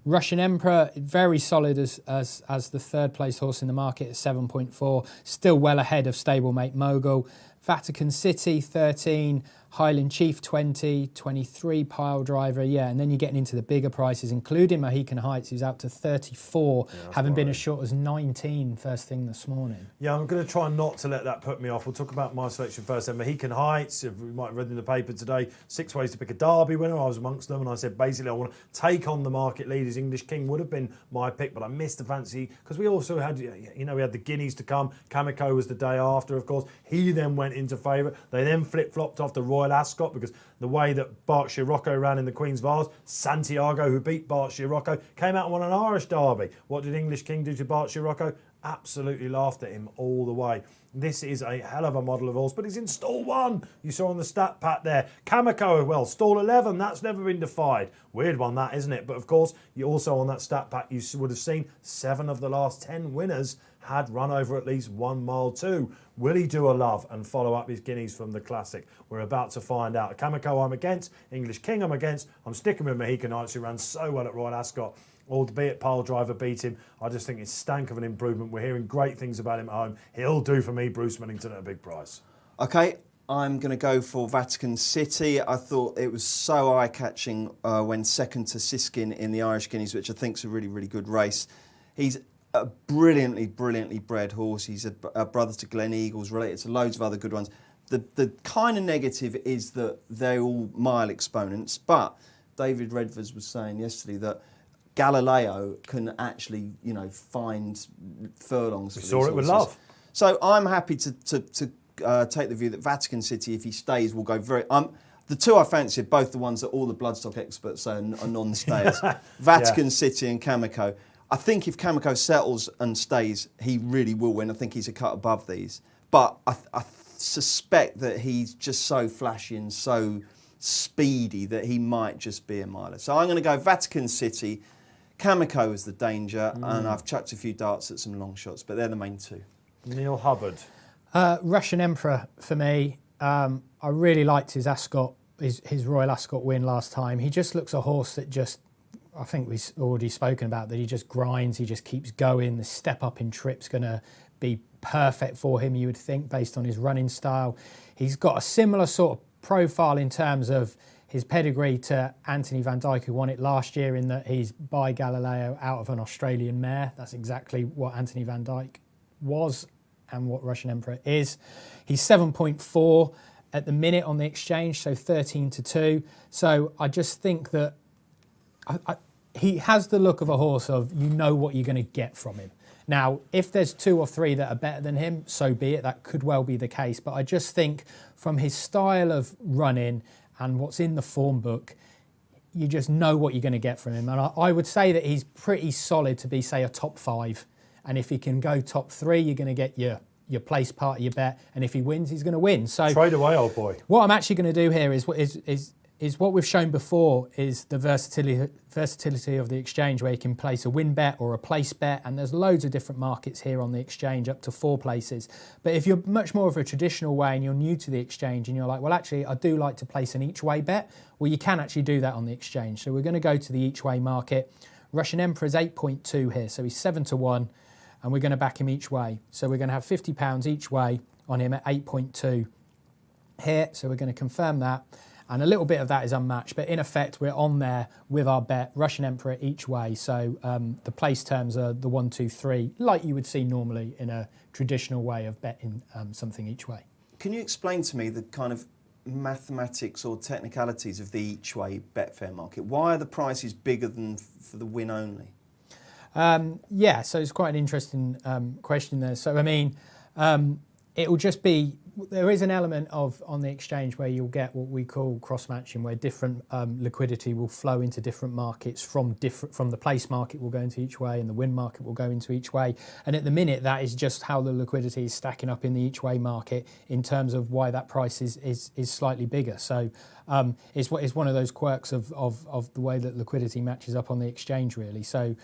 Speaker 3: Russian Emperor, very solid as the third place horse in the market at 7.4, still well ahead of stablemate Mogul. Vatican City 13, Highland Chief 20, 23 Pile Driver, and then you're getting into the bigger prices, including Mohican Heights, who's out to 34, having been as short as 19 first thing this morning. Yeah,
Speaker 1: I'm going to try not to let that put me off. We'll talk about my selection first. Then Mohican Heights, we might have read in the paper today, 6 ways to pick a Derby winner. I was amongst them, and I said basically I want to take on the market leaders. English King would have been my pick, but I missed the fancy because we also had, we had the Guineas to come. Kamiko was the day after, of course. He then went into favourite. They then flip-flopped off the Royal Ascot because the way that Berkshire Rocco ran in the Queen's Vase, Santiago, who beat Berkshire Rocco, came out and won an Irish Derby. What did English King do to Berkshire Rocco? Absolutely laughed at him all the way. This is a hell of a model of horse, but he's in stall 1. You saw on the stat pat there. Kamiko, well, stall 11, that's never been defied. Weird one, that, isn't it? But of course, you also on that stat pat, you would have seen 7 of the last 10 winners had run over at least 1 mile too. Will he do a love and follow up his guineas from the Classic? We're about to find out. Kamiko I'm against, English King I'm against. I'm sticking with Mohican Heights, who ran so well at Royal Ascot. Albeit Pile Driver beat him, I just think it's stank of an improvement. We're hearing great things about him at home. He'll do for me, Bruce Millington, at a big price.
Speaker 2: Okay, I'm going to go for Vatican City. I thought it was so eye-catching when second to Siskin in the Irish Guineas, which I think is a really, really good race. He's a brilliantly bred horse. He's a brother to Glen Eagles, related to loads of other good ones. The kind of negative is that they're all mile exponents, but David Redvers was saying yesterday that Galileo can actually, find furlongs for these
Speaker 1: saw it with love.
Speaker 2: So I'm happy to take the view that Vatican City, if he stays, will go very... the 2 I fancy are both the ones that all the bloodstock experts say are non-stayers. Vatican City and Kamiko. I think if Kamiko settles and stays, he really will win. I think he's a cut above these. But I suspect that he's just so flashy and so speedy that he might just be a miler. So I'm going to go Vatican City. Kamiko is the danger, and I've chucked a few darts at some long shots, but they're the main 2.
Speaker 1: Neil Hubbard.
Speaker 3: Russian Emperor for me. I really liked his Ascot, his Royal Ascot win last time. He just looks a horse that just, I think we've already spoken about, that he just grinds, he just keeps going. The step up in trip's going to be perfect for him, you would think, based on his running style. He's got a similar sort of profile in terms of his pedigree to Anthony Van Dyke, who won it last year, in that he's by Galileo out of an Australian mare. That's exactly what Anthony Van Dyke was and what Russian Emperor is. He's 7.4 at the minute on the exchange, so 13-2. So I just think that he has the look of a horse of, what you're going to get from him. Now, if there's 2 or 3 that are better than him, so be it. That could well be the case. But I just think from his style of running and what's in the form book, you just know what you're going to get from him. And I would say that he's pretty solid to be, say, a top 5. And if he can go top 3, you're going to get your place part of your bet. And if he wins, he's going to win. So
Speaker 1: trade away, old boy.
Speaker 3: What I'm actually going to do here is what we've shown before, is the versatility of the exchange, where you can place a win bet or a place bet, and there's loads of different markets here on the exchange, up to 4 places. But if you're much more of a traditional way and you're new to the exchange and you're like, well, actually, I do like to place an each way bet, well, you can actually do that on the exchange. So we're going to go to the each way market. Russian Emperor is 8.2 here, so he's 7-1, and we're going to back him each way. So we're going to have £50 each way on him at 8.2 here, so we're going to confirm that. And a little bit of that is unmatched, but in effect, we're on there with our bet, Russian Emperor each way. So the place terms are the 1, 2, 3, like you would see normally in a traditional way of betting something each way.
Speaker 2: Can you explain to me the kind of mathematics or technicalities of the each way Betfair market? Why are the prices bigger than for the win only?
Speaker 3: Yeah, so it's quite an interesting question there. So, I mean, it will just be, there is an element of, on the exchange where you'll get what we call cross-matching, where different liquidity will flow into different markets from the place market will go into each way and the win market will go into each way. And at the minute, that is just how the liquidity is stacking up in the each way market in terms of why that price is slightly bigger. So it's one of those quirks of the way that liquidity matches up on the exchange, really. So,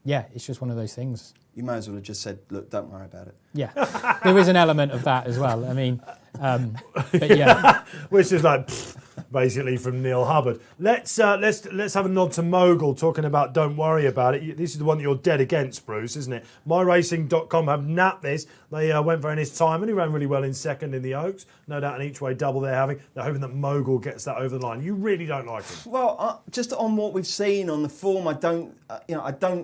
Speaker 3: yeah, it's just one of those things.
Speaker 2: You may as well have just said, look, don't worry about it.
Speaker 3: Yeah, there is an element of that as well. I mean, but yeah.
Speaker 1: Which is like, basically from Neil Hubbard. Let's have a nod to Mogul, talking about don't worry about it. This is the one that you're dead against, Bruce, isn't it? MyRacing.com have napped this. They went for Ennis Time and he ran really well in second in the Oaks. No doubt an each way double they're having. They're hoping that Mogul gets that over the line. You really don't like him.
Speaker 2: Well, just on what we've seen on the form, I don't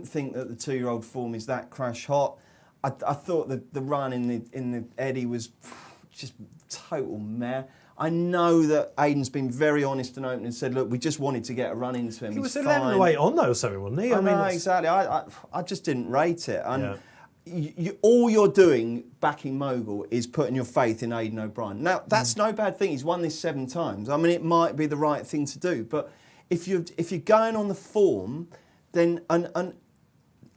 Speaker 2: think that the 2-year-old form is that crash hot. I thought that the run in the Eddie was just total meh. I know that Aidan's been very honest and open and said, look, we just wanted to get a run into him.
Speaker 1: He was 11-8 on though, or something, wasn't he?
Speaker 2: I mean, exactly. I just didn't rate it. And all you're doing backing Mogul is putting your faith in Aidan O'Brien. Now, that's no bad thing. He's won this 7 times. I mean, it might be the right thing to do. But if you're going on the form, then and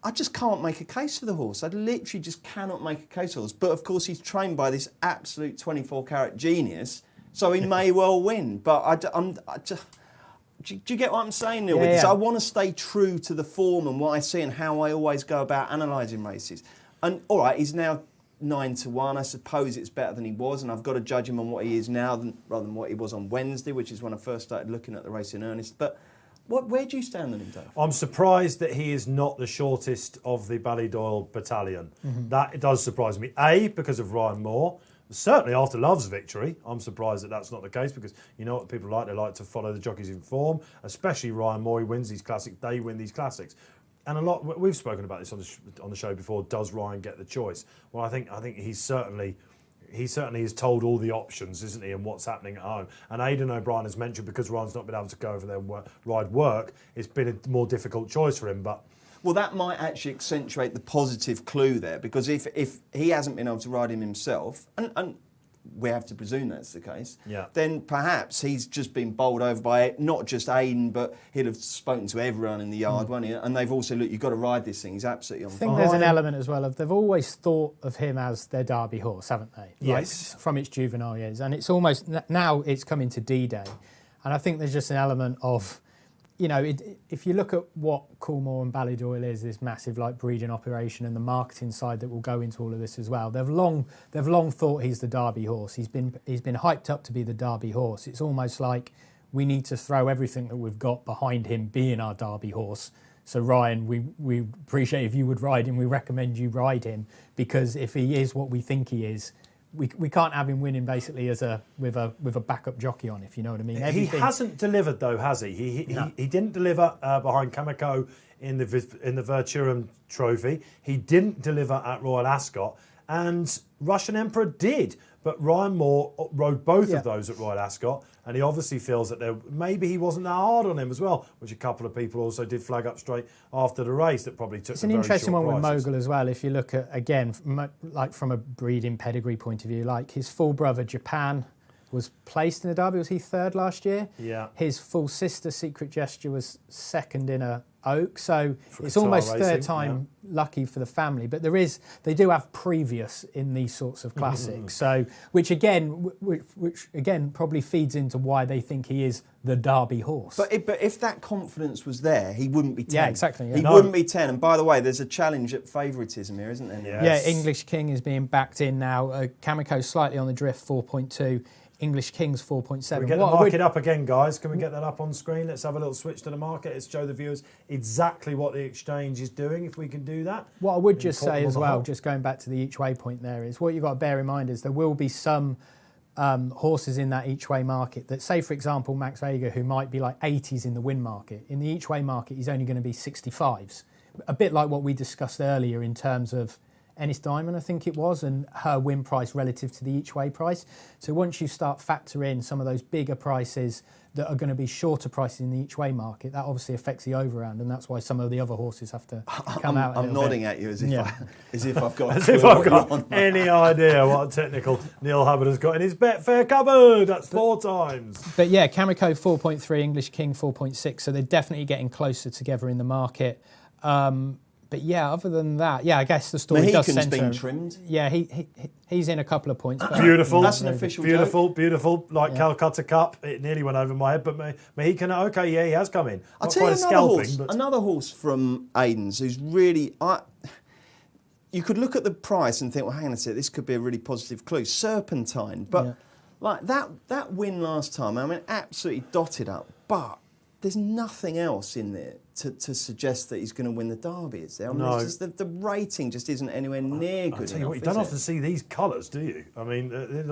Speaker 2: I just can't make a case for the horse. I literally just cannot make a case for the horse. But of course, he's trained by this absolute 24-carat genius, so he may well win. But do you get what I'm saying, Neil?
Speaker 3: Yeah,
Speaker 2: Because I want to stay true to the form and what I see and how I always go about analysing races. And all right, he's now 9-1. I suppose it's better than he was, and I've got to judge him on what he is now rather than what he was on Wednesday, which is when I first started looking at the race in earnest. But where do you stand on him, Dave?
Speaker 1: I'm surprised that he is not the shortest of the Ballydoyle battalion. That does surprise me. A, because of Ryan Moore. Certainly after Love's victory, I'm surprised that that's not the case, because you know what people like? They like to follow the jockeys in form, especially Ryan Moore. He wins these classics. They win these classics. And a lot, we've spoken about this on the show before. Does Ryan get the choice? Well, I think he certainly has told all the options, isn't he, and what's happening at home. And Aidan O'Brien has mentioned, because Ryan's not been able to go over there and ride work, it's been a more difficult choice for him. But
Speaker 2: well, that might actually accentuate the positive clue there, because if he hasn't been able to ride him himself, and we have to presume that's the case, then perhaps he's just been bowled over by not just Aidan, but he'll have spoken to everyone in the yard, won't he? And they've all said, look, you've got to ride this thing. He's absolutely on fire.
Speaker 3: I think there's an element as well of they've always thought of him as their Derby horse, haven't they?
Speaker 1: Yes.
Speaker 3: Like, from its juvenile years. And it's almost, now it's coming to D-Day. And I think there's just an element of, you know, if you look at what Coolmore and Ballydoyle is, this massive like breeding operation and the marketing side that will go into all of this as well. They've long thought he's the Derby horse. He's been hyped up to be the Derby horse. It's almost like we need to throw everything that we've got behind him being our Derby horse. So Ryan, we appreciate if you would ride him. We recommend you ride him, because if he is what we think he is, we can't have him winning basically as with a backup jockey on, if you know what I mean.
Speaker 1: He hasn't delivered though, has he? He didn't deliver behind Kamiko in the Verturum Trophy. He didn't deliver at Royal Ascot, and Russian Emperor did. But Ryan Moore rode both of those at Royal Ascot, and he obviously feels that maybe he wasn't that hard on him as well, which a couple of people also did flag up straight after the race that probably took.
Speaker 3: It's an interesting one with Mogul as well. If you look at, again, like from a breeding pedigree point of view, like his full brother Japan was placed in the Derby. Was he third last year? Yeah. His full sister Secret Gesture was second in a Oak, so it's almost third time lucky for the family. But they do have previous in these sorts of classics, so which again probably feeds into why they think he is the Derby horse.
Speaker 2: But if that confidence was there, he wouldn't be 10.
Speaker 3: Yeah, exactly. Yeah.
Speaker 2: He wouldn't be 10. And by the way, there's a challenge at favouritism here, isn't there?
Speaker 3: Yes. Yeah, English King is being backed in now. Kamiko slightly on the drift, 4.2. English King's 4.7.
Speaker 1: Can we get the market up again, guys? Can we get that up on screen? Let's have a little switch to the market. Let's show the viewers exactly what the exchange is doing, if we can do that.
Speaker 3: What I would just say as well, just going back to the each way point there, is what you've got to bear in mind is there will be some horses in that each way market that, say for example Max Vega, who might be like 80s in the win market. In the each way market, he's only going to be 65s. A bit like what we discussed earlier in terms of Ennis Diamond, I think it was, and her win price relative to the each way price. So once you start factoring in some of those bigger prices that are going to be shorter prices in the each way market, that obviously affects the overround, and that's why some of the other horses have to come out.
Speaker 2: I'm nodding at you as if I've got
Speaker 1: as if I've got any idea what technical Neil Hubbard has got in his Betfair cupboard. That's 4 times.
Speaker 3: But yeah, Kamiko 4.3, English King 4.6, so they're definitely getting closer together in the market. But yeah, other than that, I guess the story does centre.
Speaker 2: Been trimmed.
Speaker 3: Yeah, he's in a couple of points. But
Speaker 1: beautiful.
Speaker 2: That's an official
Speaker 1: Beautiful. Like Calcutta Cup, it nearly went over my head. But Mohican, okay, he has come in.
Speaker 2: I'll tell you another horse from Aiden's who's really... you could look at the price and think, well, hang on a second, this could be a really positive clue. Serpentine. But like that win last time, I mean, absolutely dotted up. But there's nothing else in there to suggest that he's going to win the Derby, is there? I mean, it's just the rating just isn't anywhere near good
Speaker 1: tell you what, you don't often see these colours, do you? I mean, at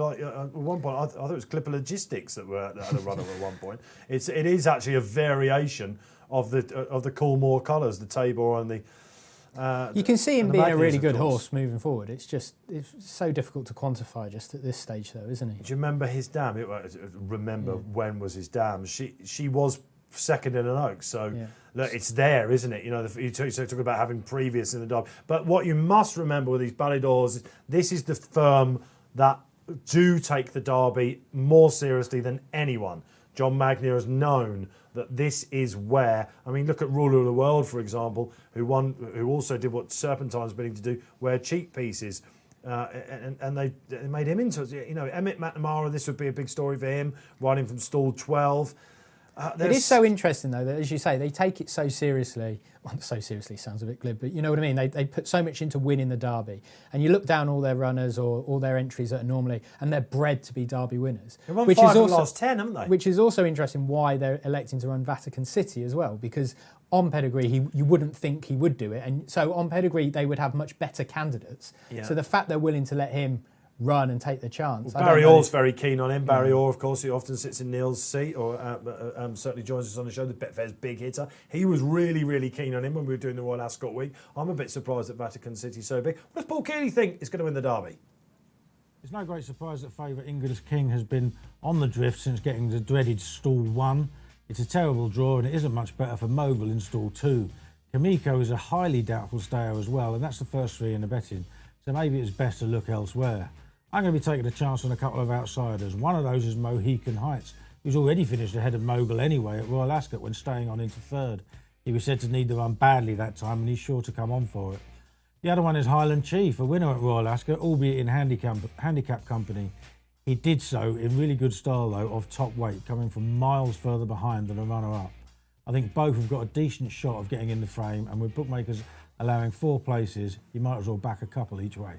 Speaker 1: one point, I thought it was Clipper Logistics that had a runner at one point. It is actually a variation of the Coolmore colours, the Tabor and the...
Speaker 3: you can see him being a really good horse moving forward. It's so difficult to quantify just at this stage, though, isn't he?
Speaker 1: Do you remember his dam? When was his dam? She was second in an Oaks, so look, it's there, isn't it? You know, you talk about having previous in the Derby. But what you must remember with these Ballydors, this is the firm that do take the Derby more seriously than anyone. John Magnier has known that this is where, I mean, look at Ruler of the World, for example, who also did what Serpentine's beginning to do, wear cheek pieces. And they made him into, Emmett McNamara, this would be a big story for him, riding from stall 12.
Speaker 3: It is so interesting, though, that, as you say, they take it so seriously. Well, so seriously sounds a bit glib, but you know what I mean? They put so much into winning the Derby. And you look down all their runners or all their entries that are normally, and they're bred to be Derby winners.
Speaker 1: They won 5 of the last 10, haven't they?
Speaker 3: Which is also interesting why they're electing to run Vatican City as well, because on pedigree, you wouldn't think he would do it. And so on pedigree, they would have much better candidates. Yeah. So the fact they're willing to let him run and take the chance.
Speaker 1: Well, Barry Orr's very keen on him. Barry Orr, of course, he often sits in Neil's seat, or certainly joins us on the show, the Betfair's big hitter. He was really, really keen on him when we were doing the Royal Ascot week. I'm a bit surprised that Vatican City's so big. What does Paul Keeley think is going to win the Derby?
Speaker 4: It's no great surprise that favourite English King has been on the drift since getting the dreaded stall 1. It's a terrible draw, and it isn't much better for Mogul in stall 2. Kamiko is a highly doubtful stayer as well, and that's the first 3 in the betting, so maybe it's best to look elsewhere. I'm going to be taking a chance on a couple of outsiders. One of those is Mohican Heights, who's already finished ahead of Mogul anyway at Royal Ascot when staying on into 3rd. He was said to need the run badly that time, and he's sure to come on for it. The other one is Highland Chief, a winner at Royal Ascot, albeit in handicap company. He did so in really good style, though, of top weight, coming from miles further behind than a runner-up. I think both have got a decent shot of getting in the frame, and with bookmakers allowing 4 places, you might as well back a couple each way.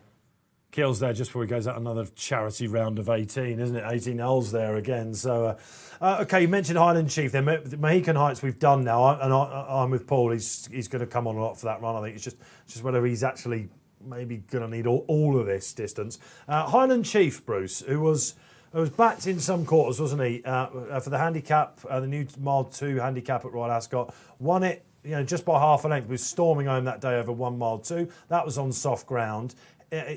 Speaker 1: Keel's there just before he goes out another charity round of 18, isn't it? 18 holes there again. So, okay, you mentioned Highland Chief there. Mohican Heights we've done now, and I'm with Paul. He's going to come on a lot for that run. I think it's just whether he's actually maybe going to need all of this distance. Highland Chief, Bruce, who was backed in some quarters, wasn't he, for the handicap, the new Mile 2 handicap at Royal Ascot. Won it, just by half a length. He was storming home that day over 1 Mile 2. That was on soft ground.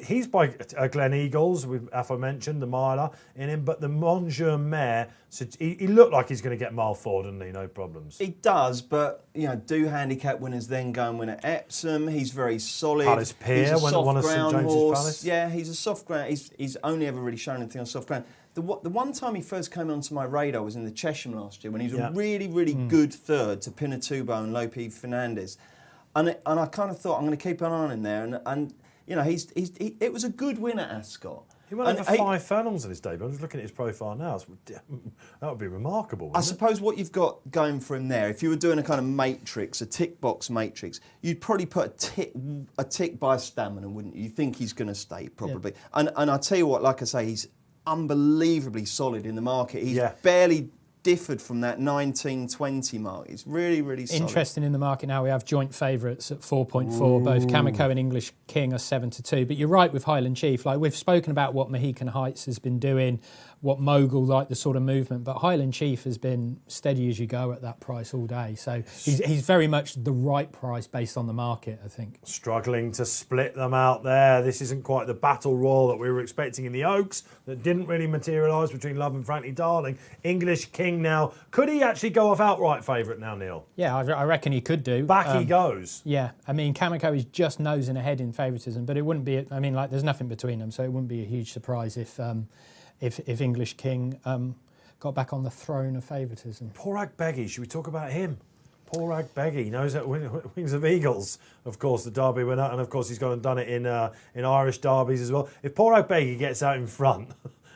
Speaker 1: He's by Glen Eagles, with aforementioned, the miler in him, but the Monsieur Mare, so he looked like he's going to get Mile 4, doesn't he? No problems.
Speaker 2: He does, but do handicap winners then go and win at Epsom? He's very solid.
Speaker 1: Palace Pier, one of St James's Palace.
Speaker 2: Yeah, he's a soft ground. He's only ever really shown anything on soft ground. The one time he first came onto my radar was in the Chesham last year when he was a really, really good 3rd to Pinatubo and Lope Fernandez, and I kind of thought I'm going to keep an eye on him there, and it was a good win at Ascot.
Speaker 1: He went over 5 furlongs in his debut. I'm just looking at his profile now. That would be remarkable, wouldn't
Speaker 2: I suppose what you've got going for him there, if you were doing a kind of matrix, a tick box matrix, you'd probably put a tick by stamina, wouldn't you? You think he's going to stay, probably. Yeah. And I tell you what, like I say, he's unbelievably solid in the market. He's barely differed from that 19-20 mark. It's really, really solid.
Speaker 3: Interesting in the market now. We have joint favourites at 4.4. Both Kamiko and English King are 7-2. But you're right with Highland Chief. Like, we've spoken about what Mohican Heights has been doing, what Mogul, like the sort of movement. But Highland Chief has been steady as you go at that price all day. So he's very much the right price based on the market, I think.
Speaker 1: Struggling to split them out there. This isn't quite the battle royal that we were expecting in the Oaks that didn't really materialise between Love and Frankly Darling. English King now. Could he actually go off outright favourite now, Neil?
Speaker 3: Yeah, I reckon he could do.
Speaker 1: Back he goes.
Speaker 3: Yeah, I mean, Kamiko is just nosing ahead in favouritism, but it wouldn't be, I mean, like, there's nothing between them, so it wouldn't be a huge surprise if English King got back on the throne of favouritism.
Speaker 1: Poor Agbegi, should we talk about him? Poor Agbegi knows that Wings of Eagles, of course, the Derby winner, and of course he's gone and done it in Irish derbies as well. If poor Agbegi gets out in front,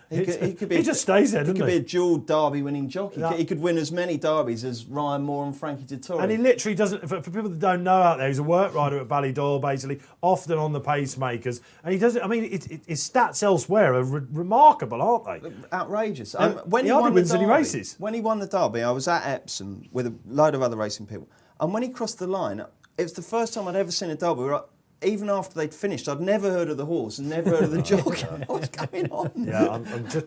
Speaker 1: he just stays there, doesn't he?
Speaker 2: He could be a dual Derby winning jockey. He could win as many derbies as Ryan Moore and Frankie Dettori.
Speaker 1: And he literally doesn't, for people that don't know out there, he's a work rider at Ballydoyle, basically, often on the pacemakers. And he doesn't, I mean, his stats elsewhere are remarkable, aren't they?
Speaker 2: Outrageous.
Speaker 1: When he hardly wins any races.
Speaker 2: When he won the Derby, I was at Epsom with a load of other racing people. And when he crossed the line, it was the first time I'd ever seen a Derby where even after they'd finished, I'd never heard of the horse and never heard of the jockey. What's going on?
Speaker 1: Yeah,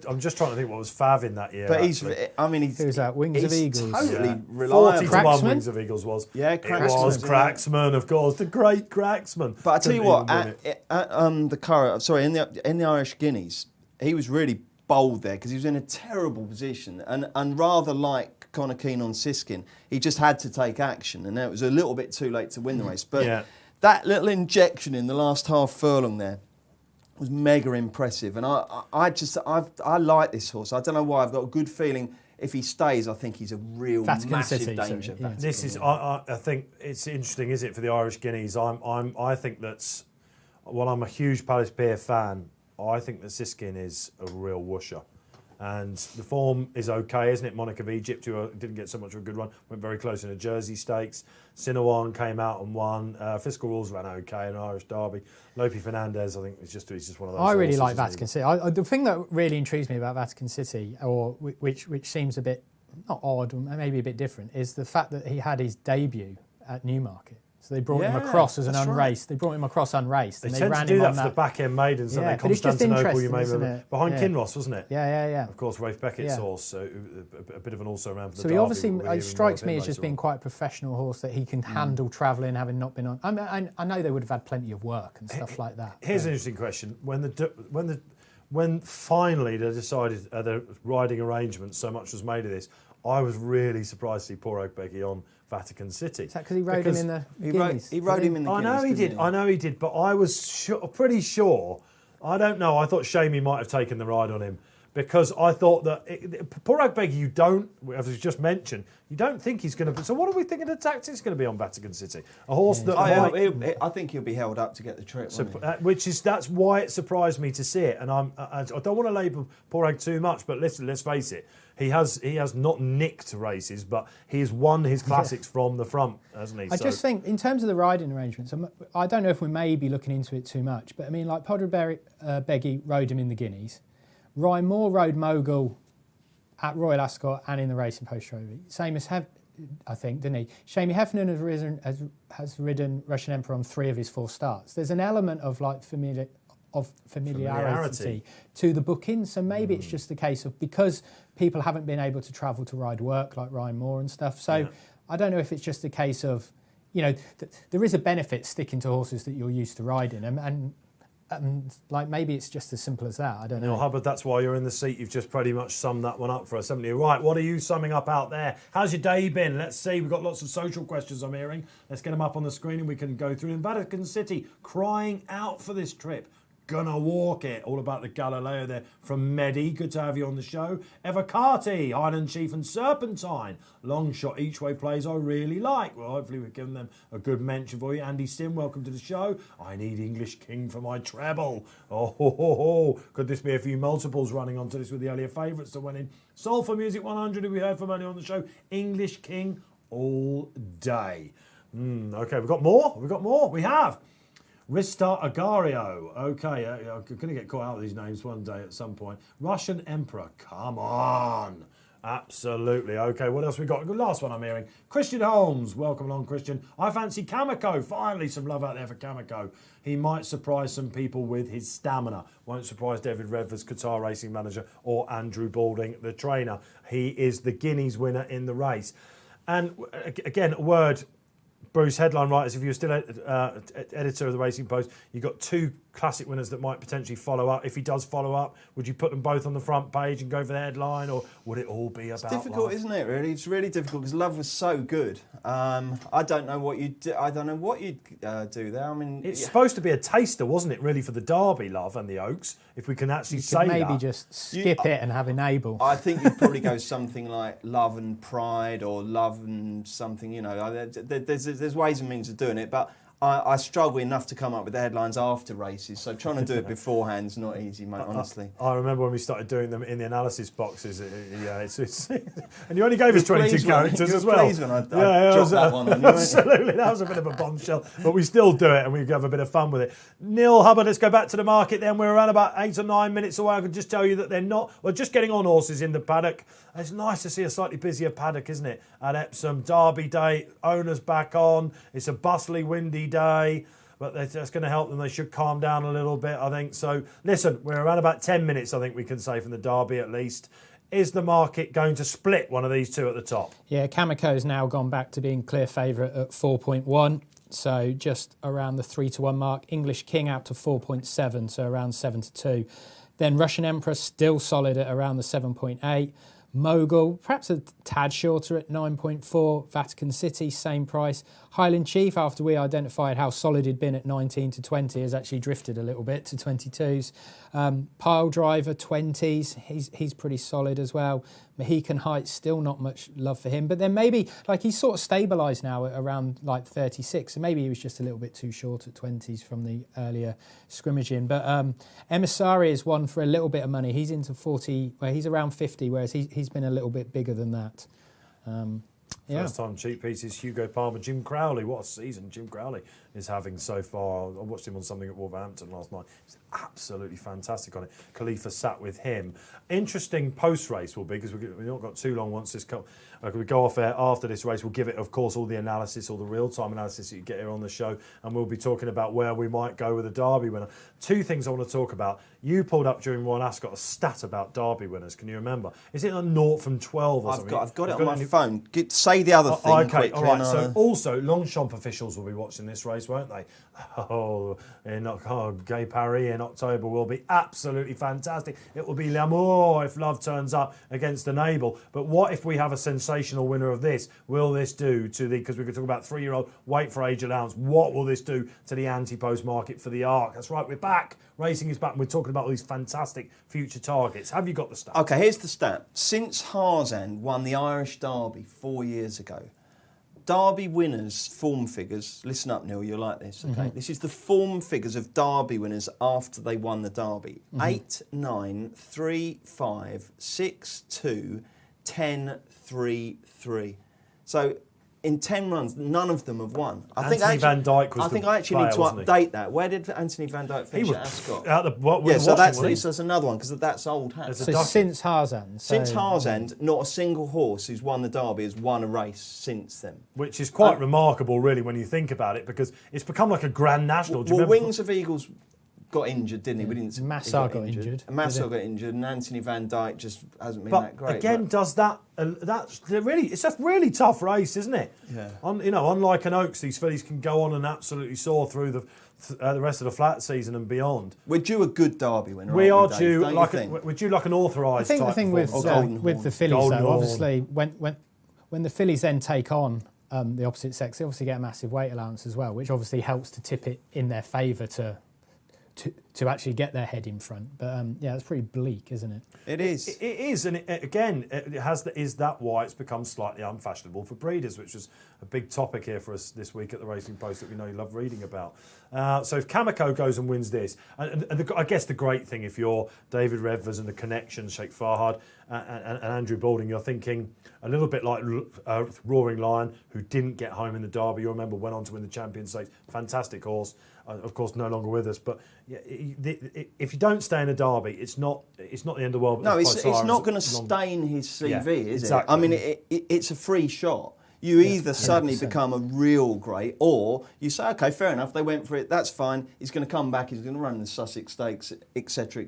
Speaker 1: I'm just trying to think what was faving that year.
Speaker 2: But
Speaker 1: actually.
Speaker 3: Who's that? Wings of Eagles.
Speaker 2: Totally reliable.
Speaker 1: 40-1 Wings of Eagles was.
Speaker 2: Yeah,
Speaker 1: It was Cracksman, of course, the great Cracksman.
Speaker 2: But I tell you what, in the Irish Guineas, he was really bold there because he was in a terrible position and rather like Conor Keane on Siskin, he just had to take action, and it was a little bit too late to win the race. But that little injection in the last half furlong there was mega impressive, and I like this horse. I don't know why. I've got a good feeling if he stays, I think he's a real massive danger.
Speaker 3: So, yeah.
Speaker 1: This is, I think it's interesting, is it, for the Irish Guineas? I think that's, well, I'm a huge Palace Pier fan. I think that Siskin is a real whoosher. And the form is okay, isn't it? Monarch of Egypt, who didn't get so much of a good run, went very close in a Jersey Stakes. Sinawan came out and won. Fiscal Rules ran okay in Irish Derby. Lope Fernandez, I think, he's just one of those.
Speaker 3: I really like Vatican City. The thing that really intrigues me about Vatican City, or which seems a bit, not odd, maybe a bit different, is the fact that he had his debut at Newmarket. So they brought him across as an unraced. Right. They brought him across unraced.
Speaker 1: They tend to do that for the back-end maidens, don't they? Constantinople, you may remember. Behind Kinross, wasn't it?
Speaker 3: Yeah.
Speaker 1: Of course, Rafe Beckett's horse, a bit of an also-ran for the
Speaker 3: Derby. So he obviously strikes me as just being quite a professional horse that he can handle travelling, having not been on. I mean, I know they would have had plenty of work and stuff like that.
Speaker 1: Here's an interesting question. When finally they decided the riding arrangements, so much was made of this, I was really surprised to see poor Oakbecky on Vatican City.
Speaker 3: Is that because he rode him in the Guineas?
Speaker 2: He rode him in the Guineas.
Speaker 1: I know he did, but I was pretty sure. I don't know. I thought Shamey might have taken the ride on him because I thought that poor Oakbecky, you don't, as we just mentioned, you don't think he's going to. So what are we thinking the tactics going to be on Vatican City? A horse that
Speaker 2: I think he'll be held up to get the trip.
Speaker 1: That's why it surprised me to see it, and I don't want to label poor Ag too much, but listen, let's face it. He has not nicked races, but he's won his classics from the front, hasn't he?
Speaker 3: I just think, in terms of the riding arrangements, I don't know if we may be looking into it too much, but I mean, like Beggy rode him in the Guineas. Ryan Moore rode Mogul at Royal Ascot and in the Racing Post Trophy. Same as I think, didn't he? Shamey Heffernan has ridden Russian Emperor on 3 of his 4 starts. There's an element of like familiarity to the bookings, so maybe it's just a case of because people haven't been able to travel to ride work like Ryan Moore and stuff. So I don't know if it's just a case of, there is a benefit sticking to horses that you're used to riding, and like maybe it's just as simple as that. I don't know.
Speaker 1: Neil Hubbard, that's why you're in the seat. You've just pretty much summed that one up for us, haven't you? Right, what are you summing up out there? How's your day been? Let's see. We've got lots of social questions I'm hearing. Let's get them up on the screen and we can go through. In Vatican City, crying out for this trip. Gonna walk it. All about the Galileo there from Medi. Good to have you on the show. Evocati, Highland Chief and Serpentine. Long shot each way plays I really like. Well, hopefully we've given them a good mention for you. Andy Sim, welcome to the show. I need English King for my treble. Could this be a few multiples running onto this with the earlier favourites that went in? Soul for Music 100, who we heard from earlier on the show. English King all day. Okay, we've got more. We have. Rista Agario. Okay, I'm going to get caught out with these names one day at some point. Russian Emperor. Come on. Absolutely. Okay, what else we got? The last one I'm hearing. Christian Holmes. Welcome along, Christian. I fancy Kamiko. Finally, some love out there for Kamiko. He might surprise some people with his stamina. Won't surprise David Redvers, Qatar racing manager, or Andrew Balding, the trainer. He is the Guineas winner in the race. And again, a word, Bruce, headline writers, if you're still editor of the Racing Post, you've got 2 classic winners that might potentially follow up. If he does follow up, would you put them both on the front page and go for the headline, or would it all be about
Speaker 2: difficult,
Speaker 1: life?
Speaker 2: isn't it? Really, it's really difficult because Love was so good. I don't know what you'd do. I don't know what you'd do there. I mean,
Speaker 1: it's supposed to be a taster, wasn't it? Really, for the Derby, Love, and the Oaks. If we can actually say
Speaker 3: maybe
Speaker 1: that.
Speaker 3: just skip it and have Enable.
Speaker 2: I think you'd probably go something like Love and Pride, or Love and something. You know, there's ways and means of doing it, but I struggle enough to come up with the headlines after races, so trying to do it beforehand is not easy, mate, honestly.
Speaker 1: I remember when we started doing them in the analysis boxes. It's and you only gave us 22 characters as well.
Speaker 2: When I dropped that one on you,
Speaker 1: absolutely, that was a bit of a bombshell, but we still do it and we have a bit of fun with it. Neil Hubbard, let's go back to the market then. We're around about 8 or 9 minutes away. I can just tell you that they're not, well, just getting on horses in the paddock. It's nice to see a slightly busier paddock, isn't it? At Epsom, Derby Day, owners back on. It's a bustly, windy day, but that's going to help them. They should calm down a little bit, I think. So, listen, we're around about 10 minutes, I think we can say, from the Derby at least. Is the market going to split one of these two at the top? Yeah,
Speaker 3: Kamiko's now gone back to being clear favourite at 4.1. So just around the 3-1 mark. English King out to 4.7, so around 7-2. Then Russian Empress still solid at around the 7.8. Mogul, perhaps a tad shorter at 9.4. Vatican City, same price. Highland Chief, after we identified how solid he'd been at 19 to 20, has actually drifted a little bit to 22s. Pile Driver, 20s. He's pretty solid as well. Mohican Heights, still not much love for him. But then maybe, like, he's sort of stabilised now at around like 36. So maybe he was just a little bit too short at 20s from the earlier scrimmaging. But Emissary is one for a little bit of money. He's into 40, well, he's around 50, whereas he's been a little bit bigger than that.
Speaker 1: First time cheap pieces, Hugo Palmer, Jim Crowley. What a season Jim Crowley is having so far. I watched him on something at Wolverhampton last night. He's absolutely fantastic on it. Khalifa sat with him. Interesting post-race will be, because we've not got too long once this we go off air after this race. We'll give it, of course, all the analysis, all the real-time analysis that you get here on the show, and we'll be talking about where we might go with the Derby winner. 2 things I want to talk about. You pulled up during Royal Ascot a stat about Derby winners. Can you remember? Is it a 0 from 12 or something?
Speaker 2: I've got it on my phone. Say the other thing
Speaker 1: okay,
Speaker 2: quickly.
Speaker 1: all right. So also, Longchamp officials will be watching this race, won't they? Gay Paris in October will be absolutely fantastic. It will be l'amour if Love turns up against Enable. But what if we have a sensational winner of this? Will this do to the, because we could talk about 3-year-old wait for age allowance, what will this do to the anti-post market for the ARC? That's right, we're back. Racing is back, and we're talking about all these fantastic future targets. Have you got the stat?
Speaker 2: Okay, here's the stat. Since Harzand won the Irish Derby 4 years ago, Derby winners' form figures, listen up, Neil, you'll like this, okay? This is the form figures of Derby winners after they won the Derby. 8, 9, 3, 5, 6, 2, 10, 3, 3. So in 10 runs, none of them have won.
Speaker 1: Anthony Van Dijk was
Speaker 2: I think I actually need to update that. Where did Anthony Van Dijk finish at Ascot?
Speaker 1: So
Speaker 2: that's another one, because that's old hat.
Speaker 3: So since Harzand.
Speaker 2: Since Harzand, not a single horse who's won the Derby has won a race since then.
Speaker 1: Which is quite remarkable, really, when you think about it, because it's become like a Grand National.
Speaker 2: Wings of Eagles got injured, didn't he? We didn't.
Speaker 3: Massar got injured.
Speaker 2: Massar got injured, and Anthony Van Dijk just hasn't been that great.
Speaker 1: Again, does that? That's really. It's a really tough race, isn't it?
Speaker 2: Yeah.
Speaker 1: Unlike an Oaks, these fillies can go on and absolutely soar through the rest of the flat season and beyond.
Speaker 2: We're due a good Derby winner.
Speaker 1: We're due like an authorised.
Speaker 3: I think the thing with the fillies, though, obviously, when the fillies then take on the opposite sex, they obviously get a massive weight allowance as well, which obviously helps to tip it in their favour to actually get their head in front. But it's pretty bleak, isn't it?
Speaker 2: It is.
Speaker 1: It is, and is that why it's become slightly unfashionable for breeders, which was a big topic here for us this week at the Racing Post that we know you love reading about. So if Kamiko goes and wins this, and I guess the great thing, if you're David Redvers and the connections, Sheikh Farhad and Andrew Balding, you're thinking a little bit like Roaring Lion, who didn't get home in the Derby. You remember, went on to win the Champions Stakes. Fantastic horse. Of course, no longer with us, but if you don't stay in a derby, it's not the end of the world.
Speaker 2: No, it's not going to stain his CV, is
Speaker 1: exactly.
Speaker 2: it? I mean, it's a free shot. You either suddenly
Speaker 3: 100%.
Speaker 2: become a real great, or you say, okay, fair enough, they went for it, that's fine. He's going to come back, he's going to run the Sussex Stakes, etc.,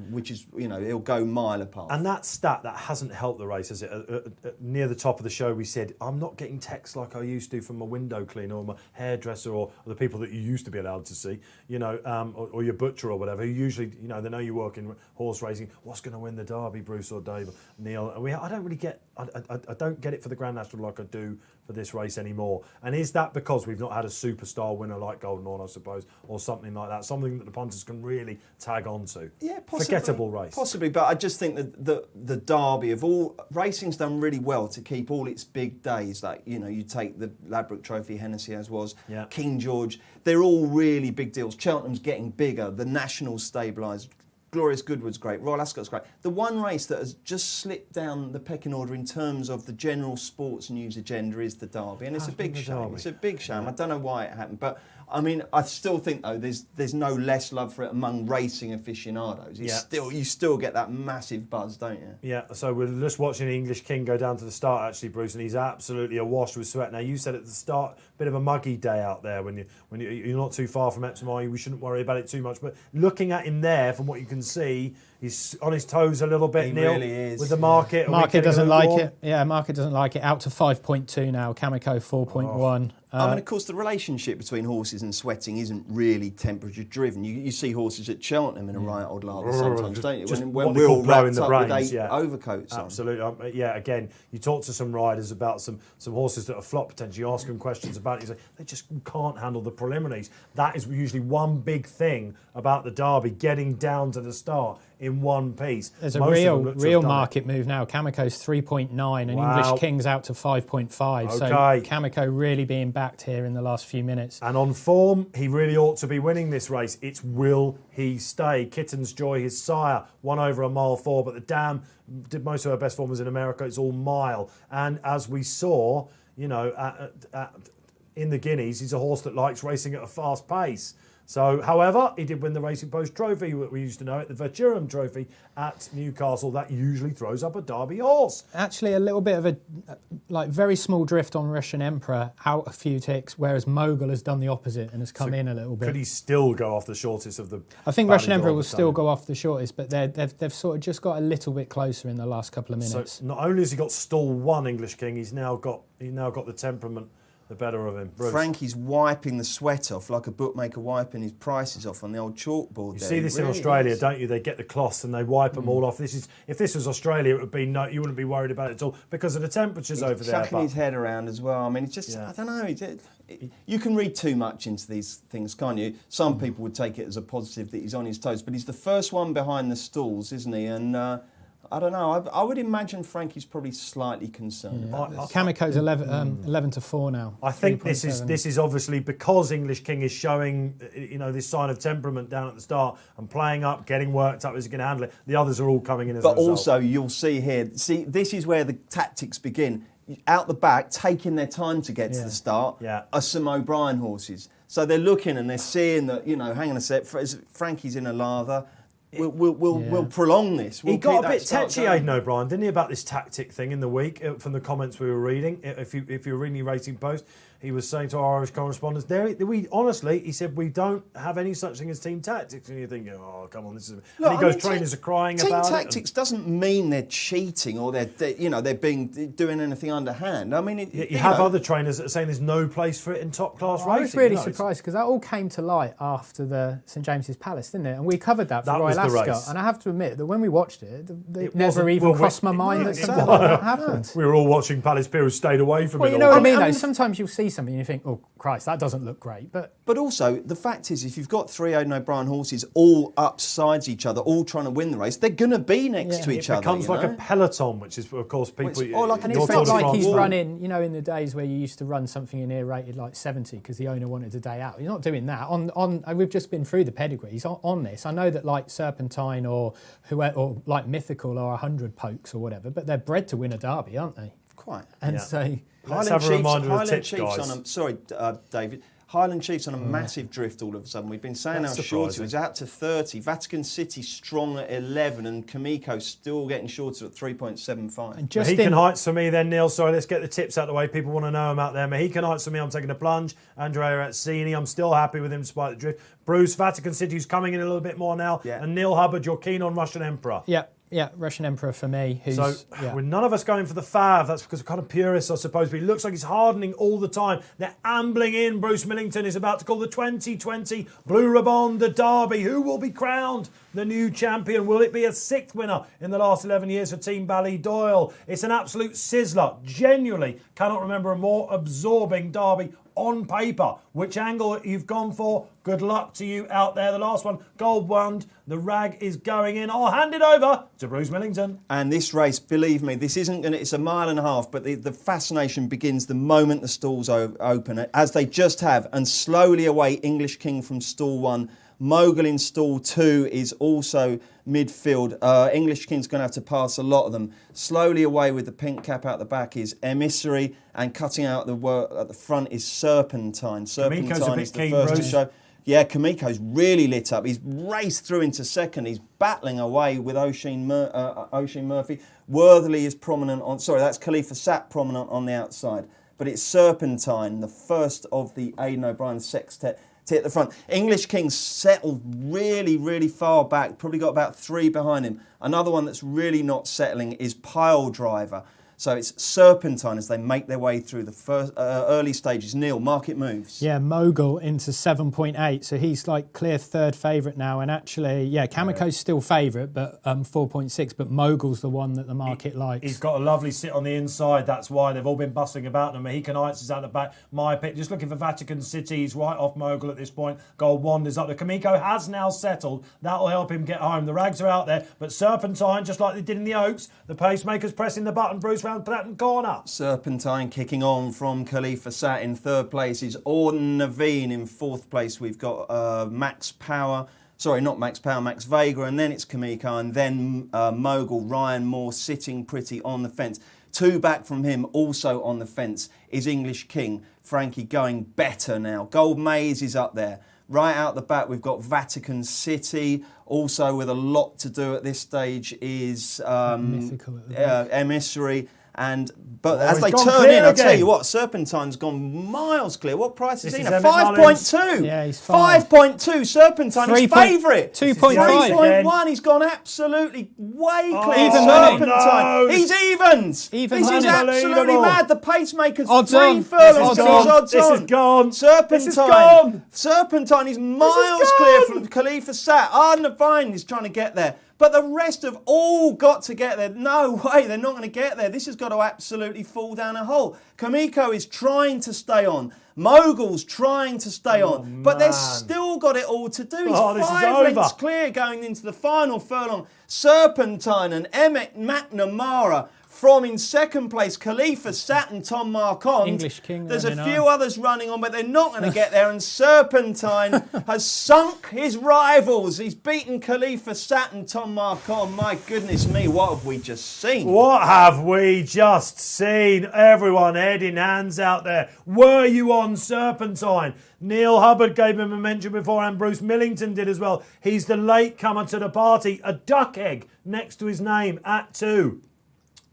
Speaker 2: which is, he'll go mile apart.
Speaker 1: And that stat, that hasn't helped the race, has it? Near the top of the show, we said, I'm not getting texts like I used to from my window cleaner or my hairdresser or the people that you used to be allowed to see, or your butcher or whatever, who usually, they know you work in horse racing. What's going to win the Derby, Bruce or Dave, Neil? I don't really get, I don't get it for the Grand National like I do for this race anymore. And is that because we've not had a superstar winner like Golden Horn, I suppose, or something like that, something that the punters can really tag onto?
Speaker 2: Yeah, possibly.
Speaker 1: Forgettable race.
Speaker 2: Possibly, but I just think that the Derby of all racing's done really well to keep all its big days. Like you take the Ladbroke Trophy, Hennessy as was, King George. They're all really big deals. Cheltenham's getting bigger. The National's stabilised. Glorious Goodwood's great. Royal Ascot's great. The one race that has just slipped down the pecking order in terms of the general sports news agenda is the Derby, and it's a big shame. It's a big shame. I don't know why it happened, but I mean, I still think though there's no less love for it among racing aficionados. You still get that massive buzz, don't you?
Speaker 1: Yeah. So we're just watching the English King go down to the start actually, Bruce, and he's absolutely awash with sweat. Now you said at the start, bit of a muggy day out there when you're not too far from Epsom, are you? We shouldn't worry about it too much. But looking at him there, from what you can see, he's on his toes a little bit.
Speaker 2: He
Speaker 1: Neil,
Speaker 2: really is.
Speaker 1: with the market.
Speaker 3: Market doesn't like it. Yeah, market doesn't like it. Out to 5.2 now. Cameco 4.1.
Speaker 2: I mean, of course, the relationship between horses and sweating isn't really temperature driven. You see horses at Cheltenham in a right old lather sometimes, don't you? When we're all wrapped up with 8 overcoats on.
Speaker 1: Absolutely. Again, you talk to some riders about some horses that are flop potential. You ask them questions about it. You say, they just can't handle the preliminaries. That is usually one big thing about the Derby, getting down to the start in one piece.
Speaker 3: There's a real market move now. Cameco's 3.9 and English King's out to 5.5.
Speaker 1: Okay.
Speaker 3: So Cameco really being backed here in the last few minutes.
Speaker 1: And on form, he really ought to be winning this race. It's will he stay? Kitten's Joy, his sire, won over a mile 4, but the dam did most of her best form was in America. It's all mile. And as we saw, in the Guineas, he's a horse that likes racing at a fast pace. So, however, he did win the Racing Post Trophy, we used to know it, the Verturum Trophy at Newcastle. That usually throws up a Derby horse.
Speaker 3: Actually, a little bit of a very small drift on Russian Emperor, out a few ticks, whereas Mogul has done the opposite and has come in a little bit.
Speaker 1: Could he still go off the shortest of the...
Speaker 3: I think Russian Emperor will still go off the shortest, but they've sort of just got a little bit closer in the last couple of minutes.
Speaker 1: So not only has he got stall 1 English King, he's now got the temperament the better of him. Bruce.
Speaker 2: Frankie's wiping the sweat off like a bookmaker wiping his prices off on the old chalkboard.
Speaker 1: You see this in Australia, don't you? They get the cloths and they wipe them all off. If this was Australia, it would be you wouldn't be worried about it at all because of the temperatures over there.
Speaker 2: He's chucking his head around as well. I mean, it's just I don't know. You can read too much into these things, can't you? Some people would take it as a positive that he's on his toes, but he's the first one behind the stalls, isn't he? And I don't know. I would imagine Frankie's probably slightly concerned about this.
Speaker 3: Cameco's 11 to 4 now.
Speaker 1: I think this is obviously because English King is showing this sign of temperament down at the start and playing up, getting worked up as he can handle it. The others are all coming in as a result.
Speaker 2: But also you'll see here. See, this is where the tactics begin. Out the back, taking their time to get to the start, are some O'Brien horses. So they're looking and they're seeing that hang on a sec. Frankie's in a lather. We'll prolong this.
Speaker 1: He got a bit tetchy, Aidan O'Brien, didn't he, about this tactic thing in the week from the comments we were reading. If you're reading the Racing Post, he was saying to our Irish correspondents, he said, we don't have any such thing as team tactics. And you're thinking, oh, come on, this is... trainers are crying about it.
Speaker 2: Team tactics doesn't mean they're cheating or they're doing anything underhand. I mean...
Speaker 1: You have other trainers that are saying there's no place for it in top-class racing.
Speaker 3: I was really surprised because that all came to light after the St James's Palace, didn't it? And we covered that for Royal Ascot. And I have to admit that when we watched it, it never even crossed my mind that something like that happened.
Speaker 1: We were all watching Palace Pier, who stayed away from it all.
Speaker 3: You know what I mean, though? Sometimes you'll see something and you think, oh, Christ, that doesn't look great.
Speaker 2: But also, the fact is, if you've got 3 Aidan O'Brien horses all up sides each other, all trying to win the race, they're going to be next to each other.
Speaker 1: It becomes like a peloton, which is, of course, people...
Speaker 3: And it felt like he's running, in the days where you used to run something in here rated like 70 because the owner wanted a day out. He's not doing that. We've just been through the pedigrees on this. I know that like Serpentine or like Mythical or 100 Pokes or whatever, but they're bred to win a derby, aren't they?
Speaker 2: Quite.
Speaker 3: And so...
Speaker 1: Let's have a reminder of the tip, guys.
Speaker 2: Sorry, David. Highland Chief's on a massive drift all of a sudden. We've been saying
Speaker 1: That's
Speaker 2: how short he
Speaker 1: surprising.
Speaker 2: was, out to 30. Vatican City strong at 11, and Kamiko still getting shorter at 3.75.
Speaker 3: And just
Speaker 1: Mohican
Speaker 3: in,
Speaker 1: Heights for me then, Neil. Sorry, let's get the tips out of the way. People want to know them out there. Mohican Heights for me, I'm taking a plunge. Andrea Atzini, I'm still happy with him despite the drift. Bruce, Vatican City, who's coming in a little bit more now.
Speaker 2: Yeah.
Speaker 1: And Neil Hubbard, you're keen on Russian Emperor.
Speaker 3: yeah, Russian Emperor for me. Who's,
Speaker 1: So, with none of us going for the Fav, that's because we're kind of purists, I suppose, but he looks like he's hardening all the time. They're ambling in. Bruce Millington is about to call the 2020 Blue Ribbon, the Derby. Who will be crowned the new champion? Will it be a 6th winner in the last 11 years for Team Ballydoyle? It's an absolute sizzler. Genuinely cannot remember a more absorbing Derby on paper. Which angle you've gone for, good luck to you out there. The last one, Gold Wand, the rag is going in. I'll hand it over to Bruce Millington.
Speaker 2: And this race, believe me, this isn't going to, it's a mile and a half, but the fascination begins the moment the stalls open, as they just have, and slowly away English King from stall 1. Mogul in stall 2 is also midfield. English King's going to have to pass a lot of them. Slowly away with the pink cap out the back is Emissary, and cutting out the work at the front is Serpentine.
Speaker 1: Kamiko's a bit
Speaker 2: is the
Speaker 1: keen,
Speaker 2: first to
Speaker 1: Bruce.
Speaker 2: show. Yeah, Kamiko's really lit up. He's raced through into second. He's battling away with Oisin Murphy. Worthily is prominent on... Sorry, that's Khalifa Sat prominent on the outside. But it's Serpentine, the first of the Aidan O'Brien sextet, to hit the front. English King settled really, really far back. Probably got about 3 behind him. Another one that's really not settling is Pile Driver. So it's Serpentine as they make their way through the first early stages. Neil, market moves.
Speaker 3: Yeah, Mogul into 7.8, so he's like clear third favourite now. And actually, Kamiko's still favourite, but 4.6. But Mogul's the one that the market likes.
Speaker 1: He's got a lovely sit on the inside. That's why they've all been bustling about them. Mohican Heights is out the back. My pick, just looking for Vatican City. He's right off Mogul at this point. Gold Wand is up there. Kamiko has now settled. That'll help him get home. The rags are out there, but Serpentine, just like they did in the Oaks, the pacemakers pressing the button. Bruce round Platten corner.
Speaker 2: Serpentine kicking on from Khalifa Sat in third place is Orton Naveen in fourth place. We've got Max Power. Sorry, not Max Power, Max Vega, and then it's Kamiko, and then Mogul, Ryan Moore sitting pretty on the fence. 2 back from him, also on the fence, is English King. Frankie going better now. Gold Maze is up there. Right out the back, we've got Vatican City. Also with a lot to do at this stage is
Speaker 3: Mythical at the back.
Speaker 2: Emissary. But
Speaker 1: Oh,
Speaker 2: as
Speaker 1: he's
Speaker 2: they
Speaker 1: gone
Speaker 2: turn
Speaker 1: clear
Speaker 2: in, I'll tell
Speaker 1: again.
Speaker 2: you what, Serpentine's gone miles clear. What price is
Speaker 1: This
Speaker 2: he
Speaker 1: is
Speaker 2: now?
Speaker 1: Emmett Mullins.
Speaker 2: 5.2.
Speaker 3: Yeah, he's 5.
Speaker 2: 5.2. Serpentine is
Speaker 3: 3
Speaker 2: favourite.
Speaker 3: 2.5.
Speaker 2: 3.1. He's gone absolutely way clear.
Speaker 3: Even money.
Speaker 2: Serpentine.
Speaker 1: No.
Speaker 2: He's evens.
Speaker 3: Even
Speaker 2: This is
Speaker 3: money.
Speaker 2: absolutely
Speaker 1: Unbelievable.
Speaker 2: mad. The pacemakers
Speaker 3: Odds
Speaker 2: 3
Speaker 3: on.
Speaker 2: furlongs.
Speaker 3: This is gone.
Speaker 2: Odds
Speaker 1: This
Speaker 2: on.
Speaker 1: is gone.
Speaker 2: Serpentine.
Speaker 1: This is gone.
Speaker 2: Serpentine is miles clear from Khalifa Sat. Navine is trying to get there. But the rest have all got to get there. No way, they're not going to get there. This has got to absolutely fall down a hole. Kamiko is trying to stay on. Mogul's trying to stay on. But they've still got it all to do. He's
Speaker 1: This is
Speaker 2: 5
Speaker 1: over.
Speaker 2: lengths clear going into the final furlong. Serpentine and Emmett McNamara from in second place, Khalifa Sat and Tom Marquand.
Speaker 3: English King
Speaker 2: There's a
Speaker 3: running
Speaker 2: few
Speaker 3: on.
Speaker 2: others running on, but they're not going to get there. And Serpentine has sunk his rivals. He's beaten Khalifa Sat and Tom Marquand. My goodness me, what have we just seen?
Speaker 1: What have we just seen? Everyone head in hands out there. Were you on Serpentine? Neil Hubbard gave him a mention before, and Bruce Millington did as well. He's the late comer to the party. A duck egg next to his name at 2.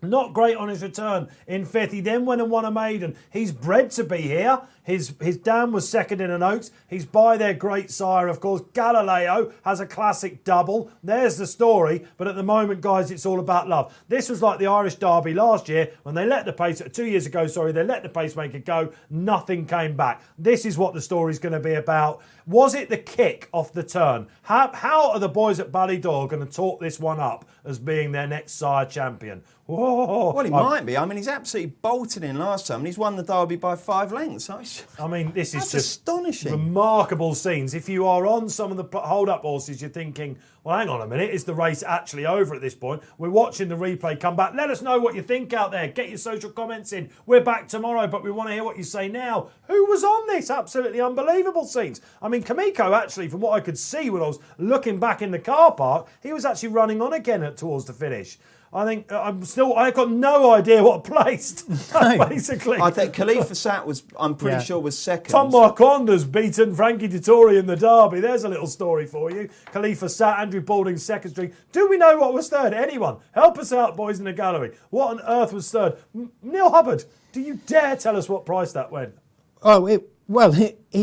Speaker 1: Not great on his return in 5th. He then went and won a maiden. He's bred to be here. His dam was second in an Oaks. He's by their great sire, of course. Galileo has a classic double. There's the story. But at the moment, guys, it's all about love. This was like the Irish Derby last year when they let the 2 years ago, they let the pacemaker go. Nothing came back. This is what the story's going to be about. Was it the kick off the turn? How are the boys at Ballydoyle going to talk this one up as being their next sire champion? Whoa.
Speaker 2: Well, he might be. I mean, he's absolutely bolted in last time, and he's won the Derby by 5 lengths.
Speaker 1: I mean, this is
Speaker 2: That's
Speaker 1: just
Speaker 2: astonishing.
Speaker 1: remarkable scenes. If you are on some of the hold-up horses, you're thinking, well, hang on a minute, is the race actually over at this point? We're watching the replay come back. Let us know what you think out there. Get your social comments in. We're back tomorrow, but we want to hear what you say now. Who was on this? Absolutely unbelievable scenes. I mean, Kamiko, actually, from what I could see when I was looking back in the car park, he was actually running on again towards the finish. I think I got no idea what placed, basically.
Speaker 2: I think Khalifa Sat I'm pretty sure was second.
Speaker 1: Tom Marquander's beaten Frankie Dettori in the Derby. There's a little story for you. Khalifa Sat, Andrew Balding second string. Do we know what was third? Anyone? Help us out, boys in the gallery. What on earth was third? Neil Hubbard, do you dare tell us what price that went?
Speaker 3: Oh, he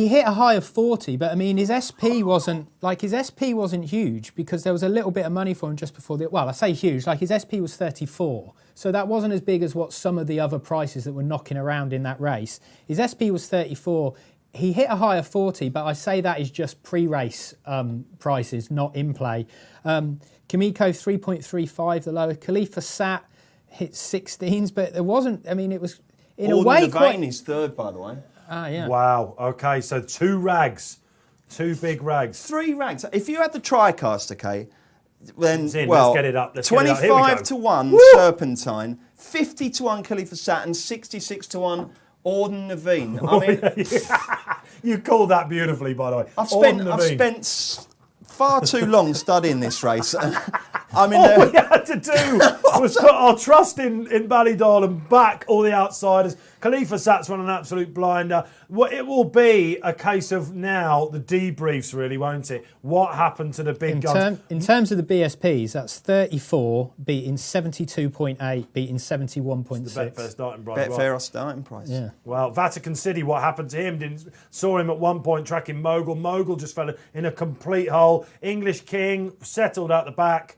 Speaker 3: hit a high of 40, but I mean his SP wasn't huge because there was a little bit of money for him just before I say huge, like his SP was 34, so that wasn't as big as what some of the other prices that were knocking around in that race. His SP was 34. He hit a high of 40, but I say that is just pre-race prices, not in play. Kimiko 3.35, the lower. Khalifa Sat hit 16s, but there wasn't. I mean, it was in a way
Speaker 2: quite. Is third, by the way.
Speaker 3: Ah, yeah.
Speaker 1: Wow. Okay, so 2 big rags.
Speaker 2: 3 rags. If you had the TriCast, okay, then
Speaker 1: Let's get it up.
Speaker 2: 25 to 1 Serpentine, 50 to 1 Khalifa Sat, and 66 to 1 Orden Naveen. I mean,
Speaker 1: you called that beautifully, by the way.
Speaker 2: I've spent far too long studying this race. I mean,
Speaker 1: all we had to do was put our trust in Ballydoyle and back all the outsiders. Khalifa Sat's run an absolute blinder. It will be a case of now the debriefs, really, won't it? What happened to the big guns?
Speaker 3: In terms of the BSPs, that's 34 beating 72.8, beating 71.6.
Speaker 1: The Betfair starting price.
Speaker 2: Betfair starting price.
Speaker 3: Yeah.
Speaker 1: Well, Vatican City, what happened to him? Saw him at one point tracking Mogul. Mogul just fell in a complete hole. English King settled out the back.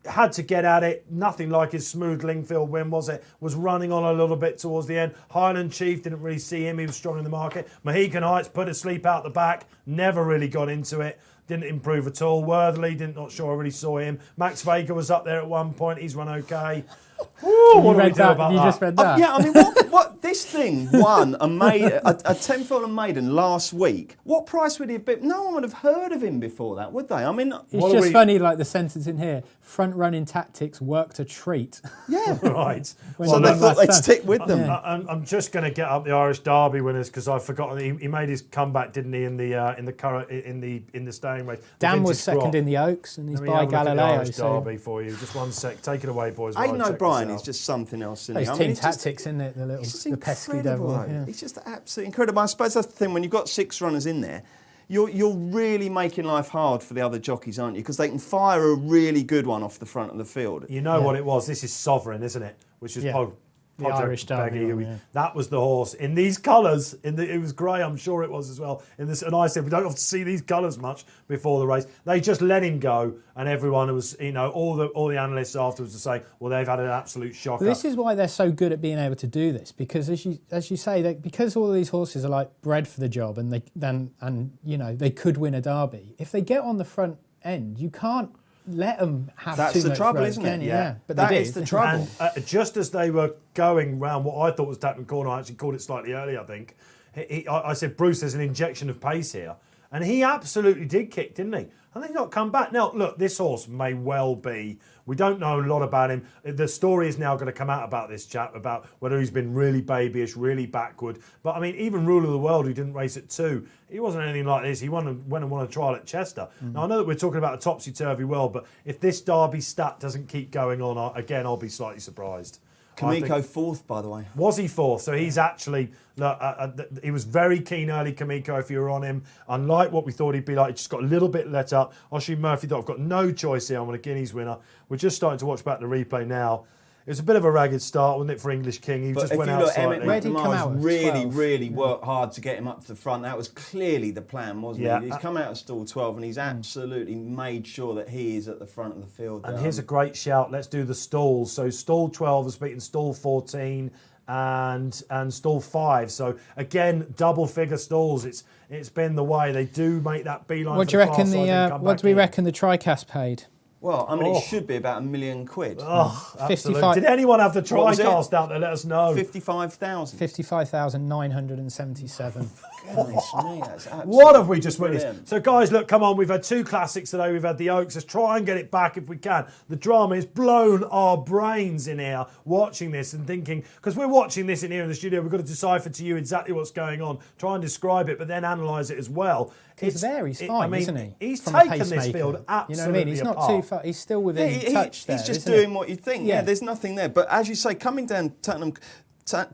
Speaker 1: Had to get at it. Nothing like his smooth Lingfield win, was it? Was running on a little bit towards the end. Highland Chief, didn't really see him. He was strong in the market. Mohican Heights put asleep out the back. Never really got into it. Didn't improve at all. Worthley, not sure I really saw him. Max Vega was up there at one point. He's run okay. Ooh, what do we do about that?
Speaker 3: You just read that?
Speaker 2: Yeah, I mean, what this thing won a tenfold maiden last week. What price would he have been? No one would have heard of him before that, would they? I mean,
Speaker 3: it's just funny, like the sentence in here: front running tactics worked a treat.
Speaker 2: Yeah,
Speaker 1: right.
Speaker 2: So they thought they'd stick with them.
Speaker 3: Yeah.
Speaker 1: I'm just going to get up the Irish Derby winners because I've forgotten. He made his comeback, didn't he, in the staying race?
Speaker 3: Dan was second in the Oaks, and he's by Galileo.
Speaker 1: Irish Derby for you. Just one sec. Take it away, boys.
Speaker 2: Aidan O'Brien is just something else.
Speaker 3: Those team tactics, isn't it? The pesky devil. Yeah.
Speaker 2: It's just absolutely incredible. I suppose that's the thing. When you've got 6 runners in there, you're really making life hard for the other jockeys, aren't you? Because they can fire a really good one off the front of the field.
Speaker 1: You know what it was? This is Sovereign, isn't it? Which is
Speaker 3: the Irish Derby.
Speaker 1: That was the horse in these colours. It was grey, I'm sure it was as well. And I said we don't have to see these colours much before the race. They just let him go, and everyone was, all the analysts afterwards were saying, well, they've had an absolute shocker.
Speaker 3: This is why they're so good at being able to do this, because as you say, because all of these horses are like bred for the job, and they could win a Derby. If they get on the front end, you can't let them have
Speaker 2: That's
Speaker 3: too
Speaker 2: the
Speaker 3: much
Speaker 2: trouble,
Speaker 3: road,
Speaker 2: isn't it?
Speaker 3: Yeah, but
Speaker 2: that
Speaker 3: they
Speaker 2: is the trouble.
Speaker 1: And just as they were going round what I thought was Tapman Corner, I actually called it slightly early, I think. I said, Bruce, there's an injection of pace here. And he absolutely did kick, didn't he? And he's not come back. Now, look, this horse may well be, we don't know a lot about him. The story is now going to come out about this chap, about whether he's been really babyish, really backward. But, I mean, even Rule of the World, who didn't race at 2, he wasn't anything like this. He went and won a trial at Chester. Now, I know that we're talking about a topsy-turvy world, but if this Derby stat doesn't keep going on, I'll be slightly surprised.
Speaker 2: Kamiko 4th, by the way.
Speaker 1: Was he 4th? So he's actually... he was very keen early, Kamiko, if you were on him. Unlike what we thought he'd be like, he just got a little bit let up. Oshie Murphy thought, I've got no choice here. I'm a Guineas winner. We're just starting to watch back the replay now. It was a bit of a ragged start, wasn't it, for English King? He just went out slightly.
Speaker 3: Where did he come out?
Speaker 2: Really worked hard to get him up to the front. That was clearly the plan, wasn't it? He's come out of stall 12 and he's absolutely made sure that he is at the front of the field.
Speaker 1: And here's a great shout. Let's do the stalls. So stall 12 has beaten stall 14 and stall 5. So again, double figure stalls. It's been the way. They do make that beeline.
Speaker 3: What do you reckon what do we reckon the TriCast paid?
Speaker 2: Well, I mean, it should be about £1 million.
Speaker 1: Oh, absolutely. Did anyone have the TriCast out there? Let us know.
Speaker 2: 55,000.
Speaker 3: 55,977.
Speaker 2: Goodness me, that's
Speaker 1: what have we just witnessed?
Speaker 2: brilliant.
Speaker 1: So, guys, look, come on. We've had 2 classics today. We've had the Oaks. Let's try and get it back if we can. The drama has blown our brains in here watching this and thinking, because we're watching this in here in the studio, we've got to decipher to you exactly what's going on, try and describe it, but then analyse it as well.
Speaker 3: Because there he's fine, isn't he?
Speaker 1: He's
Speaker 3: From a
Speaker 1: taken this
Speaker 3: pacemaker.
Speaker 1: field absolutely
Speaker 3: You know what I mean? He's not
Speaker 1: apart.
Speaker 3: too far. He's still within touch there.
Speaker 2: He's just
Speaker 3: isn't
Speaker 2: doing
Speaker 3: he?
Speaker 2: what you think.
Speaker 3: Yeah.
Speaker 2: Yeah, there's nothing there. But as you say, coming down Tottenham,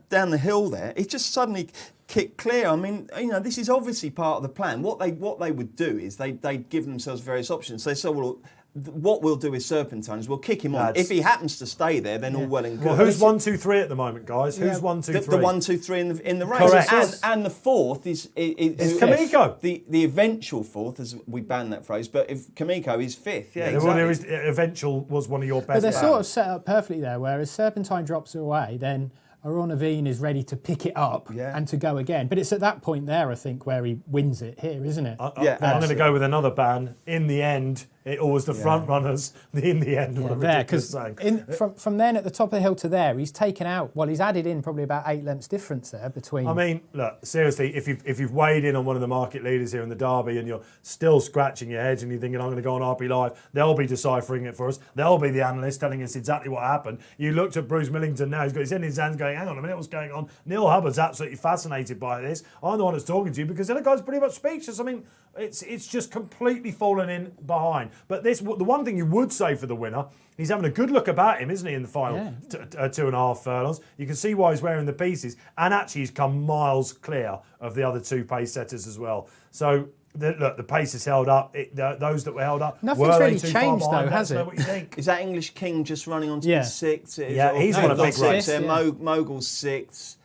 Speaker 2: down the hill there, he just suddenly kicked clear. I mean, this is obviously part of the plan. What they would do is they'd give themselves various options. They say, well, what we'll do with Serpentine is we'll kick him on. If he happens to stay there, then all well and good.
Speaker 1: Well, who's 1, 2, 3 at the moment, guys? Who's 1, 2, 3?
Speaker 2: The 1, 2, 3 in the race.
Speaker 1: Correct.
Speaker 2: And the fourth is
Speaker 1: Kamiko.
Speaker 2: The eventual fourth, as we ban that phrase, but if Kamiko is fifth,
Speaker 1: Well, there is, eventual was one of your best.
Speaker 3: But they're sort of set up perfectly there, whereas Serpentine drops away, then Aronavine is ready to pick it up and to go again. But it's at that point there, I think, where he wins it here, isn't it?
Speaker 1: I'm going to go with another ban. In the end, it always the front runners. In the end, what a ridiculous saying.
Speaker 3: From then at the top of the hill to there, he's taken out. Well, he's added in probably about 8 lengths difference there between.
Speaker 1: I mean, look, seriously, if you've weighed in on one of the market leaders here in the Derby and you're still scratching your head and you're thinking, I'm going to go on RP Live, they'll be deciphering it for us. They'll be the analysts telling us exactly what happened. You looked at Bruce Millington now; he's got his head in his hands, going, "Hang on a minute, what's going on?" Neil Hubbard's absolutely fascinated by this. I'm the one that's talking to you because the other guy's pretty much speechless. I mean, it's just completely fallen in behind. But the one thing you would say for the winner, he's having a good look about him, isn't he, in the final 2.5 furlongs. You can see why he's wearing the pieces. And actually he's come miles clear of the other two pace setters as well. So, the pace is held up. Those that were held up,
Speaker 3: nothing's really changed though, has it?
Speaker 1: What you think?
Speaker 2: Is that English King just running on to be sixth?
Speaker 1: Yeah, he's won a big race.
Speaker 2: Mogul's sixth.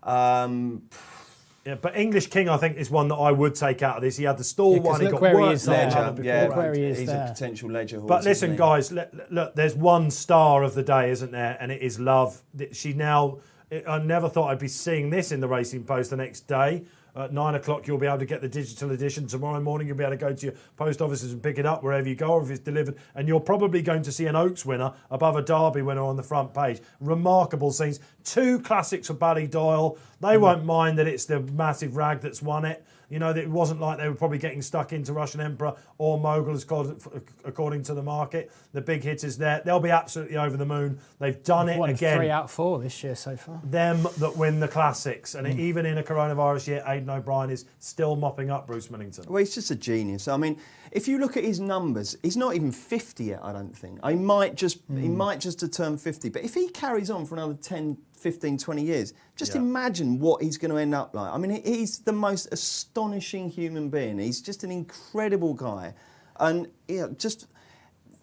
Speaker 1: Yeah, but English King, I think, is one that I would take out of this. He had the stall one. He got
Speaker 3: where he
Speaker 1: worked
Speaker 3: is
Speaker 1: on
Speaker 3: there.
Speaker 1: another before.
Speaker 3: Look where he is
Speaker 2: he's
Speaker 3: there.
Speaker 2: a potential ledger horse.
Speaker 1: But listen, guys, look, there's one star of the day, isn't there? And it is Love. She now, I never thought I'd be seeing this in the Racing Post the next day. At 9 o'clock, you'll be able to get the digital edition. Tomorrow morning, you'll be able to go to your post offices and pick it up wherever you go, or if it's delivered. And you're probably going to see an Oaks winner above a Derby winner on the front page. Remarkable scenes. 2 classics for Ballydoyle. They won't mind that it's the massive rag that's won it. You know, that it wasn't like they were probably getting stuck into Russian Emperor or Mogul, according to the market. The big hitters there. They'll be absolutely over the moon. They've done it again.
Speaker 3: 3 out of 4 this year so far.
Speaker 1: Them that win the classics. And even in a coronavirus year, Aidan O'Brien is still mopping up Bruce Millington.
Speaker 2: Well, he's just a genius. I mean, if you look at his numbers, he's not even 50 yet, I don't think. He might just have turned 50. But if he carries on for another 10, 15, 20 years, just imagine what he's going to end up like. I mean, he's the most astonishing human being. He's just an incredible guy. And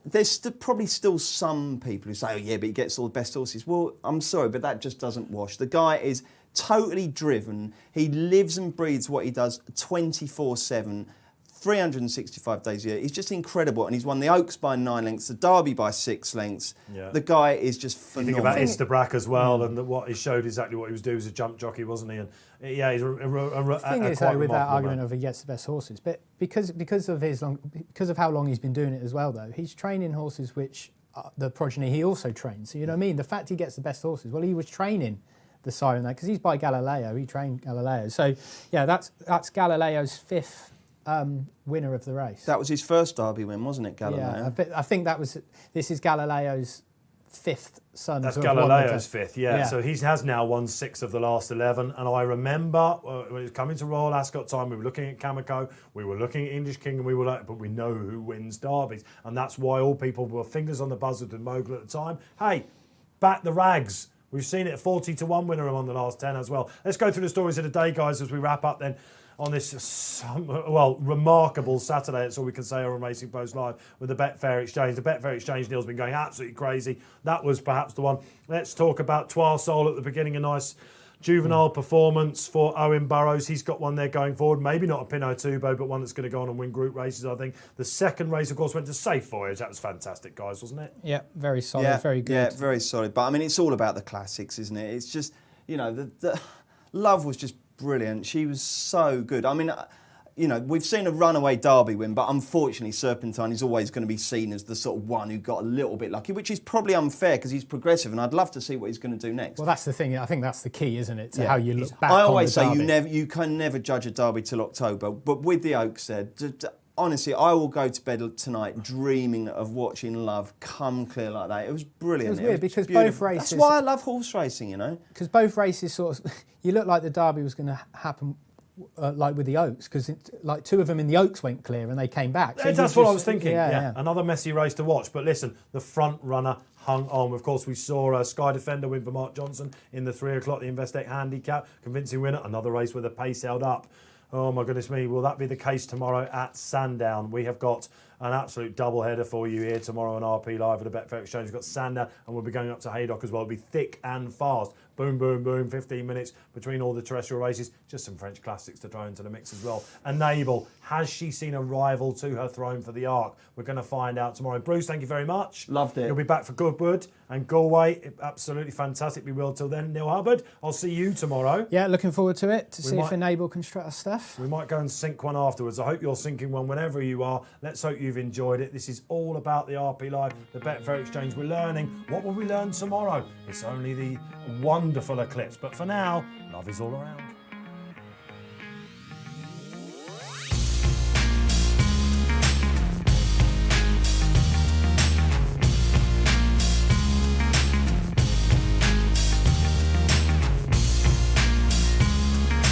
Speaker 2: there's probably still some people who say, oh yeah, but he gets all the best horses. Well, I'm sorry, but that just doesn't wash. The guy is totally driven. He lives and breathes what he does 24/7. 365 days a year. He's just incredible, and he's won the Oaks by 9 lengths, the Derby by 6 lengths. Yeah. The guy is just phenomenal.
Speaker 1: You think about Istabrack as well, and what he showed exactly what he was doing as a jump jockey, wasn't he? And he's
Speaker 3: the thing is, though, with that argument of he gets the best horses, but because of how long he's been doing it as well, though, he's training horses which the progeny he also trains. So you know what I mean? The fact he gets the best horses, well, he was training the sire in that because he's by Galileo. He trained Galileo. So yeah, that's Galileo's 5th. Winner of the race.
Speaker 2: That was his first Derby win, wasn't it, Galileo?
Speaker 3: Yeah, I think this is Galileo's 5th son.
Speaker 1: That's Galileo's 5th, yeah. So he has now won 6 of the last 11. And I remember when it was coming to Royal Ascot time, we were looking at Kamiko, we were looking at English King, and we were like, but we know who wins Derbies. And that's why all people were fingers on the buzzer with Mogul at the time. Hey, back the rags. We've seen it, 40-1 winner among the last 10 as well. Let's go through the stories of the day, guys, as we wrap up then. On this, remarkable Saturday, that's all we can say on Racing Post Live with the Betfair Exchange. The Betfair Exchange deal's been going absolutely crazy. That was perhaps the one. Let's talk about Trois Soul at the beginning. A nice juvenile performance for Owen Burrows. He's got one there going forward. Maybe not a Pinot Tubo, but one that's going to go on and win group races, I think. The second race, of course, went to Safe Voyage. That was fantastic, guys, wasn't it?
Speaker 3: Yeah, very solid, very good.
Speaker 2: Yeah, very solid. But, I mean, it's all about the classics, isn't it? It's just, the Love was just brilliant. She was so good. I mean, we've seen a runaway Derby win, but unfortunately Serpentine is always going to be seen as the sort of one who got a little bit lucky, which is probably unfair because he's progressive, and I'd love to see what he's going to do next.
Speaker 3: Well, that's the thing. I think that's the key, isn't it, to how you look back
Speaker 2: I
Speaker 3: on
Speaker 2: always
Speaker 3: the
Speaker 2: say
Speaker 3: Derby.
Speaker 2: you can never judge a Derby till October, but with the Oaks there, honestly, I will go to bed tonight dreaming of watching Love come clear like that. It was brilliant.
Speaker 3: It was weird because
Speaker 2: beautiful.
Speaker 3: both races...
Speaker 2: That's why I love horse racing,
Speaker 3: Because both races sort of... You look like the Derby was going to happen like with the Oaks, because like 2 of them in the Oaks went clear and they came back. So
Speaker 1: That's what I was thinking.
Speaker 3: Yeah.
Speaker 1: Another messy race to watch. But listen, the front runner hung on. Of course, we saw Sky Defender win for Mark Johnson in the 3 o'clock, the Investec Handicap. Convincing winner. Another race where the pace held up. Oh, my goodness me. Will that be the case tomorrow at Sandown? We have got an absolute doubleheader for you here tomorrow on RP Live at the Betfair Exchange. We've got Sandown and we'll be going up to Haydock as well. It'll be thick and fast. Boom, boom, boom. 15 minutes between all the terrestrial races. Just some French classics to throw into the mix as well. Enable. Has she seen a rival to her throne for the Arc? We're going to find out tomorrow. Bruce, thank you very much.
Speaker 2: Loved it.
Speaker 1: You'll be back for Goodwood and Galway. Absolutely fantastic. We will till then. Neil Hubbard, I'll see you tomorrow.
Speaker 3: Yeah, looking forward to it, to see if Enable can strut our stuff.
Speaker 1: We might go and sync one afterwards. I hope you're syncing one whenever you are. Let's hope you've enjoyed it. This is all about the RP Live, the Betfair Exchange. We're learning. What will we learn tomorrow? It's only the wonderful eclipse. But for now, love is all around.